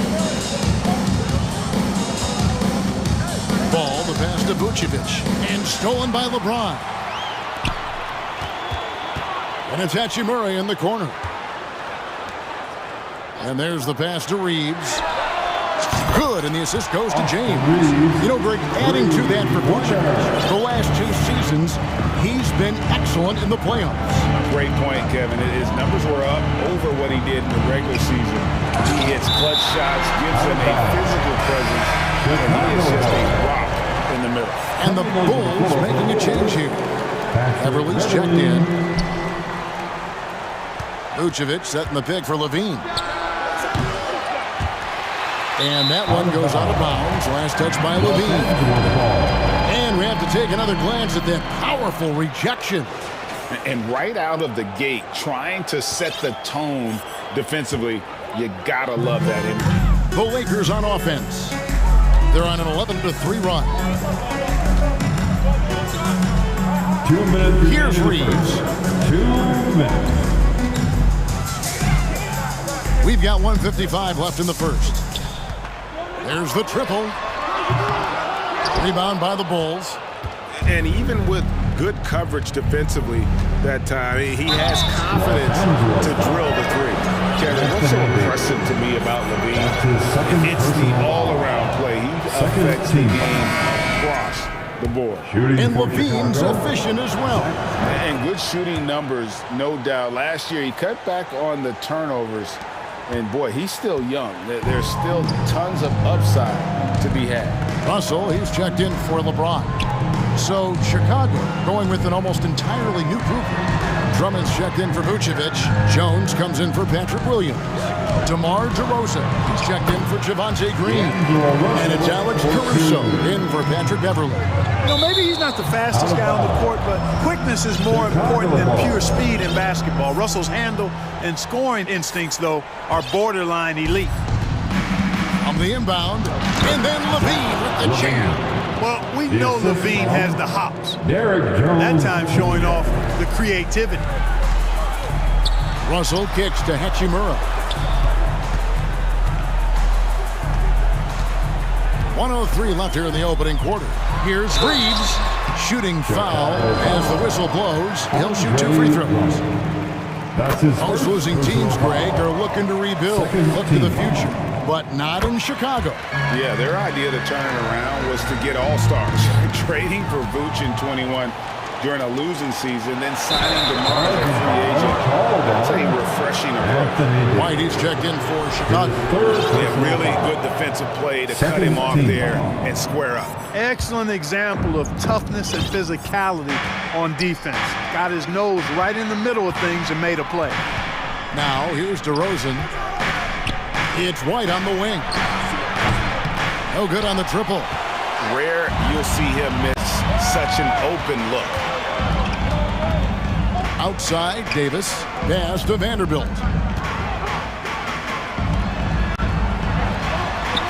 Ball, the pass to Vucevic, and stolen by LeBron. And it's Hachimura in the corner. And there's the pass to Reeves. Good, and the assist goes to James. You know, Greg, adding to that for Vucevic, the last 2 seasons, he's been excellent in the playoffs. Great point, Kevin. His numbers were up over what he did in the regular season. He hits clutch shots, gives them a physical presence, and he is just a rock in the middle. And the Bulls making a change here. Everly's checked in. Vucevic setting the pick for Levine. And that one goes out of bounds. Last touch by Levine. And we have to take another glance at that powerful rejection. And right out of the gate, trying to set the tone defensively, you gotta love that energy. The Lakers on offense. They're on an 11-3 run. 2 minutes. Here's Reeves. 2 minutes. We've got 1:55 left in the first. There's the triple. Rebound by the Bulls. And even with good coverage defensively that time, he has confidence to drill the 3. Kevin, what's so impressive to me about Levine? It's the all-around play. He affects the game across the board. And Levine's efficient as well. And good shooting numbers, no doubt. Last year, he cut back on the turnovers. And, boy, he's still young. There's still tons of upside to be had. Russell, he's checked in for LeBron. So Chicago going with an almost entirely new group. Drummond's checked in for Vucevic. Jones comes in for Patrick Williams. DeMar DeRozan is checked in for Javonte Green. And it's Alex Caruso in for Patrick Beverly. You know, maybe he's not the fastest guy on the court, but quickness is more important than pure speed in basketball. Russell's handle and scoring instincts, though, are borderline elite. On the inbound, and then Levine with the jam. Well, we know Levine has the hops. That time showing off the creativity. Russell kicks to Hachimura. 1:03 left here in the opening quarter. Here's Reeves. Shooting foul as the whistle blows. He'll shoot 2 free throws. Most losing teams, Greg, are looking to rebuild, look to the future, but not in Chicago. Yeah, their idea to turn it around was to get all-stars. Trading for Vooch in 21 during a losing season, then signing DeMar as a free agent. That's a refreshing approach. White is checked in for Chicago. Yeah, really good defensive play to cut him off there and square up. Excellent example of toughness and physicality on defense. Got his nose right in the middle of things and made a play. Now here's DeRozan. It's White on the wing. No good on the triple. Rare you'll see him miss such an open look. Outside, Davis. Pass to Vanderbilt.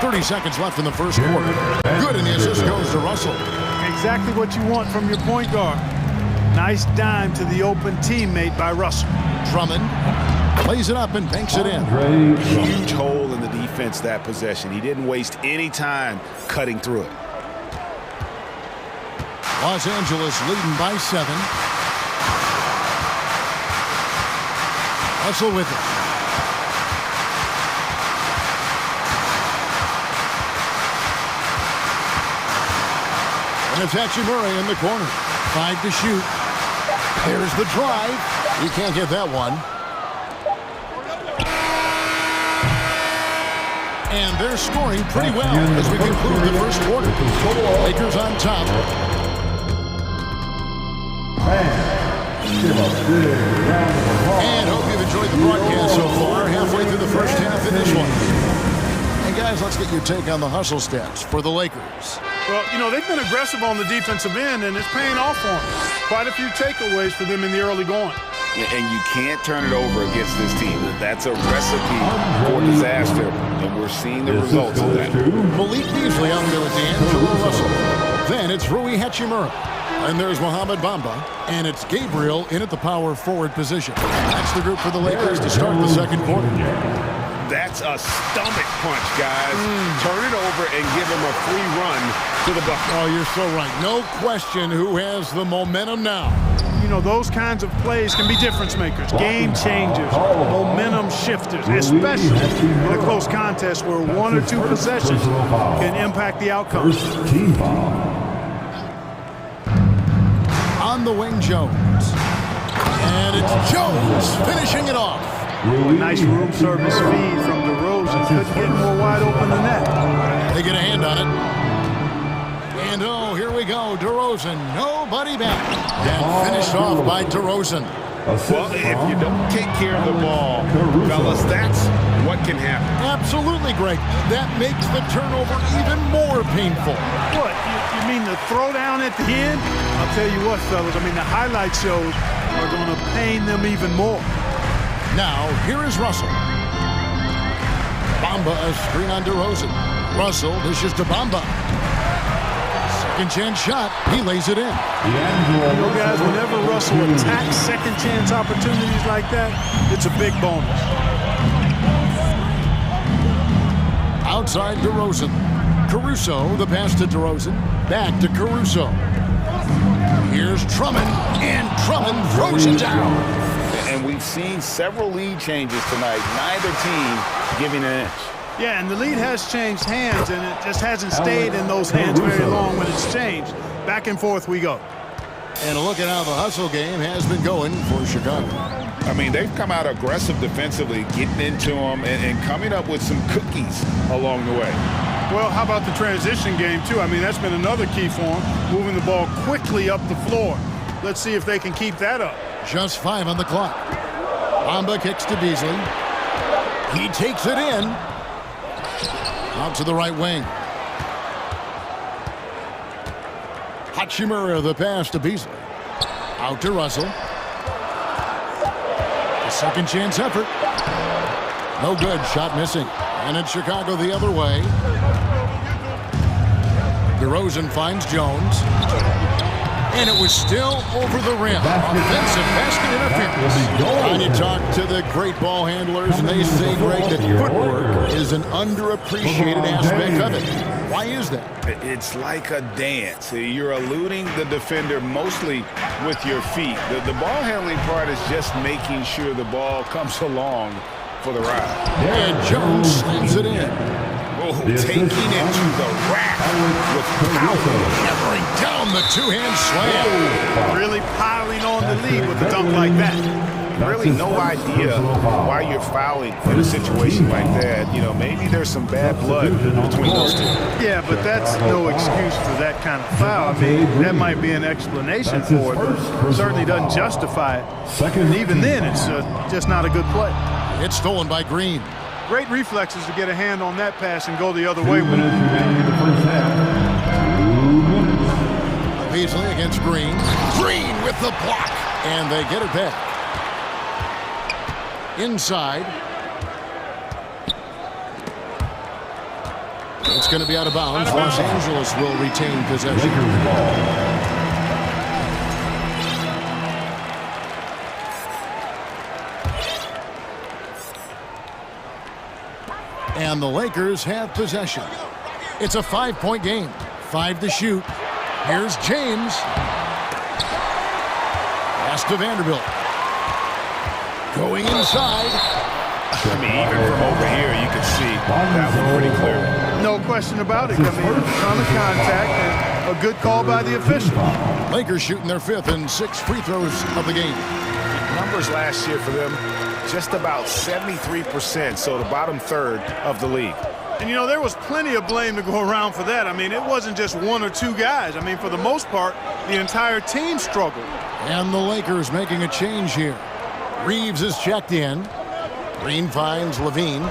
30 seconds left in the first quarter. Good, and the assist goes to Russell. Exactly what you want from your point guard. Nice dime to the open teammate by Russell. Drummond plays it up and banks it in. Huge hole in the defense that possession. He didn't waste any time cutting through it. Los Angeles leading by 7. Russell with it. And it's Hachimura in the corner. 5 to shoot. There's the drive. You can't get that one. And they're scoring pretty well as we conclude the first quarter. Lakers on top. And hope you've enjoyed the broadcast so far. Halfway through the first half in this one. And guys, let's get your take on the hustle stats for the Lakers. Well, you know, they've been aggressive on the defensive end, and it's paying off for them. Quite a few takeaways for them in the early going. And you can't turn it over against this team. That's a recipe for disaster, and we're seeing the results of that. Malik Beasley out there with D'Angelo Russell. Then it's Rui Hachimura. And there's Mohamed Bamba. And it's Gabriel in at the power forward position. That's the group for the Lakers to start the second quarter. That's a stomach punch, guys. Turn it over and give him a free run to the bucket. Oh, you're so right. No question who has the momentum now. You know, those kinds of plays can be difference makers, game changers, momentum shifters, especially in a close contest where 1 or 2 possessions can impact the outcome. On the wing, Jones. And it's Jones finishing it off. Nice room service feed from DeRozan. Couldn't get more wide open than that. They get a hand on it. And oh, here we go. DeRozan, nobody back. And finished off by DeRozan. Well, if you don't take care of the ball, fellas, that's what can happen. Absolutely, Greg. That makes the turnover even more painful. What? You mean the throwdown at the end? I'll tell you what, fellas. I mean, the highlight shows are going to pain them even more. Now, here is Russell. Bamba, a screen on DeRozan. Russell dishes to Bamba. Second chance shot. He lays it in. You know, guys, whenever Russell attacks second chance opportunities like that, it's a big bonus. Outside DeRozan. Caruso, the pass to DeRozan. Back to Caruso. Here's Drummond, and Drummond throws it down. And we've seen several lead changes tonight. Neither team giving an inch. Yeah, and the lead has changed hands, and it just hasn't stayed in those hands very long when it's changed. Back and forth we go. And a look at how the hustle game has been going for Chicago. I mean, they've come out aggressive defensively, getting into them and coming up with some cookies along the way. Well, how about the transition game, too? I mean, that's been another key for him, moving the ball quickly up the floor. Let's see if they can keep that up. Just 5 on the clock. Bamba kicks to Beasley. He takes it in. Out to the right wing. Hachimura, the pass to Beasley. Out to Russell. A second chance effort. No good. Shot missing. And it's Chicago the other way. DeRozan finds Jones. And it was still over the rim. Offensive basket interference. And you talk to the great ball handlers, and they say, Greg, that footwork is an underappreciated aspect of it. Why is that? It's like a dance. You're eluding the defender mostly with your feet. The ball handling part is just making sure the ball comes along for the ride. And Jones slams it in. Oh, taking it to the rack with power. Hammering down the two-hand slam. Really piling on the lead with a dunk like that. Really no idea why you're fouling in a situation like that. You know, maybe there's some bad blood between those two. Yeah, but that's no excuse for that kind of foul. I mean, that might be an explanation for it, but certainly doesn't justify it. And even then, it's just not a good play. It's stolen by Green. Great reflexes to get a hand on that pass and go the other way with it. Beasley against Green. Green with the block. And they get it back. Inside. It's going to be out of bounds. Los Angeles will retain possession. And the Lakers have possession. It's a 5-point game. 5 to shoot. Here's James. Pass to Vanderbilt. Going inside. I mean, even from over here, you can see that one pretty clear. No question about it. I mean, a ton of contact and a good call by the official. Lakers shooting their 5th and 6th free throws of the game. Numbers last year for them, just about 73%, so the bottom third of the league. And, you know, there was plenty of blame to go around for that. I mean, it wasn't just 1 or 2 guys. I mean, for the most part, the entire team struggled. And the Lakers making a change here. Reeves is checked in. Green finds Levine.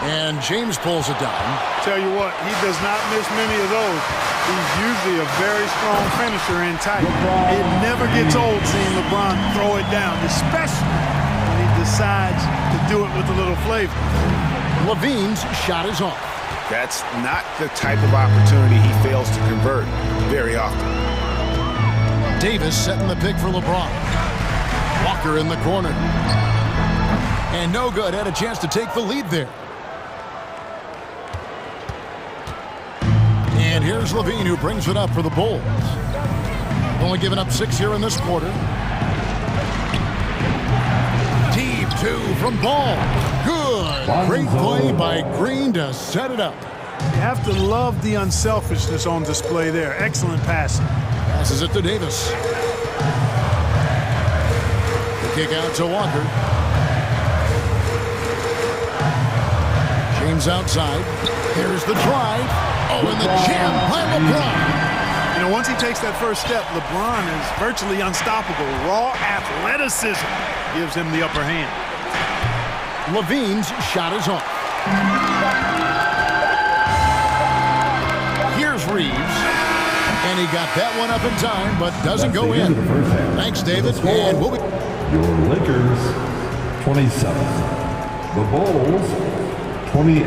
And James pulls it down. Tell you what, he does not miss many of those. He's usually a very strong finisher in tight. It never gets old seeing LeBron throw it down, especially when he decides to do it with a little flavor. Levine's shot is off. That's not the type of opportunity he fails to convert very often. Davis setting the pick for LeBron. Walker in the corner. And no good. Had a chance to take the lead there. And here's Levine, who brings it up for the Bulls. Only giving up 6 here in this quarter. Deep 2 from Ball. Good. Great play by Green to set it up. You have to love the unselfishness on display there. Excellent passing. Passes it to Davis. The kick out to Walker. James outside. Here's the drive. Oh, and the jam by LeBron. You know, once he takes that first step, LeBron is virtually unstoppable. Raw athleticism gives him the upper hand. Levine's shot is off. Here's Reeves. And he got that one up in time, but doesn't go in. Thanks, David. And we'll be... Your Lakers, 27. The Bulls, 28.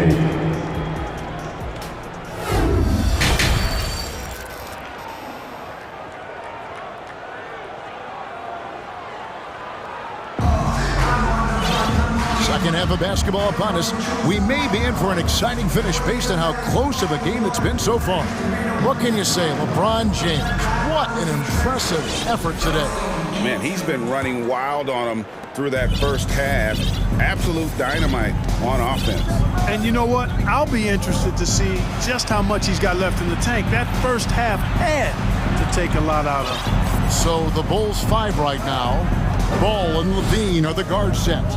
Second half of basketball upon us. We may be in for an exciting finish based on how close of a game it's been so far. What can you say, LeBron James? What an impressive effort today. Man, he's been running wild on him through that first half. Absolute dynamite on offense. And you know what? I'll be interested to see just how much he's got left in the tank. That first half had to take a lot out of him. So the Bulls 5 right now. Ball and Levine are the guard sets.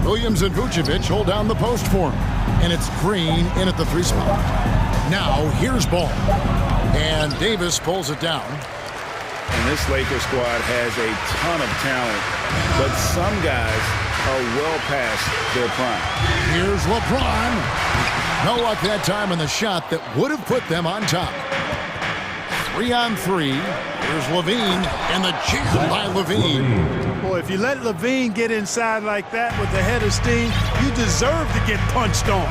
Williams and Vucevic hold down the post for him. And it's Green in at the 3 spot. Now here's ball. And Davis pulls it down. And this Lakers squad has a ton of talent, but some guys are well past their prime. Here's LeBron. No luck that time on the shot that would have put them on top. 3-on-3. Here's Levine, and the jam by Levine. Boy, if you let Levine get inside like that with the head of steam, you deserve to get punched on.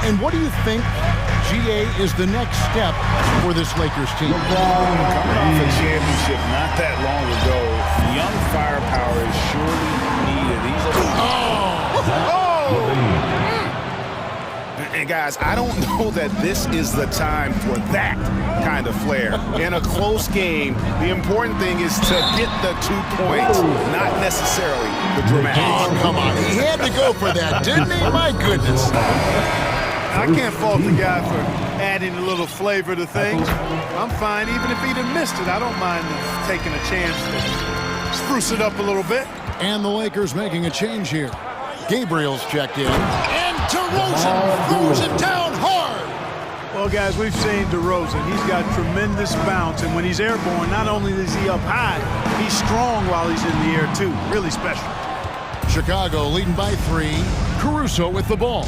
And what do you think, GA, is the next step for this Lakers team? Coming off a championship not that long ago, young firepower is surely needed. And guys, I don't know that this is the time for that kind of flair. In a close game, the important thing is to get the 2 points, not necessarily the dramatic. Oh, come on. He had to go for that, didn't he? My goodness. I can't fault the guy for adding a little flavor to things. I'm fine, even if he'd have missed it. I don't mind taking a chance to spruce it up a little bit. And the Lakers making a change here. Gabriel's checked in. And DeRozan throws it down hard. Well, guys, we've seen DeRozan. He's got tremendous bounce, and when he's airborne, not only is he up high, he's strong while he's in the air, too. Really special. Chicago leading by 3. Caruso with the ball.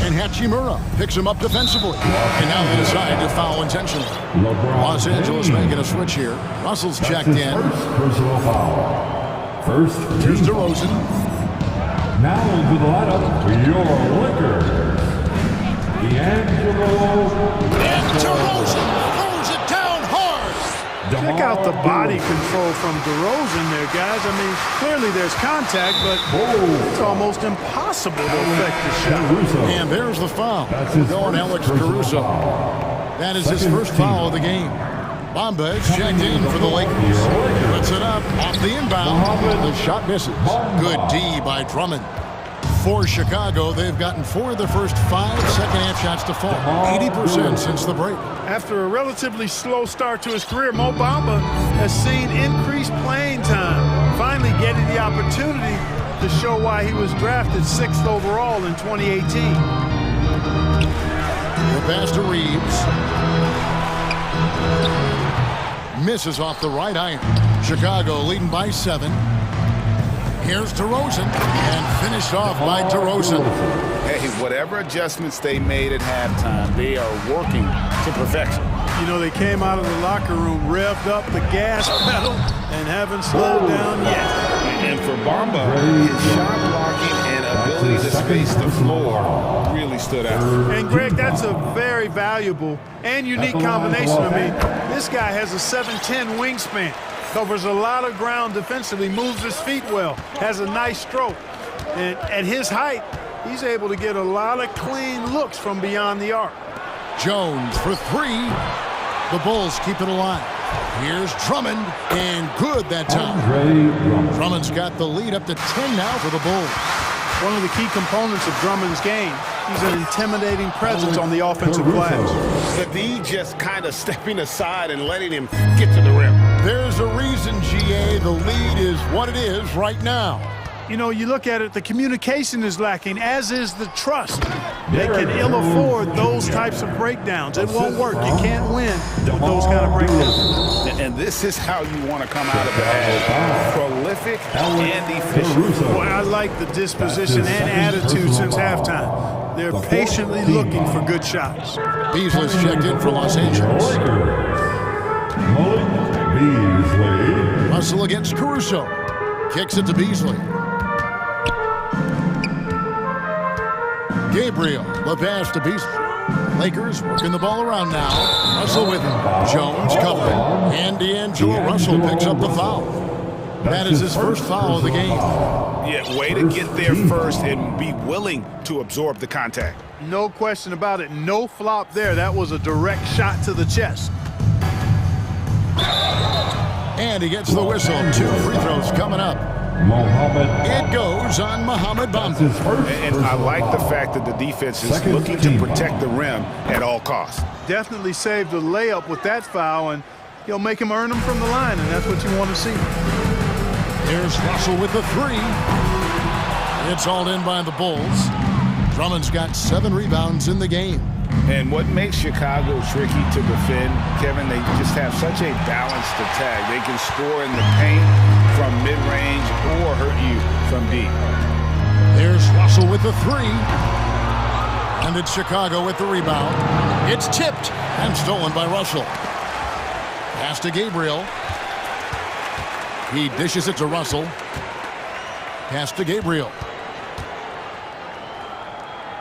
And Hachimura picks him up defensively. And now they decide to foul intentionally. Los Angeles making a switch here. Russell's checked in. Personal foul. First. Here's DeRozan. Now into the lineup for your Lakers. And DeRozan throws it down hard. Check out the body control from DeRozan there, guys. I mean, clearly there's contact, but it's almost impossible to affect the shot. And there's the foul. Going Alex Caruso. That is his first foul of the game. Bamba is checked in for the Lakers. Puts it up off the inbound. The shot misses. Good D by Drummond. For Chicago, they've gotten 4 of their first 5 second-half shots to fall. 80% since the break. After a relatively slow start to his career, Mo Bamba has seen increased playing time, finally getting the opportunity to show why he was drafted 6th overall in 2018. The pass to Reeves. Misses off the right iron. Chicago leading by 7. Here's DeRozan, and finished off by DeRozan. Hey, whatever adjustments they made at halftime, they are working to perfection. You know, they came out of the locker room, revved up the gas pedal, and haven't slowed down yet. And for Bamba, his shot blocking and ability to space the floor really stood out. And Greg, that's a very valuable and unique combination. I mean, this guy has a 7'10" wingspan, covers a lot of ground defensively, moves his feet well, has a nice stroke. And at his height, he's able to get a lot of clean looks from beyond the arc. Jones for 3. The Bulls keep it alive. Here's Drummond, and good that time. Drummond's got the lead up to 10 now for the Bulls. One of the key components of Drummond's game, he's an intimidating presence on the offensive glass. The D just kind of stepping aside and letting him get to the rim. There's a reason, GA, the lead is what it is right now. You know, you look at it, the communication is lacking, as is the trust. They can ill afford those types of breakdowns. It won't work. You can't win with those kind of breakdowns. And this is how you want to come out of it. Prolific and efficient. Boy, I like the disposition and attitude since halftime. They're patiently looking for good shots. Beasley's checked in for Los Angeles. Russell against Caruso. Kicks it to Beasley. Gabriel, the pass to Beasley. Lakers working the ball around now. Russell with him. Jones covering. And D'Angelo Russell picks up the foul. That is his first foul of the game. Yeah, way to get there first and be willing to absorb the contact. No question about it. No flop there. That was a direct shot to the chest. And he gets the whistle. 2 free throws coming up. It goes on Mohamed Bamba. And I like the fact that the defense is looking to protect the rim at all costs. Definitely saved a layup with that foul, and he'll make him earn them from the line, and that's what you want to see. Here's Russell with the 3. It's hauled in by the Bulls. Drummond's got 7 rebounds in the game. And what makes Chicago tricky to defend, Kevin, they just have such a balanced attack. They can score in the paint from mid-range or hurt you from deep. There's Russell with the 3. And it's Chicago with the rebound. It's tipped and stolen by Russell. Pass to Gabriel. He dishes it to Russell. Pass to Gabriel.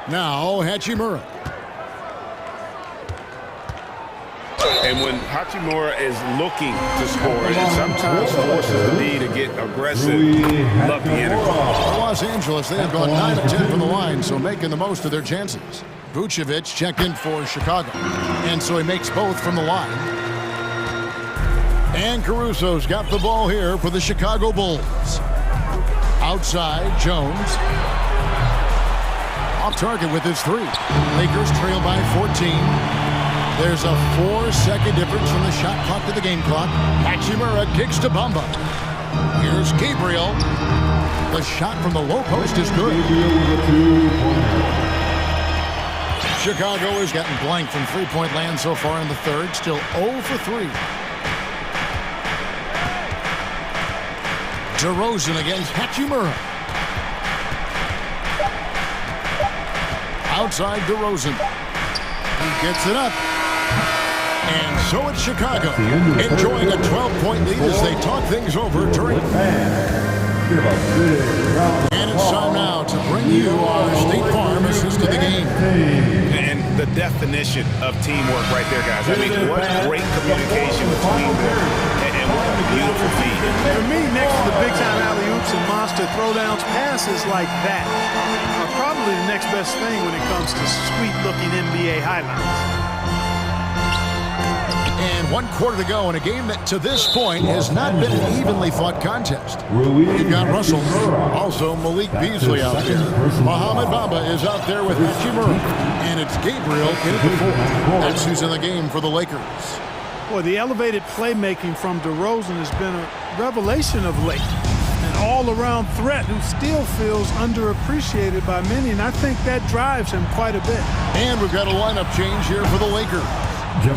Now Hachimura. And when Hachimura is looking to score, it sometimes forces the D to get aggressive. Love the energy. Los Angeles, they have gone 9 of 10 from the line, so making the most of their chances. Vucevic checked in for Chicago, and so he makes both from the line. And Caruso's got the ball here for the Chicago Bulls. Outside, Jones. Off target with his 3. Lakers trail by 14. There's a 4-second difference from the shot clock to the game clock. Hachimura kicks to Bamba. Here's Gabriel. The shot from the low post is good. Chicago has gotten blank from three-point land so far in the third. Still 0 for 3. DeRozan against Hachimura. Outside DeRozan. He gets it up. And so it's Chicago, enjoying a 12-point lead as they talk things over during. And it's time now to bring you our State Farm assist of the game. And the definition of teamwork right there, guys. I mean, what great communication between them. And what a beautiful feed. For me, next to the big-time alley-oops and monster throwdowns, passes like that are probably the next best thing when it comes to sweet-looking NBA highlights. And 1 quarter to go in a game that to this point has not been an evenly fought contest. You've got Russell, also Malik Beasley out there. Mohamed Bamba is out there with Hachimura. And it's Gabriel in at the 4. That's who's in the game for the Lakers. Boy, the elevated playmaking from DeRozan has been a revelation of late. An all-around threat who still feels underappreciated by many, and I think that drives him quite a bit. And we've got a lineup change here for the Lakers.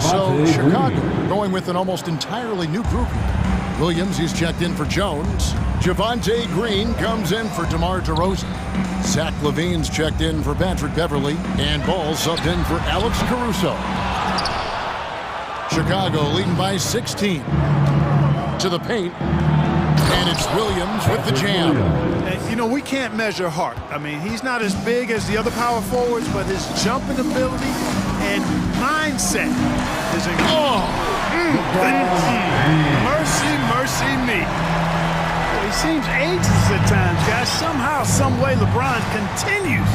So Chicago going with an almost entirely new group. Williams, he's checked in for Jones. Javonte Green comes in for DeMar DeRozan. Zach LaVine's checked in for Patrick Beverly. And Ball subbed in for Alex Caruso. Chicago leading by 16. To the paint. And it's Williams with the jam. And, you know, we can't measure heart. I mean, he's not as big as the other power forwards, but his jumping ability and mindset is incredible. Mercy, mercy me. He seems ageless at times, guys. Somehow, some way, LeBron continues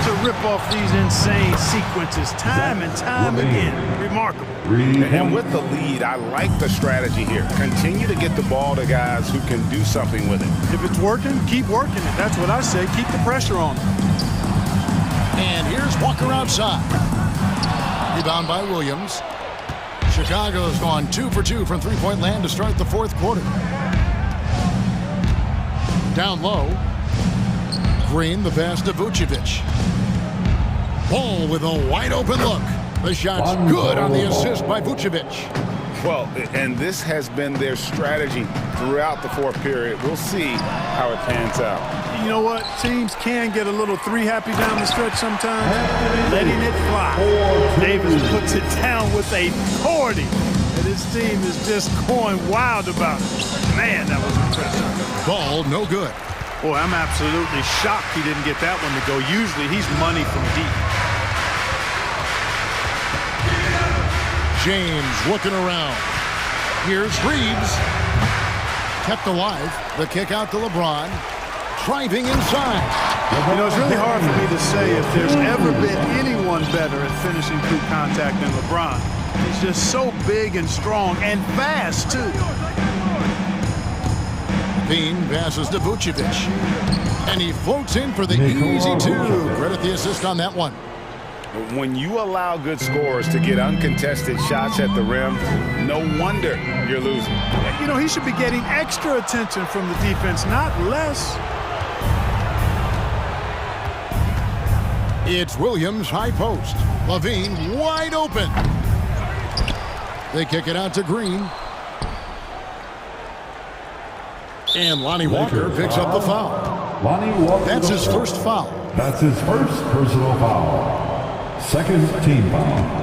to rip off these insane sequences time and time again. Remarkable. And with the lead, I like the strategy here. Continue to get the ball to guys who can do something with it. If it's working, keep working it. That's what I say. Keep the pressure on him. And here's Walker outside. Rebound by Williams. Chicago's gone 2 for 2 from three-point land to start the 4th quarter. Down low. Green, the pass to Vucevic. Ball with a wide-open look. The shot's good on the assist by Vucevic. Well, and this has been their strategy throughout the 4th period. We'll see how it pans out. You know what? Teams can get a little three-happy down the stretch sometimes. Letting it fly. Davis puts it down with a 40. And his team is just going wild about it. Man, that was impressive. Ball, no good. Boy, I'm absolutely shocked he didn't get that one to go. Usually, he's money from deep. James looking around. Here's Reeves. Kept alive. The kick out to LeBron. Driving inside. You know, it's really hard for me to say if there's ever been anyone better at finishing through contact than LeBron. He's just so big and strong and fast, too. Bean passes to Vucevic. And he floats in for the easy 2. Credit the assist on that one. When you allow good scorers to get uncontested shots at the rim, no wonder you're losing. You know, he should be getting extra attention from the defense, not less. It's Williams, high post. Levine wide open. They kick it out to Green. And Lonnie Walker picks up the foul. Lonnie Walker. That's his first foul. That's his first personal foul. Second team foul.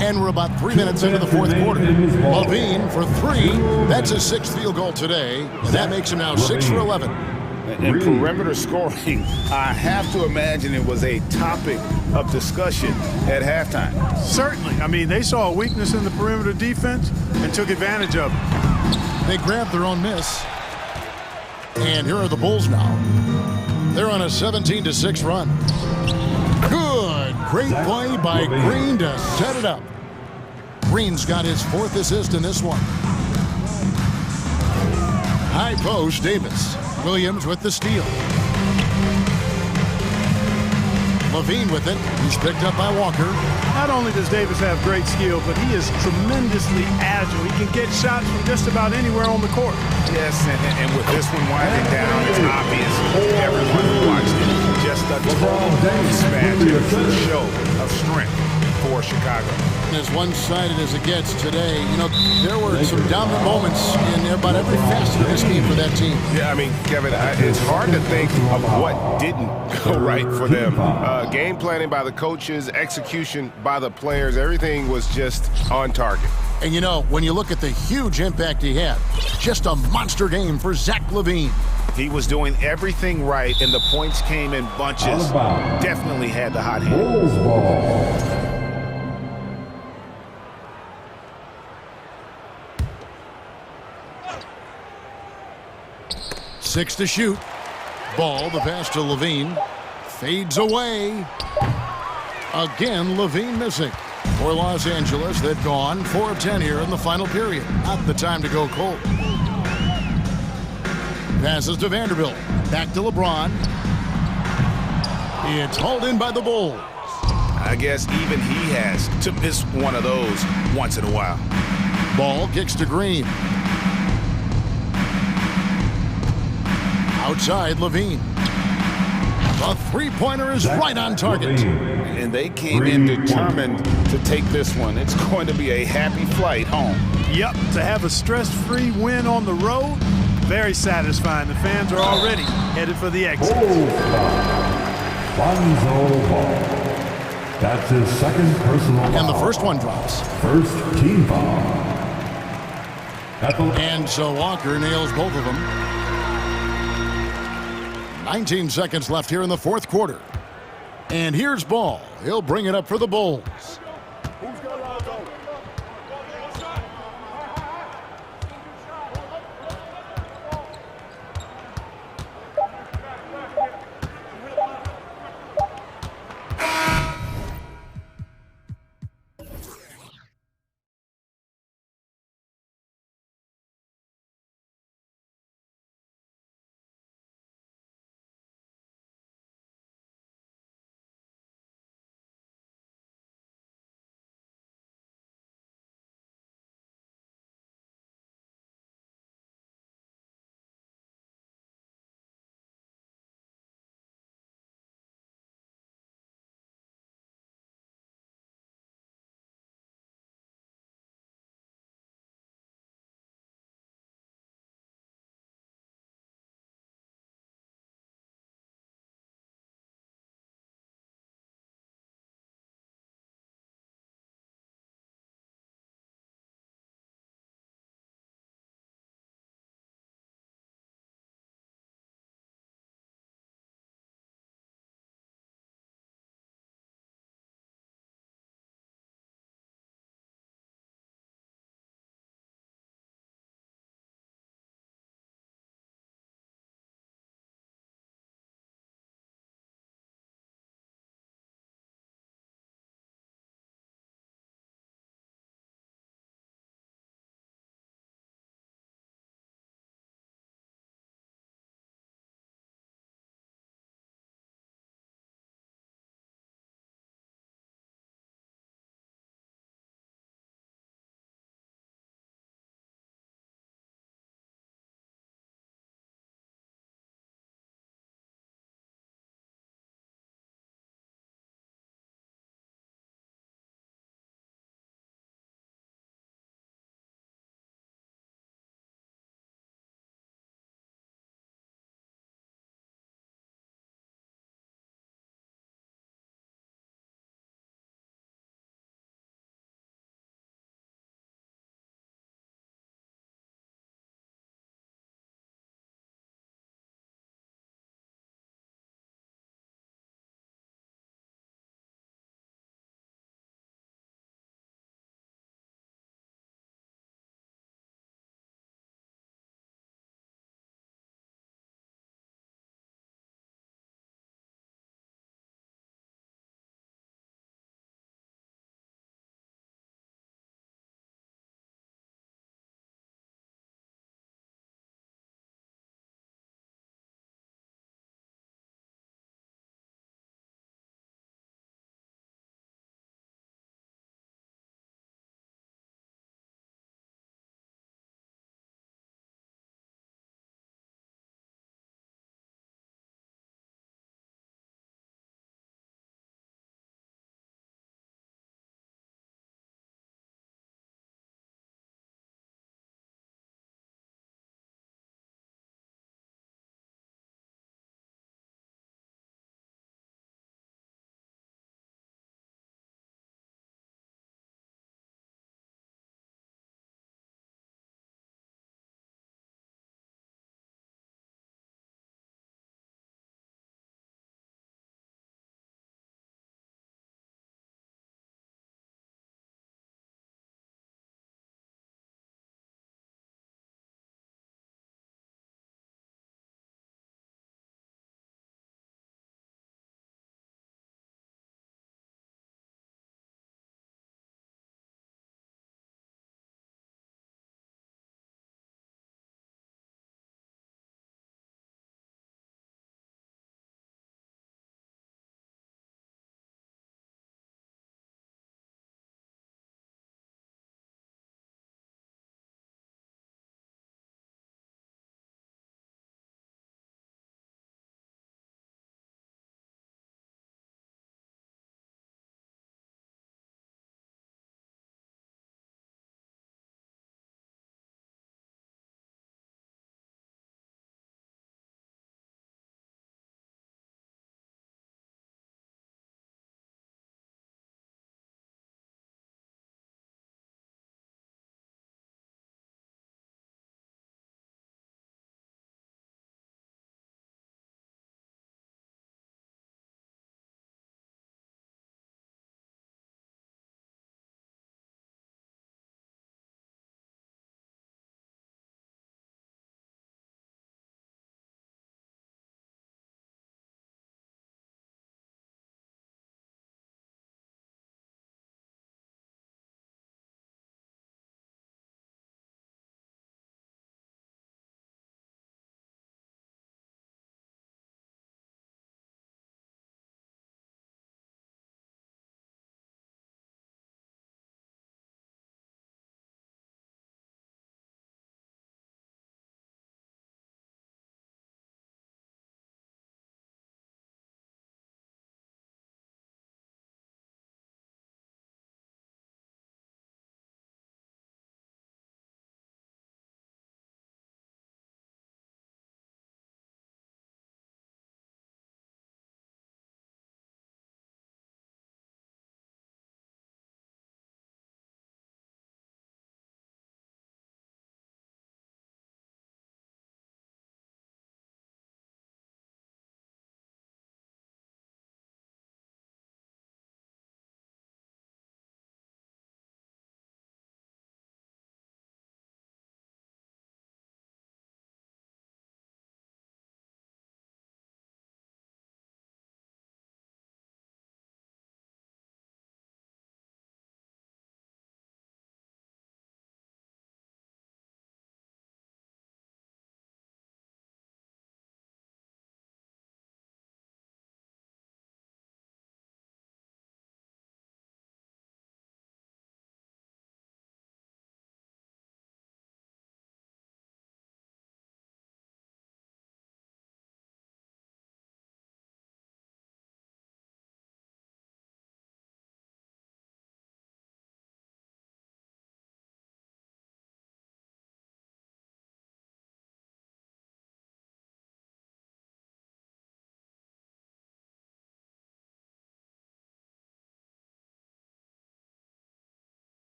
And we're about 3 minutes into the fourth quarter. Levine for three. That's his sixth field goal today. And that makes him now 6 for 11. And perimeter scoring, I have to imagine it was a topic of discussion at halftime. Certainly. I mean, they saw a weakness in the perimeter defense and took advantage of it. They grabbed their own miss. And here are the Bulls now. They're on a 17-6 run. Good. Great play by Green to set it up. Green's got his fourth assist in this one. High post, Davis. Williams with the steal. Levine with it. He's picked up by Walker. Not only does Davis have great skill, but he is tremendously agile. He can get shots from just about anywhere on the court. Yes, and with this one winding down, it's obvious everyone who watched it just a total mismatch and a true show of strength for Chicago. As one-sided as it gets today, you know, there were some dominant moments in about every facet of this game for that team. Yeah, I mean, Kevin, it's hard to think of what didn't go right for them. Game planning by the coaches, execution by the players, everything was just on target. And you know, when you look at the huge impact he had, just a monster game for Zach LaVine. He was doing everything right, and the points came in bunches. Definitely had the hot hand. Bulls ball. Six to shoot. Ball, the pass to Levine. Fades away. Again, Levine missing. For Los Angeles, they've gone 4 of 10 here in the final period. Not the time to go cold. Passes to Vanderbilt. Back to LeBron. It's hauled in by the Bulls. I guess even he has to miss one of those once in a while. Ball kicks to Green. Outside, Levine. The three-pointer is right on target. And they came in determined to take this one. It's going to be a happy flight home. Yep, to have a stress-free win on the road, very satisfying. The fans are already headed for the exit. Lonzo Ball. That's his second personal foul. And the first one drops. First team foul. And so Walker nails both of them. 19 seconds left here in the fourth quarter. And here's Ball. He'll bring it up for the Bulls.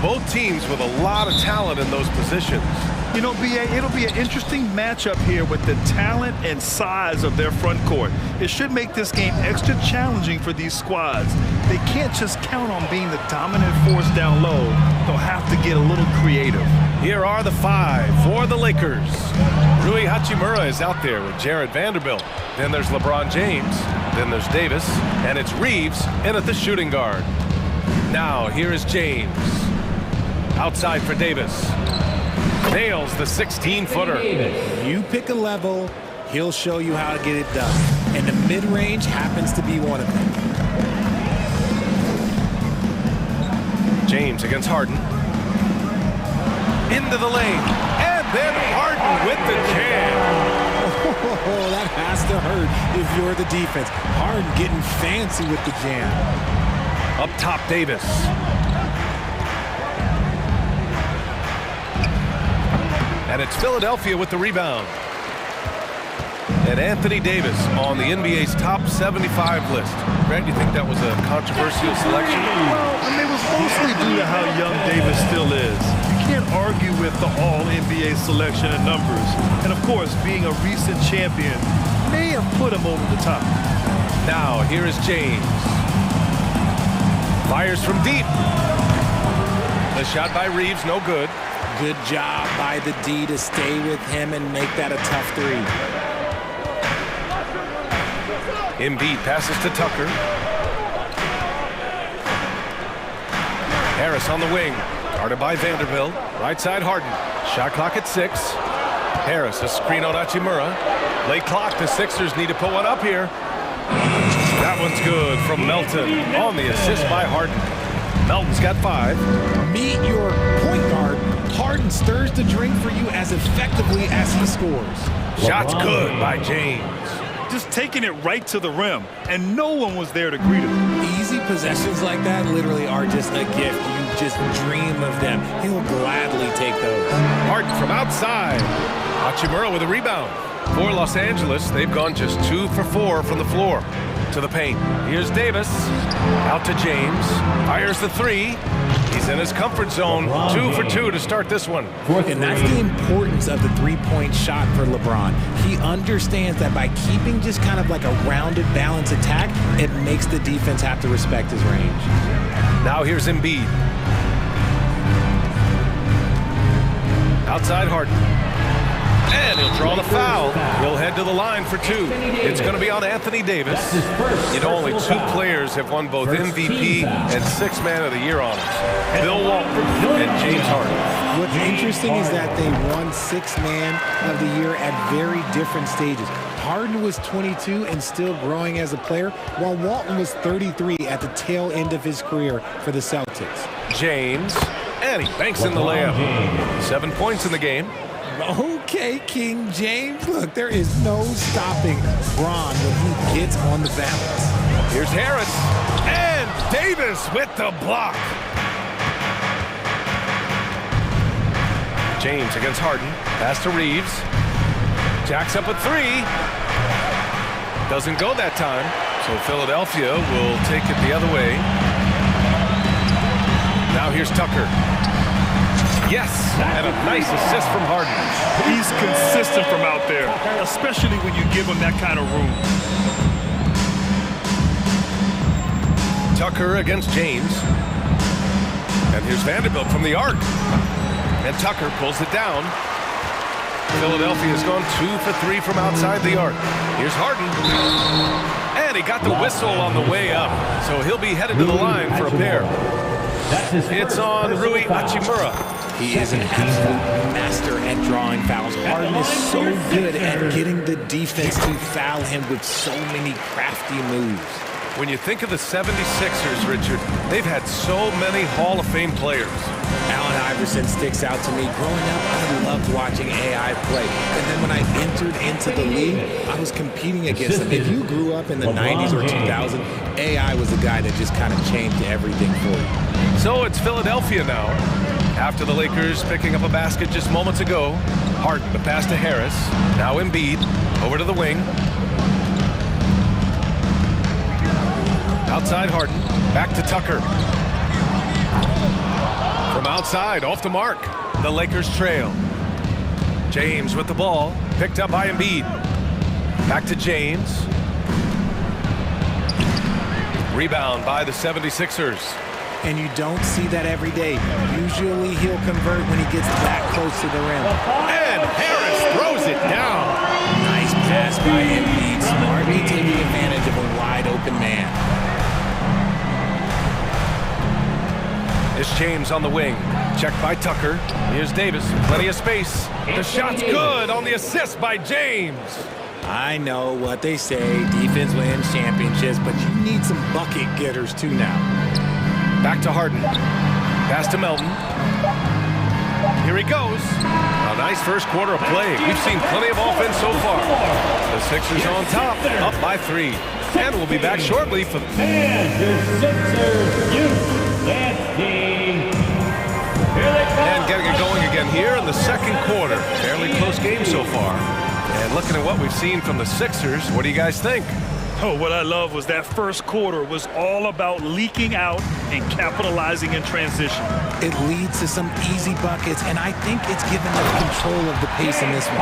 Both teams with a lot of talent in those positions. You know, BA, it'll be an interesting matchup here with the talent and size of their front court. It should make this game extra challenging for these squads. They can't just count on being the dominant force down low. They'll have to get a little creative. Here are the 5 for the Lakers. Rui Hachimura is out there with Jared Vanderbilt. Then there's LeBron James. Then there's Davis. And it's Reeves in at the shooting guard. Now, here is James. Outside for Davis. Nails the 16-footer. You pick a level, he'll show you how to get it done. And the mid-range happens to be one of them. James against Harden. Into the lane. And then Harden with the jam. Oh, that has to hurt if you're the defense. Harden getting fancy with the jam. Up top, Davis. And it's Philadelphia with the rebound. And Anthony Davis on the NBA's top 75 list. Grant, you think that was a controversial selection? Well, I mean, it was mostly due to how young Davis still is. You can't argue with the all-NBA selection and numbers. And, of course, being a recent champion may have put him over the top. Now, here is James. Fires from deep. The shot by Reeves, no good. Good job by the D to stay with him and make that a tough 3. Embiid passes to Tucker. Harris on the wing. Guarded by Vanderbilt. Right side Harden. Shot clock at 6. Harris, a screen on Hachimura. Late clock. The Sixers need to put one up here. That one's good from Melton on the assist by Harden. Melton's got 5. Meet your point guard. Harden stirs the drink for you as effectively as he scores. Shot's good by James. Just taking it right to the rim, and no one was there to greet him. Easy possessions like that literally are just a gift. You just dream of them. He'll gladly take those. Harden from outside. Hachimura with a rebound. For Los Angeles, they've gone just 2 for 4 from the floor. To the paint. Here's Davis. Out to James. Fires the 3. He's in his comfort zone. 2 for 2 to start this one. And that's the importance of the three-point shot for LeBron. He understands that by keeping just kind of like a rounded, balanced attack, it makes the defense have to respect his range. Now here's Embiid. Outside Harden. And he'll draw the foul. He'll head to the line for 2. It's going to be on Anthony Davis. You know, only 2 players have won both MVP and 6th Man of the Year honors. Bill Walton and James Harden. What's interesting is that they won 6th Man of the Year at very different stages. Harden was 22 and still growing as a player, while Walton was 33 at the tail end of his career for the Celtics. James, and he banks in the layup. 7 points in the game. Okay, King James. Look, there is no stopping Bron when he gets on the balance. Here's Harris. And Davis with the block. James against Harden. Pass to Reeves. Jacks up a 3. Doesn't go that time. So Philadelphia will take it the other way. Now here's Tucker. Yes, and a nice assist from Harden. He's consistent from out there, especially when you give him that kind of room. Tucker against James. And here's Vanderbilt from the arc. And Tucker pulls it down. Philadelphia's gone 2 for 3 from outside the arc. Here's Harden. And he got the whistle on the way up. So he'll be headed to the line for a pair. It's on Rui Hachimura. He is an absolute master at drawing fouls. Harden is so good at getting the defense to foul him with so many crafty moves. When you think of the 76ers, Richard, they've had so many Hall of Fame players. Allen Iverson sticks out to me. Growing up, I loved watching AI play. And then when I entered into the league, I was competing against him. If you grew up in the 90s or 2000, AI was the guy that just kind of changed everything for you. So it's Philadelphia now. After the Lakers picking up a basket just moments ago. Harden, the pass to Harris. Now Embiid, over to the wing. Outside Harden, back to Tucker. From outside, off the mark. The Lakers trail. James with the ball. Picked up by Embiid. Back to James. Rebound by the 76ers. And you don't see that every day. Usually he'll convert when he gets that close to the rim. And Harris throws it down. Nice pass by Embiid. Smartly taking advantage of a wide open man. It's James on the wing. Checked by Tucker. Here's Davis. Plenty of space. The shot's good on the assist by James. I know what they say. Defense wins championships, but you need some bucket getters too now. Back to Harden. Pass to Melton. Here he goes. A nice first quarter of play. We've seen plenty of offense so far. The Sixers on top, up by 3. And we'll be back shortly for... And the Sixers youth dance team. Here they come. And getting it going again here in the second quarter. Fairly close game so far. And looking at what we've seen from the Sixers, what do you guys think? Oh, what I love was that first quarter was all about leaking out and capitalizing in transition. It leads to some easy buckets, and I think it's given them control of the pace in this one.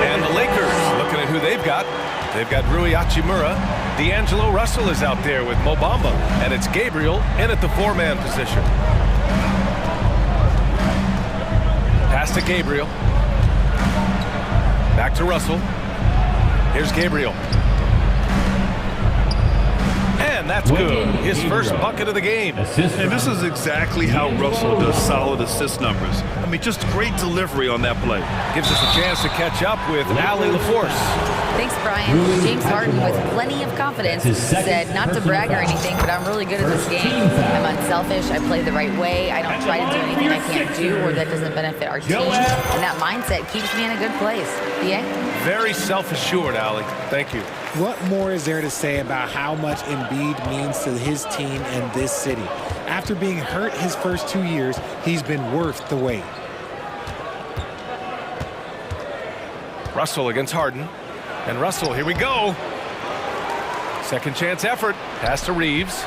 And the Lakers, looking at who they've got. They've got Rui Hachimura. D'Angelo Russell is out there with Mo Bamba. And it's Gabriel in at the 4-man position. Pass to Gabriel. Back to Russell. Here's Gabriel. And that's good. His first bucket of the game. And this is exactly how Russell does solid assist numbers. I mean, just great delivery on that play. Gives us a chance to catch up with Allie LaForce. Thanks, Brian. James Harden, with plenty of confidence, said not to brag or anything, but I'm really good at this game. I'm unselfish. I play the right way. I don't try to do anything I can't do or that doesn't benefit our team. And that mindset keeps me in a good place. Yeah? Very self-assured, Allie. Thank you. What more is there to say about how much Embiid means to his team and this city? After being hurt his first 2 years, he's been worth the wait. Russell against Harden. And Russell, here we go. Second chance effort. Pass to Reeves.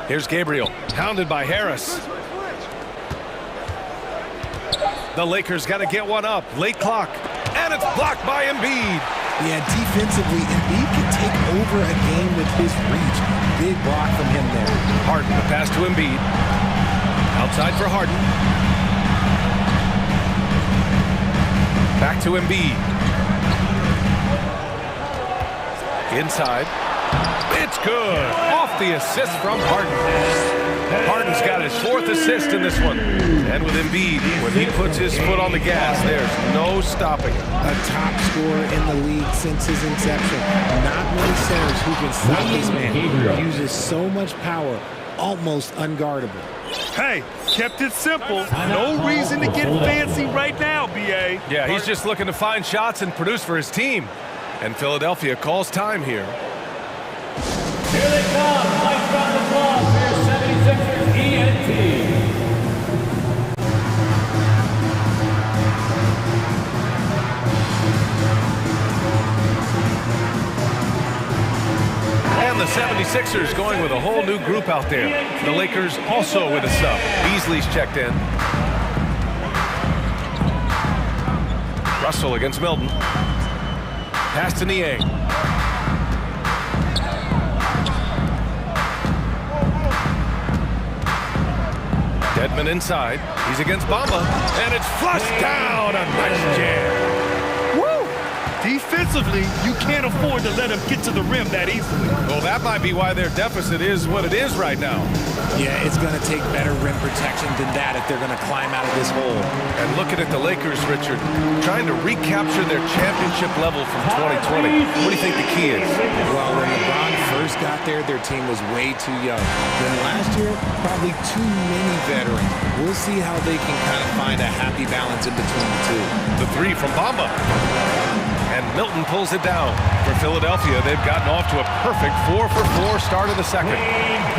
Here's Gabriel. Pounded by Harris. The Lakers got to get one up. Late clock. And it's blocked by Embiid. Yeah, defensively, Embiid can take over a game with his reach. Big block from him there. Harden, the pass to Embiid. Outside for Harden. Back to Embiid. Inside. It's good. Off the assist from Harden. Harden's got his 4th assist in this one. And with Embiid, when he puts his foot on the gas, there's no stopping it. A top scorer in the league since his inception. Not many centers who can stop this man. He uses so much power, almost unguardable. Hey, kept it simple. No reason to get fancy right now, B.A. Yeah, he's just looking to find shots and produce for his team. And Philadelphia calls time here. Here they come. Lights on the clock for your 76ers ENT. And the 76ers going with a whole new group out there. The Lakers also with a sub. Beasley's checked in. Russell against Milton. Pass to Niang. Dedmon inside. He's against Bamba. And it's flushed down. A nice jam. Defensively, you can't afford to let him get to the rim that easily. Well, that might be why their deficit is what it is right now. Yeah, it's going to take better rim protection than that if they're going to climb out of this hole. And looking at the Lakers, Richard, trying to recapture their championship level from 2020. What do you think the key is? Well, when LeBron first got there, their team was way too young. Then last year, probably too many veterans. We'll see how they can kind of find a happy balance in between the two. The 3 from Bamba. And Milton pulls it down. For Philadelphia, they've gotten off to a perfect 4-for-4 start of the second.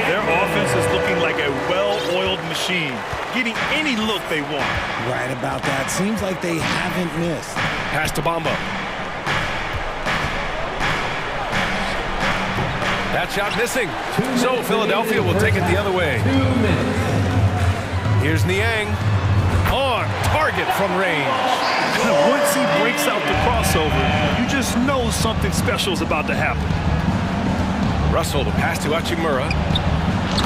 Their offense is looking like a well-oiled machine, getting any look they want. Right about that. Seems like they haven't missed. Pass to Bamba. That shot missing. So Philadelphia will take it the other way. Here's Niang. On target from range. Once he breaks out the crossover, you just know something special is about to happen. Russell to pass to Hachimura.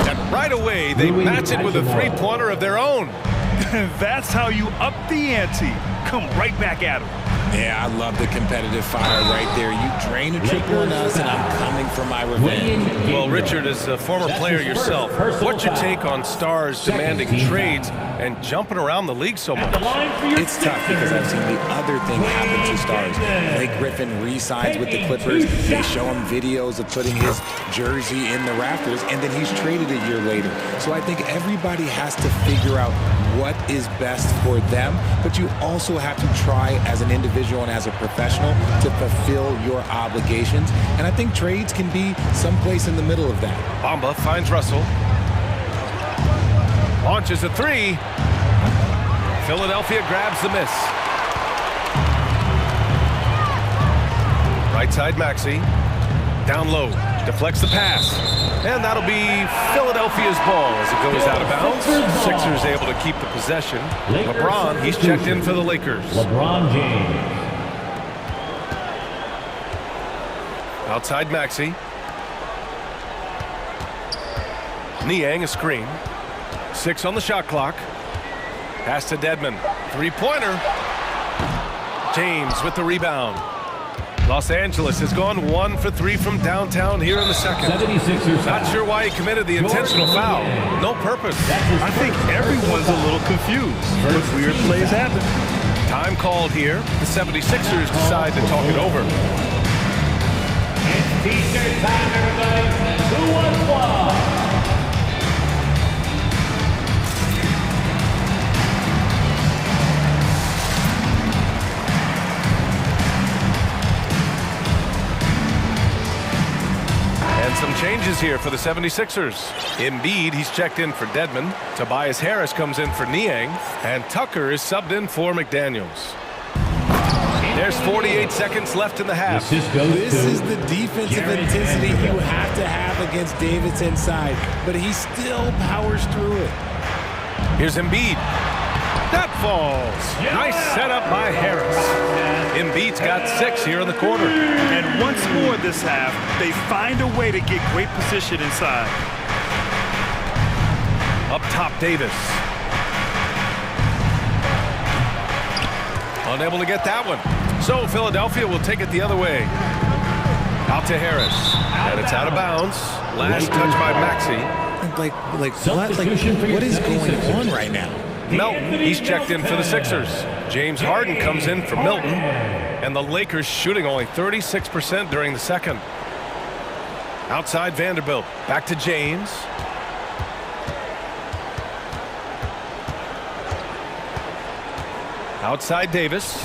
And right away, they match it with a three-pointer of their own. That's how you up the ante. Come right back at him. Yeah, I love the competitive fire right there. You drain a triple on us, and I'm coming for my revenge. Well, Richard, as a former player yourself, what's your take on stars demanding trades and jumping around the league so much? It's tough because I've seen the other thing happen to stars. Blake Griffin re-signs with the Clippers. They show him videos of putting his jersey in the rafters, and then he's traded a year later. So I think everybody has to figure out what is best for them, but you also have to try as an individual and as a professional to fulfill your obligations. And I think trades can be someplace in the middle of that. Bamba finds Russell. Launches a three. Philadelphia grabs the miss. Right side Maxey. Down low. Deflects the pass. And that'll be Philadelphia's ball as it goes out of bounds. Sixers able to keep the possession. LeBron, he's checked in for the Lakers. LeBron James. Outside Maxey. Niang a screen. 6 on the shot clock. Pass to Dedmon. Three-pointer. James with the rebound. Los Angeles has gone 1 for 3 from downtown here in the second. 76ers. Not sure why he committed the intentional foul. No purpose. I think everyone's a little confused, but weird plays happen. Time called here. The 76ers decide to talk it over. It's T-shirt time, everybody. Who wants one? Some changes here for the 76ers. Embiid, he's checked in for Dedmon. Tobias Harris comes in for Niang. And Tucker is subbed in for McDaniels. There's 48 seconds left in the half. This is the defensive intensity you have to have against Davis inside, but he still powers through it. Here's Embiid. That falls. Nice setup by Harris. Embiid's got 6 here in the quarter. And once more this half, they find a way to get great position inside. Up top, Davis. Unable to get that one. So Philadelphia will take it the other way. Out to Harris. And it's out of bounds. Last touch by Maxey. What is going on right now? Melton, he's checked in for the Sixers. James Harden comes in for Milton. And the Lakers shooting only 36% during the second. Outside Vanderbilt. Back to James. Outside Davis.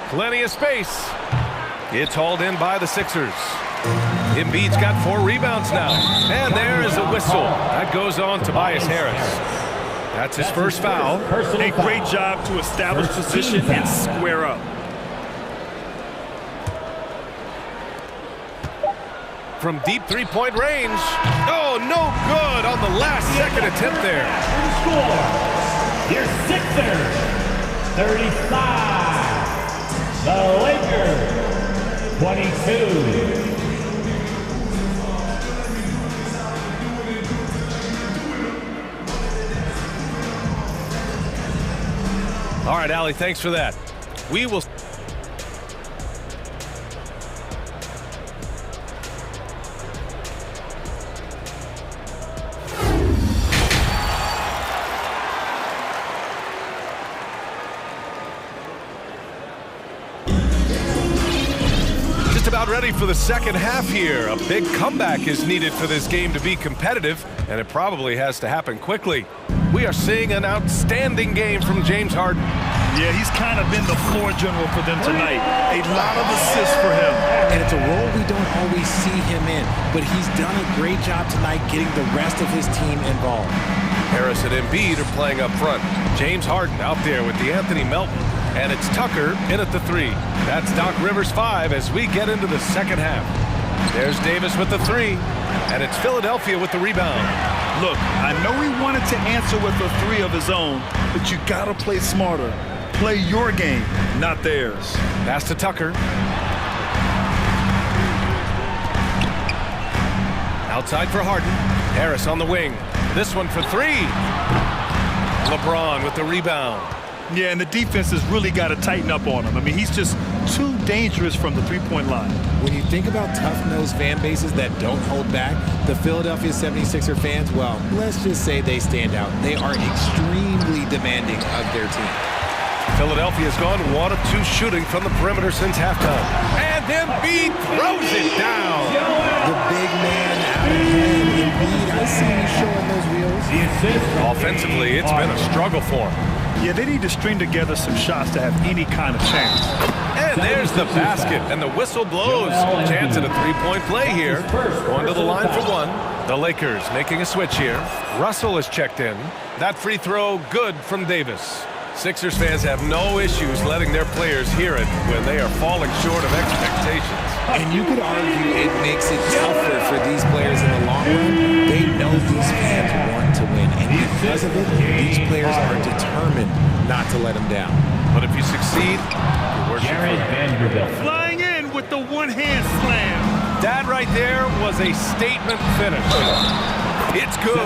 Plenty of space. It's hauled in by the Sixers. Embiid's got 4 rebounds now. And there is a whistle. That goes on Tobias Harris. That's his first foul. A great job to establish position and square up. From deep three-point range. Oh, no good on the last second attempt there. Score. Your Sixers, 35. The Lakers, 22. All right, Allie, thanks for that. We will... Just about ready for the second half here. A big comeback is needed for this game to be competitive, and it probably has to happen quickly. We are seeing an outstanding game from James Harden. Yeah, he's kind of been the floor general for them tonight. A lot of assists for him. And it's a role we don't always see him in, but he's done a great job tonight getting the rest of his team involved. Harris and Embiid are playing up front. James Harden out there with DeAnthony Melton. And it's Tucker in at the 3. That's Doc Rivers 5 as we get into the second half. There's Davis with the three, and it's Philadelphia with the rebound. Look, I know he wanted to answer with a three of his own, but you gotta play smarter. Play your game, not theirs. Pass to Tucker. Outside for Harden. Harris on the wing. This one for three. LeBron with the rebound. Yeah, and the defense has really got to tighten up on him. I mean, he's just too dangerous from the three-point line. When you think about tough-nosed fan bases that don't hold back, the Philadelphia 76er fans, well, let's just say they stand out. They are extremely demanding of their team. Philadelphia's gone 1 of 2 shooting from the perimeter since halftime. And Embiid throws it down. The big man out ahead. Embiid, I see you showing those wheels. Offensively, it's been a struggle for him. Yeah, they need to string together some shots to have any kind of chance. And there's the basket, and the whistle blows. Chance at a three-point play here. Going to the line for one. The Lakers making a switch here. Russell is checked in. That free throw good from Davis. Sixers fans have no issues letting their players hear it when they are falling short of expectations. And you could argue it makes it tougher for these players in the long run. They know these fans want to win, and because of it, these players are determined not to let them down. But if you succeed, you're working. Flying in with the one-hand slam. That right there was a statement finish. It's good,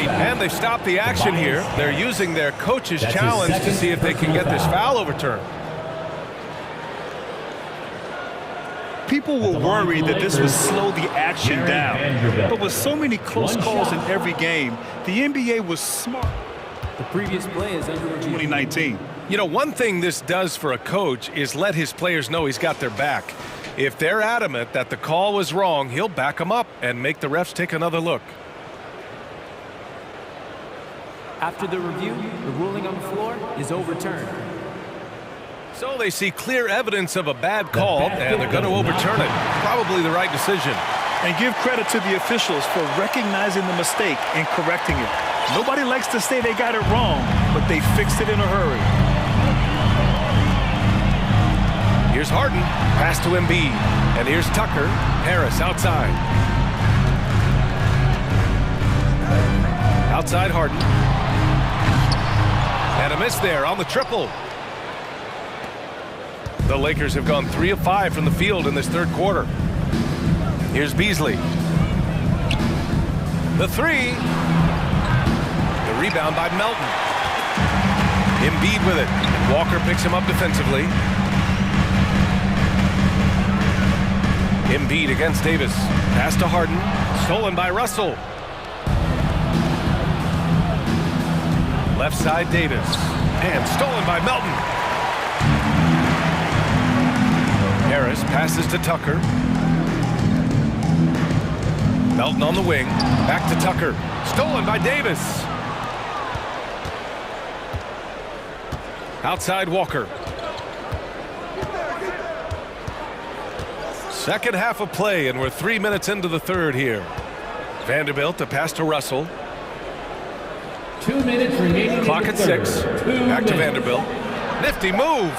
and they've stopped the action here. They're using their coach's challenge to see if they can get this foul overturned. People were worried that this would slow the action down. But with so many close calls in every game, the NBA was smart. The previous play is under review. 2019. You know, one thing this does for a coach is let his players know he's got their back. If they're adamant that the call was wrong, he'll back them up and make the refs take another look. After the review, the ruling on the floor is overturned. So they see clear evidence of a bad call, and they're going to overturn it. Probably the right decision. And give credit to the officials for recognizing the mistake and correcting it. Nobody likes to say they got it wrong, but they fixed it in a hurry. Here's Harden. Pass to Embiid. And here's Tucker. Harris outside. Outside Harden. And a miss there on the triple. The Lakers have gone 3 of 5 from the field in this third quarter. Here's Beasley. The three. The rebound by Melton. Embiid with it. Walker picks him up defensively. Embiid against Davis. Pass to Harden. Stolen by Russell. Left side Davis. And stolen by Melton. Harris passes to Tucker. Melton on the wing. Back to Tucker. Stolen by Davis. Outside Walker. Second half of play, and we're 3 minutes into the third here. Vanderbilt to pass to Russell. 2 minutes remaining. Clock at 6. Back to Vanderbilt. Nifty move.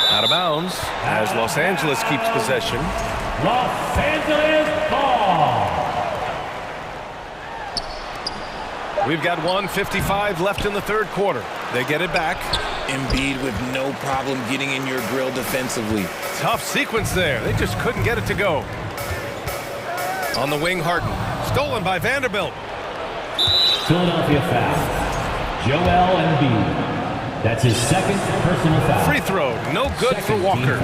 Out of bounds as Los Angeles keeps possession. Los Angeles ball. We've got 1:55 left in the third quarter. They get it back. Embiid with no problem getting in your grill defensively. Tough sequence there. They just couldn't get it to go. On the wing, Harden. Stolen by Vanderbilt. Philadelphia foul. Joel Embiid. That's his second personal foul. Free throw. No good for Walker.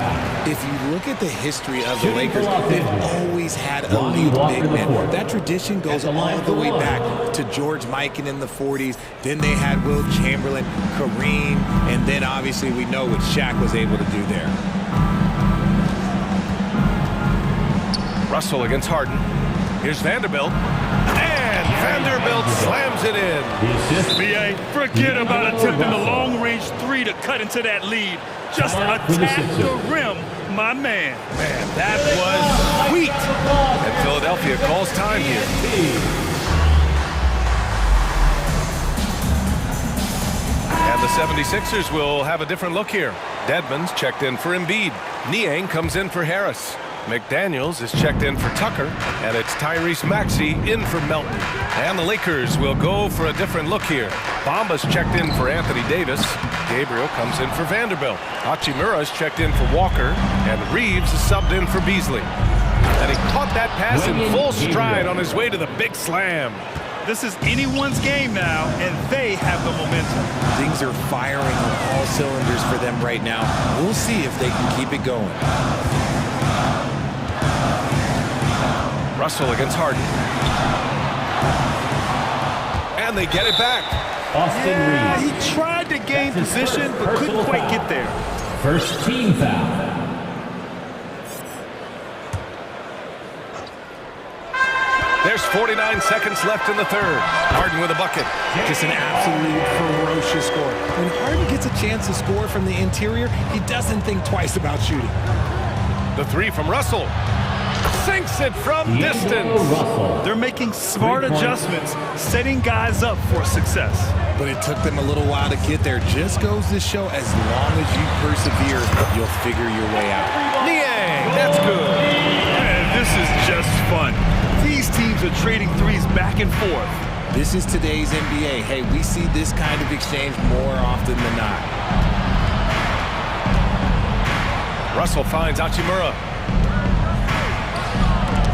If you look at the history of the Lakers, they've always had elite big men. That tradition goes all the way back to George Mikan in the 40s. Then they had Will Chamberlain, Kareem, and then obviously we know what Shaq was able to do there. Russell against Harden. Here's Vanderbilt. And Vanderbilt slams it in. B.A., forget about attempting the long-range three to cut into that lead. Just attack the rim, my man. Man, that was sweet. And Philadelphia calls time here. And the 76ers will have a different look here. Dedmon's checked in for Embiid. Niang comes in for Harris. McDaniels is checked in for Tucker, and it's Tyrese Maxey in for Melton. And the Lakers will go for a different look here. Bamba's checked in for Anthony Davis. Gabriel comes in for Vanderbilt. Hachimura's checked in for Walker, and Reeves is subbed in for Beasley. And he caught that pass in full stride on his way to the big slam. This is anyone's game now, and they have the momentum. Things are firing on all cylinders for them right now. We'll see if they can keep it going. Russell against Harden. And they get it back. Yeah, he tried to gain position, but couldn't quite get there. First team foul. There's 49 seconds left in the third. Harden with a bucket. Just an absolute ferocious score. When Harden gets a chance to score from the interior, he doesn't think twice about shooting. The three from Russell. Sinks it from distance. They're making smart adjustments, setting guys up for success. But it took them a little while to get there. Just goes to show, as long as you persevere, you'll figure your way out. Niang, that's good. And this is just fun. These teams are trading threes back and forth. This is today's NBA. Hey, we see this kind of exchange more often than not. Russell finds Hachimura.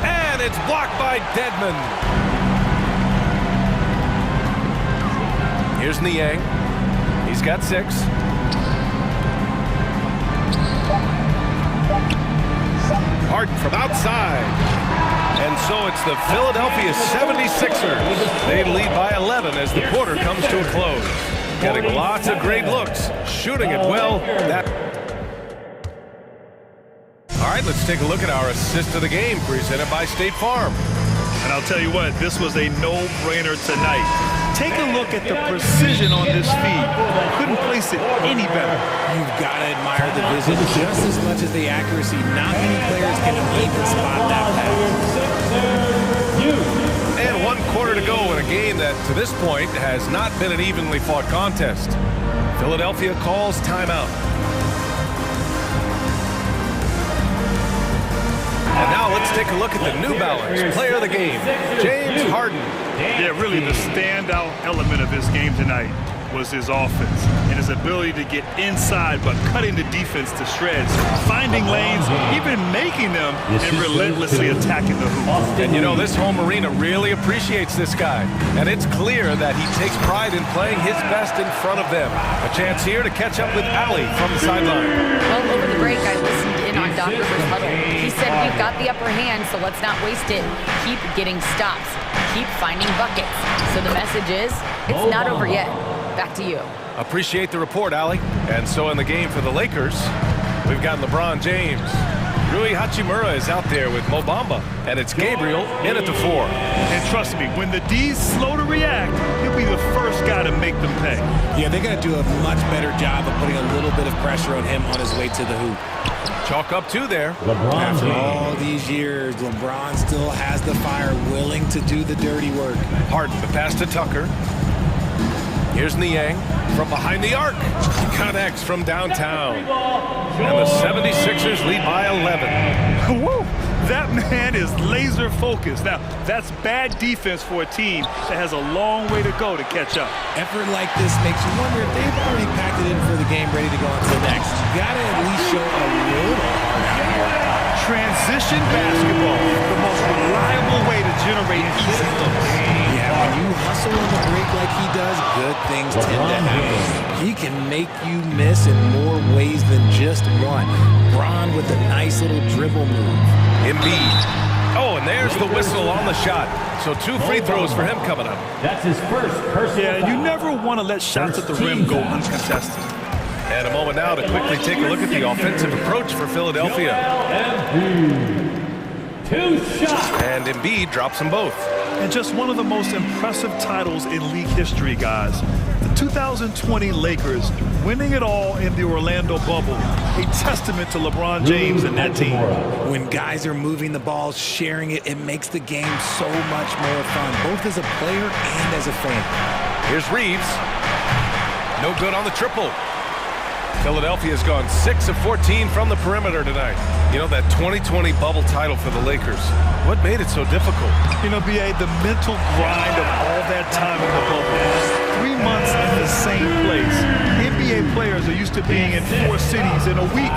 And it's blocked by Dedmon. Here's Niang. He's got 6. Harden from outside. And so it's the Philadelphia 76ers. They lead by 11 as the quarter comes to a close. Getting lots of great looks, shooting it well. All right, let's take a look at our assist of the game presented by State Farm. And I'll tell you what, this was a no-brainer tonight. Take a look at the precision on this feed. Couldn't place it any better. You've got to admire the vision just as much as the accuracy. Not many players can even spot that pass. And 1 quarter to go in a game that, to this point, has not been an evenly fought contest. Philadelphia calls timeout. And now let's take a look at the New Balance player of the game, James Harden. Yeah, really the standout element of his game tonight was his offense and his ability to get inside but cutting the defense to shreds, finding lanes, even making them, and relentlessly attacking the hoop. And you know, this home arena really appreciates this guy. And it's clear that he takes pride in playing his best in front of them. A chance here to catch up with Ali from the sideline. Well, over the break, I listened in on Doc Rivers' huddle. He said, we've got the upper hand, so let's not waste it. Keep getting stops. Keep finding buckets. So the message is, it's not over yet. Back to you. Appreciate the report, Ali. And so in the game for the Lakers, we've got LeBron James. Rui Hachimura is out there with Mo Bamba, and it's Gabriel in at the 4. And trust me, when the D's slow to react, he'll be the first guy to make them pay. Yeah, they're going to do a much better job of putting a little bit of pressure on him on his way to the hoop. Chalk up 2 there. After all these years, LeBron still has the fire, willing to do the dirty work. Harden, the pass to Tucker. Here's Niang from behind the arc. Connects from downtown. And the 76ers lead by 11. Woo! That man is laser focused. Now, that's bad defense for a team that has a long way to go to catch up. Effort like this makes you wonder if they've already packed it in for the game, ready to go on to the next. You gotta at least show a little heart out here. Transition basketball, the most reliable way to generate easy looks. Yeah, when you hustle on the break like he does, good things tend to happen. He can make you miss in more ways than just one. Bron with a nice little dribble move. Embiid. Oh, and there's the whistle on the shot. So 2 free throws for him coming up. That's his first personal Yeah, foul. you never want to let shots at the rim go uncontested. And a moment now to quickly take a look at the offensive approach for Philadelphia. Embiid. 2 shots. And Embiid drops them both. And just one of the most impressive titles in league history, guys. The 2020 Lakers winning it all in the Orlando bubble. A testament to LeBron James and that team. When guys are moving the ball, sharing it, it makes the game so much more fun, both as a player and as a fan. Here's Reeves. No good on the triple. Philadelphia's gone 6 of 14 from the perimeter tonight. You know, that 2020 bubble title for the Lakers, what made it so difficult? You know, B.A., the mental grind of all that time in the bubble. 3 months in the same place. NBA players are used to being in 4 cities in a week.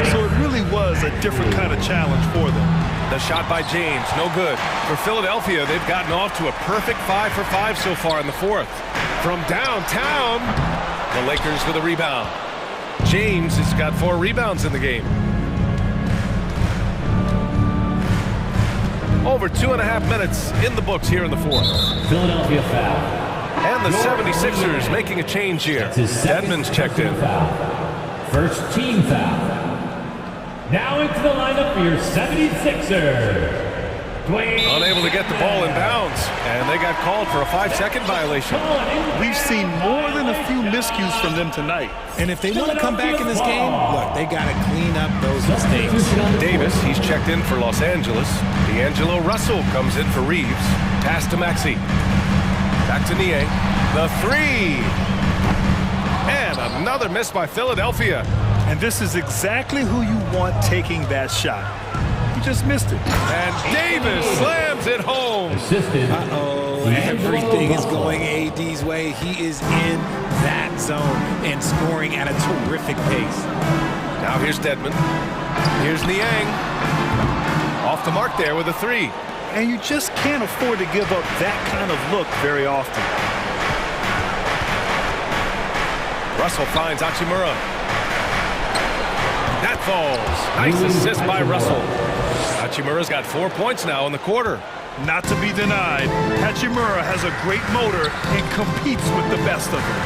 So it really was a different kind of challenge for them. The shot by James, no good. For Philadelphia, they've gotten off to a perfect 5 for 5 so far in the fourth. From downtown, the Lakers with a rebound. James has got 4 rebounds in the game. Over 2.5 minutes in the books here in the fourth. Philadelphia foul. And the 76ers making a change here. Dedmon's checked in. First team foul. Now into the lineup for your 76ers. Unable to get the ball in bounds, and they got called for a 5-second violation. We've seen more than a few miscues from them tonight. And if they want to come back in this game, look, they got to clean up those mistakes. Davis, he's checked in for Los Angeles. D'Angelo Russell comes in for Reeves. Pass to Maxey. Back to Nie. The 3. And another miss by Philadelphia. And this is exactly who you want taking that shot. He just missed it. And Davis slams it home. Uh-oh, everything is going AD's way. He is in that zone and scoring at a terrific pace. Now here's Dedmon. Here's Niang. Off the mark there with a 3. And you just can't afford to give up that kind of look very often. Russell finds Hachimura. That falls. Nice assist by Russell. Hachimura's got 4 points now in the quarter. Not to be denied, Hachimura has a great motor and competes with the best of them.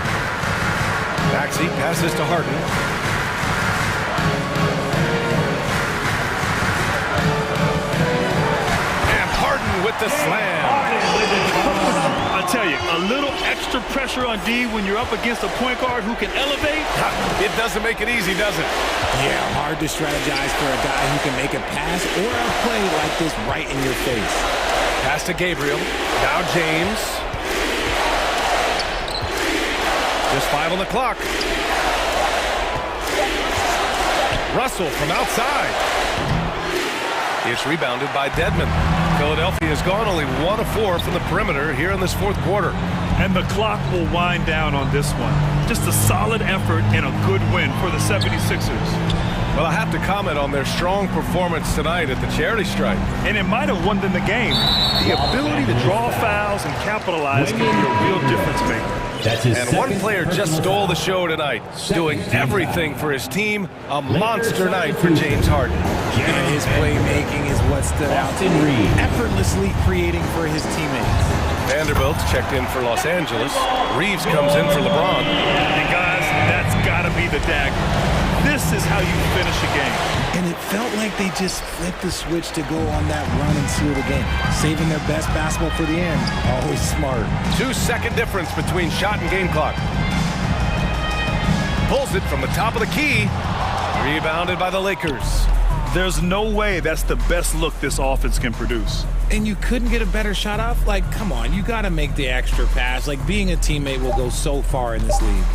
Maxey passes to Harden. And Harden with the slam. I tell you, a little extra pressure on D when you're up against a point guard who can elevate. It doesn't make it easy, does it? Yeah, hard to strategize for a guy who can make a pass or a play like this right in your face. Pass to Gabriel. Now James. Just 5 on the clock. Russell from outside. It's rebounded by Dedmon. Philadelphia has gone only 1 of 4 from the perimeter here in this fourth quarter. And the clock will wind down on this one. Just a solid effort and a good win for the 76ers. Well, I have to comment on their strong performance tonight at the charity strike. And it might have won them the game. The ability to draw fouls and capitalize can be a real difference maker. And one player just stole the show tonight, doing everything for his team. A monster night for James Harden. And his playmaking is what stood out to me, effortlessly creating for his teammates. Vanderbilt's checked in for Los Angeles. Reeves comes in for LeBron. And guys, that's got to be the dagger. This is how you finish a game. And it felt like they just flipped the switch to go on that run and seal the game. Saving their best basketball for the end. Always smart. 2-second difference between shot and game clock. Pulls it from the top of the key. Rebounded by the Lakers. There's no way that's the best look this offense can produce. And you couldn't get a better shot off? Like, come on, you got to make the extra pass. Like, being a teammate will go so far in this league.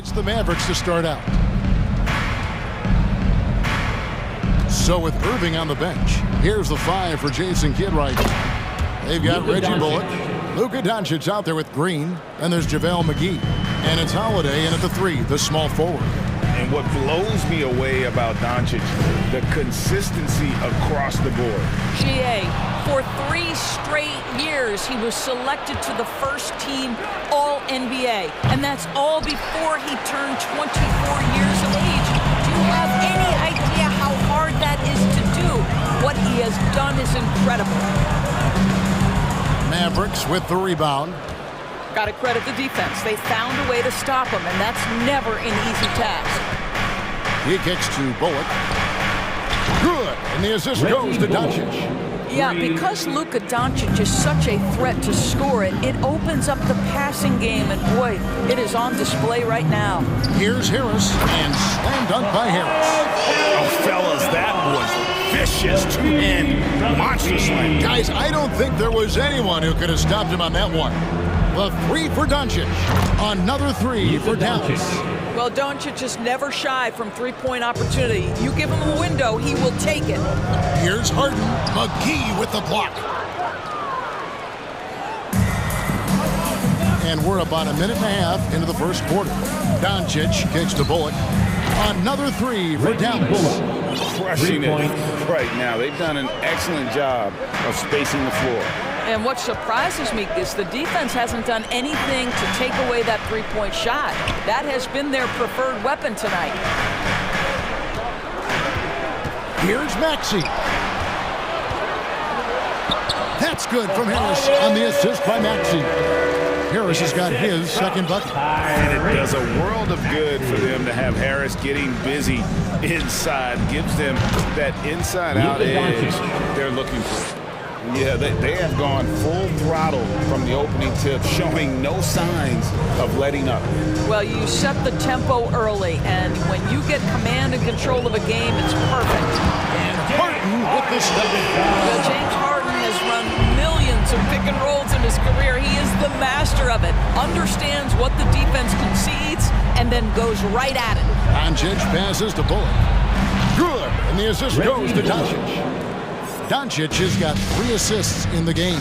It's the Mavericks to start out. So with Irving on the bench, here's the 5 for Jason Kidd right now. They've got Reggie Bullock. Luka Doncic out there with Green. And there's JaVale McGee. And it's Holiday in at the 3, the small forward. And what blows me away about Doncic, the consistency across the board. GA, for 3 straight years, he was selected to the first team All-NBA. And that's all before he turned 24 years of age. Do you have any idea how hard that is to do? What he has done is incredible. Mavericks with the rebound. Got to credit the defense. They found a way to stop him, and that's never an easy task. He kicks to Bullock. Good. And the assist goes to Doncic. Yeah, because Luka Doncic is such a threat to score it, it opens up the passing game, and boy, it is on display right now. Here's Harris, and slam dunk by Harris. Oh, fellas, that was vicious two-hand monster slam. Guys, I don't think there was anyone who could have stopped him on that one. The 3 for Doncic. Another 3 for Dallas. Well, Doncic is never shy from three-point opportunity. You give him a window, he will take it. Here's Harden. McGee with the block. And we're about a minute and a half into the first quarter. Doncic kicks to Bullock. Another 3 for Dallas. Crushing it right now. They've done an excellent job of spacing the floor. And what surprises me is the defense hasn't done anything to take away that three-point shot. That has been their preferred weapon tonight. Here's Maxey. That's good from Harris on the assist by Maxey. Harris has got his second bucket. And it does a world of good for them to have Harris getting busy inside. Gives them that inside-out edge they're looking for. Yeah, they have gone full throttle from the opening tip, showing no signs of letting up. Well, you set the tempo early, and when you get command and control of a game, it's perfect. And Harden with the step. Well, James Harden has run millions of pick and rolls in his career. He is the master of it. Understands what the defense concedes, and then goes right at it. Doncic passes to Bullock. Good, and the assist goes to Doncic. Doncic has got 3 assists in the game.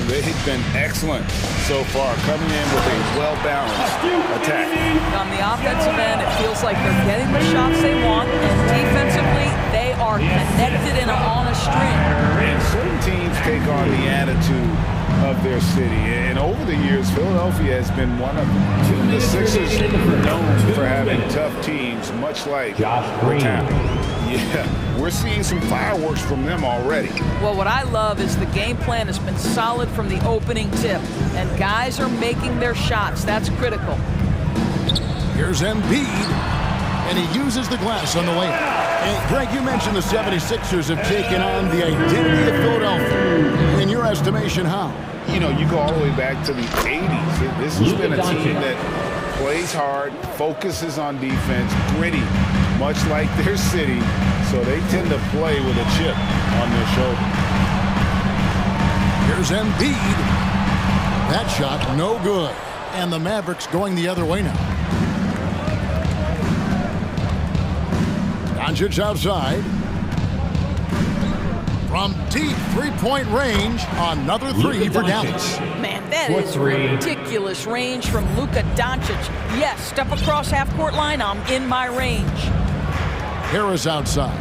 They've been excellent so far, coming in with a well-balanced attack. On the offensive end, it feels like they're getting the shots they want, and defensively, they are connected and on a string. And certain teams take on the attitude of their city. And over the years, Philadelphia has been one of the Sixers known for having tough teams, much like the town. Yeah, we're seeing some fireworks from them already. Well, what I love is the game plan has been solid from the opening tip, and guys are making their shots. That's critical. Here's Embiid, and he uses the glass on the way. And Greg, you mentioned the 76ers have taken on the identity of Philadelphia. In your estimation, how? You know, you go all the way back to the 80s. This has been a team that plays hard, focuses on defense, gritty, much like their city, so they tend to play with a chip on their shoulder. Here's Embiid. That shot, no good. And the Mavericks going the other way now. Doncic outside. From deep three-point range, another 3 for Dallas. Man, that is ridiculous range from Luka Doncic. Yes, step across half-court line, I'm in my range. Harris outside.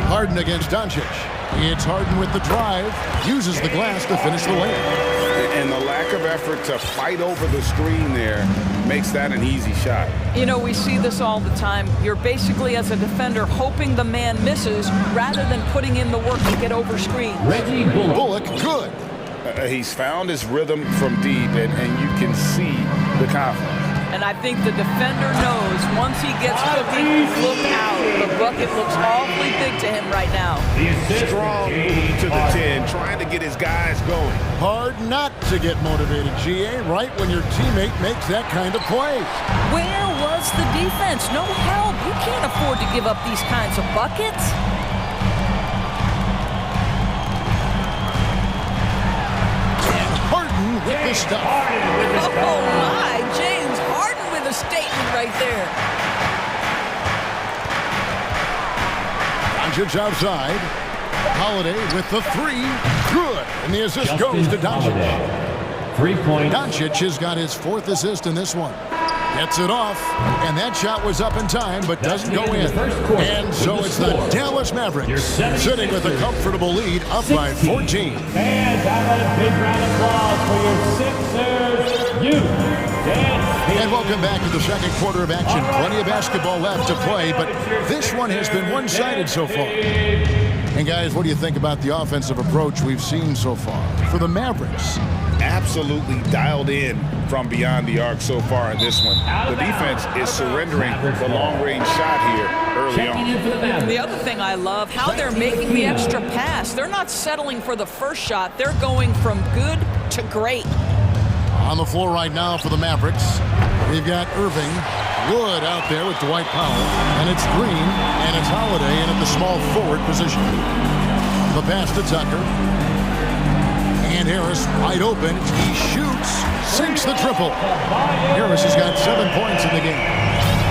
Harden against Doncic. It's Harden with the drive. Uses the glass to finish the layup. And the lack of effort to fight over the screen there makes that an easy shot. You know, we see this all the time. You're basically, as a defender, hoping the man misses rather than putting in the work to get over screen. Reggie Bullock, good. He's found his rhythm from deep, and you can see the confidence. And I think the defender knows once he gets cooking, look out. The bucket looks awfully big to him right now. Strong move to the 10, trying to get his guys going. Hard not to get motivated, GA, right when your teammate makes that kind of play. Where was the defense? No help. You can't afford to give up these kinds of buckets. And Harden with the stuff. Oh, my. James Harden with a statement right there. Doncic outside. Holiday with the three. Good. And the assist goes to Doncic. 3 points. Doncic has got his 4th assist in this one. Gets it off, and that shot was up in time, but doesn't go in. And so it's the Dallas Mavericks sitting with a comfortable lead, up by 14. And a big round of applause for your Sixers youth. And welcome back to the second quarter of action. Plenty of basketball left to play, but this one has been one-sided so far. And guys, what do you think about the offensive approach we've seen so far for the Mavericks? Absolutely dialed in from beyond the arc so far in this one. The defense is surrendering the long-range shot here early on. The other thing I love, how they're making the extra pass. They're not settling for the first shot. They're going from good to great. On the floor right now for the Mavericks, we've got Irving, Wood out there with Dwight Powell, and it's Green, and it's Holiday in at the small forward position. The pass to Tucker. And Harris wide open. He shoots, sinks the triple. Harris has got 7 points in the game.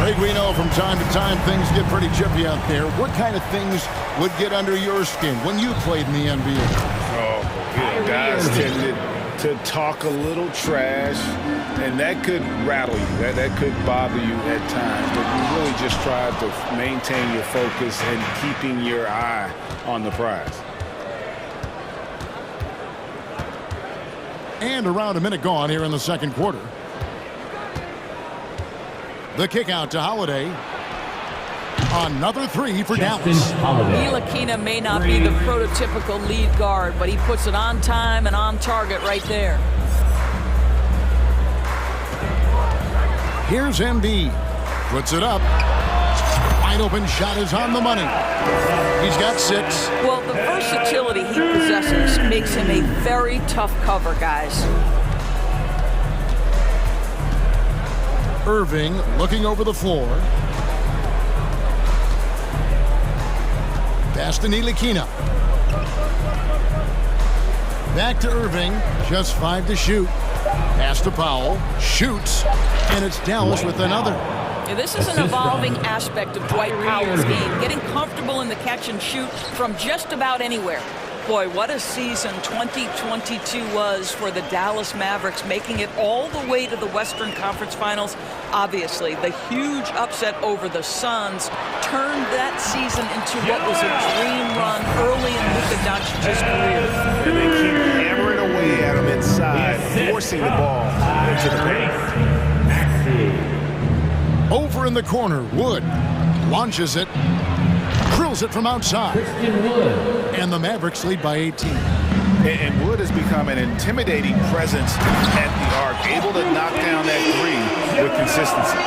Greg, we know from time to time things get pretty chippy out there. What kind of things would get under your skin when you played in the NBA? Oh, yeah, guys tended to talk a little trash, and that could rattle you. That could bother you at times, but you really just tried to maintain your focus and keeping your eye on the prize. And around a minute gone here in the second quarter. The kick out to Holiday. Another three for Dallas. Ntilikina may not be the prototypical lead guard, but he puts it on time and on target right there. Here's Embiid. Puts it up. Wide open shot is on the money. He's got 6. Well, the versatility he possesses makes him a very tough cover, guys. Irving looking over the floor. Pass to Ntilikina. Back to Irving. Just 5 to shoot. Pass to Powell. Shoots. And it's Dallas with another. Yeah, this is an evolving aspect of Dwight Powell's game, getting comfortable in the catch and shoot from just about anywhere. Boy, what a season 2022 was for the Dallas Mavericks, making it all the way to the Western Conference Finals. Obviously, the huge upset over the Suns turned that season into what was a dream run early in Luka Doncic's career. And they keep hammering away at him inside, forcing the ball into the paint. Over in the corner, Wood launches it, drills it from outside. And the Mavericks lead by 18. And Wood has become an intimidating presence at the arc, able to knock down that three with consistency.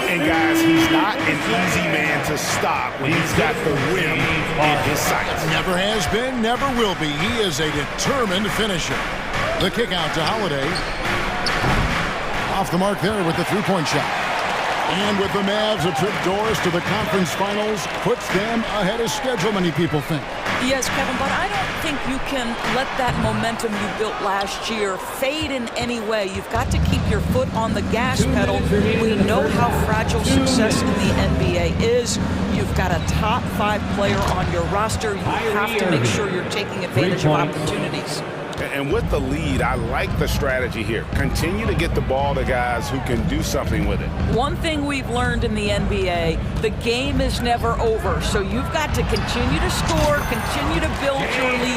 And guys, he's not an easy man to stop when he's got the rim in his sights. Never has been, never will be. He is a determined finisher. The kick out to Holiday. Off the mark there with the three-point shot. And with the Mavs, a trip doors to the conference finals puts them ahead of schedule, many people think. Yes, Kevin, but I don't think you can let that momentum you built last year fade in any way. You've got to keep your foot on the gas pedal. We know how fragile success in the NBA is. You've got a top 5 player on your roster. You have to make sure you're taking advantage of opportunities. And with the lead, I like the strategy here. Continue to get the ball to guys who can do something with it. One thing we've learned in the NBA, the game is never over. So you've got to continue to score, continue to build your lead.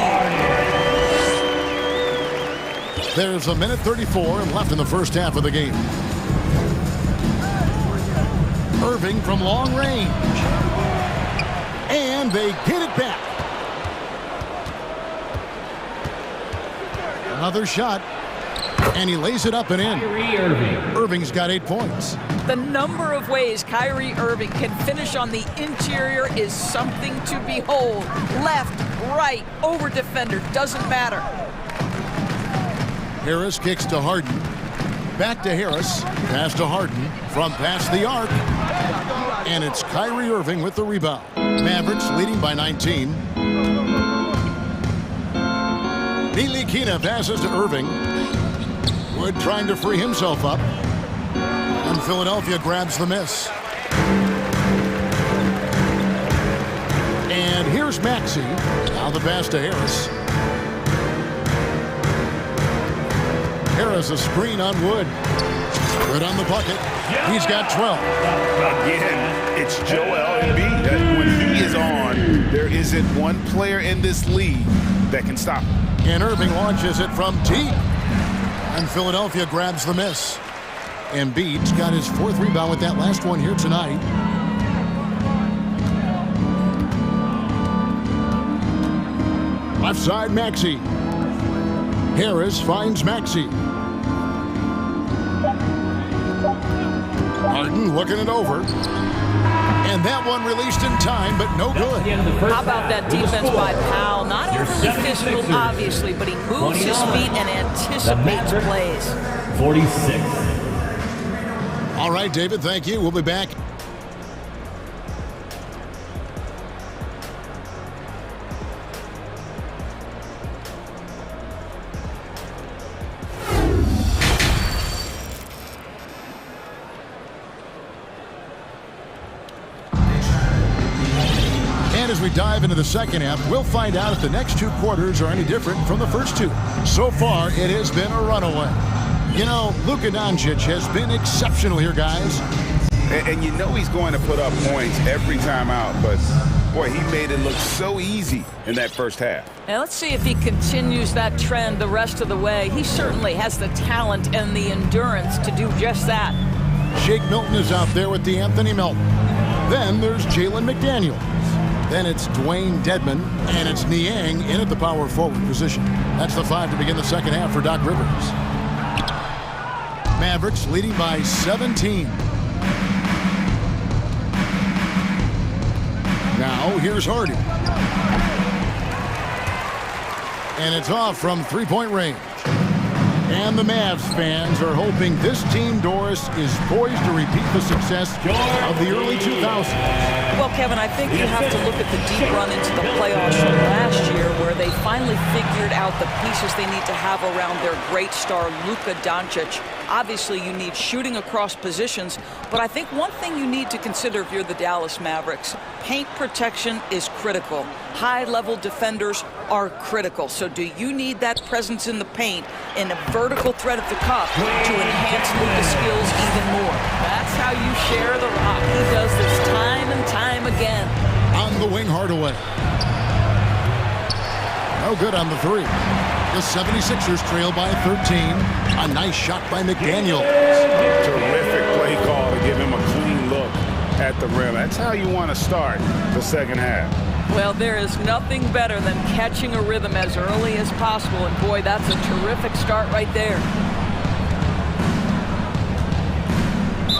There's a minute 34 left in the first half of the game. Irving from long range. And they get it back. Another shot, and he lays it up and in. Irving's got 8 points. The number of ways Kyrie Irving can finish on the interior is something to behold. Left, right, over defender, doesn't matter. Harris kicks to Harden. Back to Harris. Pass to Harden from past the arc. And it's Kyrie Irving with the rebound. Mavericks leading by 19. Ntilikina passes to Irving. Wood trying to free himself up. And Philadelphia grabs the miss. And here's Maxey. Now the pass to Harris. Harris a screen on Wood. Good on the bucket. He's got 12. Again, it's Joel Embiid. When he is on, there isn't one player in this league that can stop him. And Irving launches it from deep. And Philadelphia grabs the miss. Embiid's got his 4th rebound with that last one here tonight. Left side, Maxey. Harris finds Maxey. Harden looking it over. And that one released in time, but no good. How about that defense by Powell? Not overly physical, obviously, but he moves his feet and anticipates plays. 46. All right, David, thank you. We'll be back. And as we dive into the second half, we'll find out if the next 2 quarters are any different from the first 2. So far, it has been a runaway. You know, Luka Doncic has been exceptional here, guys. And you know he's going to put up points every time out, but boy, he made it look so easy in that first half. Now let's see if he continues that trend the rest of the way. He certainly has the talent and the endurance to do just that. Shake Milton is out there with the Anthony Melton. Then there's Jalen McDaniels. Then it's Dwayne Dedmon, and it's Niang in at the power forward position. That's the 5 to begin the second half for Doc Rivers. Mavericks leading by 17. Now here's Hardy. And it's off from 3-point range. And the Mavs fans are hoping this team, Doris, is poised to repeat the success of the early 2000s. Well, Kevin, I think you have to look at the deep run into the playoffs from last year where they finally figured out the pieces they need to have around their great star, Luka Doncic. Obviously, you need shooting across positions, but I think one thing you need to consider if you're the Dallas Mavericks, paint protection is critical. High-level defenders are critical. So do you need that presence in the paint and a vertical threat at the cup to enhance Luka's skills even more? That's how you share the rock. He does this time and time again. On the wing, Hardaway. No good on the 3. The 76ers trail by 13. A nice shot by McDaniels. Terrific play call to give him a clean look at the rim. That's how you want to start the second half. Well, there is nothing better than catching a rhythm as early as possible. And boy, that's a terrific start right there.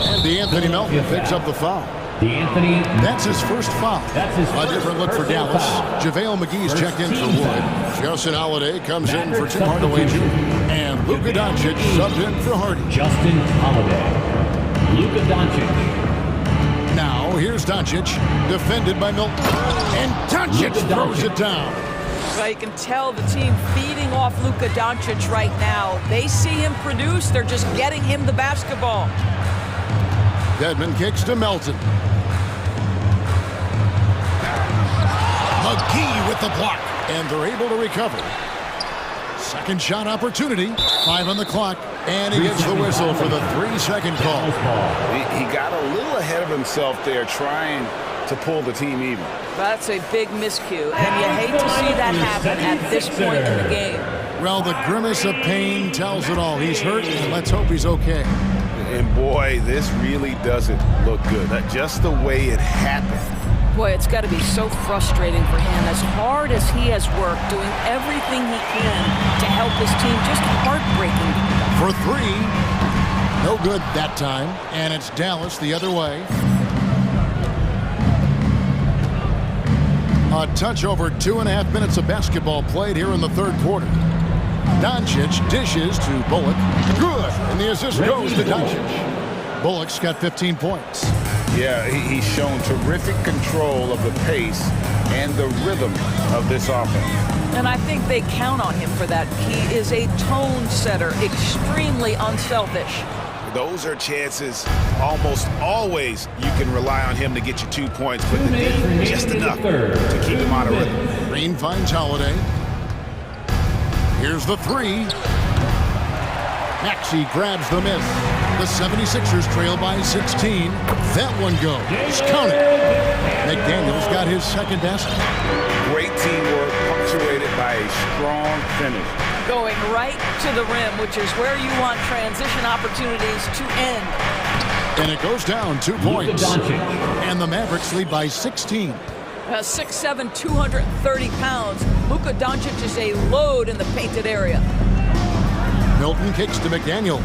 And the Anthony Melton picks up the foul. That's his first foul. A different look for Dallas. JaVale McGee's checked in for Wood. Justin Holiday comes in for Tim Hardaway Jr. And Luka Doncic subbed in for Hardy. Justin Holiday. Luka Doncic. Now here's Doncic, defended by Milton. And Doncic throws it down. Well, you can tell the team feeding off Luka Doncic right now. They see him produce. They're just getting him the basketball. Dedmon kicks to Melton. McGee with the block. And they're able to recover. Second shot opportunity. 5 on the clock. And he gets the whistle for the 3-second call. He got a little ahead of himself there trying to pull the team even. That's a big miscue. And you hate to see that happen at this point in the game. Well, the grimace of pain tells it all. He's hurt, and let's hope he's okay. And boy, this really doesn't look good. Just the way it happened. Boy, it's got to be so frustrating for him. As hard as he has worked, doing everything he can to help his team, just heartbreaking. For 3, no good that time. And it's Dallas the other way. A touch over 2.5 minutes of basketball played here in the third quarter. Doncic dishes to Bullock. Good. And the assist goes to Doncic. Bullock's got 15 points. Yeah, he's shown terrific control of the pace and the rhythm of this offense. And I think they count on him for that. He is a tone setter, extremely unselfish. Those are chances almost always you can rely on him to get you 2 points, but the D just enough to keep him out of rhythm. Green finds Holiday. Here's the three. Maxey grabs the miss. The 76ers trail by 16. That one goes. Count it. McDaniel's got his second basket. Great teamwork punctuated by a strong finish. Going right to the rim, which is where you want transition opportunities to end. And it goes down 2 points. And the Mavericks lead by 16. 6'7", 230 pounds. Luka Doncic is a load in the painted area. Milton kicks to McDaniel.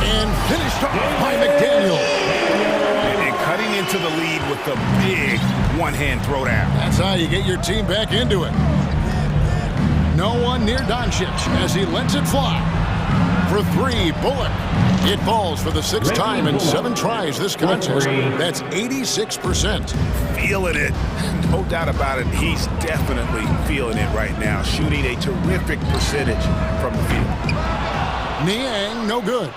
And finished off by McDaniel. And cutting into the lead with the big one-hand throwdown. That's how you get your team back into it. No one near Doncic as he lets it fly. For three, Bullock. It falls for the sixth time in 7 tries this contest. That's 86%. Feeling it. No doubt about it. He's definitely feeling it right now. Shooting a terrific percentage from the field. Niang, no good.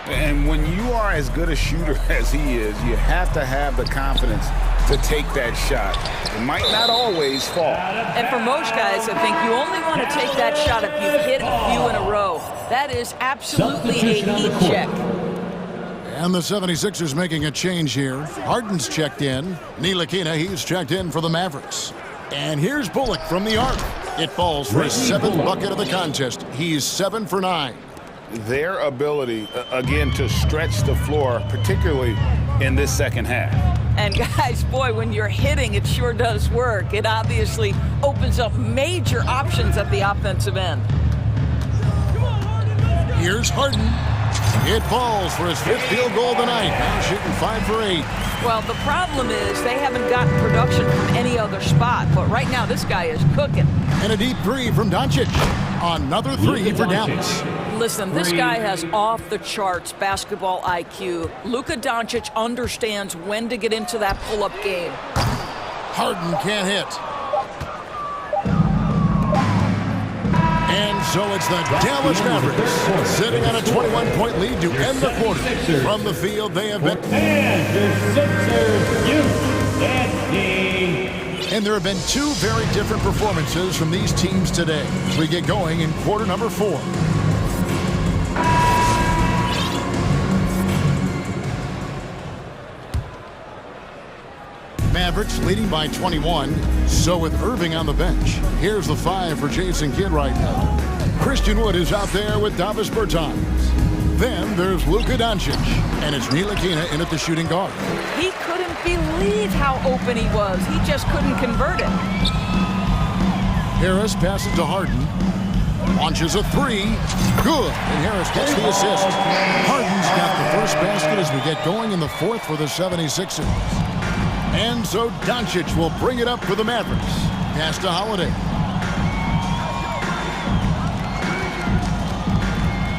And when you are as good a shooter as he is, you have to have the confidence to take that shot. It might not always fall. And for most guys, I think you only want to take that shot if you've hit a few in a row. That is absolutely a heat check. And the 76ers making a change here. Harden's checked in. Ntilikina, he's checked in for the Mavericks. And here's Bullock from the arc. It falls for his 7th bucket of the contest. He's 7 for 9. Their ability, again, to stretch the floor, particularly in this second half. And guys, boy, when you're hitting, it sure does work. It obviously opens up major options at the offensive end. Here's Harden. It falls for his 5th field goal of the night. Now shooting 5 for 8. Well, the problem is they haven't gotten production from any other spot. But right now, this guy is cooking. And a deep three from Doncic. Another three for Dallas. Listen, this guy has off-the-charts basketball IQ. Luka Doncic understands when to get into that pull-up game. Harden can't hit. And so it's the Dallas Mavericks sitting on a 21-point lead to end the quarter. From the field, they have been... And there have been 2 very different performances from these teams today as we get going in quarter number 4. Mavericks leading by 21. So with Irving on the bench, here's the 5 for Jason Kidd right now. Christian Wood is out there with Davis Bertans. Then there's Luka Doncic, and it's Ntilikina in at the shooting guard. He couldn't believe how open he was. He just couldn't convert it. Harris passes to Harden. Launches a 3. Good. And Harris gets the assist. Harden's got the first basket as we get going in the 4th for the 76ers. And so Doncic will bring it up for the Mavericks. Pass to Holiday.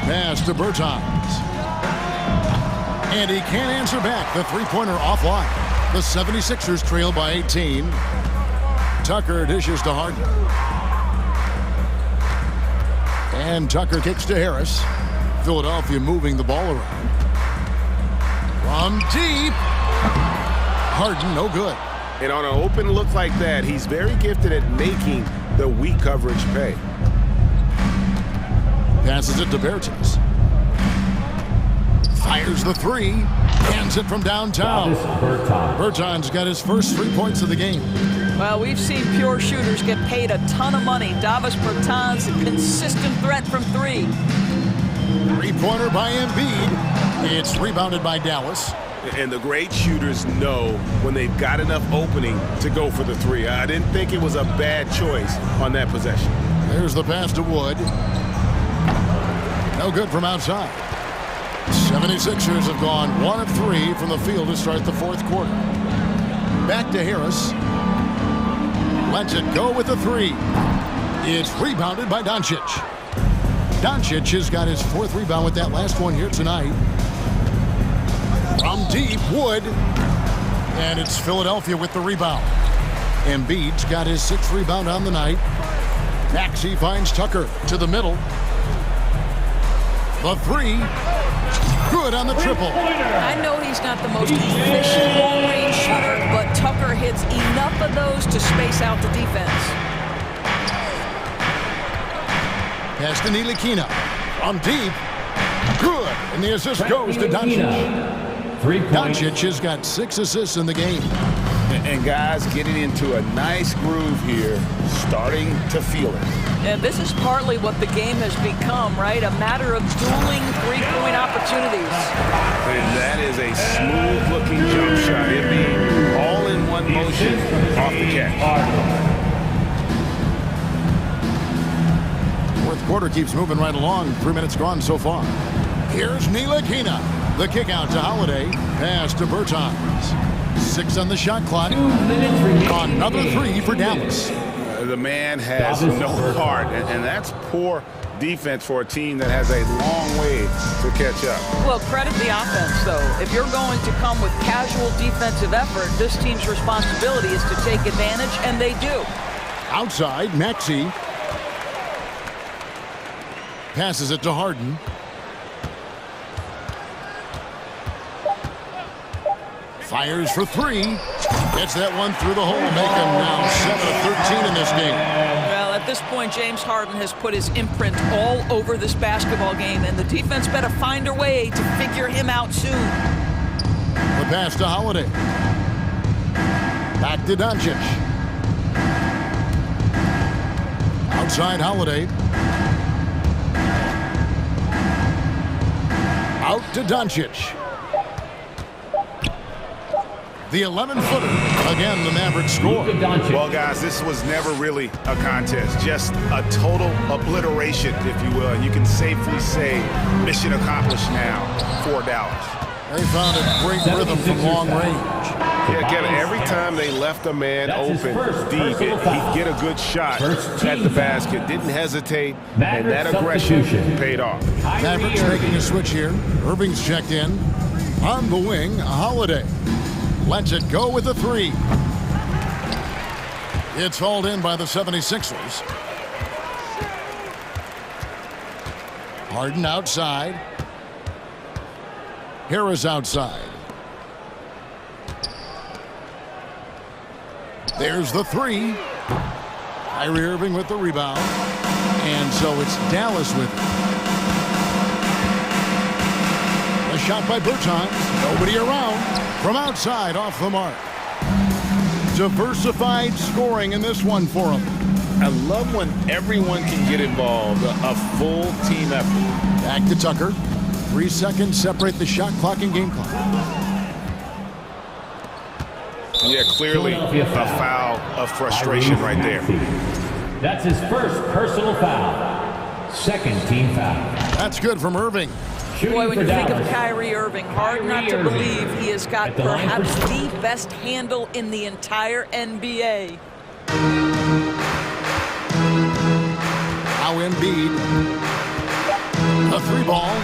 Pass to Bertans. And he can't answer back. The three-pointer offline. The 76ers trail by 18. Tucker dishes to Harden. And Tucker kicks to Harris. Philadelphia moving the ball around. From deep. Harden, no good. And on an open look like that, he's very gifted at making the weak coverage pay. Passes it to Bertans. Fires the 3. Hands it from downtown. Bertans got his first 3 points of the game. Well, we've seen pure shooters get paid a ton of money. Davis Bertans, a consistent threat from 3. Three-pointer by Embiid. It's rebounded by Dallas. And the great shooters know when they've got enough opening to go for the 3. I didn't think it was a bad choice on that possession. There's the pass to Wood. No good from outside. 76ers have gone 1 of 3 from the field to start the 4th quarter. Back to Harris. Lets it go with the 3. It's rebounded by Doncic. Doncic has got his 4th rebound with that last one here tonight. From deep, Wood. And it's Philadelphia with the rebound. Embiid's got his 6th rebound on the night. Maxey finds Tucker to the middle. The 3. Good on the triple. I know he's not the most efficient long-range shooter, but Tucker hits enough of those to space out the defense. Pass to Ntilikina. From deep. Good. And the assist goes to Doncic. Doncic has got 6 assists in the game. And guys getting into a nice groove here, starting to feel it. And this is partly what the game has become, right? A matter of dueling three-point opportunities. And that is a smooth-looking jump shot. It being all in one motion off the catch. Fourth quarter keeps moving right along. 3 minutes gone so far. Here's Ntilikina. The kick out to Holiday. Pass to Bertans. 6 on the shot clock. Another 3 for Dallas. The man has no heart, and that's poor defense for a team that has a long way to catch up. Well, credit the offense, though. If you're going to come with casual defensive effort, this team's responsibility is to take advantage, and they do. Outside, Maxey. Passes it to Harden. Fires for 3. Gets that one through the hole, making now 7 of 13 in this game. Well, at this point, James Harden has put his imprint all over this basketball game, and the defense better find a way to figure him out soon. The pass to Holiday. Back to Doncic. Outside Holiday. Out to Doncic. The 11-footer. Again, the Mavericks score. Well, guys, this was never really a contest. Just a total obliteration, if you will. And you can safely say mission accomplished now for Dallas. They found a great rhythm from long range. Yeah, Kevin, every time they left a man open deep, he'd get a good shot at the basket. Didn't hesitate, and that aggression paid off. Mavericks making a switch here. Irving's checked in. On the wing, Holiday. Lets it go with a 3. It's hauled in by the 76ers. Harden outside. Harris outside. There's the 3. Kyrie Irving with the rebound. And so it's Dallas with it. A shot by Bertans. Nobody around. From outside, off the mark. Diversified scoring in this one for him. I love when everyone can get involved, a full team effort. Back to Tucker. 3 seconds separate the shot clock and game clock. Yeah, clearly a foul of frustration right there. That's his first personal foul. Second team foul. That's good from Irving. Boy, when you think of Kyrie Irving, hard not to believe he has got perhaps the best handle in the entire NBA. Now Embiid. A 3 ball.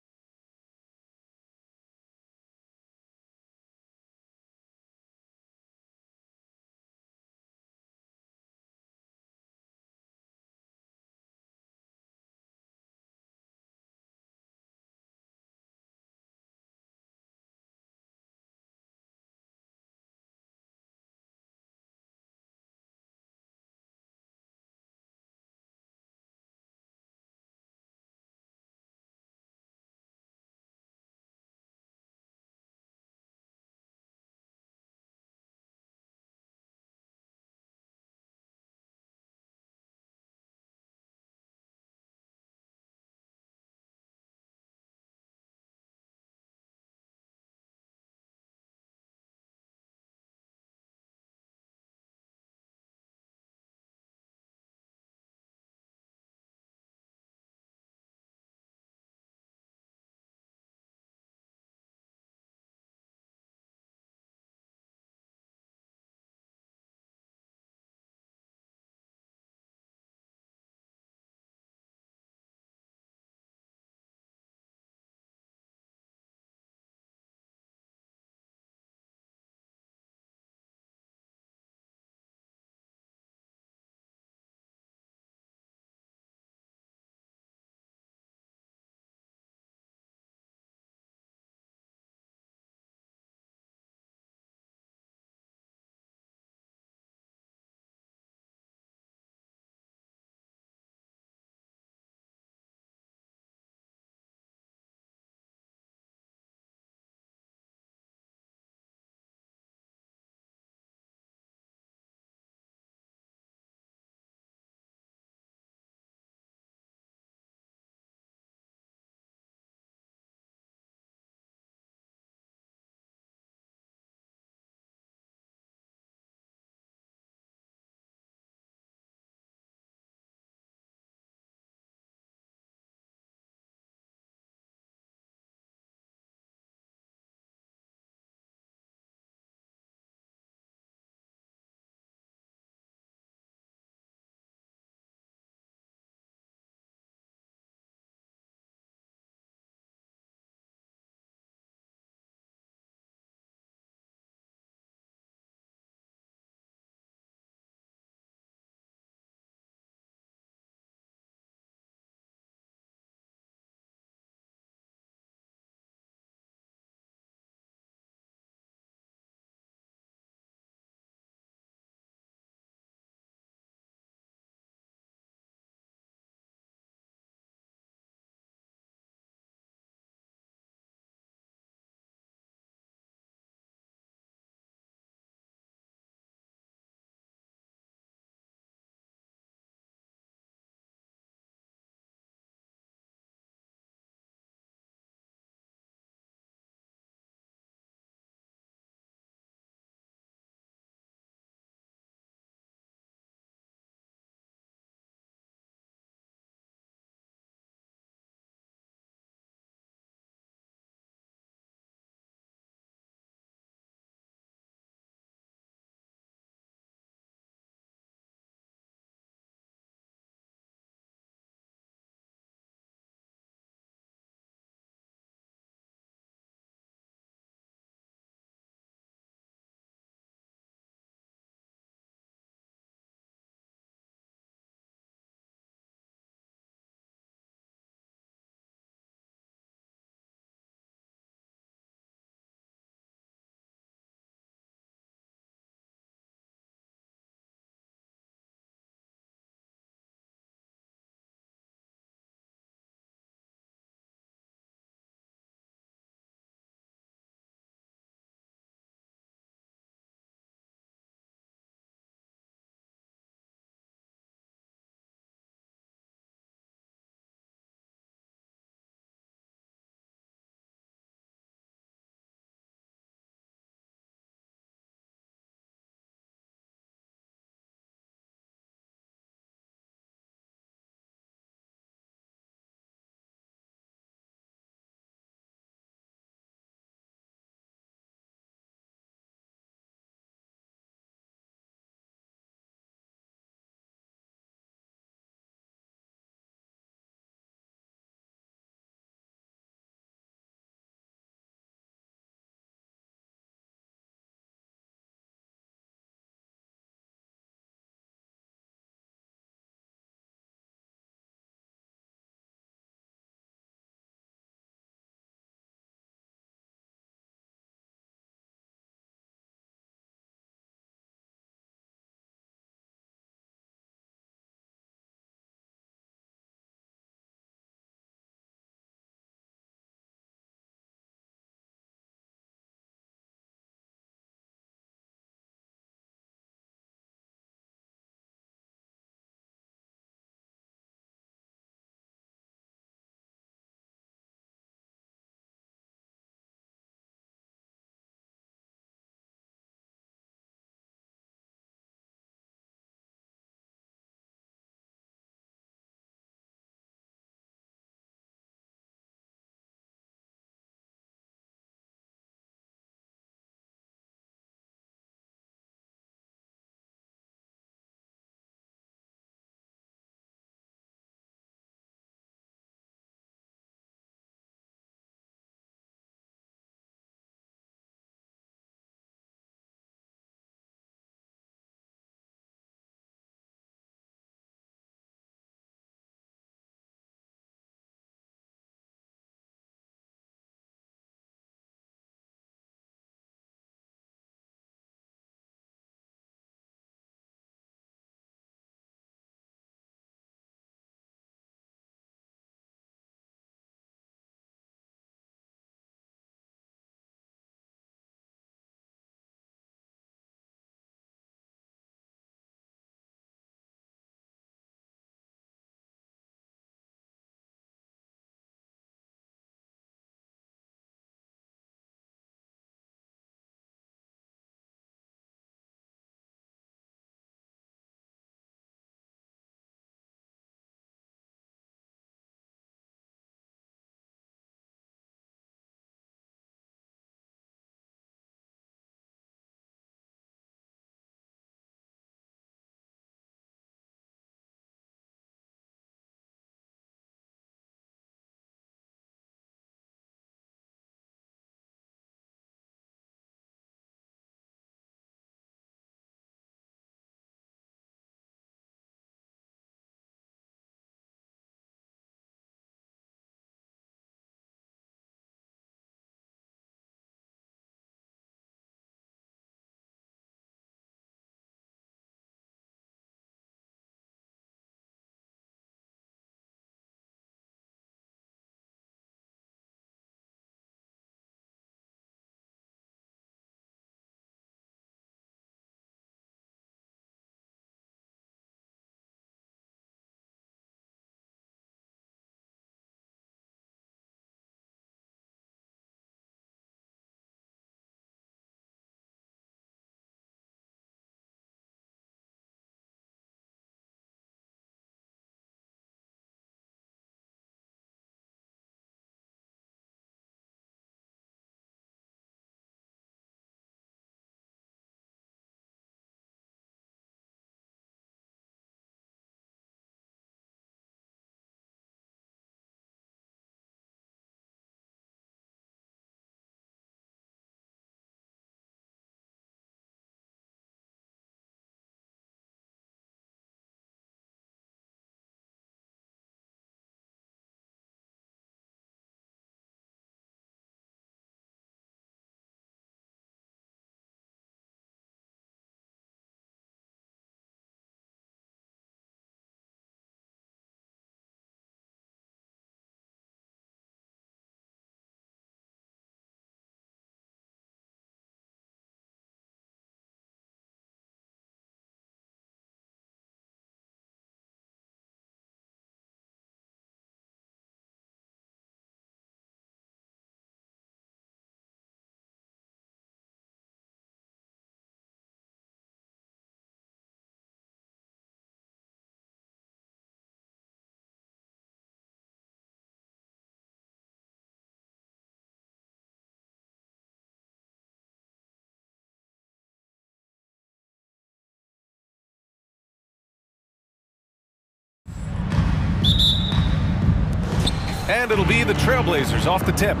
And it'll be the Trailblazers off the tip.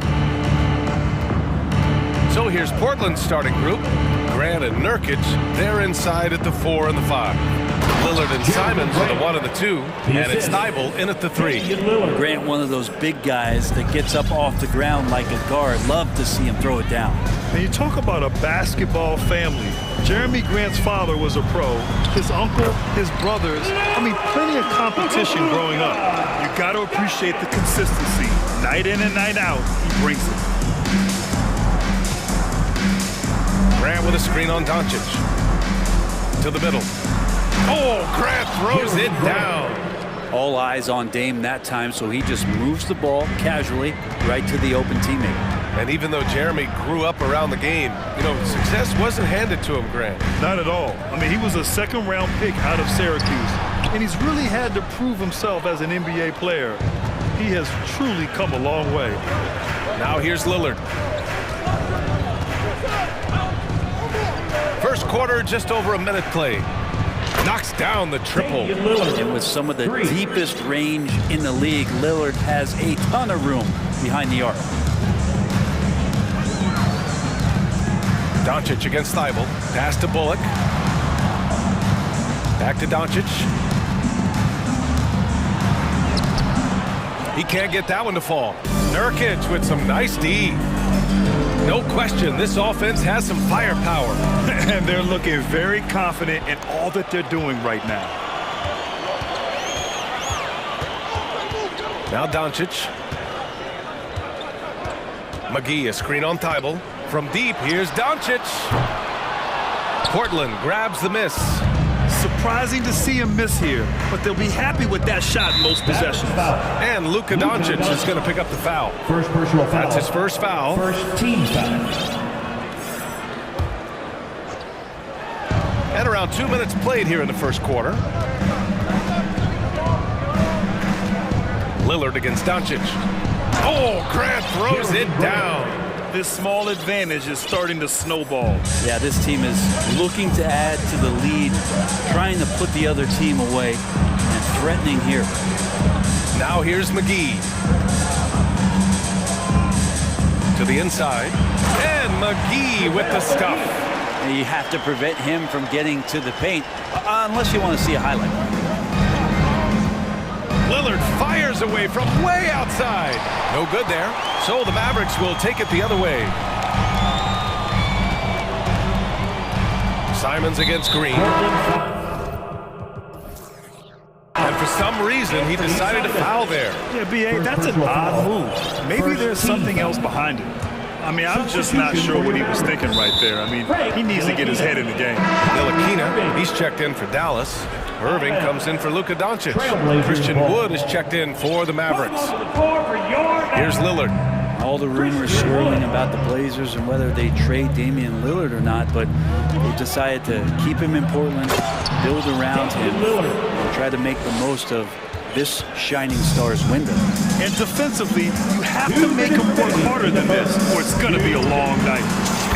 So here's Portland's starting group. Grant and Nurkic, they're inside at the 4 and the 5. Lillard and Simons are the 1 and the 2, and it's Thibault in at the 3. Grant, one of those big guys that gets up off the ground like a guard. Love to see him throw it down. And you talk about a basketball family. Jeremy Grant's father was a pro. His uncle, his brothers. I mean, plenty of competition growing up. You got to appreciate the consistency. Night in and night out, he brings it. Grant with a screen on Doncic. To the middle. Oh, Grant throws it down. All eyes on Dame that time, so he just moves the ball casually right to the open teammate. And even though Jeremy grew up around the game, you know, success wasn't handed to him, Grant. Not at all. I mean, he was a second-round pick out of Syracuse, and he's really had to prove himself as an NBA player. He has truly come a long way. Now here's Lillard. First quarter, just over a minute played. Knocks down the triple. And with some of the deepest range in the league, Lillard has a ton of room behind the arc. Doncic against Thibault. Pass to Bullock. Back to Doncic. He can't get that one to fall. Nurkic with some nice D. No question, this offense has some firepower. And they're looking very confident in all that they're doing right now. Now Doncic. McGee, a screen on Thibault. From deep, here's Doncic. Portland grabs the miss. Surprising to see him miss here, but they'll be happy with that shot most possessions. And Luka Doncic is going to pick up the foul. First personal foul. That's his first foul. First team foul. And around 2 minutes played here in the first quarter. Lillard against Doncic. Oh, Grant throws it down. This small advantage is starting to snowball. Yeah, this team is looking to add to the lead, trying to put the other team away, and threatening here. Now here's McGee. To the inside. And McGee with the stuff. And you have to prevent him from getting to the paint, unless you want to see a highlight. Lillard fires away from way outside. No good there. So the Mavericks will take it the other way. Simons against Green. And for some reason, he decided to foul there. Yeah, B.A., that's an odd move. Maybe there's something else behind it. I mean, I'm just not sure what he was thinking right there. I mean, he needs to get his head in the game. Ntilikina, he's checked in for Dallas. Irving comes in for Luka Doncic. Christian Wood is checked in for the Mavericks. Here's Lillard. All the rumors swirling about the Blazers and whether they trade Damian Lillard or not, but they decided to keep him in Portland, build around him, and try to make the most of this shining star's window. And defensively, you have to make him work harder than this, or it's going to be a long night.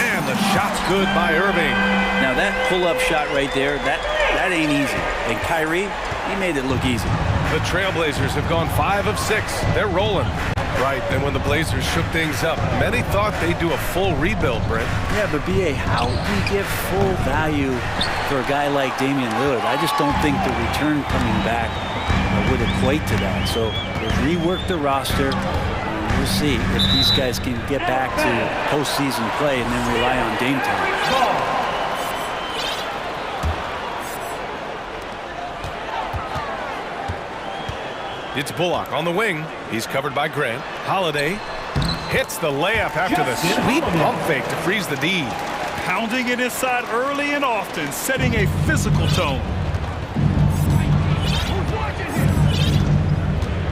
And the shot's good by Irving. Now that pull-up shot right there, that ain't easy. And Kyrie, he made it look easy. The Trailblazers have gone 5 of 6. They're rolling. Right, and when the Blazers shook things up, many thought they'd do a full rebuild, Brent. Yeah, but B.A., how do you give full value for a guy like Damian Lillard? I just don't think the return coming back would equate to that. So they rework the roster. We'll see if these guys can get back to postseason play and then rely on Dame time. It's Bullock on the wing. He's covered by Grant. Holiday hits the layup after the sweet pump fake to freeze the D. Pounding it inside early and often, setting a physical tone.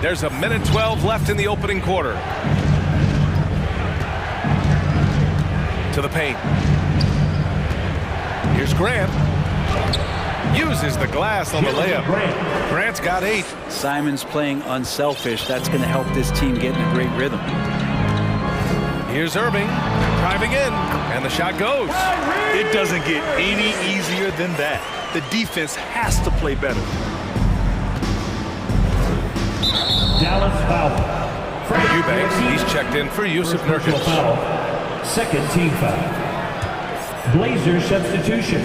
There's a minute 12 left in the opening quarter. To the paint. Here's Grant. Uses the glass on the layup. Grant's got 8. Simon's playing unselfish. That's going to help this team get in a great rhythm. Here's Irving driving in, and the shot goes. It doesn't get any easier than that. The defense has to play better. Dallas foul. Eubanks, he's checked in for Yusuf Nurkic. Second team foul. Blazers substitution.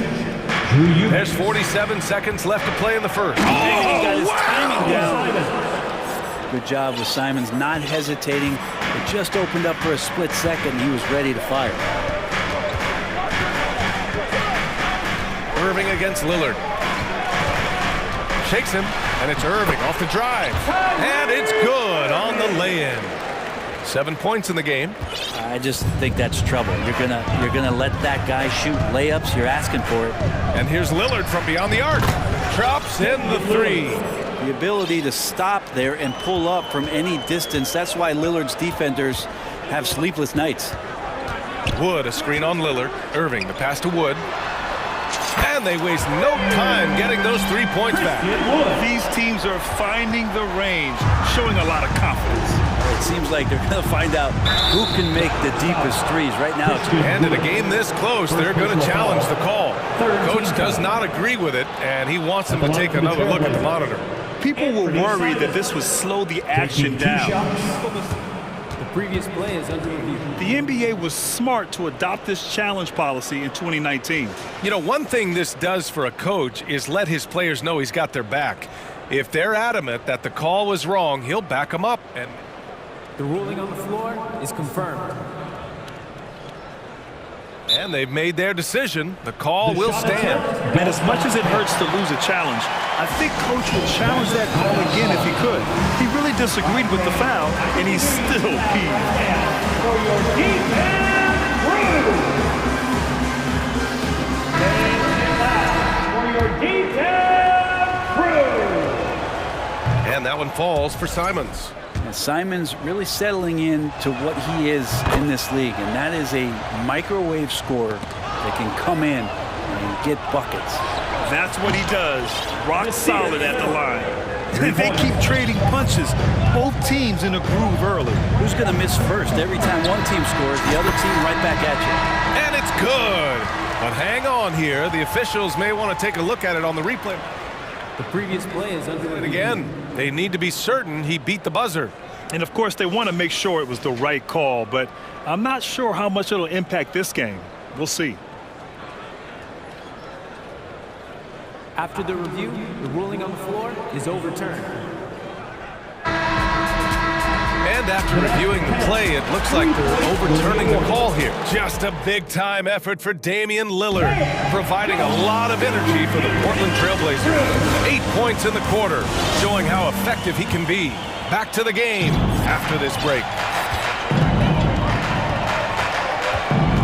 There's 47 seconds left to play in the first. He got his timing down. Good job with Simons not hesitating. It just opened up for a split second. He was ready to fire. Irving against Lillard. Shakes him, and it's Irving off the drive. And it's good on the lay-in. 7 points in the game. I just think that's trouble. You're gonna let that guy shoot layups. You're asking for it. And here's Lillard from beyond the arc. Drops in the three. The ability to stop there and pull up from any distance. That's why Lillard's defenders have sleepless nights. Wood, a screen on Lillard. Irving, the pass to Wood. And they waste no time getting those 3 points back. These teams are finding the range, showing a lot of confidence. It seems like they're going to find out who can make the deepest threes right now. And in a game this close, they're going to challenge the call. Coach does not agree with it, and he wants them to take another look at the monitor. People were worried that this would slow the action down. The previous play is under review. The NBA was smart to adopt this challenge policy in 2019. You know, one thing this does for a coach is let his players know he's got their back. If they're adamant that the call was wrong, he'll back them up. And the ruling on the floor is confirmed. And they've made their decision. The call will stand. And as much as it hurts to lose a challenge, I think Coach would challenge that call again if he could. He really disagreed with the foul, and he's still peeved. For your defense, crew. For your defense, crew. And that one falls for Simons. And Simons really settling in to what he is in this league, and that is a microwave scorer that can come in and get buckets. That's what he does. Rock solid at the line. They keep trading punches. Both teams in a groove early. Who's going to miss first? Every time one team scores, the other team right back at you. And it's good. But hang on here. The officials may want to take a look at it on the replay. The previous play is under review. And again, they need to be certain he beat the buzzer. And of course, they want to make sure it was the right call, but I'm not sure how much it'll impact this game. We'll see. After the review, the ruling on the floor is overturned. And after reviewing the play, it looks like they're overturning the call here. Just a big-time effort for Damian Lillard, providing a lot of energy for the Portland Trailblazers. 8 points in the quarter, showing how effective he can be. Back to the game after this break.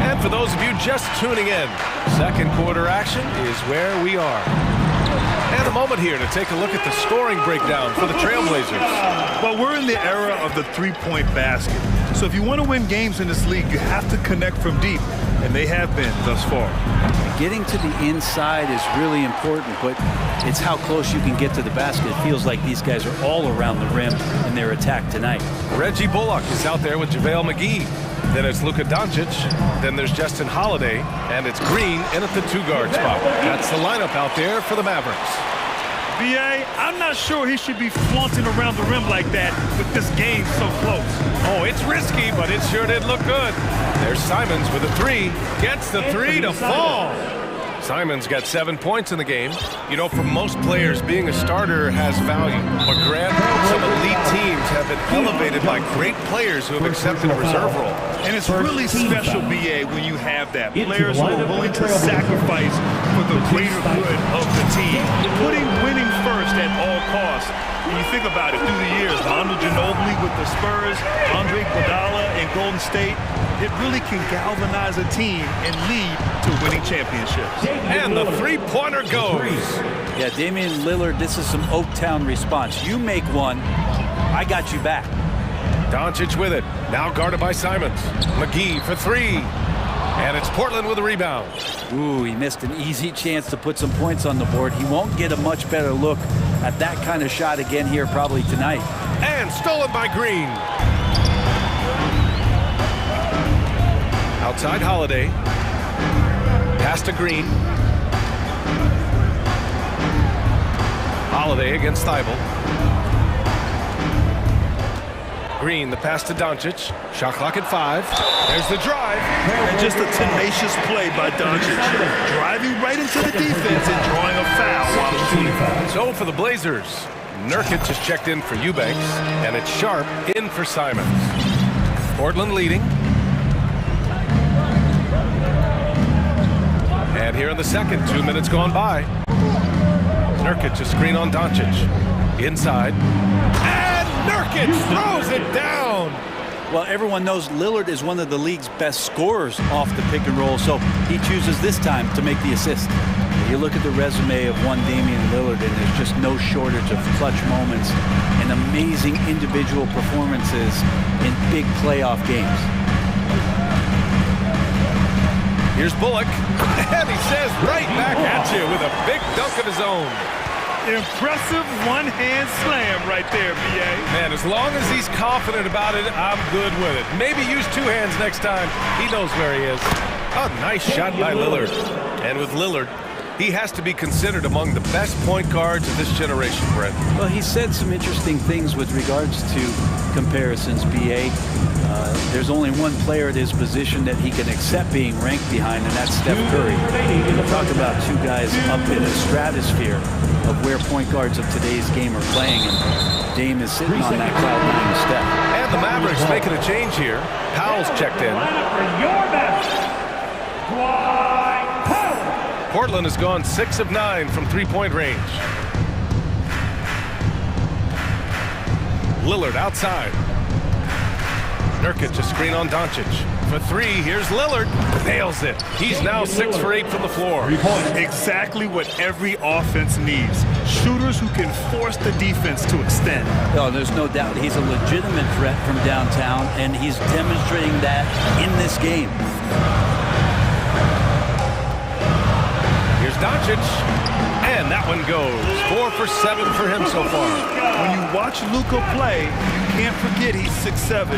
And for those of you just tuning in, second quarter action is where we are. And a moment here to take a look at the scoring breakdown for the Trailblazers. Well, we're in the era of the three-point basket. So if you want to win games in this league, you have to connect from deep, and they have been thus far. Getting to the inside is really important, but it's how close you can get to the basket. It feels like these guys are all around the rim in their attack tonight. Reggie Bullock is out there with JaVale McGee. Then it's Luka Doncic. Then there's Justin Holiday. And it's Green in at the two-guard spot. That's the lineup out there for the Mavericks. B.A., I'm not sure he should be flaunting around the rim like that with this game so close. Oh, it's risky, but it sure did look good. There's Simons with a three. Gets the three to fall. Simons got 7 points in the game. You know, for most players, being a starter has value. But Grant, some elite teams have been elevated by great players who have accepted a reserve role. And it's really special, B.A., when you have that. Players who are willing to sacrifice for the greater good of the team. Putting winning first at all costs. When you think about it, through the years, Manu Ginobili with the Spurs, Andre Iguodala in Golden State, it really can galvanize a team and lead to winning championships. And the three-pointer goes. Yeah, Damian Lillard, this is some Oaktown response. You make one, I got you back. Doncic with it. Now guarded by Simons. McGee for three. And it's Portland with a rebound. Ooh, he missed an easy chance to put some points on the board. He won't get a much better look at that kind of shot again here probably tonight. And stolen by Green. Outside Holiday. Pass to Green. Holiday against Thibault. Green, the pass to Doncic. Shot clock at 5. There's the drive. And just a tenacious play by Doncic. Driving right into the defense and drawing a foul while shooting. So for the Blazers, Nurkic is checked in for Eubanks, and it's Sharp in for Simons. Portland leading. And here in the second, 2 minutes gone by. Nurkic, a screen on Doncic. Inside. And Nurkic throws it down. Well, everyone knows Lillard is one of the league's best scorers off the pick and roll, so he chooses this time to make the assist. You look at the resume of one Damian Lillard, and there's just no shortage of clutch moments and amazing individual performances in big playoff games. Here's Bullock, and he says right back at you with a big dunk of his own. Impressive one-hand slam right there, B.A. Man, as long as he's confident about it, I'm good with it. Maybe use two hands next time. He knows where he is. A nice shot by Lillard. And with Lillard, he has to be considered among the best point guards of this generation, Brett. Well, he said some interesting things with regards to comparisons, B.A. There's only one player at his position that he can accept being ranked behind, and that's Steph Curry. Talk about two guys up in the stratosphere of where point guards of today's game are playing, and Dame is sitting on that cloud nine step. And the Mavericks making a change here. Powell's checked in. Portland has gone 6 of 9 from three-point range. Lillard outside. Nurkic, a screen on Doncic. For 3, here's Lillard. Nails it. He's now 6 for 8 from the floor. Exactly what every offense needs. Shooters who can force the defense to extend. Oh, there's no doubt he's a legitimate threat from downtown, and he's demonstrating that in this game. Here's Doncic. And that one goes. 4 for 7 for him so far. When you watch Luka play, you can't forget he's 6'7".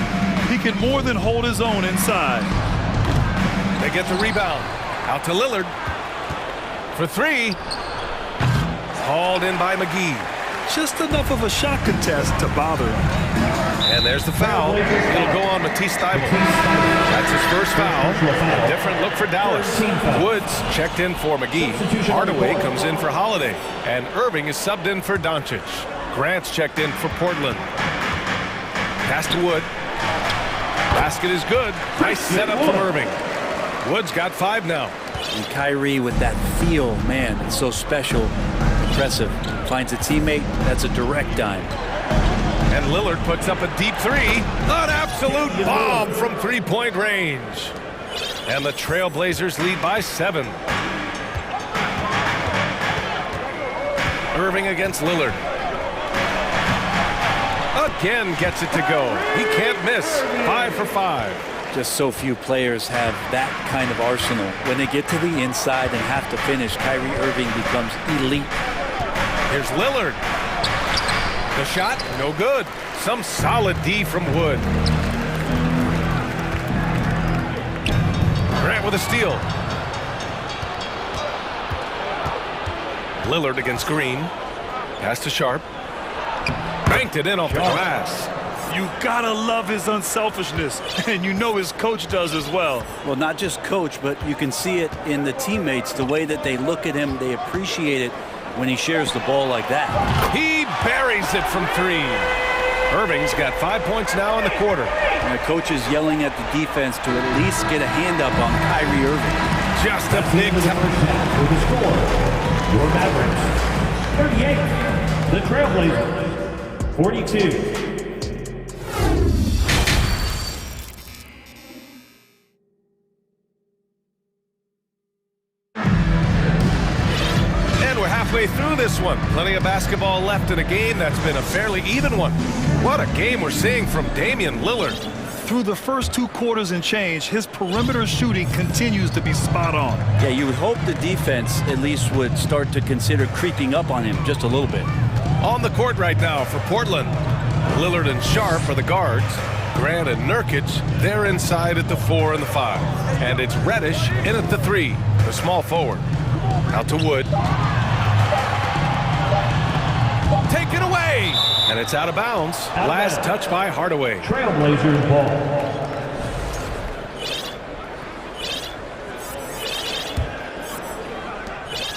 He can more than hold his own inside. They get the rebound. Out to Lillard. For 3. Hauled in by McGee. Just enough of a shot contest to bother him. And there's the foul. It'll go on Matisse Thybulle. That's his first foul. A different look for Dallas. Woods checked in for McGee. Hardaway comes in for Holiday. And Irving is subbed in for Doncic. Grant's checked in for Portland. Pass to Wood. Basket is good. Nice setup from Irving. Woods got 5 now. And Kyrie with that feel, man, it's so special. Impressive. Finds a teammate. That's a direct dime. And Lillard puts up a deep 3. An absolute bomb from three-point range. And the Trailblazers lead by 7. Irving against Lillard. Again gets it to go. He can't miss. 5 for 5. Just so few players have that kind of arsenal. When they get to the inside and have to finish, Kyrie Irving becomes elite. Here's Lillard. The shot, no good. Some solid D from Wood. Grant with a steal. Lillard against Green. Pass to Sharp. Banked it in off the glass. You gotta love his unselfishness, and you know his coach does as well. Well, not just coach, but you can see it in the teammates, the way that they look at him, they appreciate it when he shares the ball like that. He buries it from 3. Irving's got 5 points now in the quarter. And the coach is yelling at the defense to at least get a hand up on Kyrie Irving. Just a big with the score. Your Mavericks, 38. The Trailblazers, 42. Halfway through this one. Plenty of basketball left in a game that's been a fairly even one. What a game we're seeing from Damian Lillard. Through the first 2 quarters and change, his perimeter shooting continues to be spot on. Yeah, you would hope the defense at least would start to consider creeping up on him just a little bit. On the court right now for Portland. Lillard and Sharp are the guards. Grant and Nurkic, they're inside at the 4 and the 5. And it's Reddish in at the 3, the small forward. Out to Wood. Taken away! And it's out of bounds. Last touch by Hardaway. Trailblazers ball.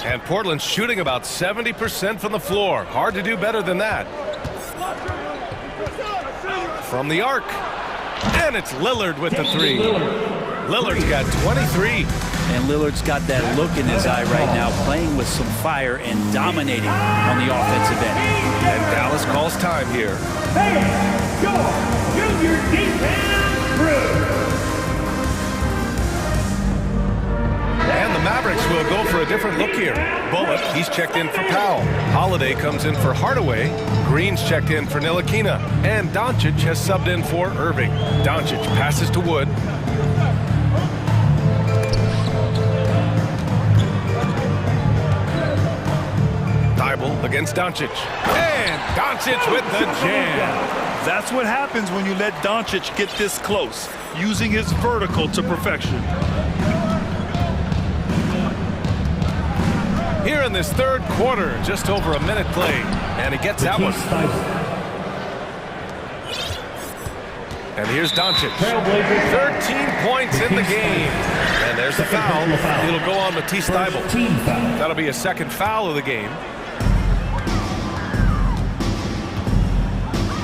And Portland's shooting about 70% from the floor. Hard to do better than that. From the arc. And it's Lillard with the three. Lillard's got 23. And Lillard's got that look in his eye right now, playing with some fire and dominating on the offensive end. And Dallas calls time here. Hey, go! Junior defense crew! And the Mavericks will go for a different look here. Bullock, he's checked in for Powell. Holiday comes in for Hardaway. Green's checked in for Ntilikina. And Doncic has subbed in for Irving. Doncic passes to Wood. Thibault against Doncic. And Doncic with the jam. That's what happens when you let Doncic get this close, using his vertical to perfection. Here in this third quarter, just over a minute played, and he gets that one. And here's Doncic. 13 points in the game. And there's the foul. It'll go on Matisse Thibault. That'll be a second foul of the game.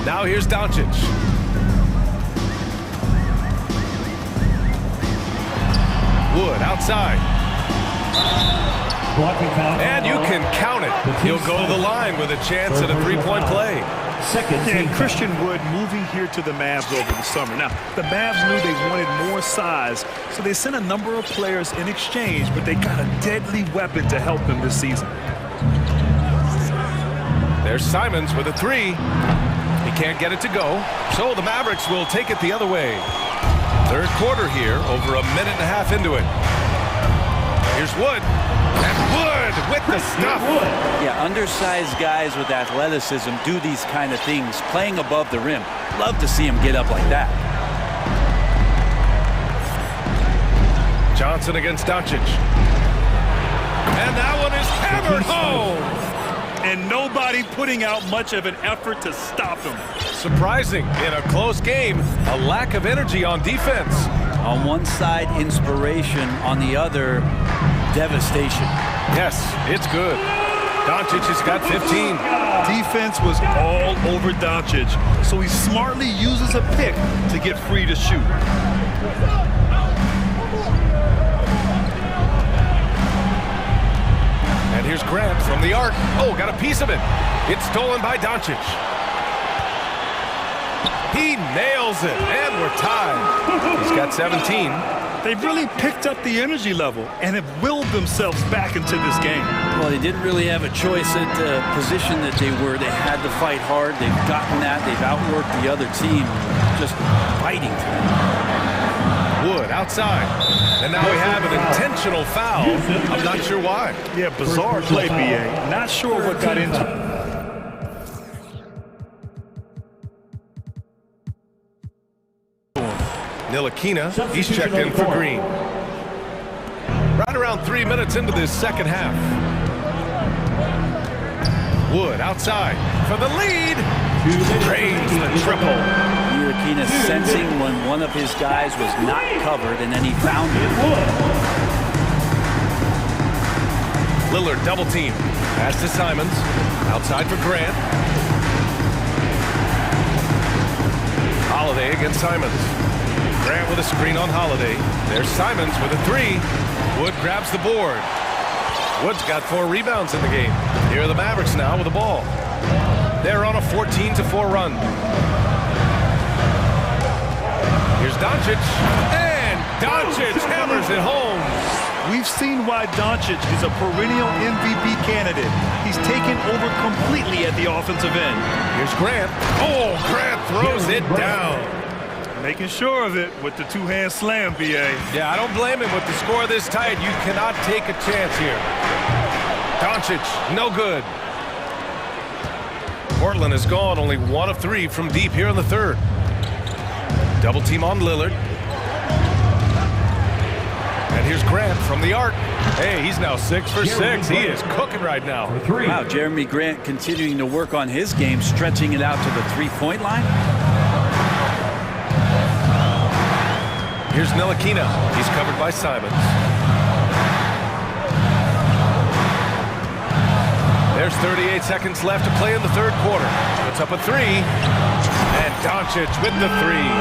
Now here's Doncic. Wood outside. And you can count it. He'll go to the line with a chance at a three-point play. And Christian Wood moving here to the Mavs over the summer. Now, the Mavs knew they wanted more size, so they sent a number of players in exchange, but they got a deadly weapon to help them this season. There's Simons with a three. He can't get it to go, so the Mavericks will take it the other way. Third quarter here, over a minute and a half into it. Here's Wood. And Wood with the stuff. Yeah, undersized guys with athleticism do these kind of things, playing above the rim. Love to see him get up like that. Johnson against Doncic. And that one is hammered home. And nobody putting out much of an effort to stop him. Surprising in a close game, a lack of energy on defense. On one side, inspiration. On the other, devastation. Yes, it's good. Doncic has got 15. Defense was all over Doncic, so he smartly uses a pick to get free to shoot. And here's Grant from the arc. Oh, got a piece of it. It's stolen by Doncic. He nails it, and we're tied. He's got 17. They've really picked up the energy level and have willed themselves back into this game. Well, they didn't really have a choice at the position that they were. They had to fight hard. They've gotten that. They've outworked the other team, just fighting through. Wood outside. And now we have an intentional foul. I'm not sure why. Yeah, bizarre play, BA. Not sure what got into it. Ntilikina, he's checked in for Green. Right around 3 minutes into this second half. Wood outside for the lead. Drains the triple. Ntilikina sensing when one of his guys was not covered, and then he found it. Lillard double team. Pass to Simons. Outside for Grant. Holiday against Simons. Grant with a screen on Holiday. There's Simons with a three. Wood grabs the board. Wood's got 4 rebounds in the game. Here are the Mavericks now with the ball. They're on a 14-4 run. Here's Doncic. And Doncic hammers it home. We've seen why Doncic is a perennial MVP candidate. He's taken over completely at the offensive end. Here's Grant. Oh, Grant throws it down. Making sure of it with the two-hand slam, BA. Yeah, I don't blame him with the score this tight. You cannot take a chance here. Doncic, no good. Portland has gone only 1 of 3 from deep here in the third. Double team on Lillard. And here's Grant from the arc. Hey, he's now 6 for 6. He is cooking right now. Wow, Jeremy Grant continuing to work on his game, stretching it out to the three-point line. Here's Ntilikina. He's covered by Simons. There's 38 seconds left to play in the third quarter. Puts up a three. And Doncic with the three.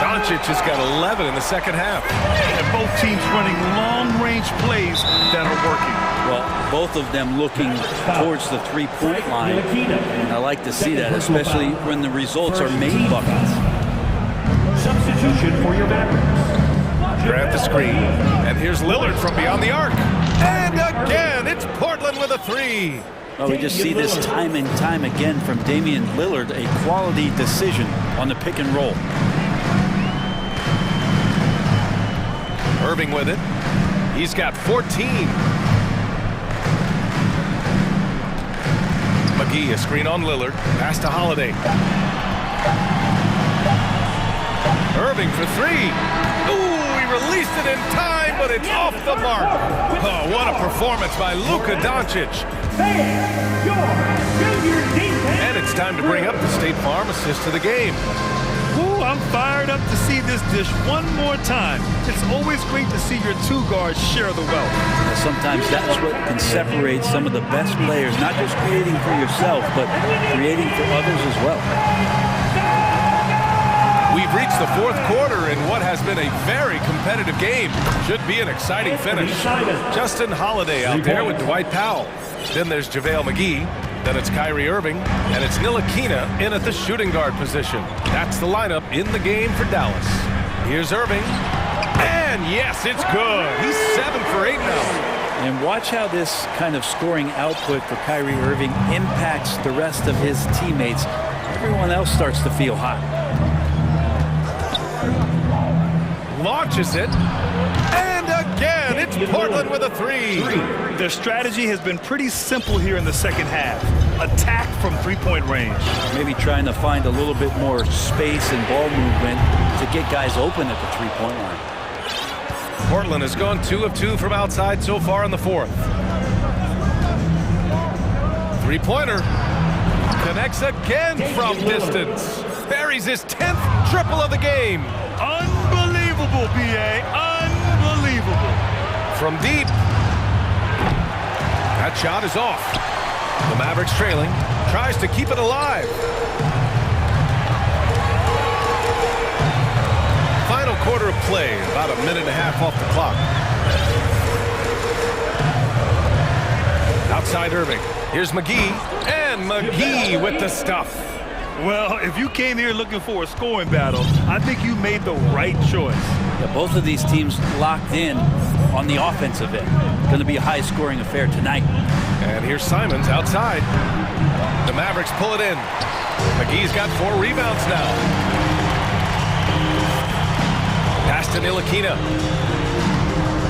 Doncic has got 11 in the second half. And both teams running long-range plays that are working. Well, both of them looking towards the three-point line. And I like to see that, especially when the results are made buckets. Substitution for your Mavericks. Grant the screen. And here's Lillard from beyond the arc. And again, it's Portland with a three. Well, we just see this time and time again from Damian Lillard, a quality decision on the pick and roll. Irving with it. He's got 14. McGee, a screen on Lillard. Pass to Holiday. Irving for three. Ooh, he released it in time, but it's off the mark. Oh, what a performance by Luka Doncic. And it's time to bring up the State Farm assist to the game. Ooh, I'm fired up to see this dish one more time. It's always great to see your two guards share the wealth. Sometimes that's what can separate some of the best players, not just creating for yourself, but creating for others as well. We've reached the fourth quarter in what has been a very competitive game. Should be an exciting finish. Justin Holiday out there with Dwight Powell. Then there's JaVale McGee. Then it's Kyrie Irving. And it's Ntilikina in at the shooting guard position. That's the lineup in the game for Dallas. Here's Irving. And yes, it's good. He's 7 for 8 now. And watch how this kind of scoring output for Kyrie Irving impacts the rest of his teammates. Everyone else starts to feel hot. Launches it. And again, it's Portland with a three. Their strategy has been pretty simple here in the second half. Attack from three-point range. Maybe trying to find a little bit more space and ball movement to get guys open at the three-point line. Portland has gone 2 of 2 from outside so far in the fourth. Three-pointer. Connects again from distance. Buries his 10th triple of the game. Unbelievable, B.A. Unbelievable. From deep. That shot is off. The Mavericks trailing. Tries to keep it alive. Final quarter of play. About a minute and a half off the clock. Outside Irving. Here's McGee. And McGee with the stuff. Well, if you came here looking for a scoring battle, I think you made the right choice. Yeah, both of these teams locked in on the offensive end. Going to be a high-scoring affair tonight. And here's Simons outside. The Mavericks pull it in. McGee's got 4 rebounds now. Pass to Ntilikina.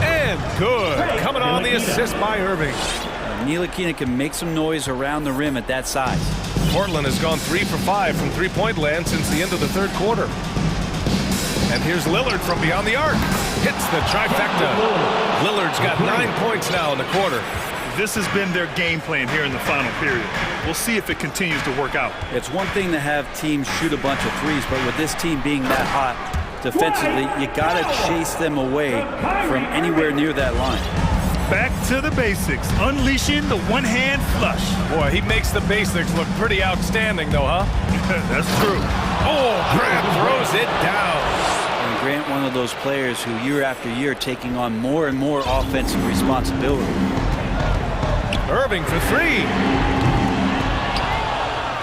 And good. Coming on the assist by Irving. Ntilikina can make some noise around the rim at that size. Portland has gone 3 for 5 from three-point land since the end of the third quarter. And here's Lillard from beyond the arc. Hits the trifecta. Lillard's got 9 points now in the quarter. This has been their game plan here in the final period. We'll see if it continues to work out. It's one thing to have teams shoot a bunch of threes, but with this team being that hot defensively, you got to chase them away from anywhere near that line. Back to the basics, unleashing the one-hand flush. Boy, he makes the basics look pretty outstanding, though, huh? That's true. Oh, Grant throws it down. And Grant, one of those players who year after year taking on more and more offensive responsibility. Irving for three.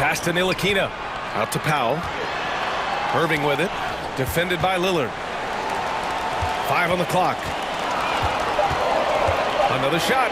Pass to Ntilikina. Out to Powell. Irving with it. Defended by Lillard. 5 on the clock. Another shot.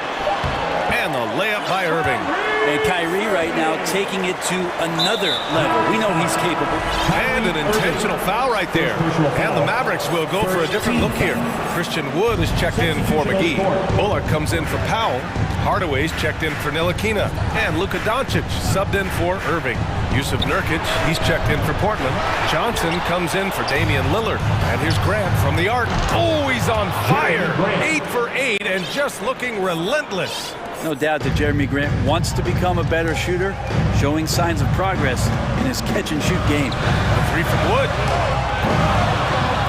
And the layup by Irving. And Kyrie right now taking it to another level. We know he's capable. And an intentional foul right there. And the Mavericks will go for a different look here. Christian Wood is checked in for McGee. Bullock comes in for Powell. Hardaway's checked in for Ntilikina. And Luka Doncic subbed in for Irving. Use of Nurkic. He's checked in for Portland. Johnson comes in for Damian Lillard. And here's Grant from the arc. Oh, he's on fire. 8 for 8 and just looking relentless. No doubt that Jeremy Grant wants to become a better shooter, showing signs of progress in his catch-and-shoot game. A 3 from Wood.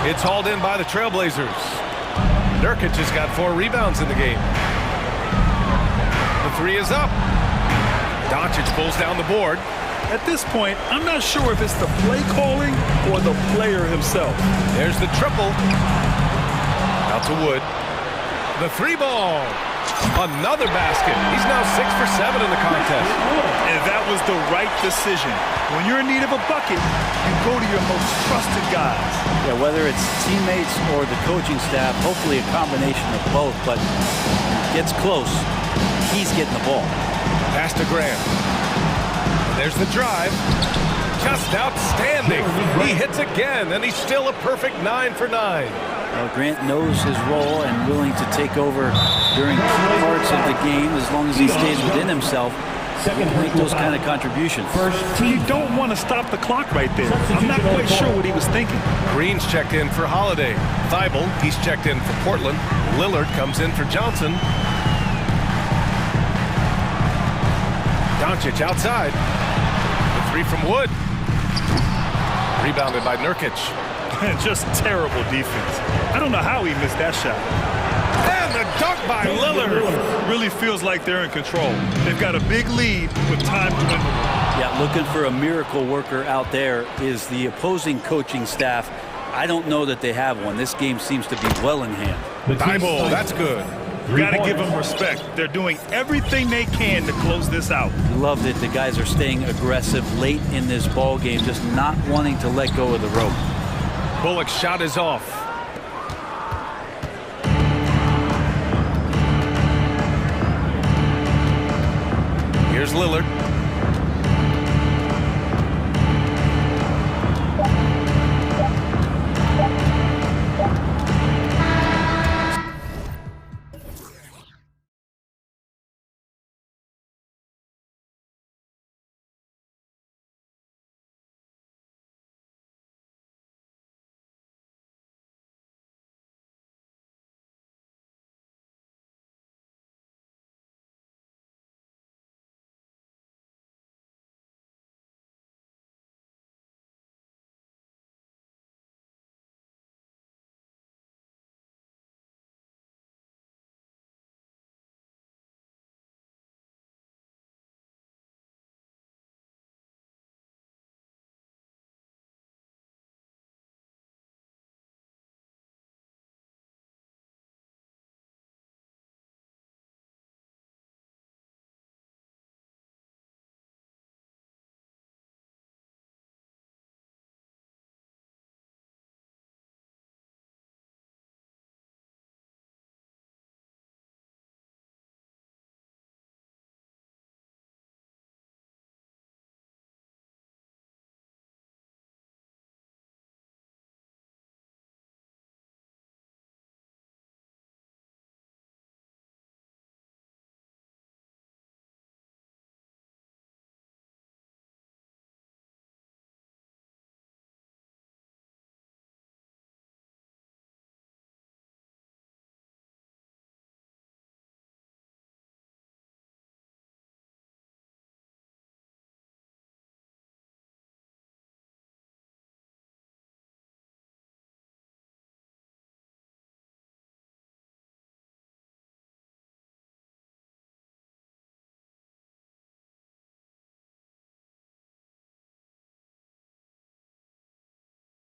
It's hauled in by the Trailblazers. Nurkic has got 4 rebounds in the game. The 3 is up. Doncic pulls down the board. At this point, I'm not sure if it's the play calling or the player himself. There's the triple. Out to Wood. The 3 ball. Another basket. He's now 6 for 7 in the contest. And that was the right decision. When you're in need of a bucket, you go to your most trusted guys. Yeah, whether it's teammates or the coaching staff, hopefully a combination of both, but gets close. He's getting the ball. Pass to Grant. There's the drive. Just outstanding. He hits again, and he's still a perfect 9 for 9. Well, Grant knows his role and willing to take over during key parts of the game as long as he stays within himself. Make those kind of contributions. You don't want to stop the clock right there. I'm not quite sure what he was thinking. Green's checked in for Holiday. Thibault, he's checked in for Portland. Lillard comes in for Johnson. Doncic outside. The 3 from Wood. Rebounded by Nurkic. Just terrible defense. I don't know how he missed that shot. And the dunk by Lillard. Really feels like they're in control. They've got a big lead with time to win. Yeah, looking for a miracle worker out there is the opposing coaching staff. I don't know that they have one. This game seems to be well in hand. Thibault, that's good. Got to give them respect. They're doing everything they can to close this out. Love that the guys are staying aggressive late in this ball game, just not wanting to let go of the rope. Bullock's shot is off. Here's Lillard.